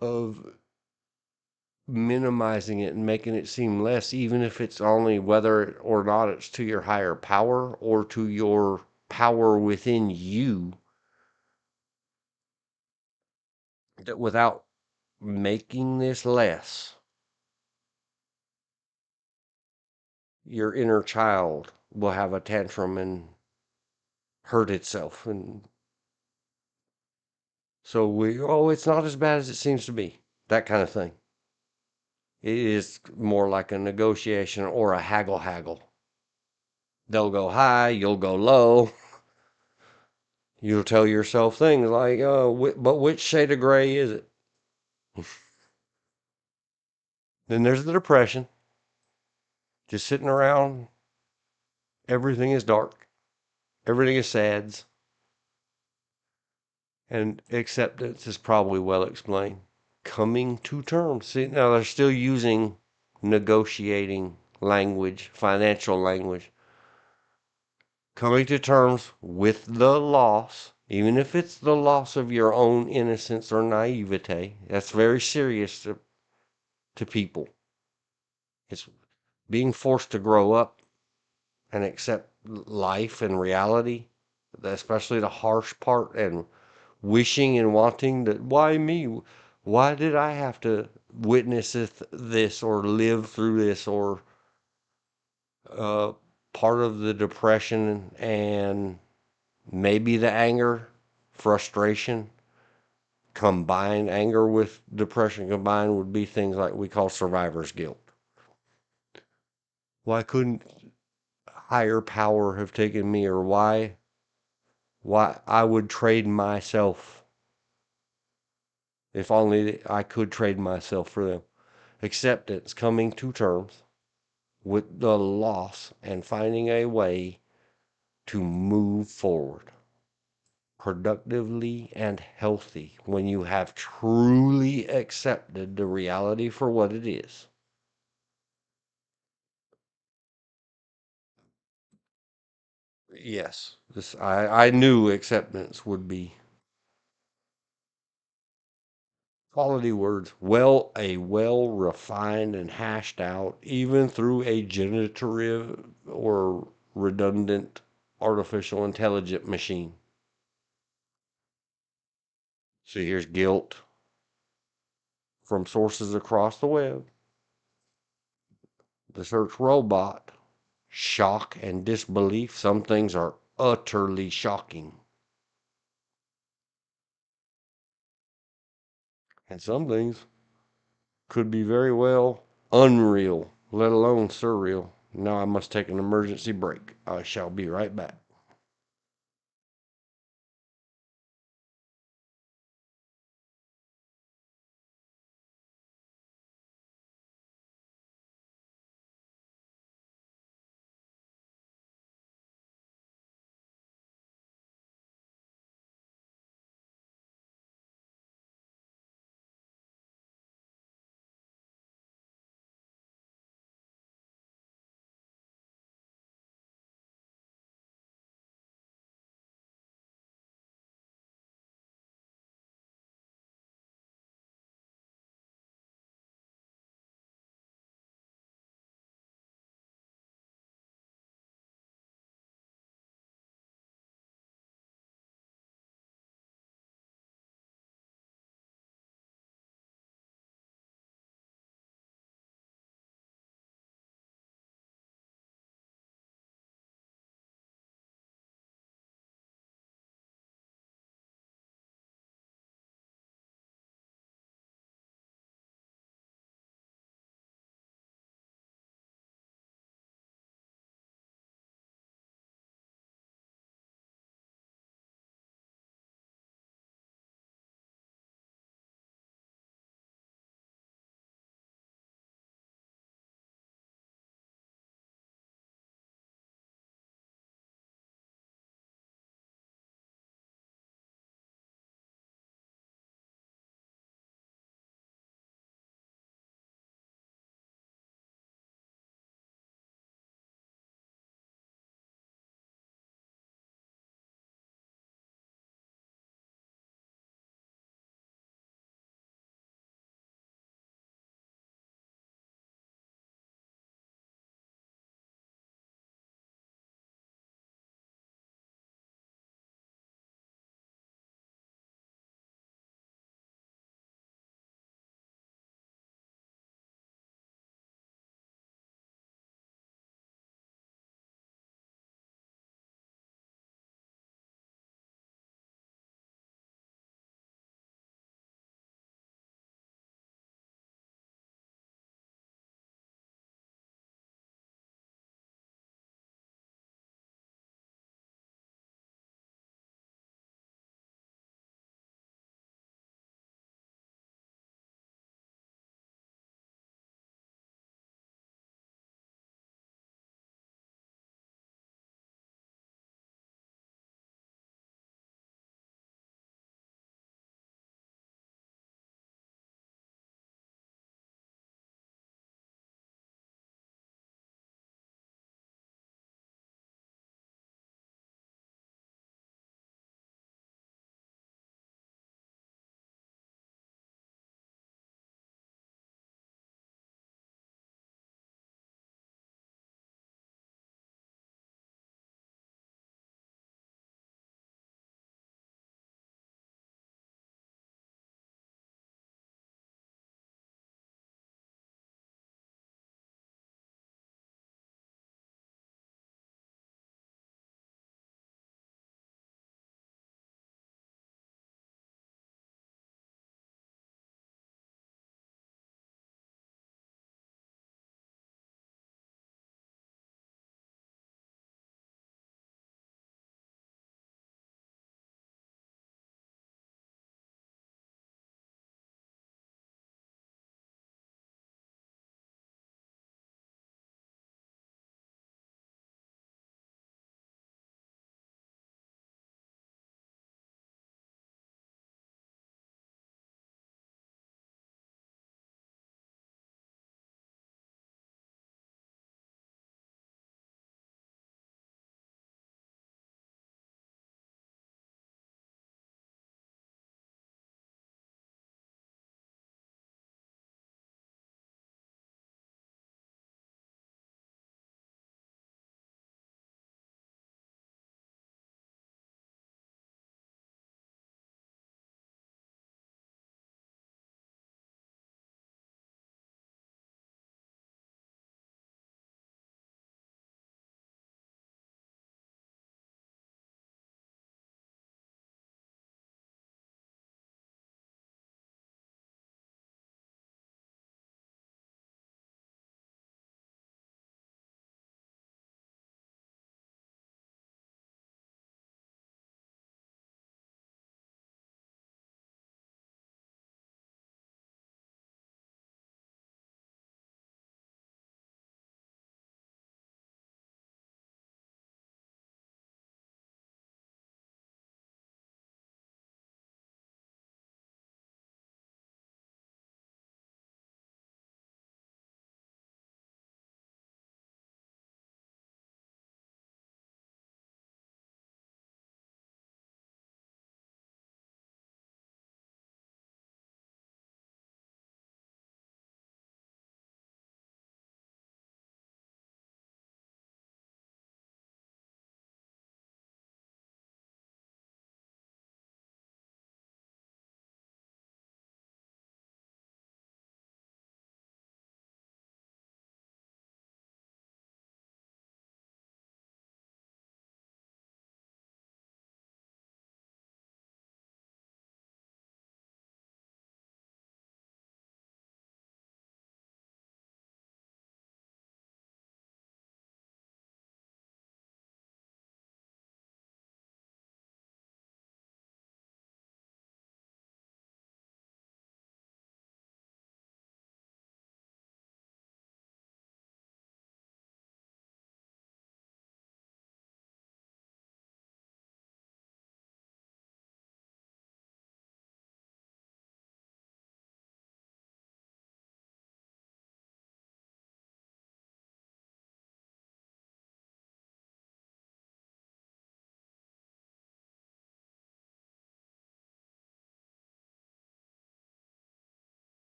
Of minimizing it and making it seem less, even if it's only whether or not it's to your higher power or to your power within you, that without making this less, your inner child will have a tantrum and hurt itself. And so it's not as bad as it seems to be. That kind of thing. It is more like a negotiation or a haggle. They'll go high, you'll go low. You'll tell yourself things like, but which shade of gray is it? Then there's the depression. Just sitting around, everything is dark. Everything is sad. And acceptance is probably well explained. Coming to terms. See, now they're still using negotiating language, financial language. Coming to terms with the loss, even if it's the loss of your own innocence or naivete, that's very serious to people. It's being forced to grow up and accept life and reality, especially the harsh part, and wishing and wanting that, why me? Why did I have to witness this or live through this? Or part of the depression and maybe the anger, frustration, combined anger with depression combined would be things like we call survivor's guilt. Why couldn't higher power have taken me, or why I would trade myself if only I could trade myself for them. Acceptance, coming to terms with the loss and finding a way to move forward productively and healthy when you have truly accepted the reality for what it is. Yes, I knew acceptance would be quality words. A well refined and hashed out, even through a generative or redundant artificial intelligent machine. So here's guilt from sources across the web. The search robot, shock and disbelief. Some things are utterly shocking. And some things could be very well unreal, let alone surreal. Now I must take an emergency break. I shall be right back.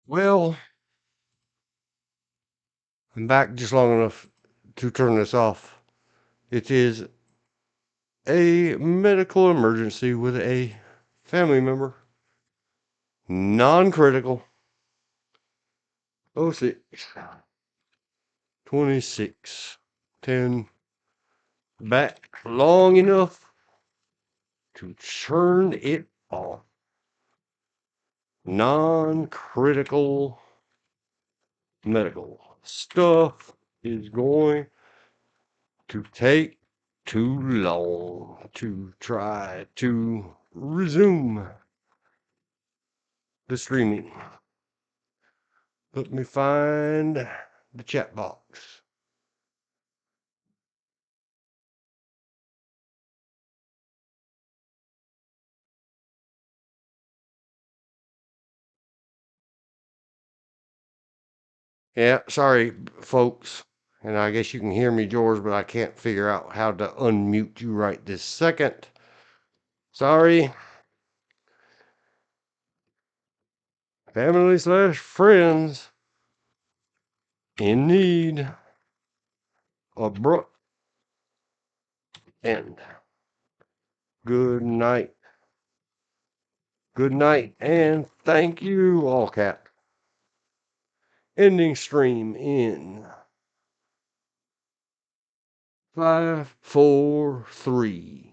Well, I'm back just long enough to turn this off. It is a medical emergency with a family member. Non-critical. 06. 26. 10. Back long enough to turn it off. Non-critical medical stuff is going to take too long to try to resume the streaming. Let me find the chat box. Yeah, sorry, folks. And I guess you can hear me, George, but I can't figure out how to unmute you right this second. Sorry. Family/friends in need. Abrupt end. Good night. Good night, and thank you, all cat. Ending stream in 5, 4, 3.